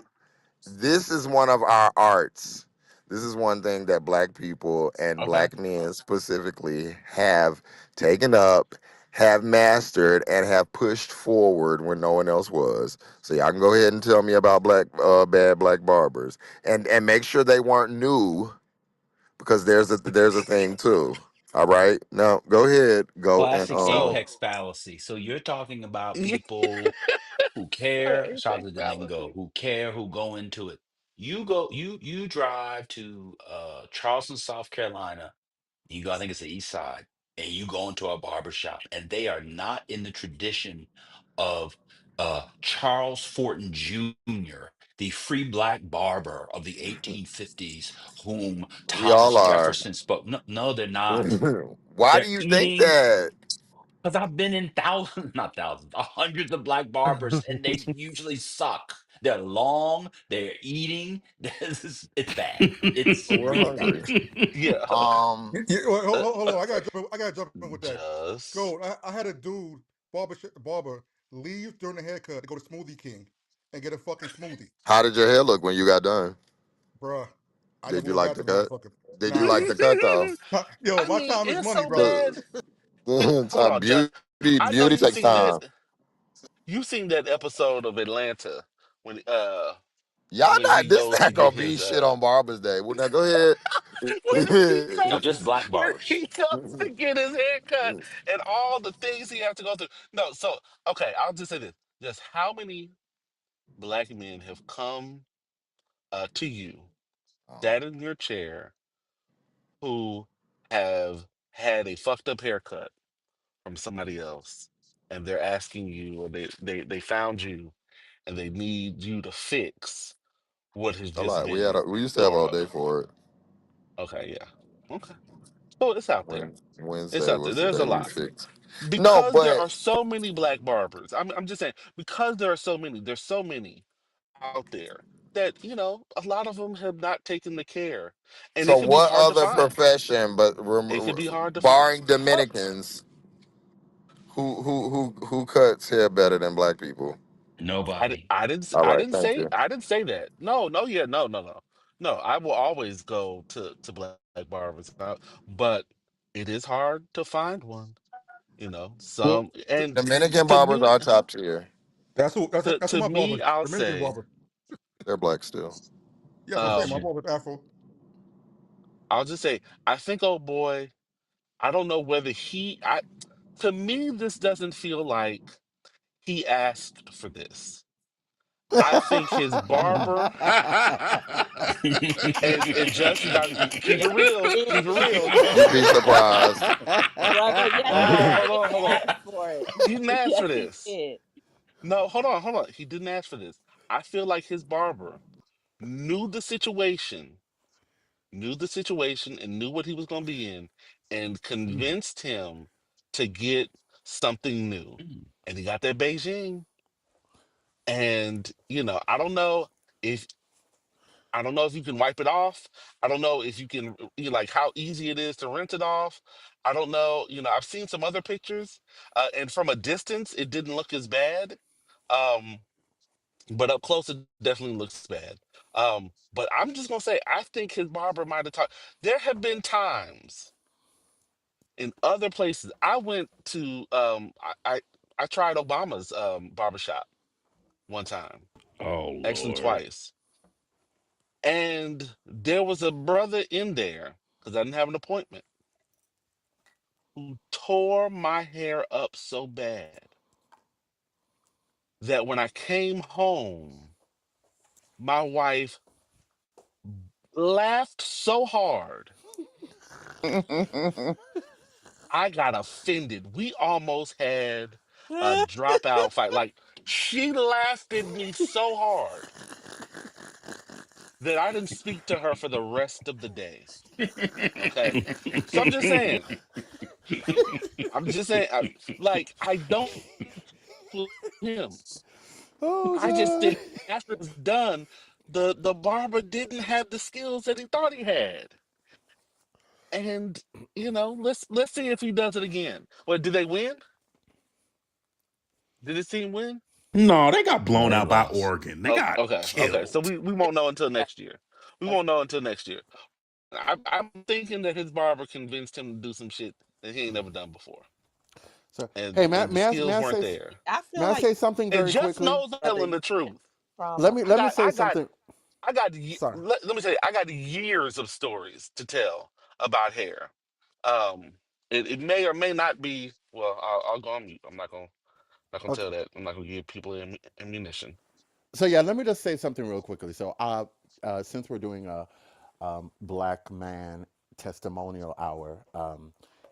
This is one of our arts. This is one thing that black people and Okay. black men specifically have taken up, have mastered, and have pushed forward when no one else was. So y'all can go ahead and tell me about bad black barbers, and make sure they weren't new, because there's a thing too. All right, now go ahead, go and Classic So, apex fallacy. So you're talking about yeah, people who care, shout out apex to Domingo, fallacy. who care, who go into it. You drive to Charleston, South Carolina. You go, I think it's the East Side, and you go into a barber shop, and they are not in the tradition of Charles Fortin Jr., the free black barber of the 1850s, whom we Thomas all are. Jefferson spoke. No, no, they're not. Why do They're you think eating. that? Because I've been in thousands, not thousands, hundreds of black barbers, and they usually suck. They're long, they're eating. It's bad. It's We're really hungry. bad. Yeah. Um, Wait, Uh, hold on. I gotta jump in with that. just. Gold. I had a dude, barber. leave during the haircut to go to Smoothie King and get a fucking smoothie. How did your hair look when you got done? Bruh, I Did never you would have like got the this cut? motherfucker. Did you Nah, like the cut though? yo, I my mean, time is it's money, so brother. bad. The Hold time on, Just. I know beauty you've takes seen that. time. You've seen that episode of Atlanta Y'all when he not this goes to not get gonna be his shit on Barber's Day. Well, now go ahead. when he No, goes just black when barbers. he goes to get his hair cut and all the things he has to go through. No, so okay, I'll just say this: just how many black men have come to you, sat in your chair, who have had a fucked up haircut from somebody else, and they're asking you, or they found you, and they need you to fix what has A just lot. been We used to have tore all up. day for it. Okay, yeah, okay. So it's out there. It's Wednesday out there. was the There's a day we lot. fixed. No, Because there but are so many black barbers. I'm just saying, because there are so many, there's so many out there that, a lot of them have not taken the care. And so it can be what hard to other find. profession? But It can be hard to find. barring Dominicans, who cuts hair better than black people? Nobody. All I right, didn't thank say you. I didn't say that. No, no, yeah, no, no, no. No, I will always go to black barbers. But it is hard to find one, Well, some and Dominican to barbers me are top tier. that's who to my barber, me I'll Dominican say barber. They're black still. Yes, I'm saying my um barber's Afro. I'll just say I think old boy, I don't know whether I to me this doesn't feel like he asked for this. I think his barber and just you got keep it real, Did. keep it real. You'd be surprised. Brother, yes, Hold he on, hold did on, hold on. ask for it. He didn't ask Yes, for he this. did. No, hold on. He didn't ask for this. I feel like his barber knew the situation, and knew what he was going to be in, and convinced him to get something new. And he got that Beijing. And, if I don't know if you can wipe it off. I don't know if you can, like how easy it is to rinse it off. I don't know. I've seen some other pictures, and from a distance, it didn't look as bad. Um, but up close, it definitely looks bad. But I'm just gonna say, I think his barber might have talked. There have been times in other places. I went to, I tried Obama's barbershop one time, Oh actually Lord. twice. And there was a brother in there because I didn't have an appointment who tore my hair up so bad that when I came home, my wife laughed so hard I got offended. We almost had a dropout fight. Like she laughed at me so hard that I didn't speak to her for the rest of the day. Okay. So I'm just saying, like, I don't with him. Oh I just God. think after it's done, the barber didn't have the skills that he thought he had. And let's see if he does it again. Well, did they win? Did his team win? No, they got blown They out by lost. Oregon. They Oh, got okay. So killed. we won't know until next year. We won't know until next year. I'm thinking that his barber convinced him to do some shit that he ain't never done before, So, hey, and the skills weren't there. I may feel I like say something And very just quickly? knows brother, telling you the have truth. Let trauma. me I let me got say something. Sorry. let me tell you, I got years of stories to tell about hair. Um, it may or may not be. Well, I'll go on mute. I'm not gonna Okay. tell that. I'm not gonna give people ammunition. So yeah, let me just say something real quickly. So since we're doing a Black Man testimonial hour,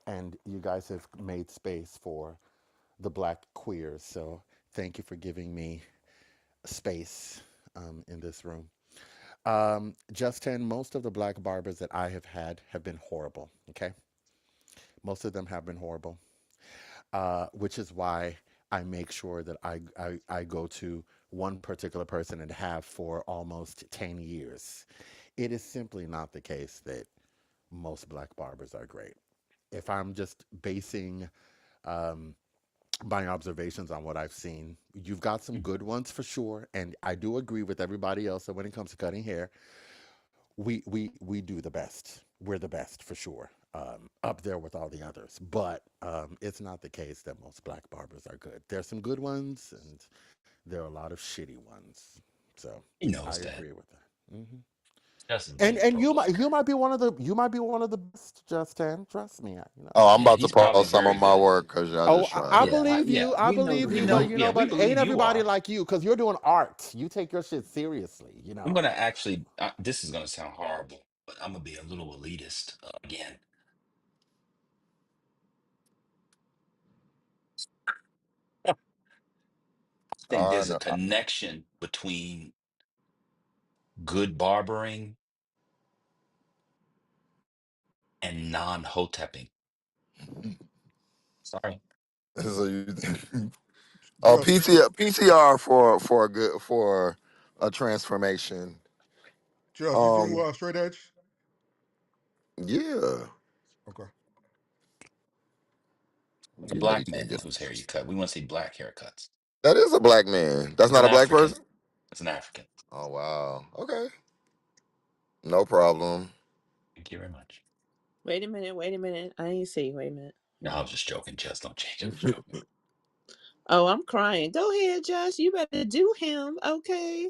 and you guys have made space for the Black queers, so thank you for giving me space in this room. Justin, most of the Black barbers that I have had have been horrible. Okay, most of them have been horrible, which is why I make sure that I go to one particular person and have for almost 10 years. It is simply not the case that most black barbers are great. If I'm just basing my observations on what I've seen. You've got some good ones for sure, and I do agree with everybody else that when it comes to cutting hair, we do the best. We're the best for sure, up there with all the others. But it's not the case that most black barbers are good. There's some good ones, and there are a lot of shitty ones. So He I knows that. agree with that. Justin And being a pro black. you might be one of the best, Justin. Trust me. Oh, I'm Yeah, about to he's probably pause some of very my good. work because y'all Oh, just I trying. Yeah, believe yeah, you. I we know, believe we you. know. Yeah, we But ain't believe you everybody are. like you because you're doing art. You take your shit seriously. I'm gonna actually. This is gonna sound horrible, but I'm gonna be a little elitist again. I think I there's a know. connection between good barbering and non-hotepping. Sorry. So you, oh, Just, PTR for a good for a transformation. you do Um, straight edge? yeah, Okay. It's a yeah, you black can man get. whose hair you cut. We want to see black haircuts. That is a black man. That's It's not an a black African. person. It's an African. Oh wow. Okay, no problem. Thank you very much. Wait a minute, wait a minute. I ain't see. Wait a minute. No, I was just joking. Just don't change. I was joking. Oh, I'm crying. Go ahead, Josh. You better do him. Okay.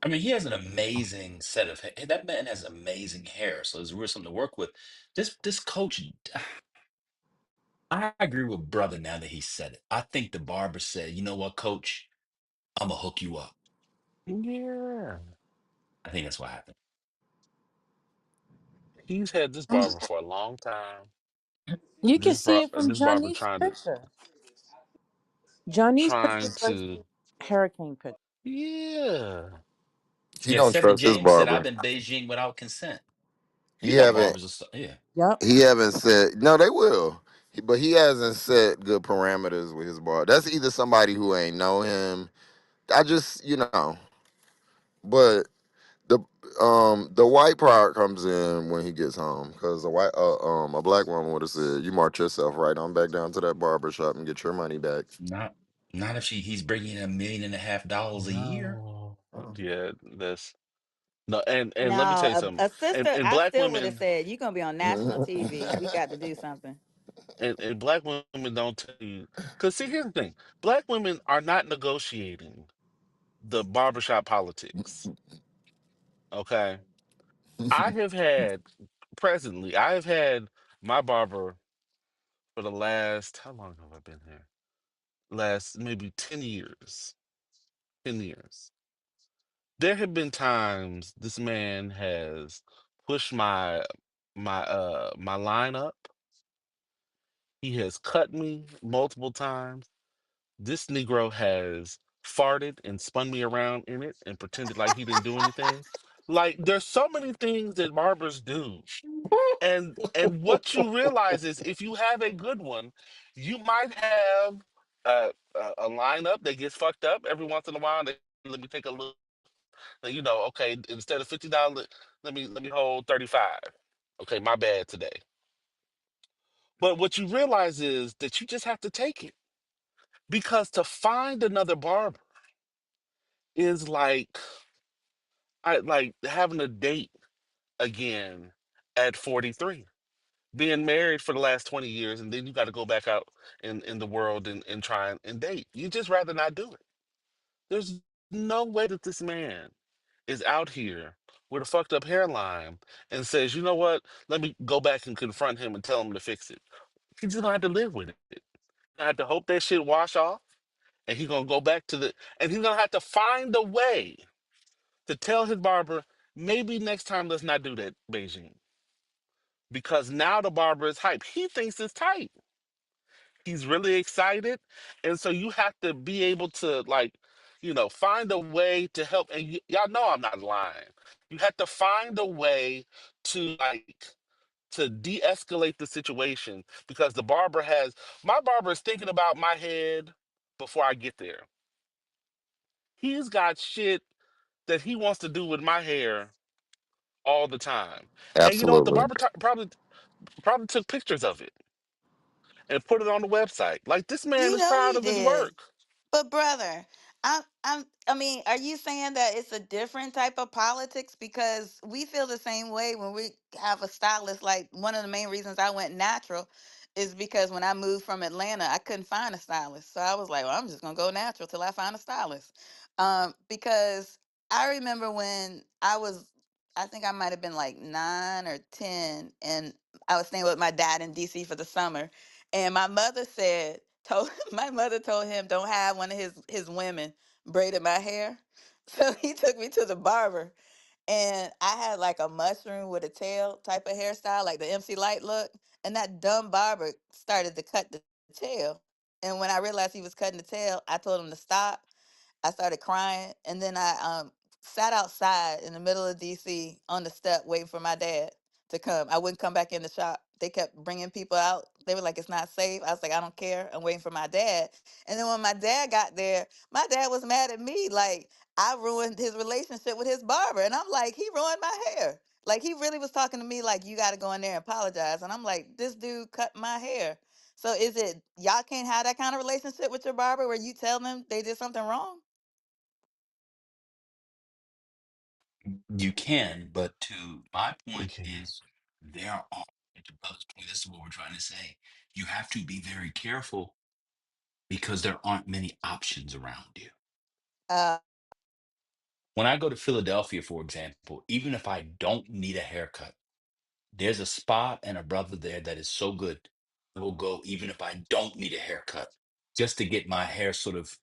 I mean, he has an amazing set of hair. That man has amazing hair, so it's real something to work with. This coach, I agree with brother now that he said it. I think the barber said, "You know what, coach? I'm gonna hook you up." Yeah. I think that's what happened. He's had this barber for a long time. You can see it from This barber Johnny's picture. Johnny's picture trying versus to hurricane picture. yeah. He Yeah, don't 7 trust his James said, "I've barber. been Beijing without consent." You He know, haven't. barbers are so, yeah. Yep. He haven't said no. They will, but he hasn't set good parameters with his barber. That's either somebody who ain't know him. I just but the white part comes in when he gets home because a black woman would have said, "You march yourself right on back down to that barber shop and get your money back." Not not if he's bringing $1.5 million a year. No. Yeah, that's no, and No, let me tell you something. a sister, And I black still would have women said, you're going to be on national TV. We got to do something. and black women don't tell you because see here's the thing. Black women are not negotiating the barbershop politics. Okay. I have had I have had my barber for the last how long have I been here? Last maybe 10 years. 10 years. There have been times this man has pushed my line up. He has cut me multiple times. This Negro has farted and spun me around in it and pretended like he didn't do anything. Like there's so many things that barbers do. And what you realize is if you have a good one, you might have a lineup that gets fucked up every once in a while. They let me take a look. Okay, instead of $50, let me hold 35. Okay, my bad today. But what you realize is that you just have to take it because to find another barber is like having a date again at 43. Being married for the last 20 years and then you got to go back out in the world and try and date. You just rather not do it. There's no way that this man is out here with a fucked up hairline and says, you know what? Let me go back and confront him and tell him to fix it. He's just gonna have to live with it. He's gonna have to hope that shit wash off, and he's gonna go back to and he's gonna have to find a way to tell his barber, maybe next time let's not do that, Beijing, because now the barber is hype. He thinks it's tight. He's really excited, and so you have to be able to find a way to help. And y'all know I'm not lying. You have to find a way to to de-escalate the situation because my barber is thinking about my head before I get there. He's got shit that he wants to do with my hair all the time. And you know what? The Absolutely. barber probably took pictures of it. and put it on the website. Like this man You is know proud he of his did. work. But brother, I mean, are you saying that it's a different type of politics? Because we feel the same way when we have a stylist. Like one of the main reasons I went natural is because when I moved from Atlanta, I couldn't find a stylist. So I was like, well, I'm just gonna go natural till I find a stylist. Because I remember when I think I might have been like 9 or 10, and I was staying with my dad in DC for the summer, and my mother said, told my mother told him don't have one of his women braided my hair. So he took me to the barber, and I had like a mushroom with a tail type of hairstyle, like the MC Light look. And that dumb barber started to cut the tail. And when I realized he was cutting the tail, I told him to stop. I started crying, and then I sat outside in the middle of DC on the step waiting for my dad to come. I wouldn't come back in the shop. They kept bringing people out. They were like, "It's not safe." I was like, "I don't care. I'm waiting for my dad." And then when my dad got there, my dad was mad at me, like I ruined his relationship with his barber, and I'm like, "He ruined my hair." Like he really was talking to me like, "You got to go in there and apologize." And I'm like, "This dude cut my hair." So is it y'all can't have that kind of relationship with your barber where you tell them they did something wrong? You can, but to my We point can. is there are, to brother's point, this is what we're trying to say. You have to be very careful because there aren't many options around you. Uh, When I go to Philadelphia, for example, even if I don't need a haircut, there's a spot and a brother there that is so good. I will go even if I don't need a haircut, just to get my hair sort of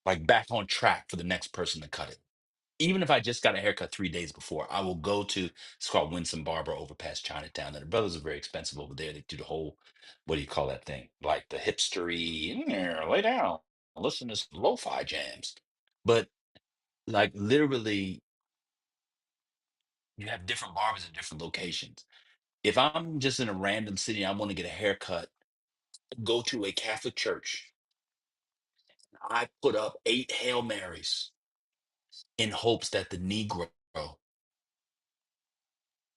like back on track for the next person to cut it. Even if I just got a haircut 3 days before, I will go to, it's called Winsome Barber over past Chinatown. And the brothers are very expensive over there. They do the whole, what do you call that thing? Like the hipstery, lay down, listen to some lo-fi jams. But like literally, you have different barbers in different locations. If I'm just in a random city, I want to get a haircut, go to a Catholic church. I put up 8 Hail Marys in hopes that the Negro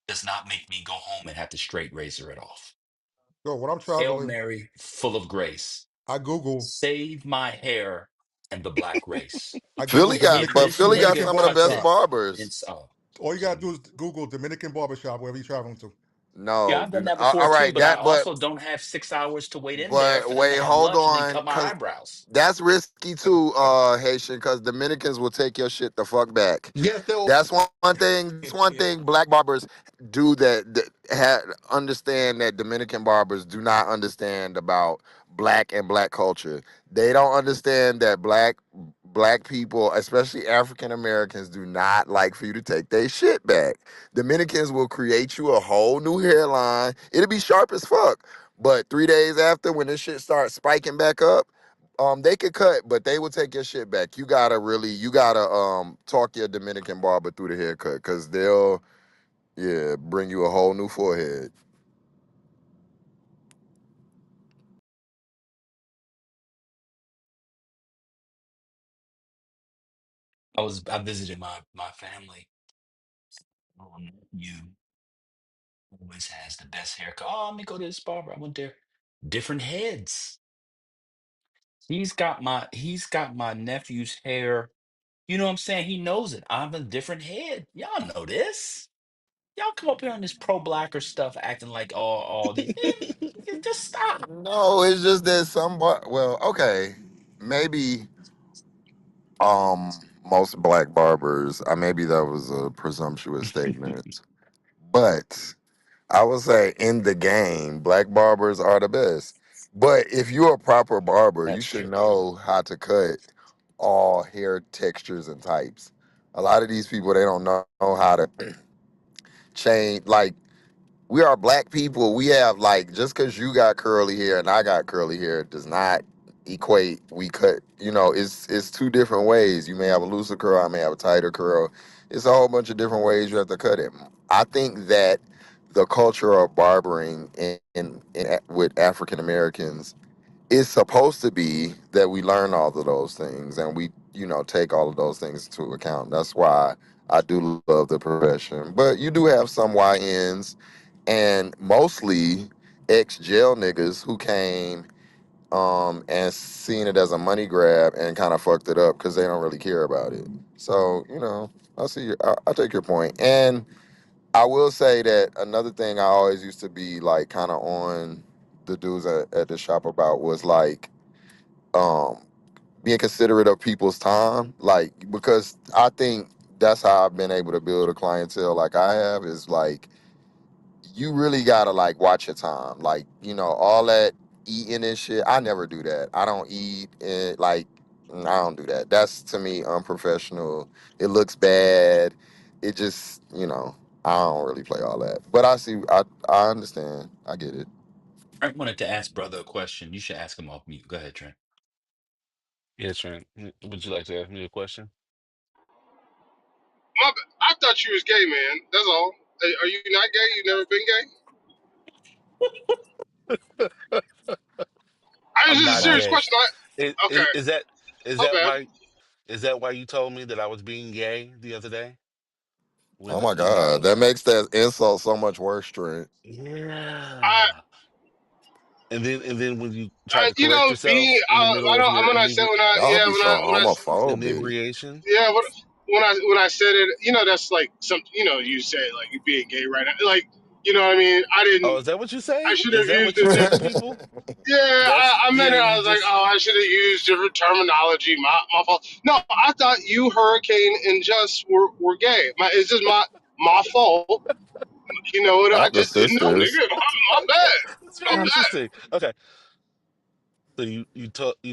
does not make me go home and have to straight razor it off. Yo, when I'm Hail traveling, Mary, full of grace, I Google save my hair and the black race. I Google Philly got, If Dominican but this Philly got nigga Dominican some of the best cuts barbershop. it, barbers. it's oh, All you gotta see. do is Google Dominican barbershop wherever you're traveling to. Yeah, No, I've done that all before too, right, but I that, also don't have 6 hours to wait in there but for them to wait, have hold lunch and then on, cut my cause eyebrows. that's risky too, Haitian, cause Dominicans will take your shit the fuck back. Yes, they'll. That's one thing. That's one thing. Black barbers do understand that Dominican barbers do not understand about black culture. They don't understand that black people, especially African Americans, do not like for you to take their shit back. Dominicans will create you a whole new hairline. It'll be sharp as fuck. But 3 days after, when this shit starts spiking back up, they could cut, but they will take your shit back. You gotta talk your Dominican barber through the haircut, because they'll, yeah, bring you a whole new forehead. I visited my family. You always has the best haircut. Oh, let me go to this barber. I went there. Different heads. He's got my nephew's hair. You know what I'm saying? He knows it. I'm a different head. Y'all know this. Y'all come up here on this pro blacker stuff, acting like all these. Just stop. No, it's just that well, okay, maybe um most black barbers, maybe that was a presumptuous statement, but I would say in the game, black barbers are the best. But if you're a proper barber, you That's should true. know how to cut all hair textures and types. A lot of these people, they don't know how to change. Like, we are black people. We have, like, just because you got curly hair and I got curly hair does not equate we cut. It's two different ways. You may have a looser curl, I may have a tighter curl. It's a whole bunch of different ways you have to cut it. I think that the culture of barbering with African Americans is supposed to be that we learn all of those things, and we, take all of those things into account. That's why I do love the profession. But you do have some YNs and mostly ex jail niggas who came and seen it as a money grab and kind of fucked it up because they don't really care about it. So I see. I take your point, and I will say that another thing I always used to be like kind of on the dudes at the shop about was like um being considerate of people's time, like because I think that's how I've been able to build a clientele like I have is like you really gotta like watch your time. Like, all that eating and shit. I never do that. I don't eat it like I don't do that. That's to me unprofessional. It looks bad. It just, I don't really play all that. But I understand. I get it. I wanted to ask brother a question. You should ask him off mute. Go ahead, Trent. Yeah, Trent, would you like to ask me a question? I thought you was gay, man. That's all. Are you not gay? You never been gay? I was I'm just a not serious gay. question. Okay, Is that is my that bad. why you told me that I was being gay the other day Oh when my when I God. That makes that insult so much worse, Trent. I, yeah. And then when you tried to you correct know, being yourself in the middle I of don't. your When I said Y'all be so homophobic. inebriation. yeah when I said it, that's like some you said like you being gay right now, like what I mean. Oh, I is that what you say? should Is have that used what you it. say to people? Yeah, That's I meant yeah, it. I you was like, just oh, I should have used different terminology. My fault. No, I thought you, Hurricane, and Just were gay. It's just my fault. You know what? I Not the just didn't know, sisters. nigga. My bad. it's My very Um, bad. interesting. Okay. So you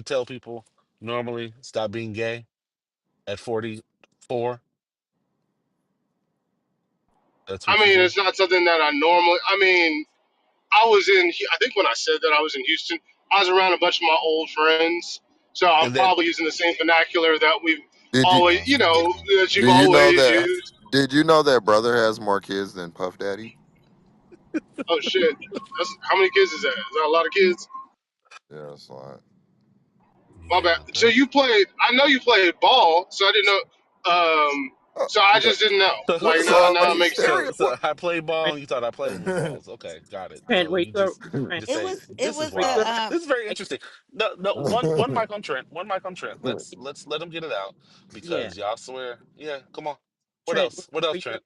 tell people normally stop being gay at 44. That's I what you mean, do. it's not something that I normally. I mean, I was in. I think when I said that I was in Houston, I was around a bunch of my old friends, so I'm And then probably using the same vernacular that we've Did you always, that do you've you know always that used. did you know that brother has more kids than Puff Daddy? Oh shit, that's how many kids is that? Is that a lot of kids? Yeah, that's a lot. My bad. yeah, So that, you played? I know you played ball, so I didn't know. Oh, So I just didn't know. so Like what's so now, I, wrong now with it these makes sense. so I stereotypes? play ball Trent, and you thought I played with balls. Okay, got it. Trent, So were you you just Trent? just It say was it this is was Were you wild. the around? This is very Like, interesting. No, one mic on Trent. One mic on Trent. Let's let him get it out yeah, because y'all swear. Yeah, come on. What Trent, else? What else, were you Trent?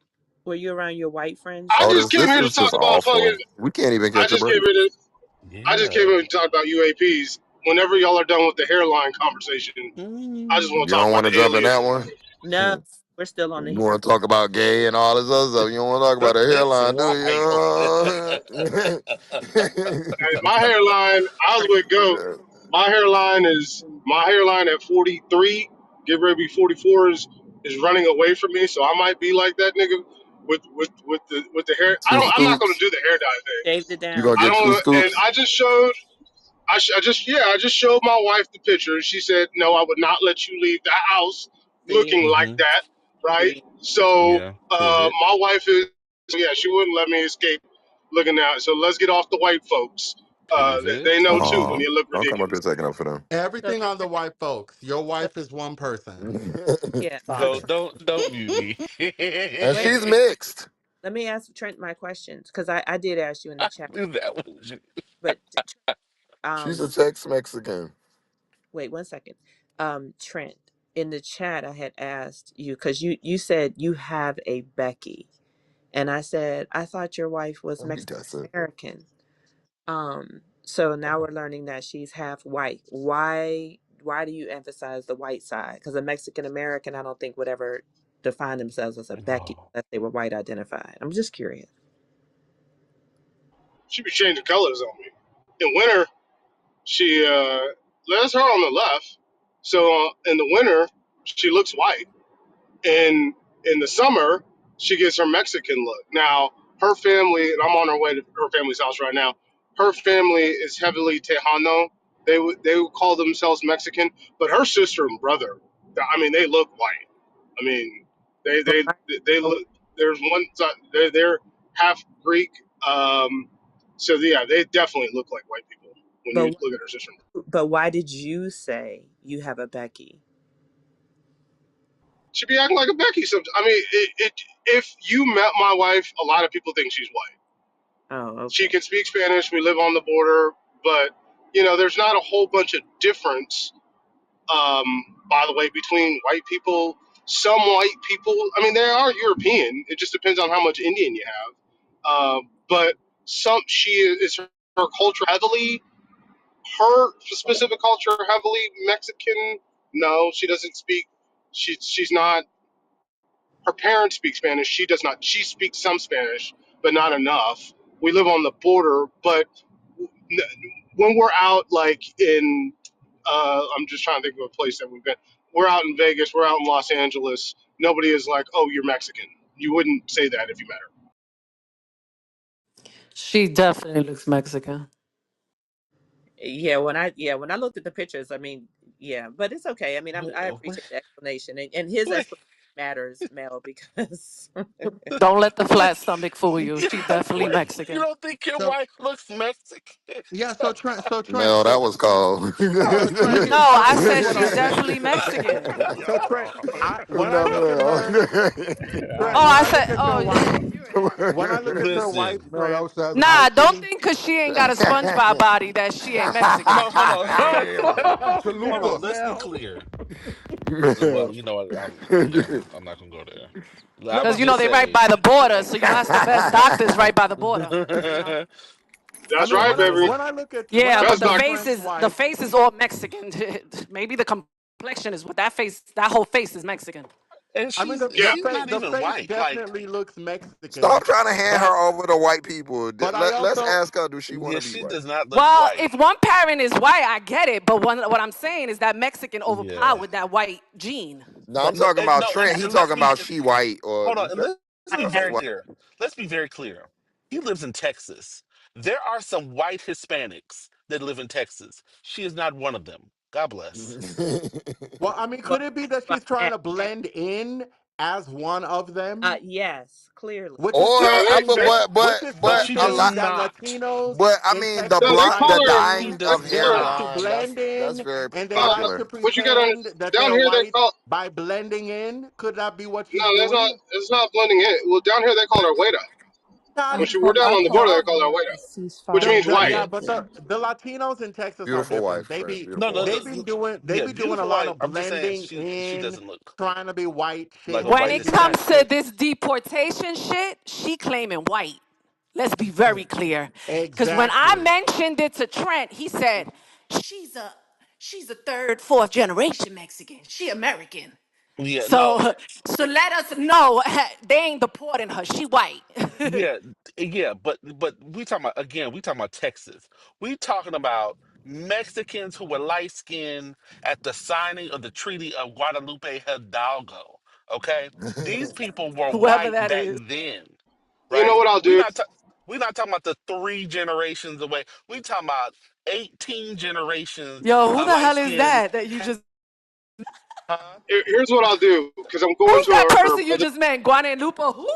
were you around your white friends I Oh, growing just this came this here to is talk just about awful. fucking. We can't even I catch a just came break. here to. I just came Yeah. here to talk about UAPs. Whenever y'all are done with the hairline conversation, I just You want to talk don't about want the to jump in that aliens. one? No, we're still on the You hair. want to talk about gay and all this other stuff. You don't want to talk about a It's hairline, do wild. Hey, my hairline. I was Trent, with Goat. My hairline at 43. Get ready to be 44 is running away from me. So I might be like that nigga with the hair. Two I'm not gonna scoops. do the hair dye thing. shaved it You down. gonna I get two don't, and scoops? I just showed. I just showed my wife the picture, and she said, "No, I would not let you leave the house See, looking like hmm that." Right? see, So, Yeah. Prove it. my wife is, yeah, she wouldn't let me escape looking that. So let's get off the white folks. Prove They it. know Prove too it. when Oh, you look don't come up ridiculous. here taking up for them. so Everything on the Trent, white folks. Your so wife is one person. yeah. So Don't don't mute me. And wait, she's mixed. let me ask Trent my questions because I did ask you in the I chat, knew that was you. but She's um, a Tex Mexican. wait 1 second. Trent, in the chat, I had asked you because you said you have a Becky, and I said I thought your wife was Oh, he Mexican does it. American. So now we're learning that she's half white. Why do you emphasize the white side? Because a Mexican American, I don't think would ever define themselves as a Becky Oh, unless they were white identified. I'm just curious. She be changing colors on me. In winter, she that's her on the left. So in the winter, she looks white. In the summer, she gets her Mexican look. Now, her family, and I'm on her way to her family's house right now. Her family is heavily Tejano. They would call themselves Mexican, but her sister and brother, I mean, they look white. I mean, they But they why, they but, look. There's one side they're half Greek. So yeah, they definitely look like white people when but you look at her sister. but why did you say you have a Becky? She be acting like a Becky sometimes. I mean, if you met my wife, a lot of people think she's white. Oh, She okay. can speak Spanish. We live on the border, but there's not a whole bunch of difference. By the way, between white people, some white people, I mean, they are European. It just depends on how much Indian you have. But she is her culture heavily, her specific culture heavily Mexican. No, she doesn't speak. She's not. Her parents speak Spanish. She does not. She speaks some Spanish, but not enough. We live on the border, but n- when we're out, like in, I'm just trying to think of a place that we've been. We're out in Vegas. We're out in Los Angeles. Nobody is like, "Oh, you're Mexican." You wouldn't say that if you met She definitely looks Mexican. When I looked at the pictures, I mean, yeah, but it's okay. I mean, I What? appreciate the explanation, and his Wait, explanation matters, Mel, because Don't let the flat stomach fool you. yeah, She definitely wait. You Mexican. don't think your So wife looks Mexican? yeah, so Trent, Mel, that was called. so Trent, No, I said here's what she's I'll say. definitely Mexican. So Trent, when I No, look at Mel. her, Oh, Trent, when I I said, look at oh, your wife, you're an asshole. when I look at your wife, Listen, Trent, that was I Nah, don't see. think because she ain't got a SpongeBob body that she ain't Mexican. hold on, hold on. Chalupa, Let's be Mel. clear. Well, Mel. you know what? I'm not gonna go there. I No, would Because, but you know, just they right say, by the border, so, that's the best doctors right by the border. yeah, her. I That's mean, right, baby. when I But Best look the at doctor. face Trent's is the wife, face is all Mexican. Maybe the complexion is what that face, that whole face is Mexican. and I mean Yeah. she's not the even face white. Like, definitely looks Stop Mexican, trying to hand but her over to white people. I Let's also ask her, do she want yeah, to be she white? does not look Well, white. if one parent is white, I get it. But what I'm saying is that Mexican Yeah, overpowered that white gene. No, I'm but no, talking about no, Trent. He and let's talking be about she white or hold on, and let's be that's very white. clear. Let's be very clear. He lives in Texas. There are some white Hispanics that live in Texas. She is not one of them. God bless. well, I mean, well, could it be that she's trying to blend in as one of them? yes, clearly. Which is Or Yeah, I they, mean, they, which is But she a does something lot. that not. Latinos But I in mean Texas they try call to her. She do. dyeing They of does They call her. like to not. hairline, blend that's in very and they like particular. to What you got on pretend that down they're here? They white call by blending in. Could that be what she's no. That's not. doing? It's not blending in. Well, down here they call her Weta. I, We're down I on the border, they call her Weta, which means white. yeah, but the Latinos in Texas are Beautiful different. wife, Trent. No, Beautiful no, wife. no, They yeah, be doing a beautiful lot wife. of I'm just saying blending she in, doesn't look trying to be white like a shit. When white it Maybe comes that's Hispanic. to it. this deportation shit, she claiming white. Let's be very clear. Because when I Exactly. mentioned it to Trent, he said, she's a she's a third, fourth generation Mexican. She American. Yeah, no, So so let us know they ain't deporting her. She white. yeah, yeah, but we talking about again, we talking about Texas. We talking about Mexicans who were light skinned at the signing of the Treaty of Guadalupe Hidalgo. Okay, these people were Whoever white that back is. then, You know right? what I'll We do? not we not talking about the three generations away. We talking about 18 generations Yo, who of the light hell is skinned. that you just Here's what I'll do because I'm going who's to that her person you brother. just met? Guadalupe who?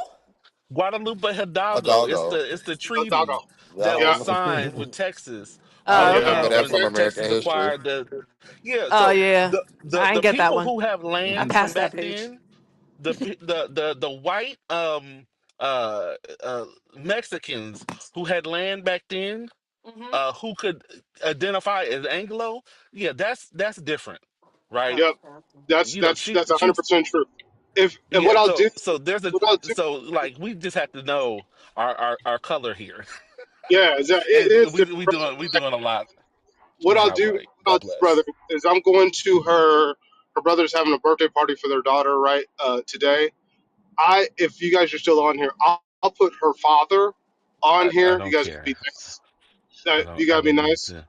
Guadalupe A Hidalgo. doggo. It's the Oh, treaty Taco. that Yeah. Yeah, was signed with Texas Oh, when yeah. Remember that okay. from Okay. American Texas history. acquired the yeah. Oh So yeah. I ain't the get that people one. who have I land from passed that back page. then, the white uh Mexicans who had land back then, Mm-hmm. who could identify as Anglo, yeah, that's different, right? Oh, Yep. okay. That's You know, that's that's she's 100% true. If and yeah. what I'll do, So there's a what I'll do, so like we just have to know our color here. yeah, is that it And is we different. we Brother. doing we doing a lot. What She's I'll not do, white. God brother, bless. is I'm going to her. Her brother's having a birthday party for their daughter right today. If you guys are still on here, I'll put her father on I here. You don't guys be care. nice. You I gotta be don't need nice. to.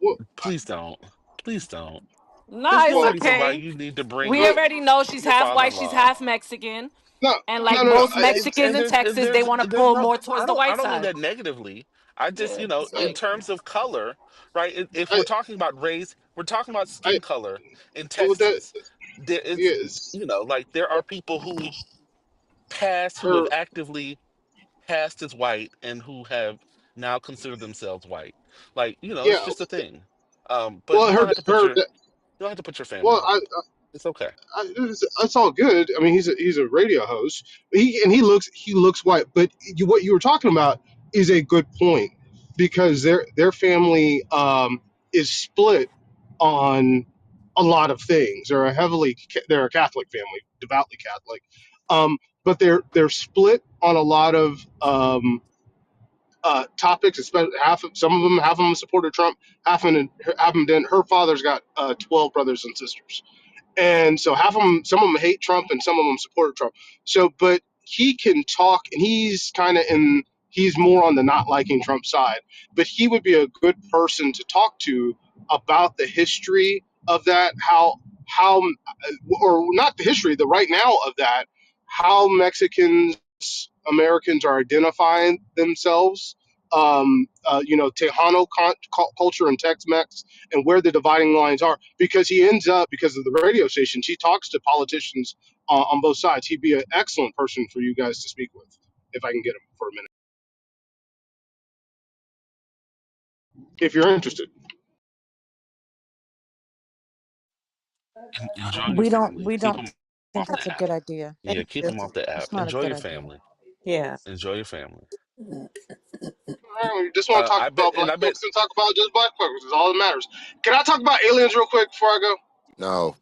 Well, Please don't. Please don't. Nah, There's it's no well, reason why okay. you need to bring We well up already know she's your half white, she's father-in-law. half Mexican. no, And like no. most Mexicans And in Texas, they want to there's pull no more towards the I white don't mean side. that negatively. I just, Yeah. in terms of color, right? If I, we're talking about race, we're talking about I, skin color in well, that Texas. There is, yes, like there are people who passed who have her. actively passed as white and who have now considered themselves white. Like, it's Yeah, just a thing. But well, you don't have to put her. you don't have to put your family Well, on it. It's okay. that's all good. I mean, he's a radio host. He looks white. But what you were talking about, is a good point because their family is split on a lot of things. They're a Catholic family, devoutly Catholic, but they're split on a lot of topics. Especially half of them supported Trump, half of them didn't. Her father's got 12 brothers and sisters, and so half of them, some of them hate Trump, and some of them support Trump. So, but he can talk, and he's more on the not liking Trump side. But he would be a good person to talk to about the history of that, how, or not the history, the right now of that, how Mexicans, Americans are identifying themselves. Tejano culture and Tex-Mex, and where the dividing lines are, because he ends up, because of the radio stations, he talks to politicians on both sides. He'd be an excellent person for you guys to speak with if I can get him for a minute, if you're interested. Enjoy your family. We Keep don't them think off that's the a good app. idea. Yeah, Thank keep you. them off the app. It's not a Enjoy good your idea. family. Yeah. Enjoy your family. We just want to talk I bet, about and black I bet. folks and talk about just black folks. Is all that matters. Can I talk about aliens real quick before I go? No.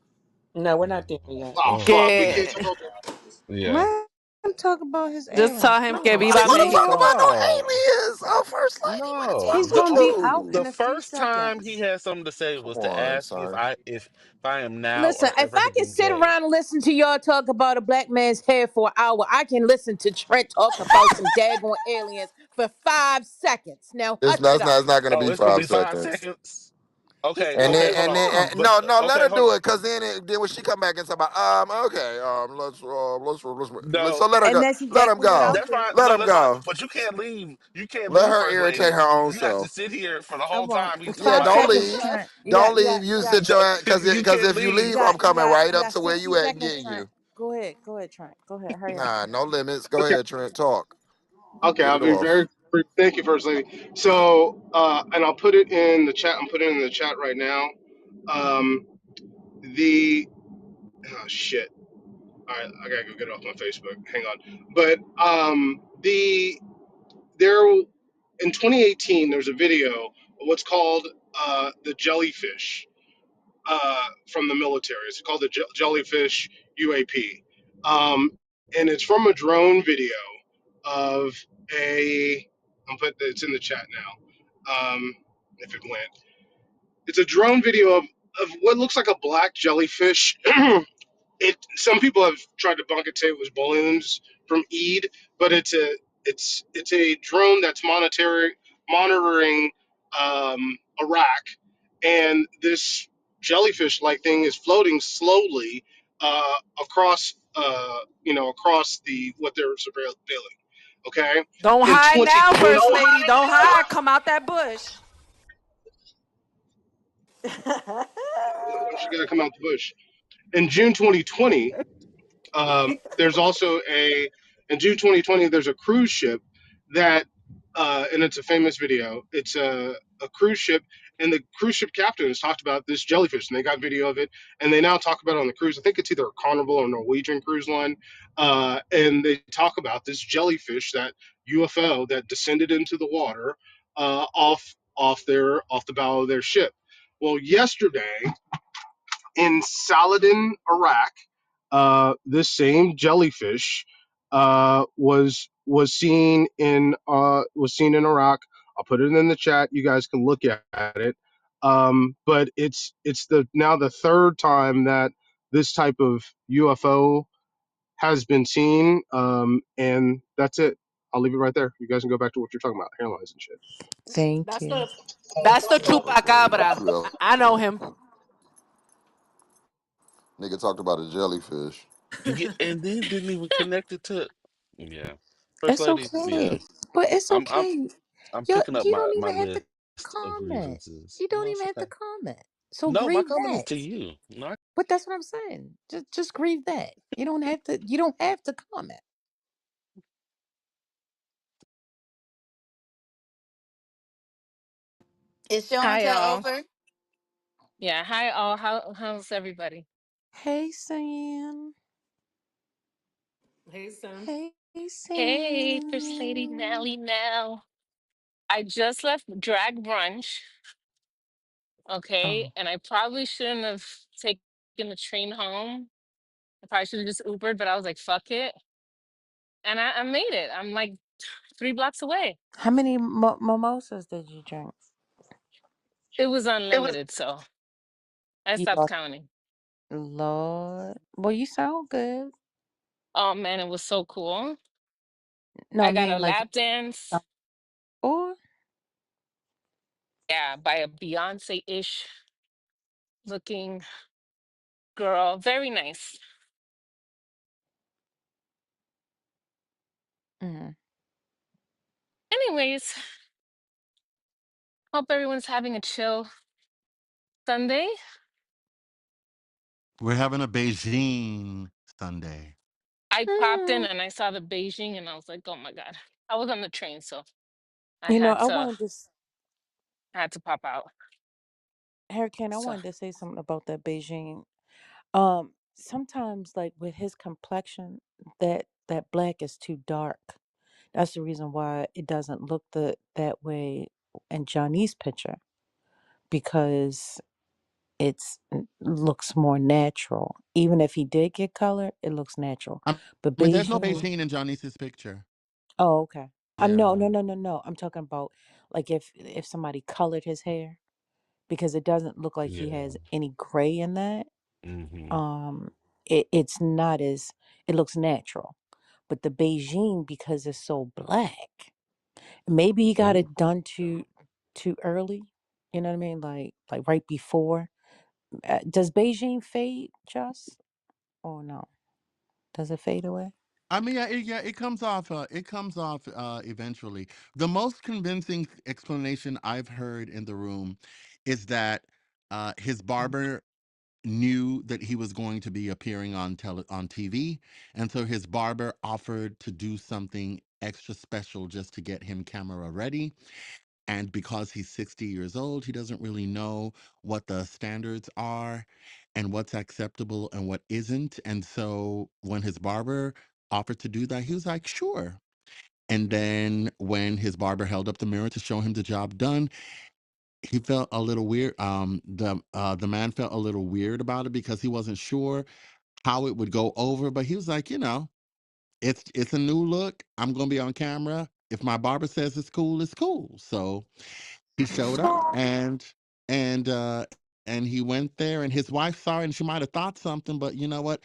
No, we're not there yet. Oh Oh, fuck, we can't Que talk about that. yeah. let him talk about his Just tell aliens. him Come que on. I viva ain't gonna You talk Mexico. about no No, aliens. Oh, first lady, what is no. he's wrong with gonna be out you? in The a few first time he seconds. had something to say Come was to on, ask if son. I am now Listen, or if ever I have can been sit gay. around and listen to y'all talk about a black man's hair for an hour, I can listen to Trent talk about some daggone aliens for 5 seconds. Now It's hush not. it It's not, up. it's not gonna Oh, be it's gonna be five 5 seconds. seconds. Okay, And okay, then, hold on. no, But no, let okay, her hold. do it, cause then when she come back and say about, okay, No, so let her And go, then she let him cancels it go, out that's too. fine. let No, him that's fine. go, But you can't leave. You can't let leave, her first irritate lady. her own You have to self. sit here for the whole Come on. time he's Yeah, Five don't quiet. seconds, leave, Trent. don't leave. You sit your ass, You cause can't if you You leave, leave. got I'm coming right you up got to where 60 you at and seconds, getting Trent. you. Go ahead. Go ahead, Trent. Go ahead. Hurry up. Nah, no limits. Go Okay, ahead, Trent. Talk. okay, Get I'll it be off. very brief. Thank you, First Lady. So, and I'll put it in the chat. I'm putting it in the chat right now. Um, the oh shit. All right, I gotta go get it off my Facebook. Hang on. But there in 2018, there's a video of what's called the jellyfish from the military. It's called the jellyfish UAP, and it's from a drone video of a. It's in the chat now. If it went, it's a drone video of what looks like a black jellyfish. Some people have tried to bunk it, say it was balloons from Eid, but it's a drone that's monitoring Iraq, and this jellyfish like thing is floating slowly across across the what they're surveilling. Okay, Don't in hide now, 2020, first lady. Don't hide. Come out that bush. she got to come out the bush. In June 2020, there's also in June 2020. There's a cruise ship that, and it's a famous video. It's a cruise ship, and the cruise ship captain has talked about this jellyfish, and they got video of it, and they now talk about it on the cruise. I think it's either a Carnival or Norwegian cruise line, and they talk about this jellyfish, that UFO that descended into the water off the bow of their ship. Well, yesterday in Saladin, Iraq, this same jellyfish was seen in Iraq. I'll put it in the chat. You guys can look at it. But it's the now the third time that this type of UFO has been seen. And that's it. I'll leave it right there. You guys can go back to what you're talking about, hairlines and shit. Thank That's you. the Okay, chupacabra. who else? I know him. Nigga talked about a jellyfish. Yeah, and then didn't even connect it to. Yeah, first It's lady. okay. Yeah, But it's I'm okay. picking up You don't my even have to list of comment. grievances. You No, don't it's even have to okay. comment. So No, my grieve comment is that. to you. No, But that's what I'm saying. Just grieve that. You don't have to comment. Is show and Hi, tell y'all. over? Yeah, hi, all. How's everybody? Hey Sam. Hey, Sam. Hey Hey, First Lady Sam. Nally now. I just left drag brunch, okay, Oh, and I probably shouldn't have taken the train home. I probably should have just Ubered, but I was like, fuck it. And I made it. I'm like 3 blocks away. how many mimosas did you drink? It was unlimited, so I You stopped lost. counting. Lord. Well, you sound good. Oh man, it was so cool. No, I I got mean a like. lap dance, Oh. yeah, by a Beyonce-ish looking girl. Very nice. Mm. Anyways, hope everyone's having a chill Sunday. We're having a Beijing Sunday. I popped in Mm. and I saw the Beijing and I was like, oh my God. I was on the train, so I You know, had I to wanted to. pop out. Hurricane, I So wanted to say something about that Beijing. Sometimes like with his complexion, that black is too dark. That's the reason why it doesn't look that way in Johnny's picture because looks more natural. Even if he did get color, it looks natural. I But mean, there's no Beijing, Beijing in Johnny's picture. oh okay. No, Yeah. no, no, no, no. I'm talking about like if somebody colored his hair because it doesn't look like he Yeah. has any gray in that. Hmm. um it's not as, it looks natural, but the Beijing, because it's so black, maybe he got Ooh. it done too early, you know what I mean, like right before. Does Beijing fade, just, or no, does it fade away? I mean, yeah, it comes off. It comes off eventually. The most convincing explanation I've heard in the room is that his barber knew that he was going to be appearing on TV, and so his barber offered to do something extra special just to get him camera ready. And because he's 60 years old, he doesn't really know what the standards are and what's acceptable and what isn't. And so when his barber offered to do that, he was like, sure. And then when his barber held up the mirror to show him the job done, he felt a little weird. The man felt a little weird about it because he wasn't sure how it would go over. But he was like, it's a new look. I'm gonna be on camera. If my barber says it's cool, it's cool. So he showed up and uh and he went there and his wife saw it and she might have thought something, but you know what?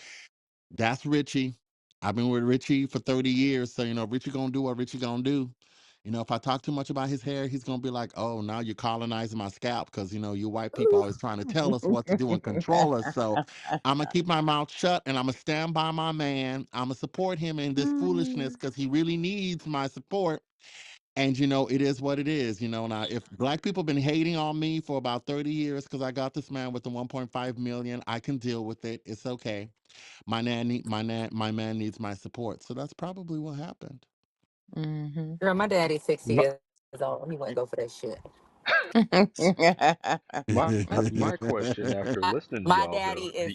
That's Richie. I've been with Richie for 30 years. So, Richie gonna do what Richie gonna do. If I talk too much about his hair, he's gonna be like, oh, now you're colonizing my scalp because you white people always trying to tell us what to do and control us. So I'm gonna keep my mouth shut and I'm gonna stand by my man. I'm gonna support him in this foolishness because he really needs my support. And it is what it is. Now if black people been hating on me for about 30 years because I got this man with the 1.5 million, I can deal with it. It's okay. My man needs my support. So that's probably what happened. Mm-hmm. Girl, my daddy's 60 My years old. He wouldn't go for that shit. my question after listening to My y'all daddy though, is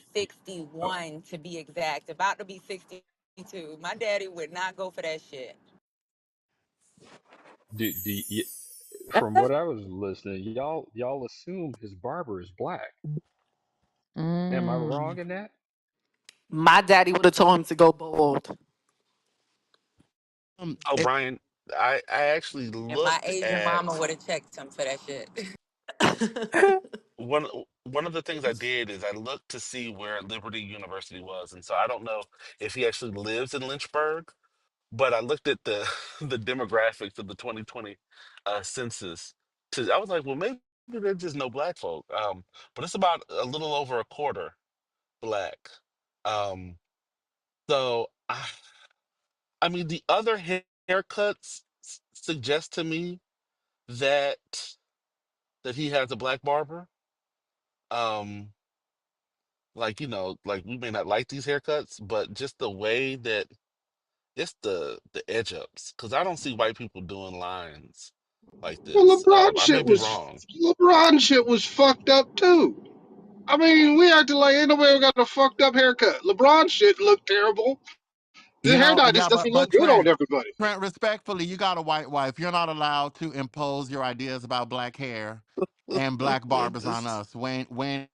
oh, 61 to be exact, about to be 62. My daddy would not go for that shit. from what I was listening, y'all assume his barber is black. Am I Mm. wrong in that? My daddy would have told him to go bald. Oh, it, Brian, I actually And my looked Asian at mama would have checked him for that shit. one one of the things I did is I looked to see where Liberty University was, and so I don't know if he actually lives in Lynchburg, but I looked at the the demographics of the 2020 census. I was like, well, maybe there's just no black folk, but it's about a little over a quarter black. Um, so I mean, the other haircuts suggest to me that he has a black barber. Um, like like we may not like these haircuts, but just the way that it's the edge ups, because I don't see white people doing lines like Well, this. I may be wrong. LeBron shit was fucked up too. I mean, we acted like ain't nobody got a fucked up haircut. LeBron shit looked terrible. The hair dye just Yeah, doesn't look but good on everybody. Trent, respectfully, you got a white wife. You're not allowed to impose your ideas about black hair and black barbers on This- us. When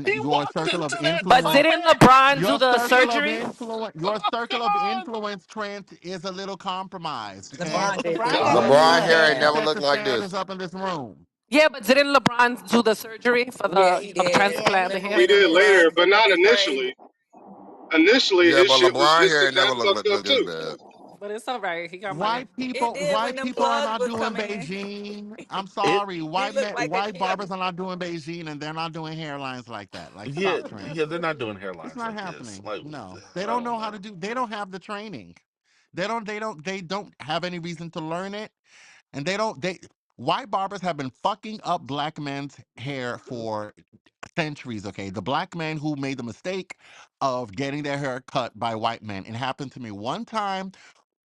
He your walked circle of into that But influence, didn't department. LeBron do the surgery? your circle of God. influence, Trent, is a little compromised. Okay, LeBron did LeBron do it. got so a you LeBron lot of hair ain't can't hair. never set looked the like standards this. up in this room. Yeah, but didn't LeBron do the surgery for Yeah, the he transplant did. Yeah, of the he hair? He did. did Yeah. later, But but not it's crazy. initially. Initially, Yeah, his but shit was LeBron just hair as ain't never bad, fucked up looked this too. bad. But it's all right. He got money. It did when White them people are plugs not was doing coming in. Beijing. I'm It sorry, He looked like a white barbers champ. are not doing Beijing, and they're not doing hairlines like that. Like, yeah, stop, Trent. yeah, they're not doing It's hairlines not like this. happening. Like No, they I don't don't know how know. to do. They don't have the training. They don't have any reason to learn it, and they don't. They white barbers have been fucking up black men's hair for centuries. Okay, the black men who made the mistake of getting their hair cut by white men. It happened to me one time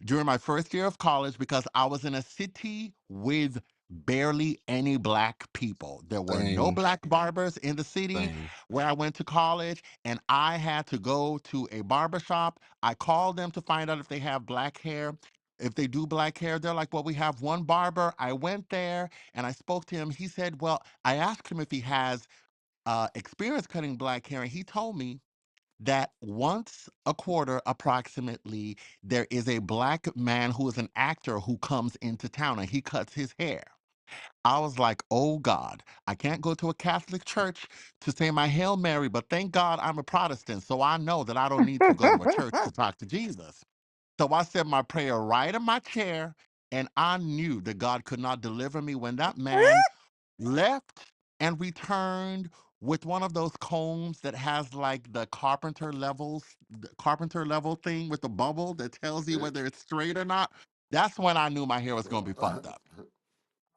during my first year of college because I was in a city with barely any black people. There were no Same, black barbers in the city same. where I went to college, and I had to go to a barber shop. I called them to find out if they have black hair. If they do black hair, they're like, well, we have one barber. I went there and I spoke to him. He said, well, I asked him if he has experience cutting black hair, and he told me that once a quarter, approximately, there is a black man who is an actor who comes into town and he cuts his hair. I was like, oh God, I can't go to a Catholic church to say my Hail Mary, but thank God I'm a Protestant, so I know that I don't need to go to a church to talk to Jesus. So I said my prayer right in my chair, and I knew that God could not deliver me when that man left and returned with one of those combs that has like the carpenter level thing with the bubble that tells you whether it's straight or not. That's when I knew my hair was going to be fucked up.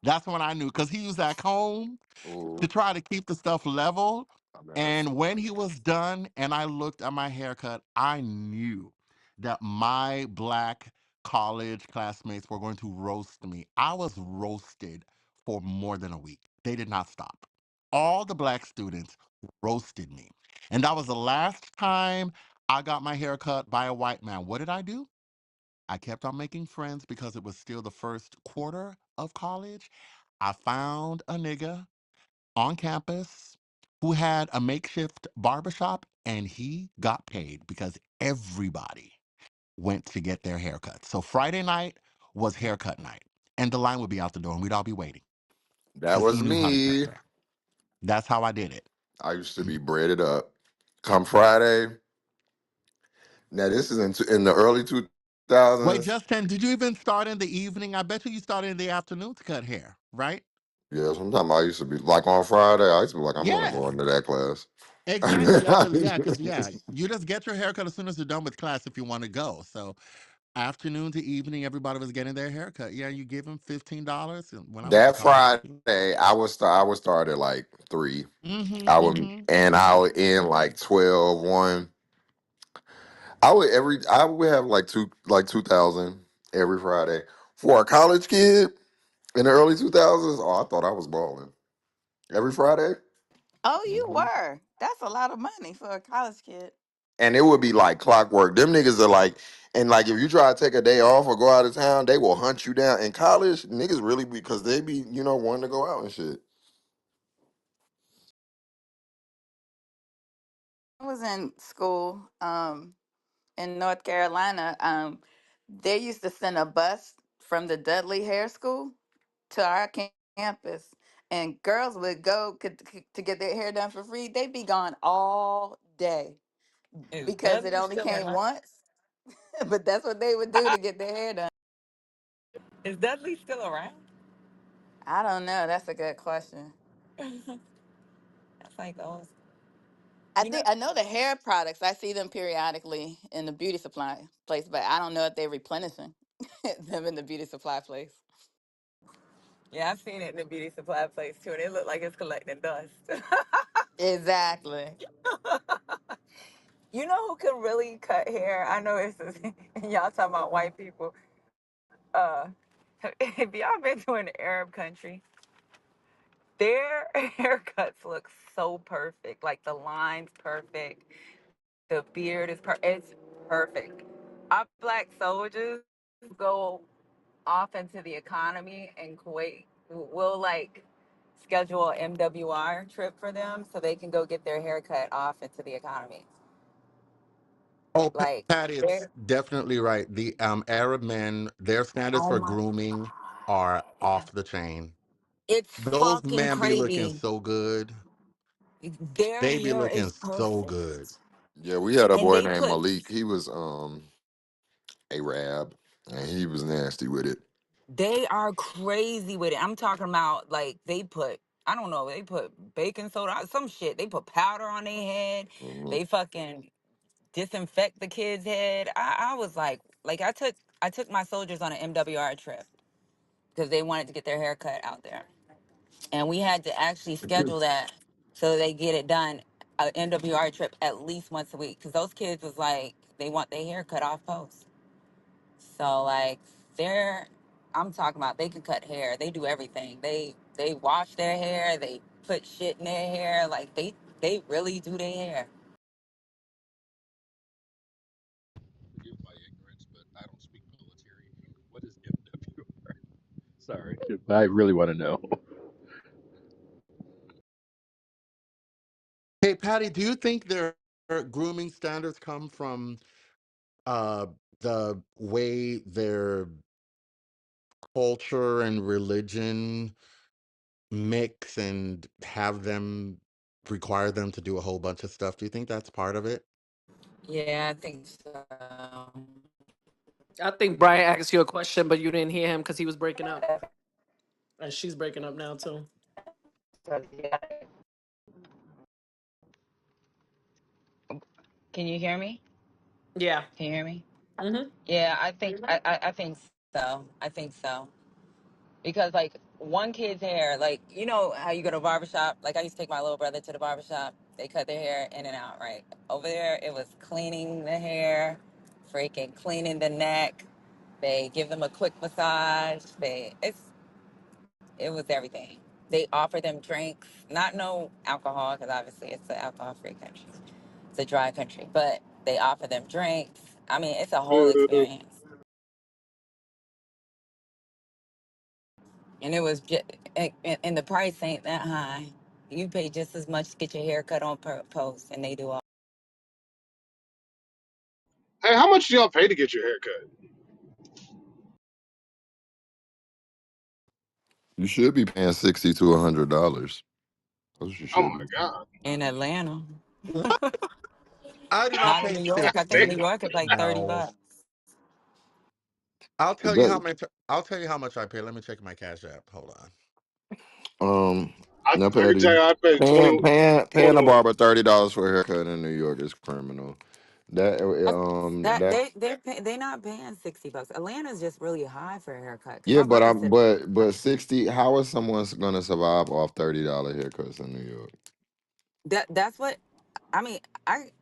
That's when I knew because he used that comb to Ooh, try to keep the stuff level. I never And seen when he was done and I looked at my haircut, I knew that my black college classmates were going to roast me. I was roasted for more than a week. They did not stop. All the black students roasted me. And that was the last time I got my hair cut by a white man. What did I do? I kept on making friends because it was still the first quarter of college. I found a nigga on campus who had a makeshift barbershop and he got paid because everybody went to get their haircuts. So Friday night was haircut night and the line would be out the door and we'd all be waiting that because he was knew how to cut me. hair. That's how I did it. I used to be braided up. Come Friday. Now this is in the early two Wait, thousands. Justin, did you even start in the evening? I bet you started in the afternoon to cut hair, right? Yeah, sometimes I used to be like on Friday. I used to be like, I'm not Yes. going to that class. Exactly. Because you just get your haircut as soon as you're done with class if you want to go. So afternoon to evening, everybody was getting their haircut. Yeah, you give them $15. And when I went to That college, Friday, I would start at like 3. I would mm-hmm. and I would end like 12, 1. I would have like 2,000 every Friday. For a college kid in the early 2000s, oh, I thought I was balling. Every Friday. Oh, you Mhm. were. That's a lot of money for a college kid. And it would be like clockwork. Them niggas are like, and like if you try to take a day off or go out of town, they will hunt you down. In college, niggas really because they be, wanting to go out and shit. I was in school in North Carolina. They used to send a bus from the Dudley Hair School to our campus, and girls would go to get their hair done for free. They'd be gone all day Is because it Dudley only still came around? once. But that's what they would do to get their hair done. Is Dudley still around? I don't know. That's a good question. That's like those. I You know, think I know the hair products. I see them periodically in the beauty supply place, but I don't know if they're replenishing them in the beauty supply place. yeah, I've seen it in the beauty supply place too, and it looked like it's collecting dust. Exactly. You know who can really cut hair? I know it's y'all talking about white people. Uh, if y'all been to an Arab country, their haircuts look so perfect. Like the lines perfect, the beard is it's perfect. Our black soldiers go off into the economy in Kuwait. We'll like schedule an MWR trip for them so they can go get their hair cut off into the economy. Oh, Like, Patty, it's they're, definitely right. The Arab men, their standards oh for my grooming are God. off the chain. It's Those fucking men be looking crazy. so good. Their They be hair looking is so good. perfect. Yeah, we had a And boy they named put Malik. He was Arab, and he was nasty with it. They are crazy with it. I'm talking about like they put, I don't know, they put baking soda, some shit. They put powder on their head. Hmm. They fucking disinfect the kid's head. I was like I took my soldiers on an MWR trip because they wanted to get their hair cut out there, and we had to actually schedule that so they get it done. A MWR trip at least once a week because those kids was like they want their hair cut off post. So like they're I'm talking about they can cut hair. They do everything. They wash their hair, they put shit in their hair, like they really do their hair. Forgive my ignorance, but I don't speak military. What is MWR? Sorry, I really want to know. Hey, Patty, do you think their grooming standards come from uh, the way their culture and religion mix and have them require them to do a whole bunch of stuff? Do you think that's part of it? Yeah, I think so. I think Brian asked you a question, but you didn't hear him because he was breaking up, and she's breaking up now too. Can you hear me? Yeah. Can you hear me? Hmm. Yeah, I think so. I think so. Because like one kid's hair, like you know how you go to a barbershop, like I used to take my little brother to the barbershop, they cut their hair in and out, right? Over there it was cleaning the hair, freaking cleaning the neck, they give them a quick massage, it was everything. They offer them drinks, not no alcohol because obviously it's an alcohol free country, it's a dry country, but they offer them drinks. I mean, it's a whole experience. And it was just, and the price ain't that high. You pay just as much to get your hair cut on per post, and they do all. Hey, how much do y'all pay to get your hair cut? You should be paying $60 to $100. That's what you Oh should my be. god. In Atlanta, What? I do not not in pay New God York. I think in damn. New 60. York it's like No. $30. I'll tell you how But much I'll tell you how much I pay. Let me check my cash app. Hold on. um, now I can tell Patty, you I pay paying a 21. barber $30 for a haircut in New York is criminal. That That that they not paying $60. Atlanta's just really high for a haircut. Cause yeah, my but brother I'm said but 60. How is someone gonna survive off $30 haircuts in New York? that's what I mean.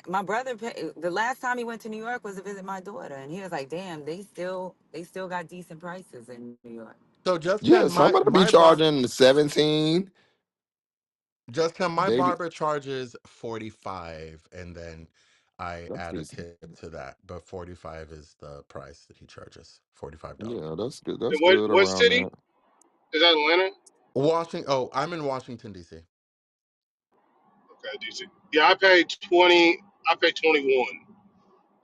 My brother the last time he went to New York was to visit my daughter, and he was like, "Damn, they still got decent prices in New York." So just Yeah, him, somebody be charging 17. my They barber charges 45 and then I that's add a decent. tip to that. But 45 is the price that he charges. $45. Yeah, that's good. That's And what good what around city? that. Is that Atlanta? Washington. Oh, I'm in Washington D.C. Okay, decent. Yeah, I pay 20. I pay 21,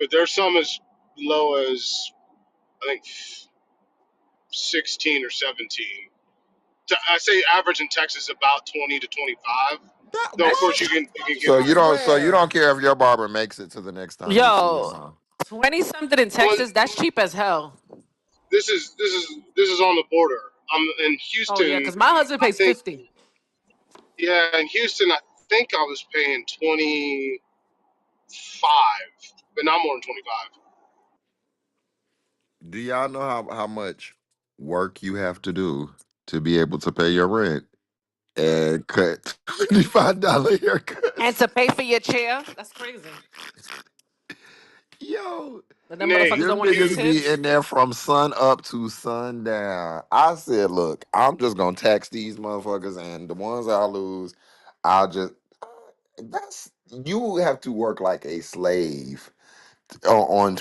but there's some as low as I think 16 or 17. I say average in Texas about 20 to 25. That Though of course what? you can get So That's you rare. don't care if your barber makes it to the next time you see him, Yo, huh? 20 something in well. Texas. That's cheap as hell. This is on the border. I'm in Oh yeah, Houston. because my husband I pays think 50. yeah, in Houston I think I was paying 25, but not more than 25. Do y'all know how much work you have to do to be able to pay your rent and cut $25 And haircuts? to pay for your chair, that's crazy. Yo, But then Nay, motherfuckers them don't want to give you niggas be tips. in there from sun up to sundown. I said, look, I'm just gonna tax these motherfuckers, and the ones I lose, I'll just that's you have to work like a slave on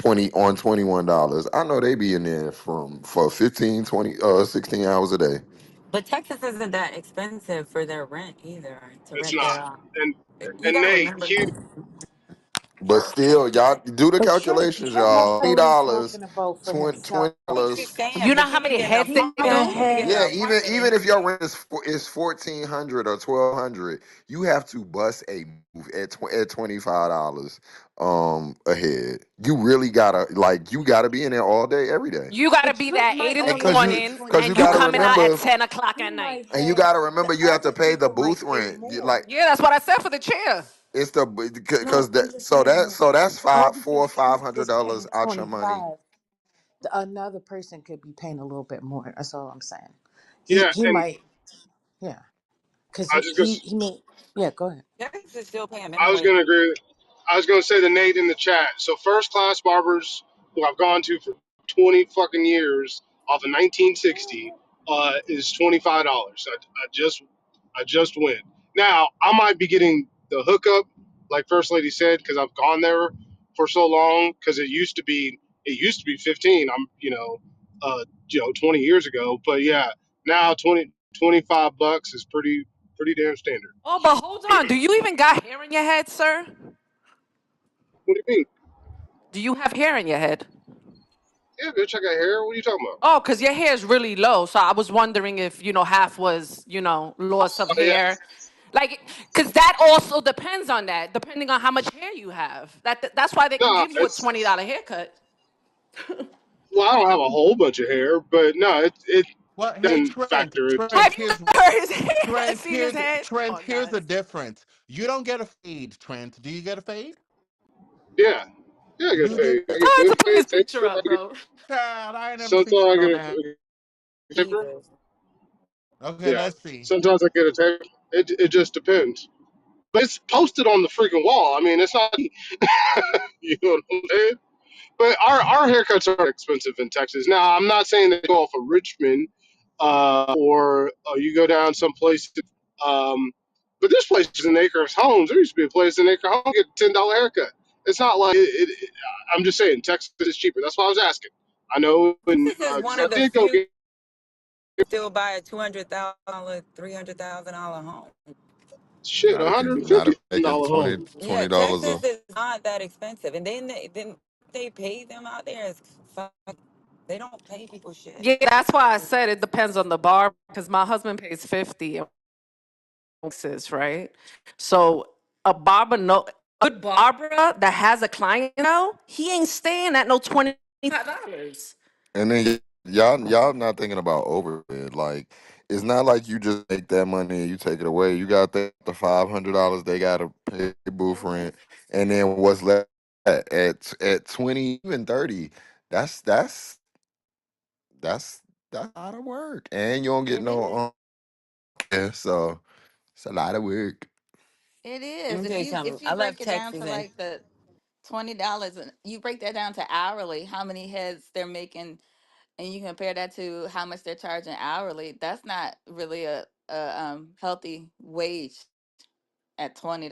21 dollars. I know they be in there for 15, 20, 16 hours a day. But Texas isn't that expensive for their rent either. To It's rent their, not. And you and gotta Nate, remember. Q, But still, y'all do the But calculations, Trent y'all. only $20, talking about for twenty himself. twenty He's dollars. just saying You know because how he be many getting an heads they He have? apartment. He be getting ahead. an Yeah, even apartment. if your rent is 1,400 or 1,200, you have to bust a move at $25 a head. You really gotta you gotta be in there all day, every day. You gotta But be Trent there might 8 in And the only have morning, cause you and you gotta 25. coming out at remember 10 o'clock He at night. might and you have, gotta remember you have to other pay the people might booth pay rent. more. Yeah, that's what I said for the chair. It's the No, because I'm that just saying, so that's five only four if five Trent hundred is dollars paying out your money. 25. Another person could be paying a little bit more. That's all I'm saying. yeah, He and might, yeah, because I just go. he may, yeah. Go ahead. Texas is still paying I was minimum. going to agree. I was going to say to Nate in the chat. So first class barbers who I've gone to for 20 fucking years off of 1960 is $25. I just went. Now I might be getting the hookup, like First Lady said, because I've gone there for so long. Because it used to be 15. I'm 20 years ago. But yeah, now 25 bucks is pretty damn standard. Oh, but hold on. Do you even got hair in your head, sir? What do you mean? Do you have hair in your head? Yeah, bitch, I got hair. What are you talking about? Oh, because your hair is really low. So I was wondering if, half was, loss of Oh, yeah. hair. Like, because that also depends on that, depending on how much hair you have. That's why they can No, give you a it's $20 haircut. well, I don't have a whole bunch of hair, but no, it Well, hey doesn't Trent, factor into. Have Trent, you here's heard his hair? Trent, Seen his head? Trent, Oh, here's the guys. difference. You don't get a fade, Trent. Do you get a fade? Yeah, yeah, I get You do. paid. I get Tell her good to put paid. his picture up, bro. God, I ain't never Sometimes seen you I on get that. a taper. Jesus. Okay, Yeah, let's see. sometimes I get a taper. It just depends. But it's posted on the freaking wall. I mean, it's not. You know what I'm saying? But our haircuts are expensive in Texas. Now, I'm not saying they go off of Richmond or you go down someplace. Um, but this place is in Acres Homes. There used to be a place in Acre Homes get a $10 haircut. It's not like I'm just saying Texas is cheaper. That's why I was asking. I know, and This is one because I of the did go few get still buy a $200,000, $300,000 home. shit, Not a if hundred you and not fifty if thousand making dollar twenty home. Yeah, twenty dollars Texas a is not that expensive, and then they pay them out there. They don't pay people shit. Yeah, that's why I said it depends on the bar because my husband pays 50 in Texas, right? So a barber, no good barber that has a client now, he ain't staying at no $25. and then y'all not thinking about overhead. Like it's not like you just make that money and you take it away. You got the $500 they gotta pay booth rent, and then what's left at 20 even 30. That's that's that's that's a lot of work, and you don't get It no is. yeah, so it's a lot of work. It Let is. me If tell you you something. if you I break left it down Texas to and like the $20 and you break that down to hourly, how many heads they're making, and you compare that to how much they're charging hourly, that's not really a healthy wage at $20.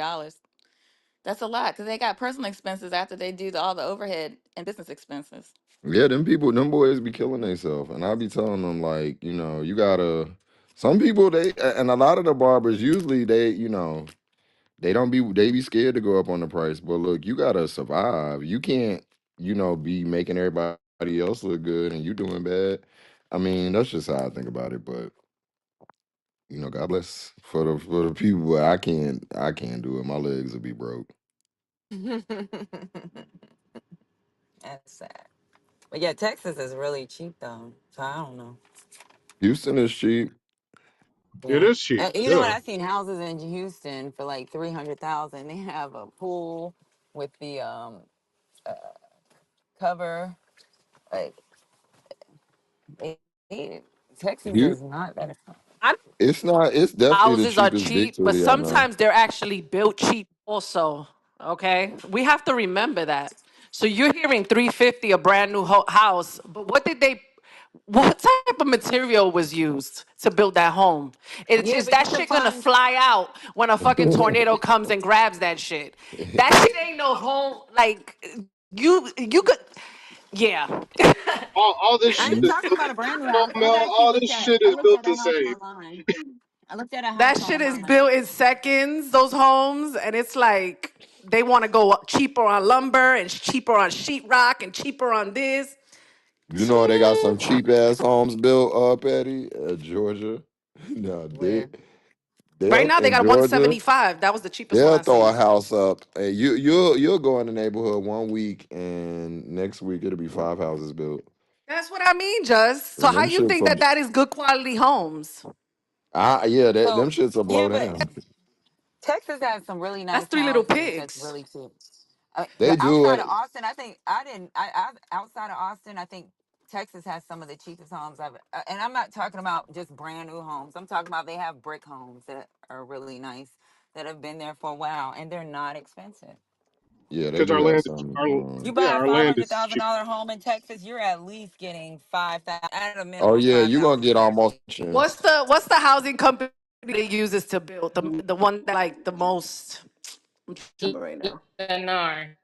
That's a lot because they got personal expenses after they do all the overhead and business expenses. Yeah, them boys be killing themselves, and I be telling them like, you gotta. Some people and a lot of the barbers usually they don't they be scared to go up on the price. But look, you gotta survive. You can't be making everybody else look good and you doing bad. I mean, that's just how I think about it. But God bless for the people. But I can't do it. My legs will be broke. that's sad. But yeah, Texas is really cheap though. So I don't know. Houston is cheap. It Yeah, is cheap. and you know what? Yeah, I seen houses in Houston for like 300,000. They have a pool with the cover. Like they, they- Texas Hu- is not that expensive. I It's not. It's definitely the houses are cheapest big cheap, but city I know. sometimes they're actually built cheap also. Okay? We have to remember that. So you're hearing 350 a brand new house, but what type of material was used to build that home? Yeah, Is but that you can shit gonna find. fly out when a fucking tornado comes and grabs that shit? That shit ain't no home. Like You could, yeah. All this I shit ain't is talking built. about a brand new No, house. Mel, all this shit I is looked built at to that house save. online. I looked at a That house shit is online. built in seconds, those homes, and it's like they want to go up cheaper on lumber and cheaper on sheetrock and cheaper on this. You know they got some cheap ass homes built up, Eddie, Georgia. No, Where? Right they'll now they in got a Georgia. 175. That was the cheapest one They'll I throw a seen. house up, and you'll go in the neighborhood one week, and next week it'll be 5 houses built. That's what I mean, Just. So And how them you shits think will, that that is good quality homes? yeah, them So shits will blow yeah, but down. Texas has some really That's nice three little houses that's pigs. really cheap. They do Outside of it. Austin, I think I didn't. I outside of Austin, I think Texas has some of the cheapest homes I've. And I'm not talking about just brand new homes. I'm talking about they have brick homes that are really nice that have been there for a while and they're not expensive. Yeah, they Because do our have land, some. our You yeah, buy a our five land hundred is thousand cheap. dollar home in Texas, you're at least getting 5,000 at a Oh minimum yeah, five you're gonna thousand get square almost. feet. What's the housing company that uses to build the one that like the most? I'm trying to remember right now. Lennar.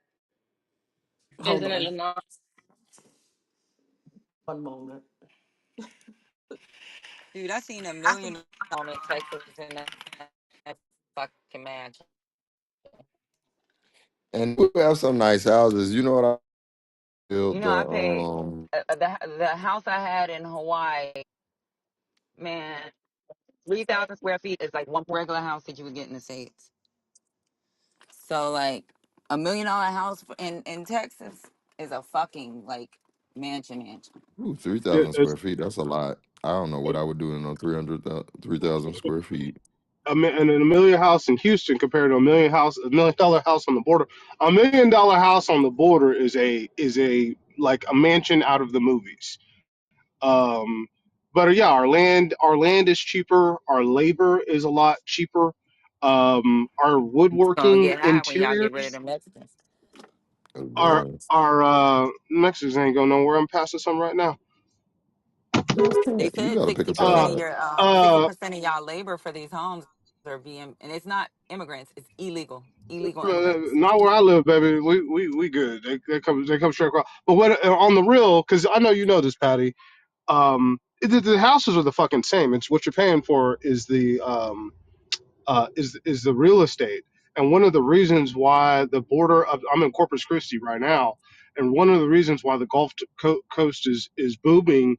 Hold Isn't it on, Lennar? one moment. Dude, I seen a million home in Texas and that fucking mansion. And we have some nice houses. You know what I You built know, the I paid the house I had in Hawaii, man, 3,000 square feet is like one regular house that you would get in the States. So like $1 million house in Texas is a fucking like mansion. ooh, three Yeah, thousand square feet. That's a lot. I don't know what I would do in a 3,000 square feet. and a million house in Houston compared to $1 million house on the border. $1 million house on the border is a like a mansion out of the movies. Um, but yeah, our land is cheaper. Our labor is a lot cheaper. Our It's gonna woodworking get high when y'all get rid of interiors, the Mexicans. Oh, our boy. Mexicans ain't going nowhere. I'm passing some right now. They You said gotta pick sixty a side. percent of Uh, your sixty uh, percent of y'all labor for these homes are being, and it's not immigrants, it's illegal immigrants. Not where I live, baby. We good. They come straight across. But what on the real? Because I know you know this, Patty. The houses are the fucking same. It's what you're paying for is the real estate. And one of the reasons why the border of I'm in Corpus Christi right now, and one of the reasons why the Coast is booming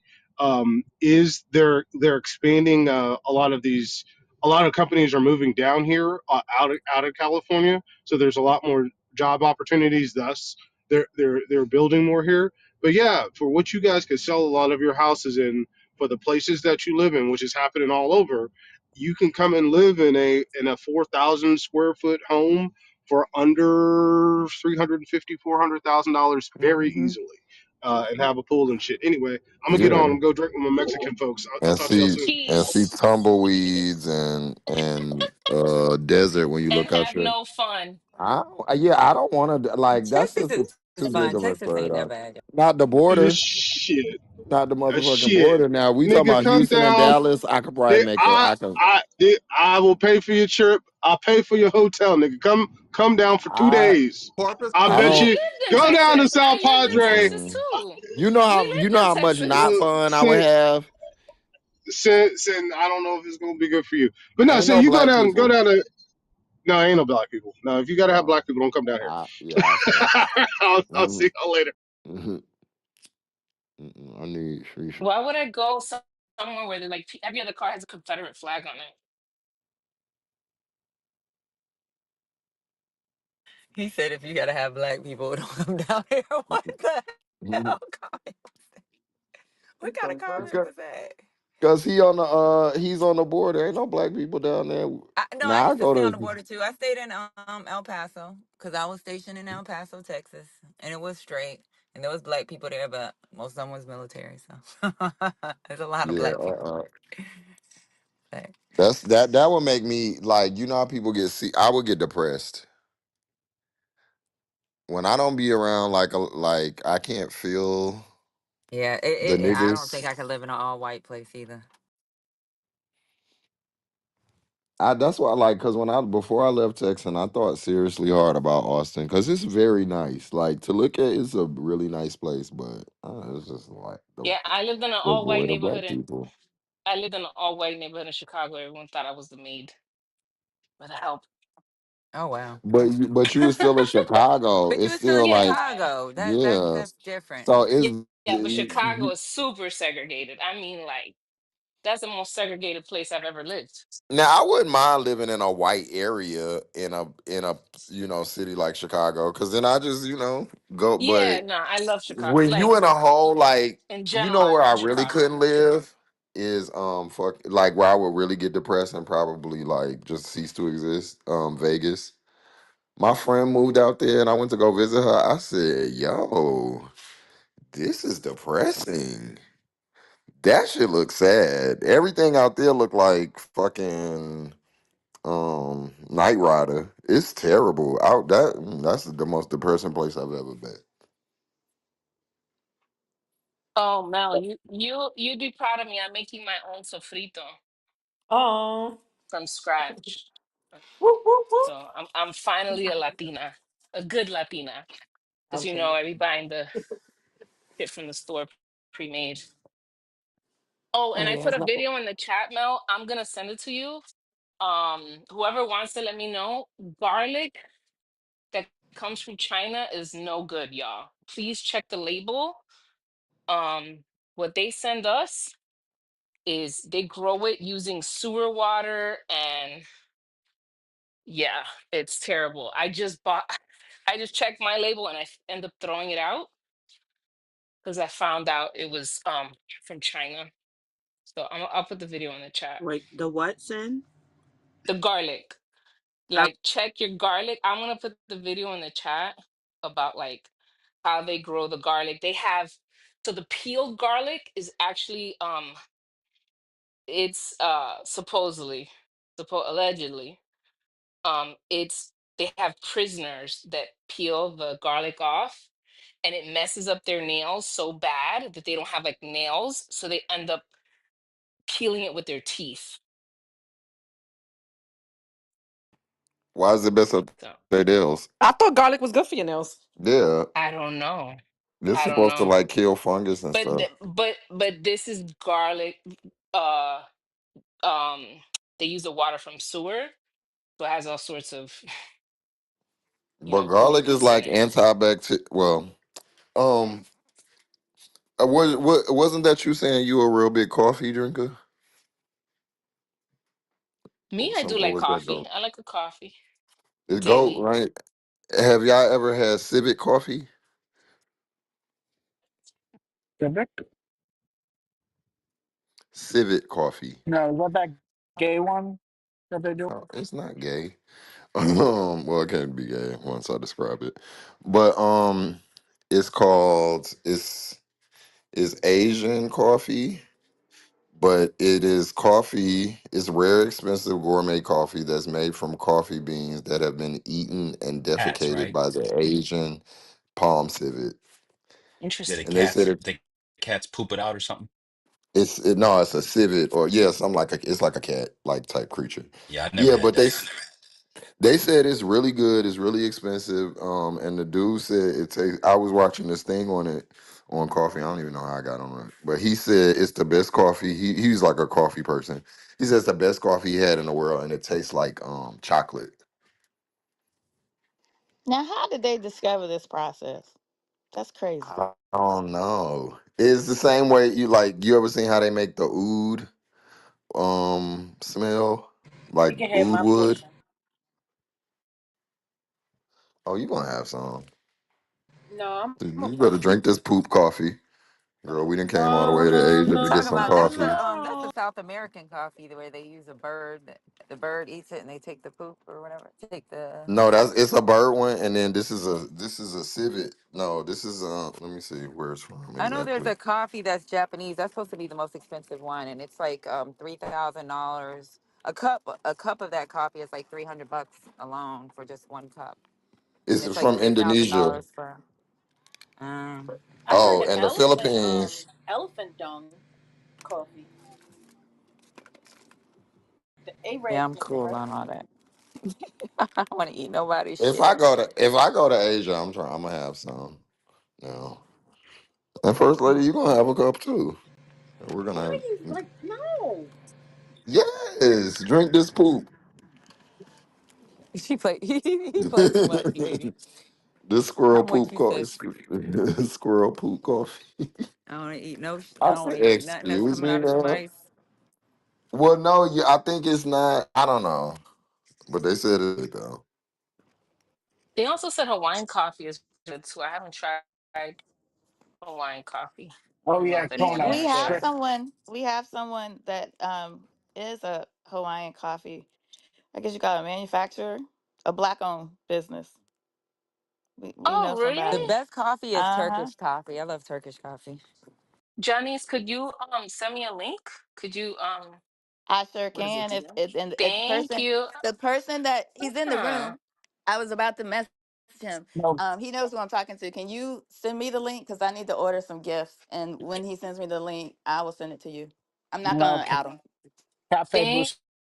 is they're expanding a lot of companies are moving down here out of California, so there's a lot more job opportunities. Thus, they're building more here. But yeah, for what you guys could sell a lot of your houses in for the places that you live in, which is happening all over, you can come and live in a 4,000 square foot home for under 350 $400,000 very Hmm. easily, and have a pool and shit. Anyway, I'm gonna get Yeah. on and go drink with my Mexican folks. I'll And talk to y'all see soon. and see Peace. tumbleweeds and desert when you And look out have there. no fun. I don't want to like that's Texas just is too big fun. of a Texas ain't that trade-off. bad. Not the border, Shit, not the motherfucking shit, border. Now we talking nigga, about come Houston and down. Dallas. I could probably make a. I can. I will pay for your trip. I'll pay for your hotel, nigga. Come down for two I days. Corpus I I bet We don't. you lived in go down to Texas. I South lived in Padre. Texas Mm, too. you We know lived in how much not Texas. fun I would Send, have. send. I don't know if it's gonna be good for you, but no. Ain't So no you black go people. down to. No, ain't no black people. No, if you gotta have Uh, black people, don't come down here. yeah, I stay. I'll see y'all later. Mhm. I need free. Why would I go somewhere where like every other car has a Confederate flag on it? He said if you gotta have black people, don't come down here. What the hell comment? What kind of comment was that? Cause he's on the border. Ain't no black people down there. No, I Now I used to go stay on the to border too. I stayed in El Paso because I was stationed in El Paso, Texas, and it was straight. And there was black people there, but most of them was military. So there's a lot of yeah. black people there. That would make me like how people get see. I would get depressed when I don't be around like I can't feel Yeah, the I don't think niggas. I could live in an all white place either. That's why I like because when I before I left Texas, I thought seriously hard about Austin because it's very nice. Like to look at, it's a really nice place, but it's just like Yeah, I lived in an the all-white void of neighborhood black in people. I lived in an all-white neighborhood in Chicago. Everyone thought I was the maid with the help. Oh wow. But you were still in Chicago. But you It's were still in still Yeah, like Chicago. yeah. That's different. So yeah, it's yeah, but Chicago is super segregated. I mean, like, that's the most segregated place I've ever lived. now I wouldn't mind living in a white area in a city like Chicago because then I just go. Yeah, But no, I love Chicago. when Like, you in a whole like in general, you I where I love really Chicago. couldn't live is fuck like where I would really get depressed and probably like just cease to exist. Vegas. My friend moved out there and I went to go visit her. I said, "Yo, this is depressing. That shit looks sad. Everything out there looked like fucking Night Rider. It's terrible. Out that's the most depressing place I've ever been. Oh, Mel, you'd be proud of me. I'm making my own sofrito Oh. from scratch. Whoop, whoop, whoop. So I'm finally a Latina, a good Latina, because Okay. I be buying the shit from the store pre-made. Oh, Oh and I yeah. put a video in the chat, Mel. I'm gonna send it to you. Whoever wants to let me know. Garlic that comes from China is no good, y'all. Please check the label. What they send us is they grow it using sewer water and yeah, it's terrible. I just bought I just checked my label and end up throwing it out because I found out it was from China. So I'll put the video in the chat. Wait, the what, Sin? The garlic. Uh, Like check your garlic. I'm gonna put the video in the chat about like how they grow the garlic. They have so the peeled garlic is actually it's supposedly allegedly it's they have prisoners that peel the garlic off and it messes up their nails so bad that they don't have like nails, so they end up peeling it with their teeth. Why is it best of So their deals? I thought garlic was good for your nails. Yeah, I don't know. they're I don't supposed to know. like kill fungus and But stuff. but this is garlic. Uh, um, they use the water from sewer, so it has all sorts of But garlic is pollutants in like it. antibacterial. Well, um, wasn't that you saying you a real big coffee drinker? Me, I do Or like was that coffee. goat? I like a coffee It's goat, daily. right? Have y'all ever had Civic coffee? Correct. Civic coffee. Now, is that that gay one that they do? Oh, it's not gay. Well, it can't be gay once I describe it, but it's called it's Asian coffee, but it is coffee. It's rare, expensive gourmet coffee that's made from coffee beans that have been eaten and Cats, defecated right? by the Asian palm civet. Yeah, the Interesting. And they said the cats poop it out or something. no, it's a civet or yeah, something like it's like a cat like type creature. Yeah, I never Yeah, had but that. they said it's really good. It's really expensive. And the dude said it takes. I was watching this thing on it on coffee. I don't even know how I got on it, but he said it's the best coffee. He's like a coffee person. He says the best coffee he had in the world, and it tastes like chocolate. Now, how did they discover this process? That's crazy. I don't know. It's the same way you like. You ever seen how they make the oud smell You like can have oud my wood? portion. Oh, you gonna have some? No, I'm You better drink this poop coffee. Girl, we done came all the way to no, Asia You to get talking some no, about coffee. that's the no. South American coffee, the way they use a bird. The bird eats it and they take the poop or whatever. Take the No, that's it's a bird one, and then this is a civet. No, this is let me see where it's from I know there's exactly. a coffee that's Japanese. That's supposed to be the most expensive one, and it's like $3,000 a cup. A cup of that coffee is like $300 alone for just one cup, and It's it's like from three thousand Indonesia. dollars for. I heard Oh, the and the Philippines. elephant dung coffee. The Yeah, Arabs I'm get it, cool right? on all that. I don't want to eat nobody's If shit. I go to Asia, I'm gonna have some. No. And first lady, you gonna have a cup too. And we're Why gonna are you like no? yes, drink this poop. She play. He play too much, lady. This squirrel I'm with poop you, sis. squirrel poop coffee. I don't want to eat no. I I don't want said, to eat nothing that's excuse coming me, out of man. somebody's. Well, no, I think it's not. I don't know, but they said it though. They also said Hawaiian coffee is good too. I haven't tried Hawaiian coffee. I Oh don't know yeah, if any of Kona. y'all We have have Sure. tried. someone. We have someone that is a Hawaiian coffee. I guess you call it a manufacturer, a black-owned business. We know Oh, The really? somebody. best coffee is Uh huh. Turkish coffee. I love Turkish coffee. Janice, could you send me a link? Could you I sure what is it, can. If DM? it and Thank you. the person that he's in the Huh. room, I was about to message him. No, He knows who I'm talking to. Can you send me the link? Because I need to order some gifts. And when he sends me the link, I will send it to you. I'm not no. gonna out him. Cafe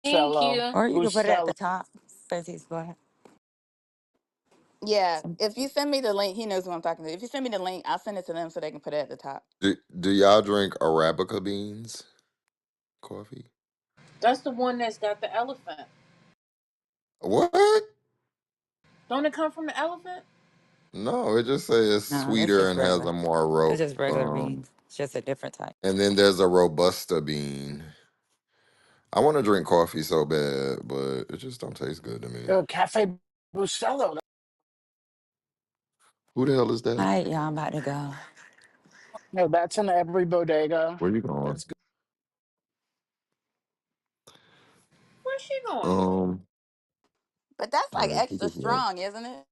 Thank Bustelo. you. Or you can put it at the Bustelo. top. Fizzy's, go ahead. Yeah. If you send me the link, he knows who I'm talking to. If you send me the link, I'll send it to them so they can put it at the top. Do y'all drink Arabica beans coffee? That's the one that's got the elephant. What? Don't it come from the elephant? No, it just says it's No, that's sweeter just and has a regular. more It's just regular um. beans. It's just a different type. And then there's a robusta bean. I want to drink coffee so bad, but it just don't taste good to me. Cafe Bustelo. Who the hell is All that? right, y'all, I'm about to go. No, that's in every bodega. Where you going? That's good. Where's she going? Um, But that's like she extra just left. strong, isn't it?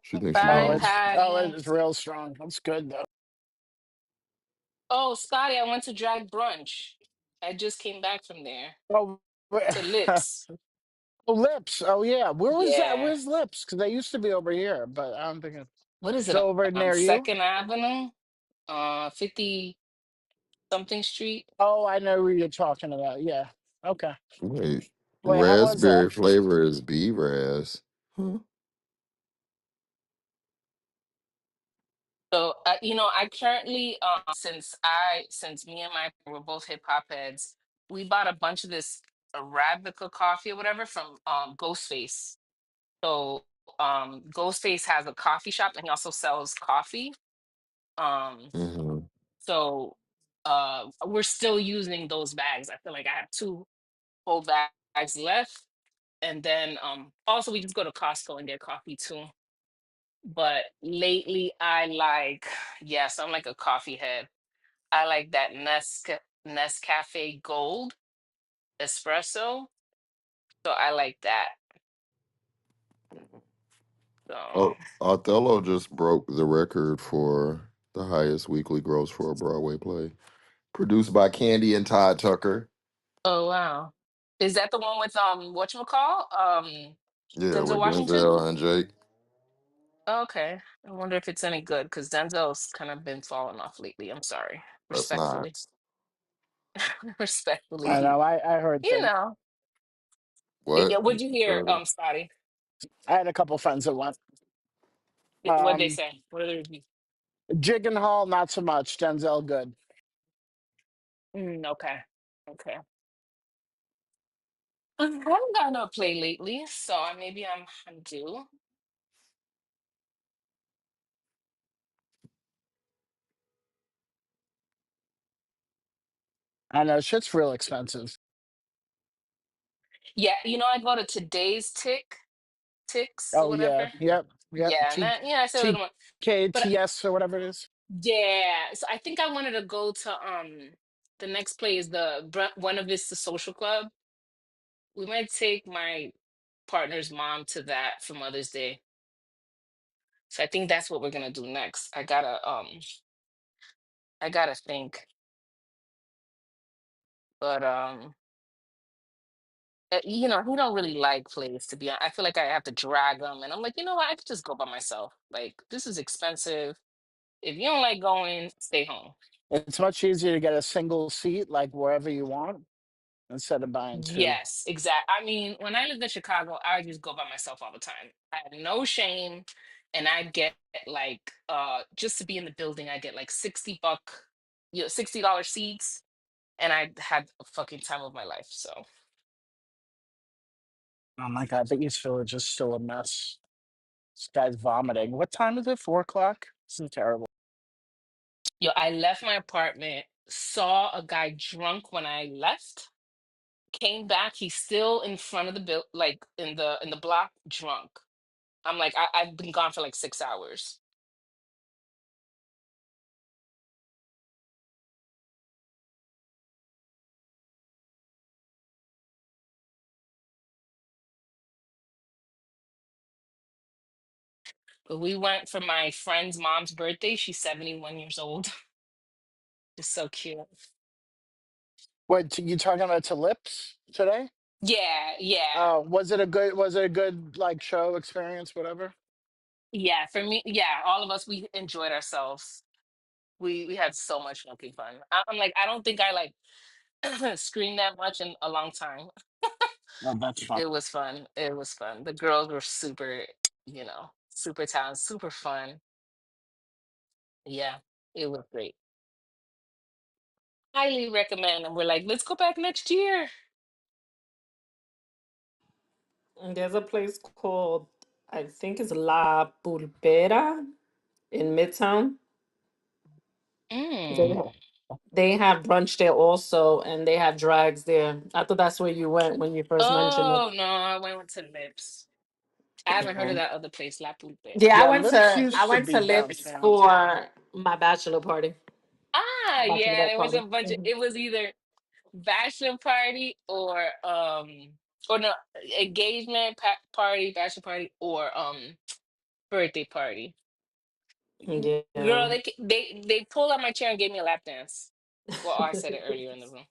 She thinks she Bye, Oh, gone. Patty. it's real strong. That's good though. Oh, Scotty, I went to drag brunch. I just came back from there Oh, to Lips. oh, Lips. Oh yeah. Where was that? Yeah. Where's Lips? Because they used to be over here, but I don't think it's What is it? still over near you. Second Avenue, 50 something street. Oh, I know who you're talking about. Yeah. Okay. Wait, Wait, how was that? raspberry flavor is bee raz. Huh? So, I currently, since me and my we're both hip hop heads, we bought a bunch of this Arabica coffee or whatever from Ghostface. So, Ghostface has a coffee shop and he also sells coffee. Um, Hmm. so we're still using those bags. I feel like I have two whole bags left. And then also we just go to Costco and get coffee too. But lately I like, yes, I'm like a coffee head. I like that Nescafe Gold espresso. So I like that. So, Oh, Othello just broke the record for the highest weekly gross for a Broadway play, produced by Candy and Todd Tucker. oh wow. Is that the one with whatchamacall? Yeah, Denzel with Washington? Denzel and Jake. Okay. I wonder if it's any good because Denzel's kind of been falling off lately. I'm sorry. That's not Respectfully. Respectfully, I he, know. I heard you things. know. what. Yeah, what'd you hear, Scotty? I had a couple friends that went. What'd they Um, say? What are the reviews? Hall, not so much. Denzel, good. Okay. Okay. I haven't gotten to a play lately, so maybe I'm due. I know shit's real expensive. Yeah, I go to today's ticks or Oh yeah, whatever. yep, yep. Yeah, and I say a little more. But TKTS or whatever it is. yeah, so I think I wanted to go to the next play is the Buena Vista Social Club. We might take my partner's mom to that for Mother's Day. So I think that's what we're gonna do next. I gotta think. But he don't really like plays to be honest. I feel like I have to drag him, and I'm like, you know what? I could just go by myself. Like this is expensive. If you don't like going, stay home. It's much easier to get a single seat, like wherever you want. instead of buying two. Yes, exact. I mean, when I lived in Chicago, I would just go by myself all the time. I had no shame, and I get like just to be in the building, I get like $60, $60 seats, and I had a fucking time of my life. So, Oh my god, the East Village is still a mess. This guy's vomiting. What time is it? 4 o'clock? This is terrible. I left my apartment, saw a guy drunk when I left, came back, he's still in front of the bill, like in the block, drunk. I'm like, I've been gone for like 6 hours. But we went for my friend's mom's birthday. She's 71 years old. It's so cute. What you talking about to lips today? Yeah, yeah, Was it a good like show experience, whatever? yeah. For me, yeah, all of us, we enjoyed ourselves. We had so much fucking fun. I'm like, I don't think I like screamed that much in a long time. Oh, that's fun. It was fun. It was fun. The girls were super, super talented, super fun. Yeah, it was great. Highly recommend. And we're like, let's go back next year. And there's a place called, I think it's La Pulpera in Midtown. They Mm. have, they have brunch there also, and they have drags there. I thought that's where you went when you first mentioned it. Oh no, I went to Lips. I haven't heard of Um, that other place, La Pulpera. Yeah, yeah, Lips I used to went be to Lips downtown. for my bachelor party. Ah, yeah, Bachelorette there was party. a bunch of, it was either bachelor party or no, engagement party, bachelor party, or birthday party. Girl, Yeah. they pulled out my chair and gave me a lap dance. Well, I said it earlier in the room.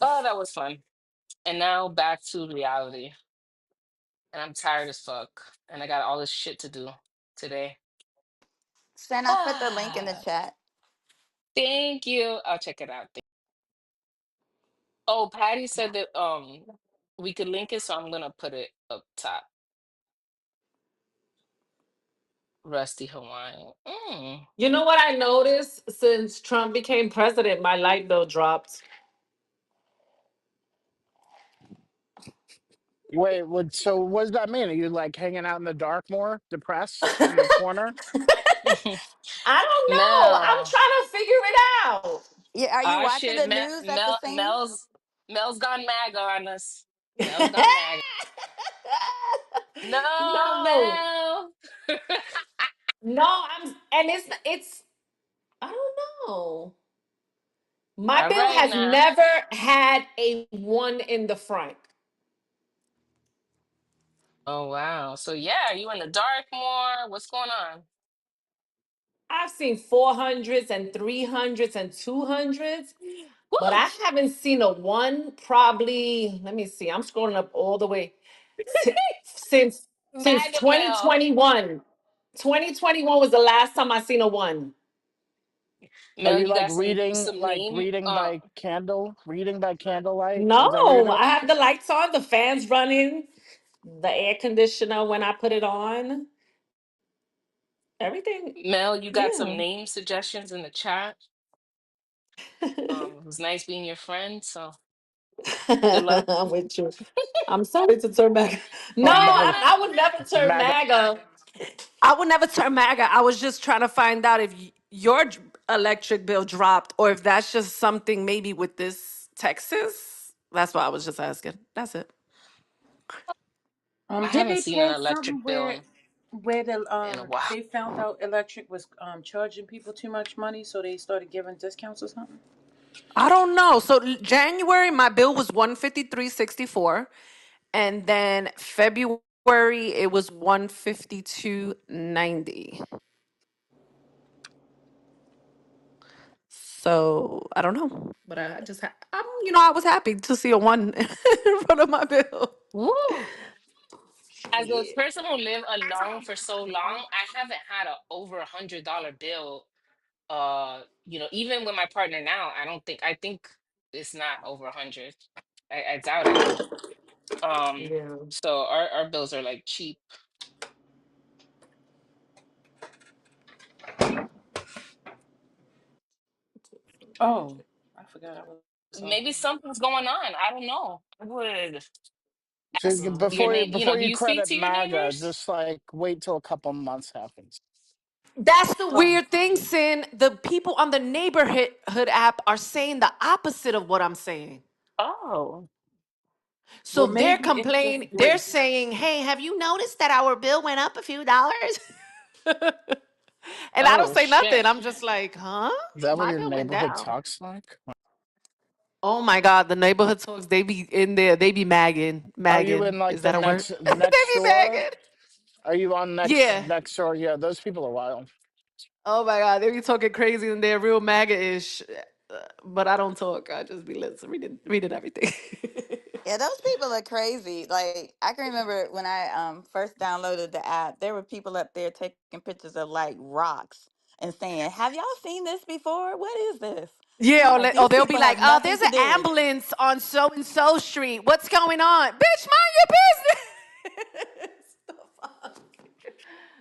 Oh, that was fun. And now back to reality. And I'm tired as fuck. And I got all this shit to do today. Sen, I put the link in the Ah, chat. thank you. I'll check it out. Oh, Patty said that we could link it, so I'm gonna put it up top. Rusty Hawaiian. Mm. You know what I noticed since Trump became president, my light bill dropped. Wait, so what does that mean? Are you like hanging out in the dark more, depressed in the corner? I don't know. I'm Mel. trying to figure it out. Yeah, are you Ah watching shit, the news at the same? Mel's gone mad on us. Mel's gone mad. No, No, Mel. no, and it's I don't know. My All bill right has now. never had a one in the front. Oh wow. So yeah, are you in the dark more? What's going on? I've seen 400s and 300s and 200s, but Woo! I haven't seen a one probably, let me see, I'm scrolling up all the way since MAGA Mel. 2021. 2021 was the last time I seen a one. Are Mel, you you like got reading, some name? reading by candlelight? Is that what you're No, doing? I have the lights on, the fans running, the air conditioner when I put it on, everything. Mel, you got some Yeah. name suggestions in the chat. It was nice being your friend, so good luck. I'm with you. I'm sorry to turn back. No, Oh, MAGA, I would never turn MAGA. MAGA. I would never turn MAGA. I was just trying to find out if your electric bill dropped or if that's just something maybe with this Texas. That's why I was just asking. That's it. I Did haven't they seen an pass something electric bill where the in a while. they found out electric was charging people too much money, so they started giving discounts or something? I don't know. So January, my bill was 153.64, and then February it was 152.90. So I don't know, but I just I was happy to see a one in front of my bill. Woo! As a Yeah. person who lived alone for so long, I haven't had a over $100 bill. Even with my partner now, I don't think I think it's not over 100. I doubt it. Yeah. So our bills are like cheap. Oh, I forgot I was off. Maybe something's going on. I don't know. I would ask your Before name. before Do you you speak credit to your MAGA, neighbors? just like wait till a couple months happens. That's the Oh, weird thing, Sin. The people on the neighborhood app are saying the opposite of what I'm saying. oh, So Well, they're maybe it's just complaining, they're grace. saying, hey, have you noticed that our bill went up a few dollars? And I don't oh say nothing. shit. I'm just like, huh? Is that what My your bill went neighborhood down. talks like? Oh my God, the neighborhood talks, they be in there, they be magging. Are you in Magging. like Is that a word? the They next be door? magging. Are you on Yeah. next door? Yeah, those people are wild. Oh my God, they be talking crazy and they're real MAGA-ish. But I don't talk. I just be listening, reading everything. Yeah, those people are crazy. Like I can remember when I first downloaded the app, there were people up there taking pictures of like rocks and saying, "Have y'all seen this before? What is this?" And Yeah, I'm or, like, or these they'll be people like, have "Oh, nothing there's to an do. ambulance on so and so street. What's going on, bitch? Mind your business." The fuck?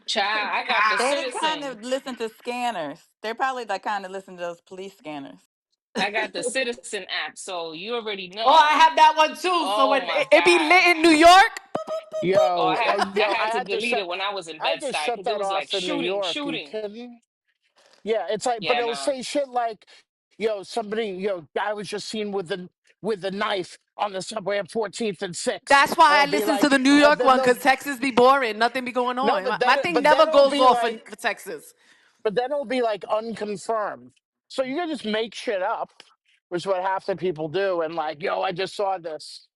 Child, I got the They're the kind citizen. of listen to scanners. They're probably the kind of listen to those police scanners. I got the citizen app, so you already Oh, I know. have that one too. So Oh when my it be lit God. in New York, boop, boop, boop, boop. Oh, I I had to had to delete shut it when I was in I had to Bed-Stuy shut because it that was like off in New shooting, York. You shooting. kidding? Yeah, it's like, but Yeah, it'll nah. say shit like, somebody, guy was just seen with a knife on the subway at 14th and 6th, That's why and I it'll be listen to like, the New and York then one they'll because Texas be boring. Nothing be going no, on. My thing but then never it'll goes be off for, like, for Texas. unconfirmed. So you can just make shit up, which is what half the people do, and like, I just saw this.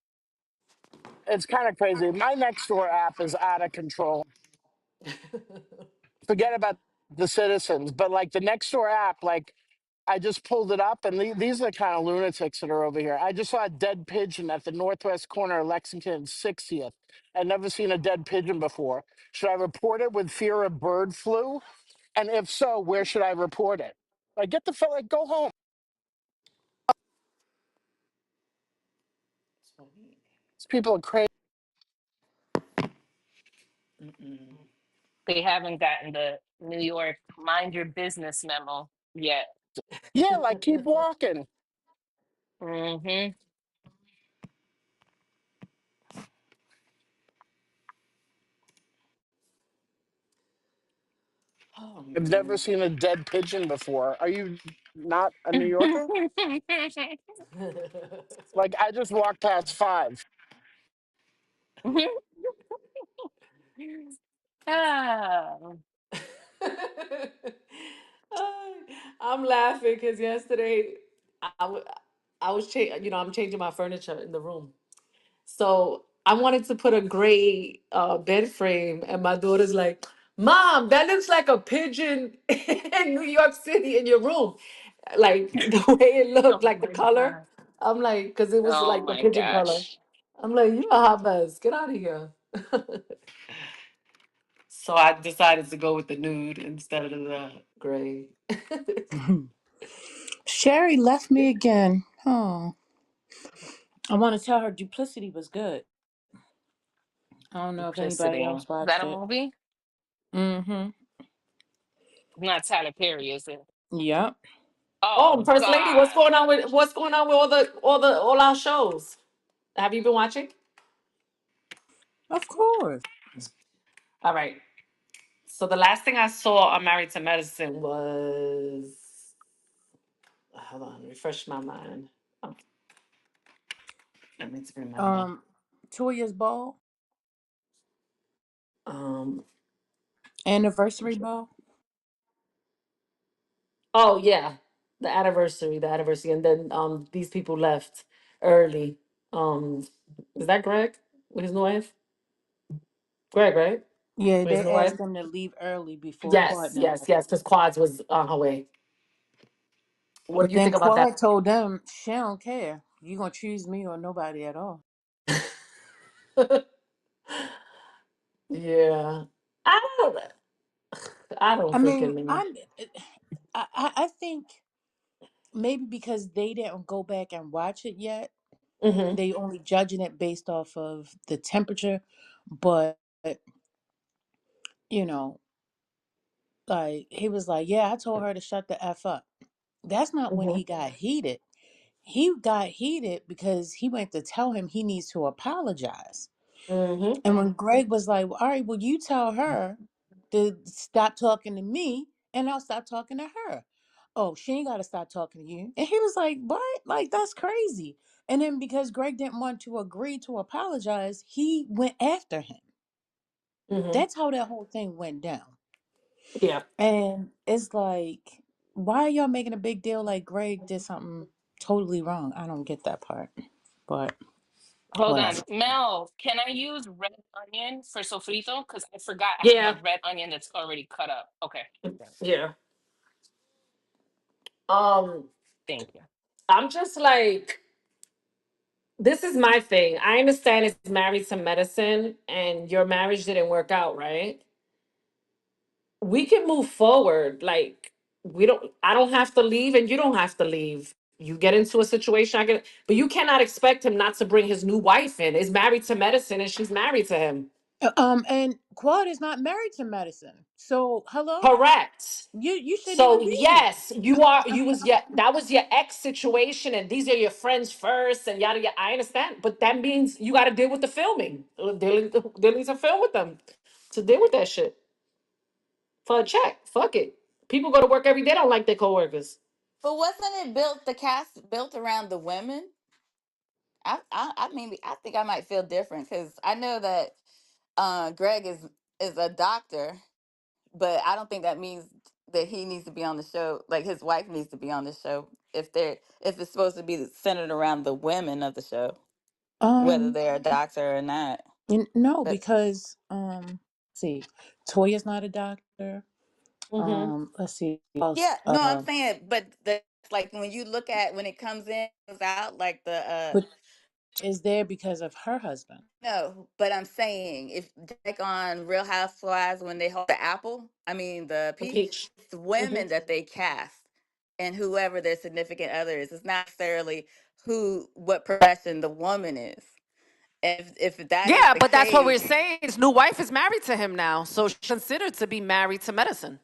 It's kind of crazy. My next door app is out of control. Forget about the citizens, but like the next door app, like I just pulled it up, and these are the kind of lunatics that are over here. I just saw a dead pigeon at the northwest corner of Lexington and 60th. I'd never seen a dead pigeon before. Should I report it with fear of bird flu? And if so, where should I report it? Like, get the fuck, like, go home. These people are crazy. They haven't gotten the New York mind your business memo yet. Yeah, like, keep walking. Hmm. Oh I've never man. seen a dead pigeon before. Are you not a New Yorker? Like, I just walked past five. Ah. I'm laughing because yesterday I, w- I was I'm changing my furniture in the room. So I wanted to put a gray bed frame, and my daughter's like, "Mom, that looks like a pigeon in New York City in your room." Like the way it looked, Oh like the my color. God. I'm like, because it was Oh like the my pigeon color. gosh. I'm like, "You a hot mess. Get out of here." So I decided to go with the nude instead of the gray. Sherry left me again. Oh, I want to tell her Duplicity was good. I don't know if anybody Simplicity. else Is watched that a it. movie? Mm-hmm. Not Tyler Perry, is it? Yep. Oh, Oh First Lady, God. what's going on with all our shows? Have you been watching? Of course. All right. So the last thing I saw on Married to Medicine was, hold on, refresh my mind. Oh, let me remember. Um, Toya's ball, Um. anniversary ball. Oh yeah, the anniversary, and then these people left early. Is that Greg with his new wife? Greg, right? Yeah, With his they new asked wife. them to leave early before Yes, Quad. yes, yes. Because Quads was on her way. What But do you then think about that? Quad told them she don't care. You gonna choose me or nobody at all. Yeah, I don't. I don't I mean, freaking know. I think maybe because they didn't go back and watch it yet. Mm-hmm. They only judging it based off of the temperature, but you know, like he was like, "Yeah, I told her to shut the f up." That's not when he Mm-hmm. got heated. He got heated because he went to tell him he needs to apologize. Mm-hmm. And when Greg was like, "All right, well, you tell her to stop talking to me, and I'll stop talking to her." Oh, she ain't got to stop talking to you. And he was like, "What? Like that's crazy." And then because Greg didn't want to agree to apologize, he went after him. Mm-hmm. That's how that whole thing went down. Yeah. And it's like, why are y'all making a big deal like Greg did something totally wrong? I don't get that part. But Hold on. whatever. Mel, can I use red onion for sofrito? Because I forgot I have Yeah. a red onion that's already cut up. Okay. Yeah. Um, Thank you. I'm just like, this is my thing. I understand it's married to medicine and your marriage didn't work out, right? We can move forward. Like, I don't have to leave and you don't have to leave. You get into a situation, but you cannot expect him not to bring his new wife in. Is married to medicine and she's married to him. And Quad is not married to medicine. So hello? Correct. You shouldn't So even be here. yes, you was yeah, that was your ex situation, and these are your friends first, and yada yada. I understand, but that means you got to deal with the filming. There needs a film with them to deal with that shit for a check. Fuck it. People go to work every day. Don't like their coworkers. But wasn't it built the cast built around the women? I mean I think I might feel different because I know that Greg is a doctor, but I don't think that means that he needs to be on the show. Like his wife needs to be on the show if it's supposed to be centered around the women of the show, whether Um, they're a doctor or not. no, But because see, Toya's not a doctor. Mm-hmm. Let's see who else. yeah, no, I'm saying, but the like when you look at when it comes in comes out like the But is there because of her husband. no, but I'm saying if like on Real Housewives when they hold the apple, I mean the The peach, peach. it's Mm-hmm. women that they cast and whoever their significant other is. It's not necessarily who what profession the woman is. If that is Yeah, the but that's what we're case, saying. His new wife is married to him now, so she's considered to be married to medicine.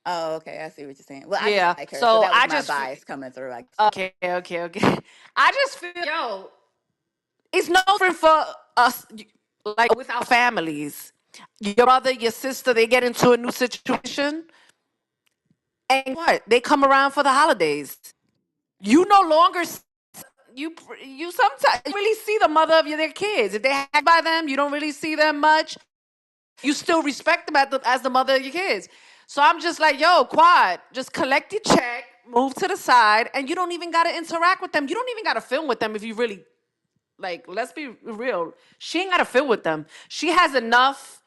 oh okay, I see what you're saying. Well, I just Yeah. like her, so So that was I my just bias coming through. Like, okay. I just feel it's no different for us, like with our families. Your brother, your sister, they get into a new situation, and what? They come around for the holidays. You no longer you sometimes really see the mother of their kids. If they hang by them, you don't really see them much. You still respect them as the mother of your kids. So I'm just like, yo, Quad, just collect your check, move to the side, and you don't even gotta interact with them. You don't even gotta film with them if you really like. Let's be real. She ain't gotta film with them. She has enough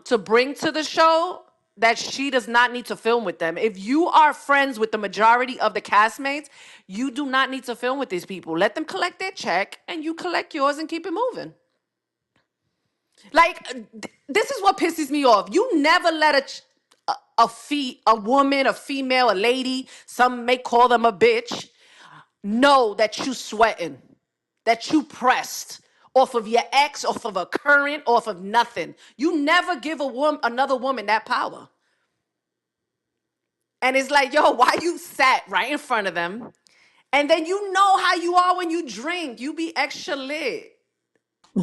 to bring to the show that she does not need to film with them. If you are friends with the majority of the castmates, you do not need to film with these people. Let them collect their check and you collect yours and keep it moving. Like this is what pisses me off. You never let a woman, a female, a lady, some may call them a bitch, know that you sweating, that you pressed off of your ex, off of a current, off of nothing. You never give another woman that power. And it's like, yo, why you sat right in front of them? And then you know how you are when you drink. You be extra lit.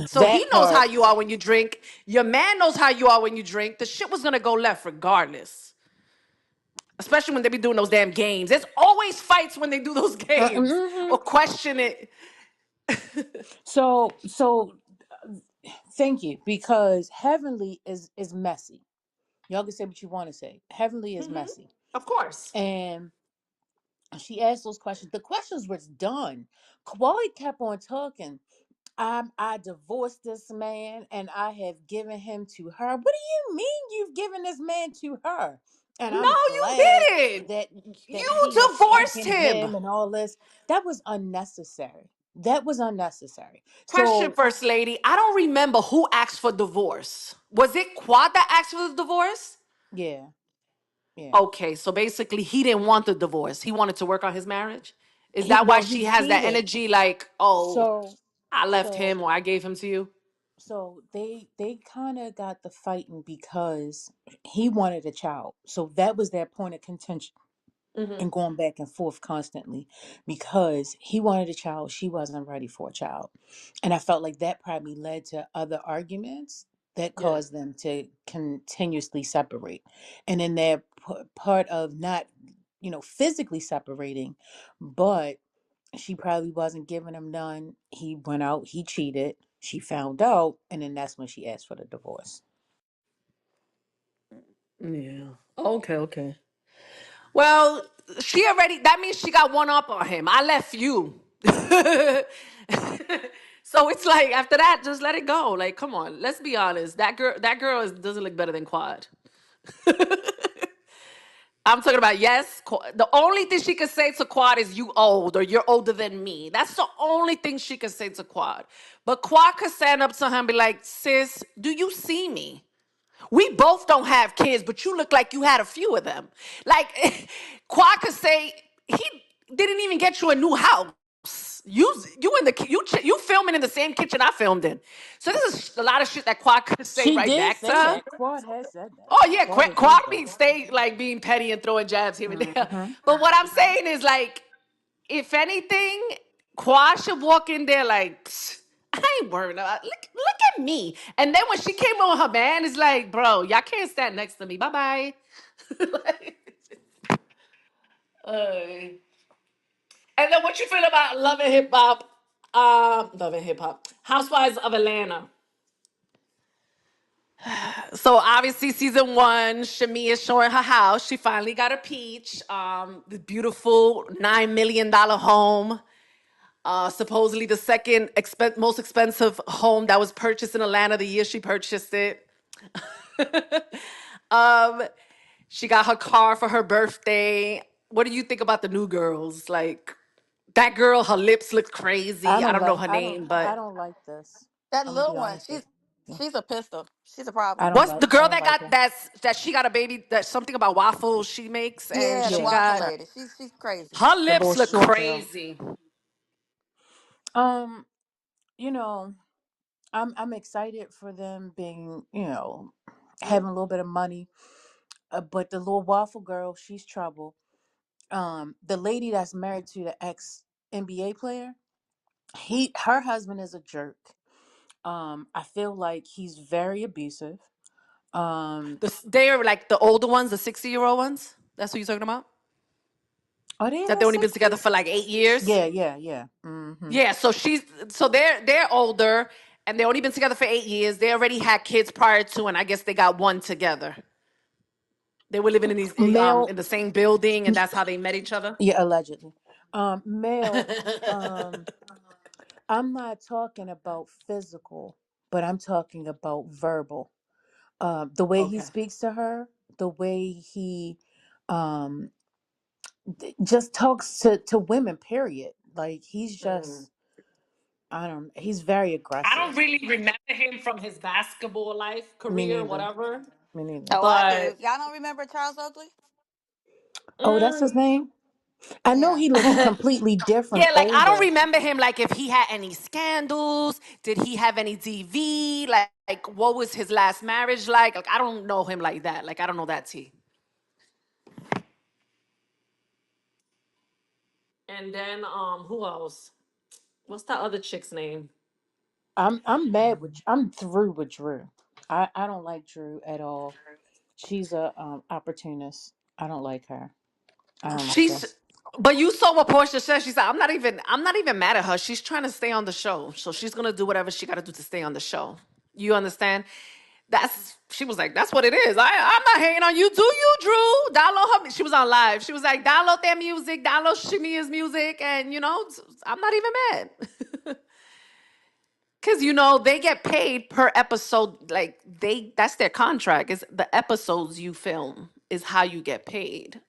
So he That knows how part. you are when you drink. Your man knows how you are when you drink. The shit was gonna go left regardless. Especially when they be doing those damn games. There's always fights when they do those games Mhm. or question it. So thank you because Heavenly is messy. Y'all can say what you want to say. Heavenly is messy, Of course. and she asked those questions. The questions was done. Kawhi kept on talking. I divorced this man and I have given him to her. What do you mean you've given this man to her? And No, I'm you glad didn't. that You he has divorced championed him. him and all this. That was unnecessary. That was unnecessary. Question, So First Lady. I don't remember who asked for divorce. Was it Quad that asked for the divorce? yeah, yeah. Okay, so basically he didn't want the divorce. He wanted to work on his marriage. Is he that why no, he she has that cheated. energy? Like, oh, So I left so him or I gave him to you. so they kind of got the fighting because he wanted a child. So that was their point of contention Hmm. and going back and forth constantly because he wanted a child, she wasn't ready for a child. And I felt like that probably led to other arguments that Yeah. caused them to continuously separate. And in that part of not, physically separating, but she probably wasn't giving him none. He went out, he cheated, she found out, and then that's when she asked for the divorce. Yeah. Okay. Okay. Well, she already. That means she got one up on him. I left you. So it's like after that, just let it go. Like, come on, let's be honest. Doesn't look better than Quad. I'm talking about yes. The only thing she could say to Quad is you old or you're older than me. That's the only thing she could say to Quad. But Quad could stand up to her and be like, sis, do you see me? We both don't have kids, but you look like you had a few of them. Like Quad could say he didn't even get you a new house. You in the you filming in the same kitchen I filmed in. So this is a lot of shit that Quad could say She right did back to say her. that. Quad has said that. Oh yeah, Quad Quad agreed that. be stay like being petty and throwing jabs here and there. Hmm. But what I'm saying is like, if anything, Quad should walk in there like, "Psst, I ain't worried about. Look at me." And then when she came on her man, it's like, bro, y'all can't stand next to me. Bye bye. Like, uh, and then what you feel about Love and Hip Hop? Love and Hip Hop. Housewives of Atlanta. So obviously, season one, Shami is showing her house. She finally got a peach. The beautiful $9 million home. Supposedly the second most expensive home that was purchased in Atlanta the year she purchased it. um, she got her car for her birthday. What do you think about the new girls? Like that girl, her lips look I crazy. I don't don't know like. her name, I but don't like this. That I'm gonna little be one, honest with you. she's a pistol. She's a I problem. don't what's like. the I girl don't that like got her. that she got a baby that something about waffles she makes and Yeah, the she Yeah, waffle got lady. She's crazy. her the little lips look short girl. crazy. Um, you know, I'm excited for them being, having a little bit of money. But the little waffle girl, she's trouble. The lady that's married to the ex NBA player, her husband is a jerk. I feel like he's very abusive. Um, They're like the older ones, the 60-year-old ones. That's what you're talking about? are they in That their they only been together for sixties? like 8 years. Yeah, yeah, yeah. Mm-hmm. Yeah, so they're older and they only been together for 8 years. They already had kids prior to, and I guess they got one together. They were living in these Male, in the same building, and that's how they met each other. yeah, allegedly. Male. Um, I'm not talking about physical, but I'm talking about verbal. The way he Okay. speaks to her, the way he um just talks to women, period. Like he's Mm. just, he's very I aggressive. don't really remember him from his basketball life, Me career, neither. whatever. Me neither. Oh, I do. But Y'all don't remember Charles Oakley? Oh, that's mm, his name? I know Yeah. he looks completely different, yeah, like I don't older. remember him. Like if he had any scandals, did he have any DV? Like what was his last marriage like? Like I don't know him like that. Like I don't know that T. And then who else? What's that other chick's name? I'm through with Drew. I don't like Drew at all. She's a opportunist. I don't like her. I don't like her. She's but you saw what Portia said. She said, I'm not even mad at her. She's trying to stay on the show. So she's gonna do whatever she gotta do to stay on the show. You understand? She was like, that's what it is. I'm not hating on you. Do you, Drew? Download her. She was on live. She was like, download their music, download Shamia's music, and I'm not even mad. Cause they get paid per episode. Like that's their contract. Is the episodes you film is how you get paid.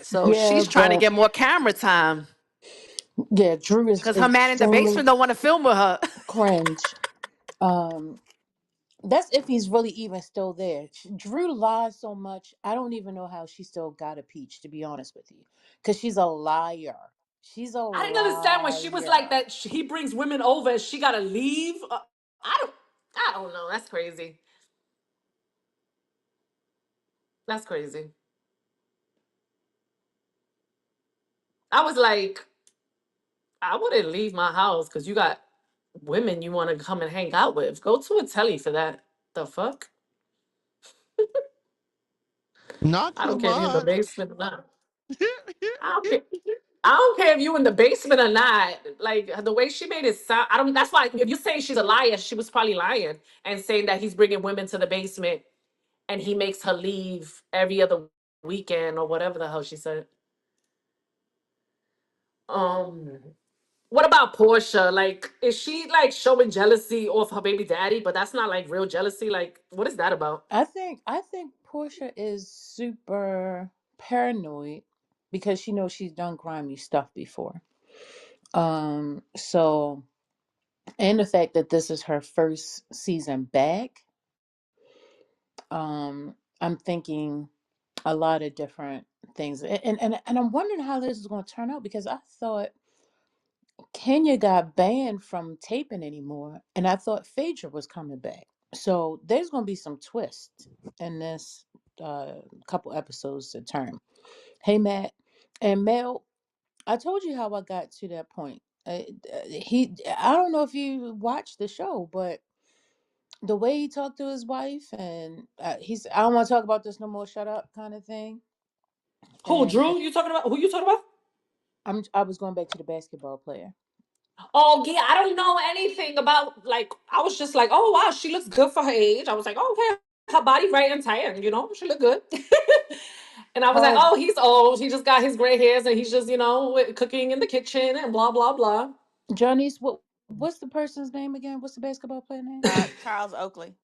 So Yeah, she's trying to but get more camera time. yeah, Drew is Cause her man in the extremely basement don't want to film with her. cringe. Um, that's if he's really even still there. Drew lies so much. I don't even know how she still got a peach, to be honest with you, because she's a liar. She's a I didn't understand when she was like liar. that. He brings women over and she gotta leave. I don't. I don't know. That's crazy. That's crazy. I was like, I wouldn't leave my house because you got women you want to come and hang out with. Go to a telly for that. The fuck? Not I too don't care if you're in the much. basement or not. I don't care. I don't care if you in the basement or not. Like the way she made it sound, I don't. That's why if you're saying she's a liar, she was probably lying and saying that he's bringing women to the basement and he makes her leave every other weekend or whatever the hell she said. Um, what about Portia? Like, is she like showing jealousy off her baby daddy? But that's not like real jealousy. Like, what is that about? I think Portia is super paranoid because she knows she's done grimy stuff before. So and the fact that this is her first season back, I'm thinking a lot of different things. And I'm wondering how this is going to turn out because I thought Kenya got banned from taping anymore and I thought Phaedra was coming back. So there's going to be some twist in this couple episodes to turn. Hey, Matt. And Mel, I told you how I got to that point. I don't know if you watched the show, but the way he talked to his wife, and I don't want to talk about this no more. Shut up, kind of thing. Who, And Drew? You talking about? Who you talking about? I was going back to the basketball player. Oh yeah, I don't know anything about like I was just like, oh wow, she looks good for her age. I was like, oh, okay, her body right and tight, you know, she look good. And I was like, Oh, oh, he's old. He just got his gray hairs and he's just, cooking in the kitchen and blah blah blah. Johnny's what's the person's name again? What's the basketball player name? Charles Oakley.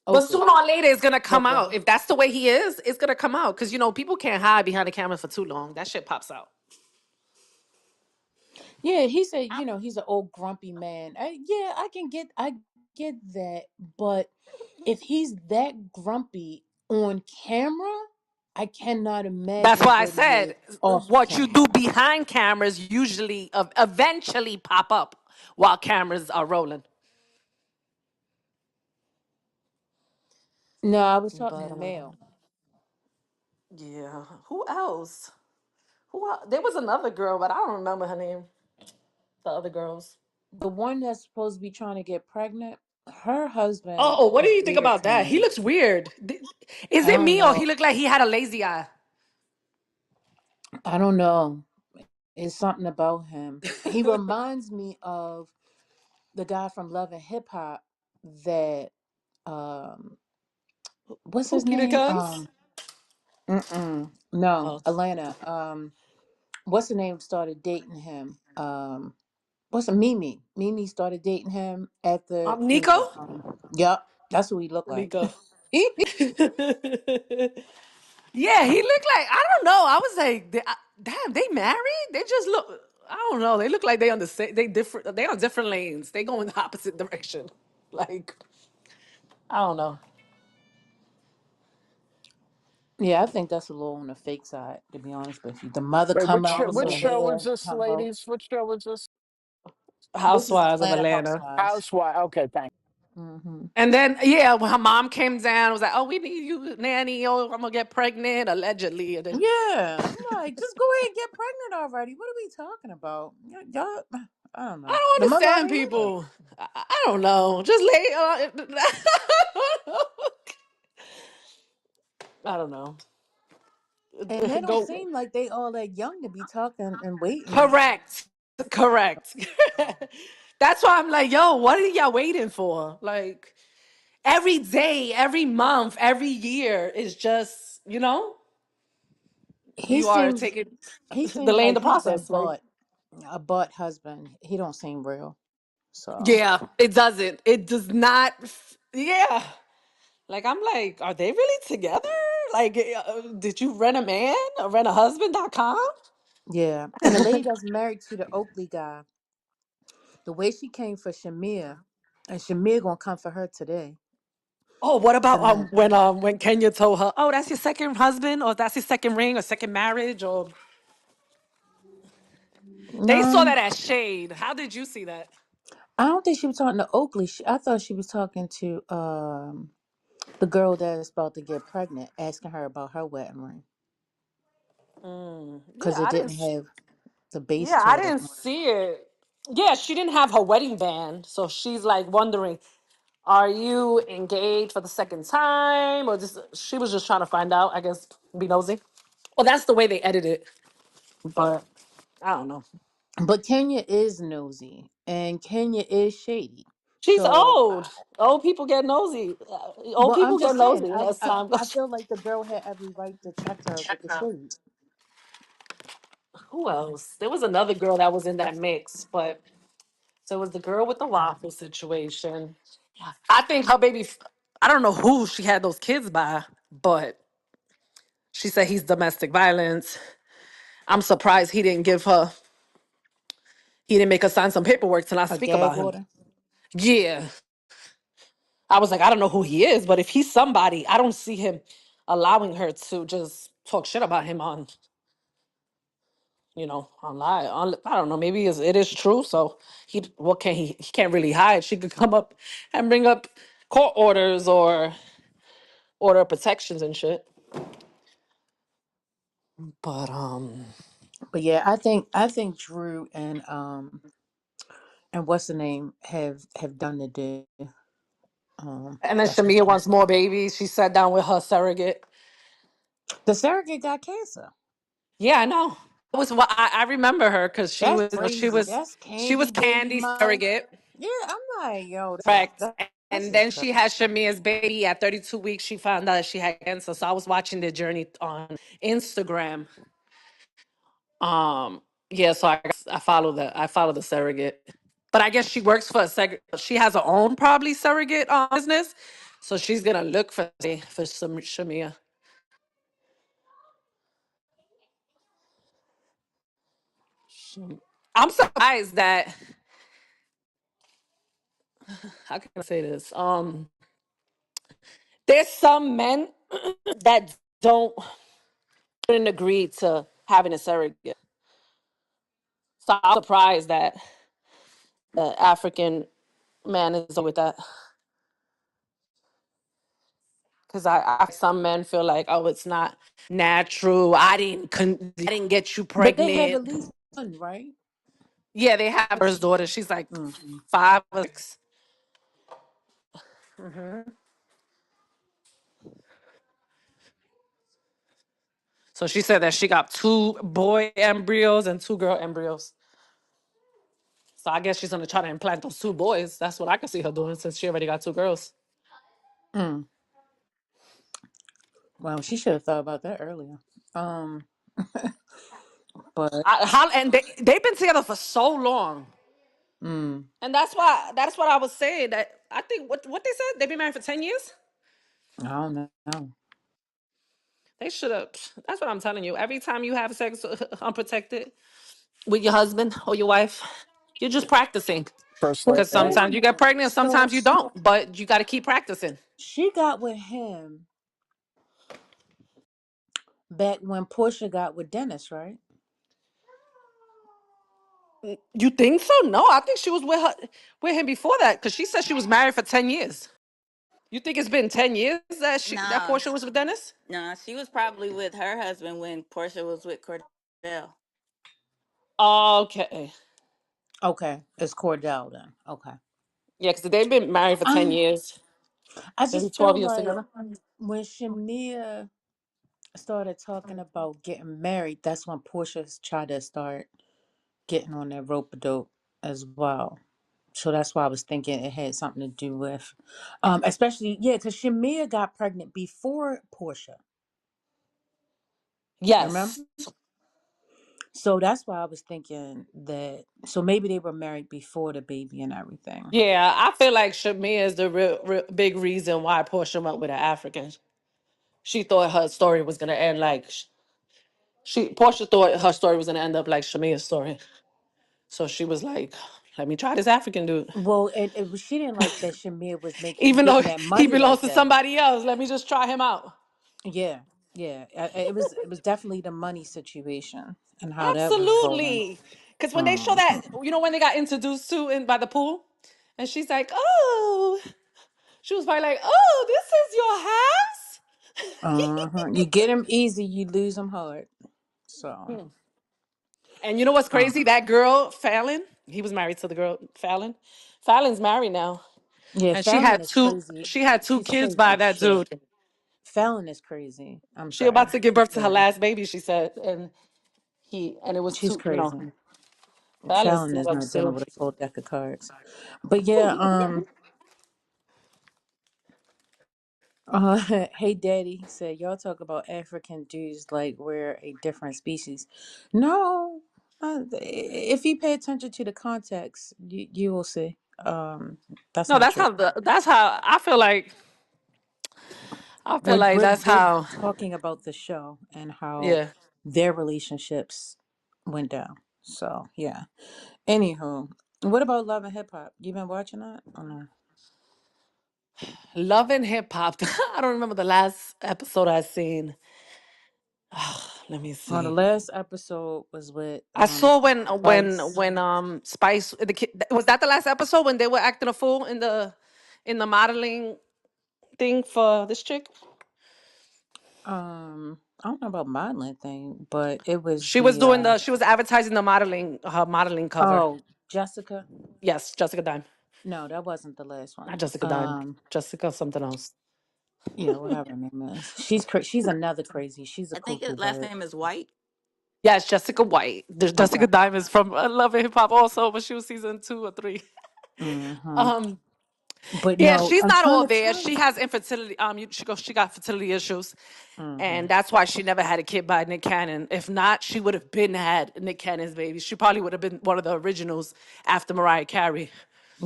But Oakley. sooner or later, it's gonna come Okay. out. If that's the way he is, it's gonna come out because people can't hide behind the camera for too long. That shit pops out. Yeah, he said, he's an old grumpy man. Yeah, I get that, but if he's that grumpy on camera, I cannot That's imagine why I what he is said off what you camera. do behind cameras usually eventually pop up while cameras are rolling. No, I was talking But to Mel. yeah, who else? There was another girl, but I don't remember her name. The other girls. The one that's supposed to be trying to get pregnant, her husband Oh, what do is you think weird about to that? He me. looks weird. Is I it don't me or he know. looked like he had a lazy eye? I don't know. It's something about him. He reminds me of the guy from Love and Hip Hop that um what's Who, his Peter name? Guns? No, Oh, Atlanta. What's the name started dating him? What's a Mimi? Mimi started dating him after they Nico? were yep, that's who he looked like. Nico. Yeah, he looked like I don't know. I was like, damn, they married? They just look. I don't know. They look like they on the same. They different. They on different lanes. They go in the opposite direction. Like I don't know. Yeah, I think that's a little on the fake side, to be honest with you. The mother Wait, come out with which the Also, show was hair this, talking about ladies? Which show was this? this is Housewives of Atlanta Atlanta. Housewives. Housewife. Okay, thanks. Hmm. And then yeah, when her mom came down, was like, "Oh, we need you, nanny. Oh, I'm gonna get pregnant allegedly." And then Yeah, I'm like, just go ahead and get pregnant already. What are we talking about? Y'all, I don't I know. don't The mother understand already married, people. I don't know. Just lay. I don't know. and they don't Go. seem like they all that young to be talking and waiting. Correct. Correct. That's why I'm like, yo, what are y'all waiting for? Like every day, every month, every year is just, He you are seems taking he seems delaying like the he's been process. Like, bought a butt husband. He don't seem real. So yeah, it doesn't. It does not. Yeah. Like I'm like, are they really together? Like, did you rent a man or rent a husband.com? yeah, and the lady that's married to the Oakley guy, the way she came for Shamir, and Shamir gonna come for her today Oh, what about tonight. when Kenya told her, "Oh, that's your second husband, or that's your second ring, or second marriage, or They saw No, that as shade. How did you see that? I don't think she was talking to Oakley. I thought she was talking to the girl that's about to get pregnant, asking her about her wedding ring Yeah, because it I didn't didn't. have the base Yeah, I coat didn't on. see it. Yeah, she didn't have her wedding band, so she's like wondering, are you engaged for the second time, or just she was just trying to find out? I guess be nosy. Well, that's the way they edited it, but I don't know. But Kenya is nosy and Kenya is shady. She's So, old. Old people get nosy. Old well, I'm people get just saying, nosy as time I goes. feel like the girl had every right to check her with the shade. Who else? There was another girl that was in that mix, but so it was the girl with the waffle situation. I think her baby. I don't know who she had those kids by, but she said he's domestic violence. I'm surprised he didn't give her. He didn't make her sign some paperwork to not A speak gag about him. order. Yeah, I was like, I don't know who he is, but if he's somebody, I don't see him allowing her to just talk shit about him on, online. I don't know. Maybe it is true. So what can he can't really hide. She could come up and bring up court orders or order protections and shit. But But yeah, I think Drew and what's the name have done the do. and then That's what Shamia wants more babies. She sat down with her surrogate. the surrogate got cancer. Yeah, I know. It was what I remember her because she That's was crazy. That's she was Candy baby Candy's mama. surrogate. Yeah, I'm like, yo, Correct. this And is then crazy. she had Shamia's baby at 32 weeks. She found out that she had cancer. So I was watching their journey on Instagram. Um, yeah, so I follow the surrogate. But I guess she works for she has her own probably surrogate business. So she's gonna look for some Shamia. I'm surprised that how can I say this? There's some men that don't wouldn't agree to having a surrogate. So I'm surprised that the African man is with that. Because some men feel like, oh, it's not natural. I didn't get you But they have pregnant. at least one, right? Yeah, they have her daughter. She's like Hmm. 5 or 6. So she said that she got 2 boy embryos and 2 girl embryos. So I guess she's gonna try to implant those 2 boys. That's what I could see her doing since she already got 2 girls. Mm. Well, she should have thought about that earlier. Um, but And they've been together for so long. mm, And that's what I was saying. That I think what they said, they've been married for 10 years. I don't know. They should have. That's what I'm telling you. Every time you have sex unprotected with your husband or your wife, you're just practicing. First But Lady, Because hey, sometimes you get pregnant, so sometimes you don't. But you got to keep practicing. she got with him back when Portia got with Dennis, right? You think so? No, I think she was with him before that because she said she was married for 10 years. You think it's been 10 years that No, Portia was with Dennis? no, she was probably with her husband when Portia was with Cordell. Okay, Okay, it's Cordell then. Okay. yeah, because they've been married for 10 years, I maybe just 12 feel years like together. when Shamia started talking about getting married, that's when Portia tried to start getting on that rope a dope as well. So that's why I was thinking it had something to do with, especially yeah, because Shamia got pregnant before Portia. Remember? Yes. So that's why I was thinking that. So maybe they were married before the baby and everything. Yeah, I feel like Shamia is the real big reason why Portia went with an African. She thought her story was gonna end like Portia thought her story was gonna end up like Shamia's story. So she was like, "Let me try this African dude, Well, and she didn't like that Shamia was even though getting that he money belongs like to that. somebody else. Let me just try him out." Yeah, yeah. It was definitely the money situation and how that was rolling. Absolutely. Because when they show Mm. that, when they got introduced to in by the pool, and she's like, "Oh," she was probably like, "Oh, this is your house." Uh-huh. You get them easy, you lose them hard. So, And you know what's um, crazy? That girl, Fallon, he was married to the girl, Fallon. Fallon's married now. yeah, And she Fallon had is two crazy. she had two She's kids crazy by as that shit. dude. Fallon is crazy. I'm She about sorry. to give She's birth to her crazy. last baby, she said. And it was She's two, crazy. Fallon's Fallon is sluts not dealing too. with a full deck of cards. But yeah, hey daddy said y'all talk about African Jews like we're a different species. No, if you pay attention to the context, you will see. That's No, not that's true. how that's how I feel We're like we're that's we're how, talking about the show and how yeah. their relationships went down. So yeah. Anywho, what about Love and Hip Hop? You been watching that or no? Love and hip hop. I don't remember the last episode I seen. Let me Well, the see. last episode was with I saw when Spice. Spice the kid, was that the last episode when they were acting a fool in the modeling thing for this chick? I don't know about modeling thing, but it was the She was advertising the modeling, her modeling cover. oh, Jessica. Yes, Jessica Dime. No, that wasn't the last Not one. Jessica Dime. Jessica something else. Yeah, whatever her name is. She's another crazy. She's a I think his cuckoo last bird. name is White. Yes, Jessica White. There's Okay. Jessica Dime is from Love and Hip Hop also, but she was season 2 or 3. Mm-hmm. Um, But yeah, no, she's I'm not trying all to there. tell She has infertility. She got fertility issues, mm-hmm. and that's why she never had a kid by Nick Cannon. If not, she would have been had Nick Cannon's baby. She probably would have been one of the originals after Mariah Carey.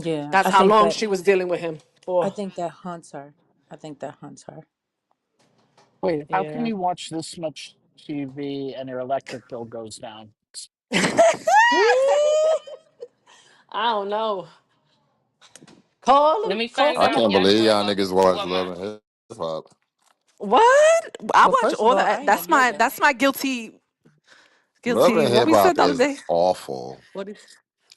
Yeah, That's how long she was dealing with him I for. think that haunts her. I think that haunts her. Wait, how can Yeah. you watch this much TV and your electric bill goes down? I don't know. Let me Call find I out. can't Y'all somebody. believe know y'all about niggas watch what Love my and Hip Hop. What? I Well, watch first of all all, I that. ain't That's admit my it. that's my guilty Love and what Hip we said Hop the other is day. awful. What is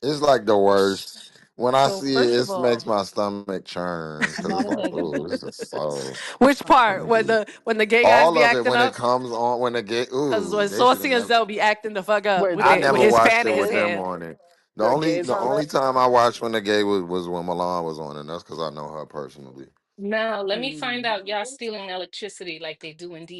It's like the worst. When I So see it, first of it makes all, my stomach churn because it's like, Monica, oh, this is so. which Let part? me When just the gay guys all be of it acting when it up? comes on when the gay. Because Ooh, when they should have Saucy and never. Zell be acting the fuck up Wait, with I the with never the his watched fan it in his with them hair. on it. the gays The on only it? time I watched when the gay was when Milan was on, and that's because I know her personally. now? Let me find Mm. out. Y'all stealing electricity like they do in DR.